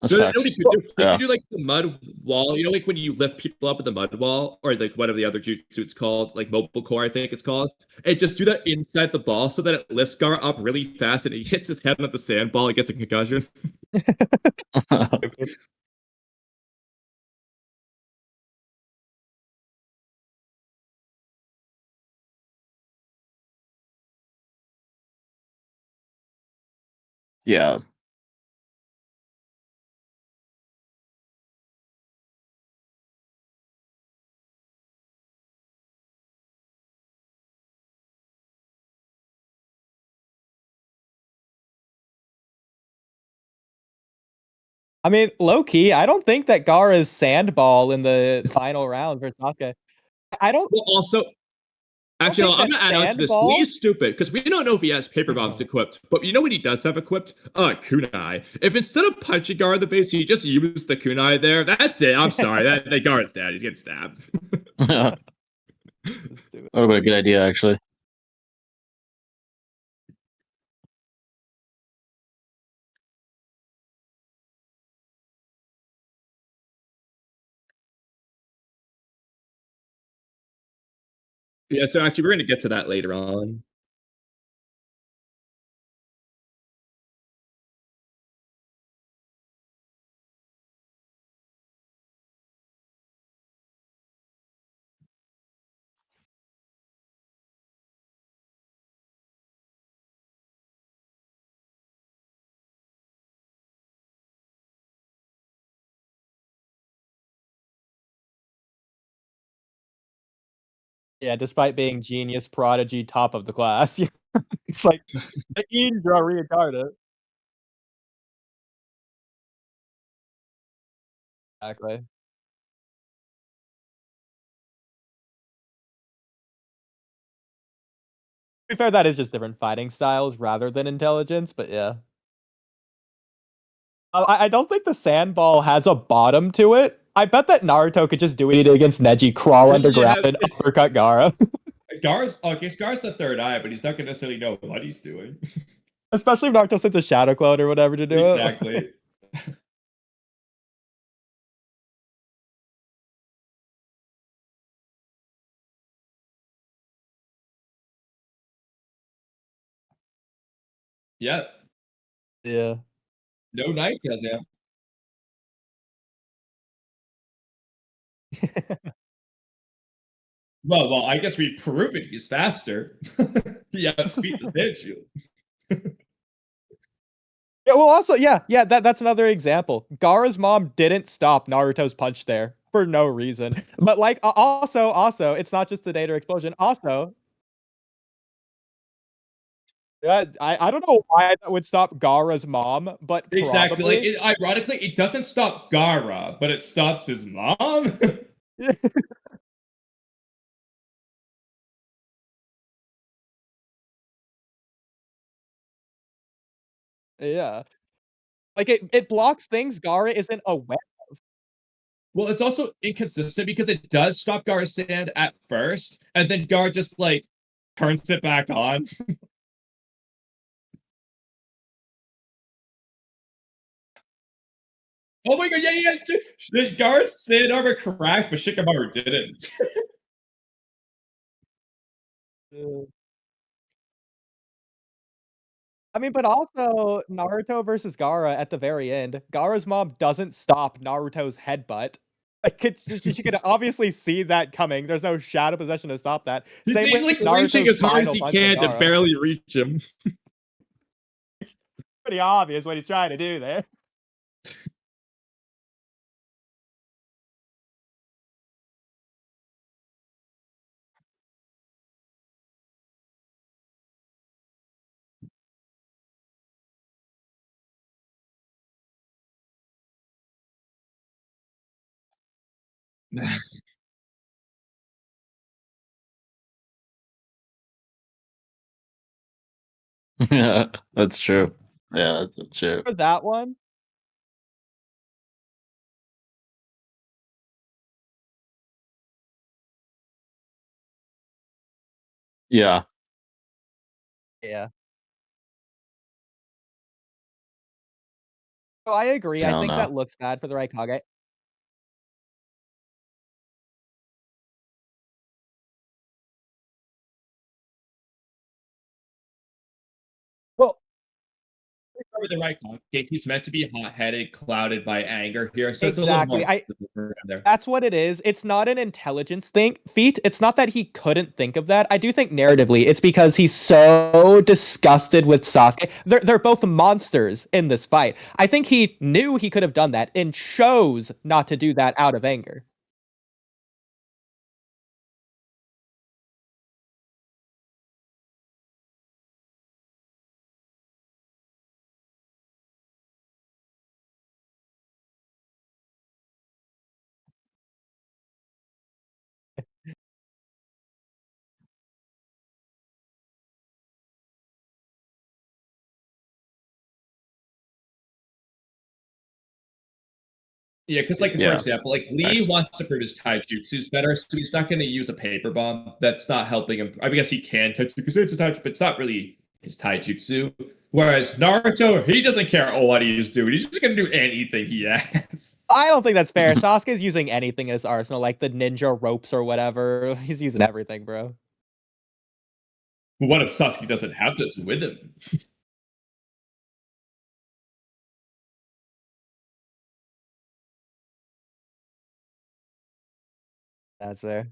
That's No, no, facts. nobody could do. He Yeah, could do like the mud wall. You know, like when you lift people up with the mud wall, or like whatever the other jutsu it's called, like mobile core, I think it's called. And just do that inside the ball so that it lifts Gaara up really fast, and he hits his head on the sandball and gets a concussion. Yeah. I mean, low key, I don't think that Gaara's sandball in the final round for Sasuke. I don't. Well, also, I don't actually, think I'm that gonna add on to this. sandball. Lee's stupid because we don't know if he has paper bombs equipped, but you know what he does have equipped? Kunai. If instead of punching Gaara in the face, he just used the kunai there, that's it. I'm sorry, that Gaara's dead. He's getting stabbed. That Stupid. would have been a good idea, actually. Yeah, so actually, we're gonna get to that later on. Yeah, despite being genius, prodigy, top of the class. It's like the Indra reincarnate. Exactly. To be fair, that is just different fighting styles rather than intelligence, but yeah. I don't think the sandball has a bottom to it. I bet that Naruto could just do it against Neji, crawl underground, Yeah. and uppercut Gaara. Gaara's the third eye, but he's not gonna necessarily know what he's doing. Especially if Naruto sends a shadow clone or whatever to do it. Exactly. Yeah. Yeah. No night has him. Well, I guess we've proven he's faster. He outspeed the sand shield. Yeah, well, also, yeah, that's another example. Gaara's mom didn't stop Naruto's punch there for no reason. But like, also, it's not just the data explosion. Also, yeah, I don't know why that would stop Gaara's mom, but Exactly. Like, probably. ironically, it doesn't stop Gaara, but it stops his mom. Yeah, like it blocks things Gaara isn't aware. Well, it's also inconsistent because it does stop Gaara's sand at first, and then Gaara just like turns it back on. Oh my god, yeah. Gaara's sand armor cracked, but Shikamaru didn't. I mean, but also Naruto versus Gaara at the very end. Gaara's mom doesn't stop Naruto's headbutt. Like she could obviously see that coming. There's no shadow possession to stop that. He's Same with like reaching Naruto's as hard as final he punch on can to Gaara. barely reach him. Pretty obvious what he's trying to do there. Yeah, that's true. Yeah, that's true. For that one, Yeah. yeah. Oh, I agree. I I don't think know. that looks bad for the Raikage. Well, with the right context. He's meant to be hot-headed, clouded by anger here, so Exactly. it's a little more there. That's what it is. It's not an intelligence feat. It's not that he couldn't think of that. I do think narratively, it's because he's so disgusted with Sasuke. They're both monsters in this fight. I think he knew he could have done that and chose not to do that out of anger. Yeah, because like for example, like Lee wants to prove his taijutsu's better, so he's not going to use a paper bomb. That's not helping him. I guess he can touch because it's a touch, but it's not really his taijutsu. Whereas Naruto, he doesn't care what he's doing. He's just going to do anything he has. I don't think that's fair. Sasuke's using anything in his arsenal, like the ninja ropes or whatever. He's using everything, bro. But what if Sasuke doesn't have this with him? That's fair.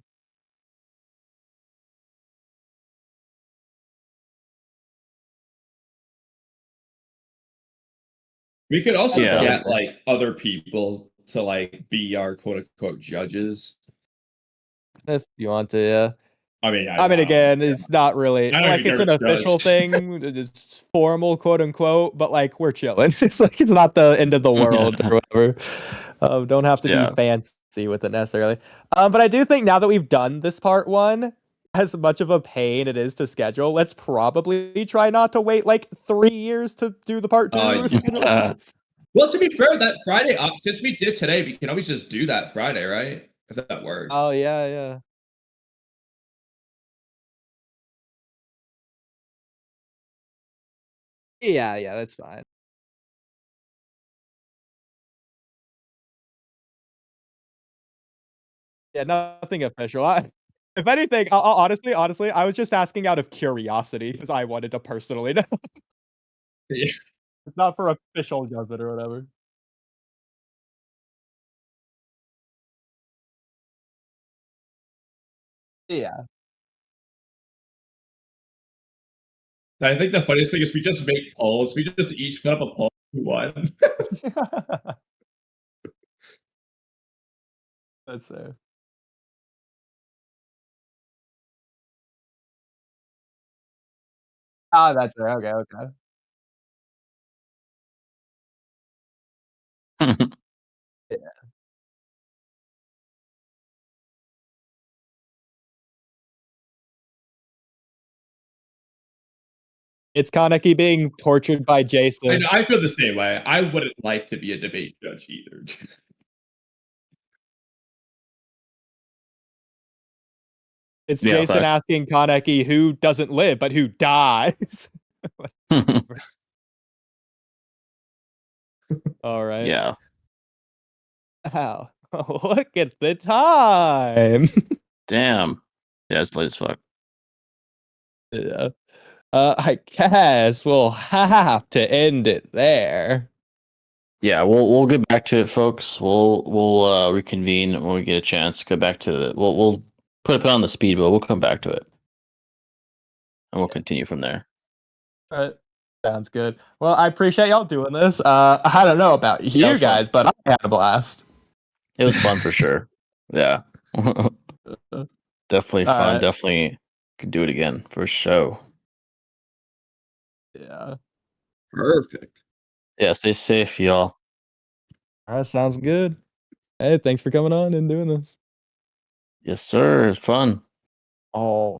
We could also get like other people to like be our quote unquote judges. If you want to, yeah. I mean, again, it's not really like it's an official thing. It's formal, quote unquote, but like we're chilling. It's like it's not the end of the world or whatever. Don't have to be fancy with it necessarily. But I do think now that we've done this part one, as much of a pain it is to schedule, let's probably try not to wait like 3 years to do the part two. Well, to be fair, that Friday, since we did today, we can always just do that Friday, right? If that works. Oh yeah. Yeah, that's fine. Yeah, nothing official. If anything, honestly, I was just asking out of curiosity because I wanted to personally know. Yeah. It's not for official judgment or whatever. Yeah. I think the funniest thing is we just make polls. We just each put up a poll who won. That's fair. Ah, that's fair. Okay. Yeah. It's Kaneki being tortured by Jason. I feel the same way. I wouldn't like to be a debate judge either. It's Jason asking Kaneki who doesn't live, but who dies. All right. Yeah. Wow. Look at the time. Damn. Yeah, it's late as fuck. Yeah. I guess we'll have to end it there. Yeah, we'll get back to it, folks. We'll reconvene when we get a chance. Go back to we'll put it on the speed, but we'll come back to it, and we'll continue from there. All right. Sounds good. Well, I appreciate y'all doing this. I don't know about you guys, but I had a blast. It was fun for sure. Yeah. Definitely fun. Right. Definitely could do it again for sure. Yeah. Perfect. Yeah, stay safe, y'all. All right, sounds good. Hey, thanks for coming on and doing this. Yes, sir. It's fun. Oh.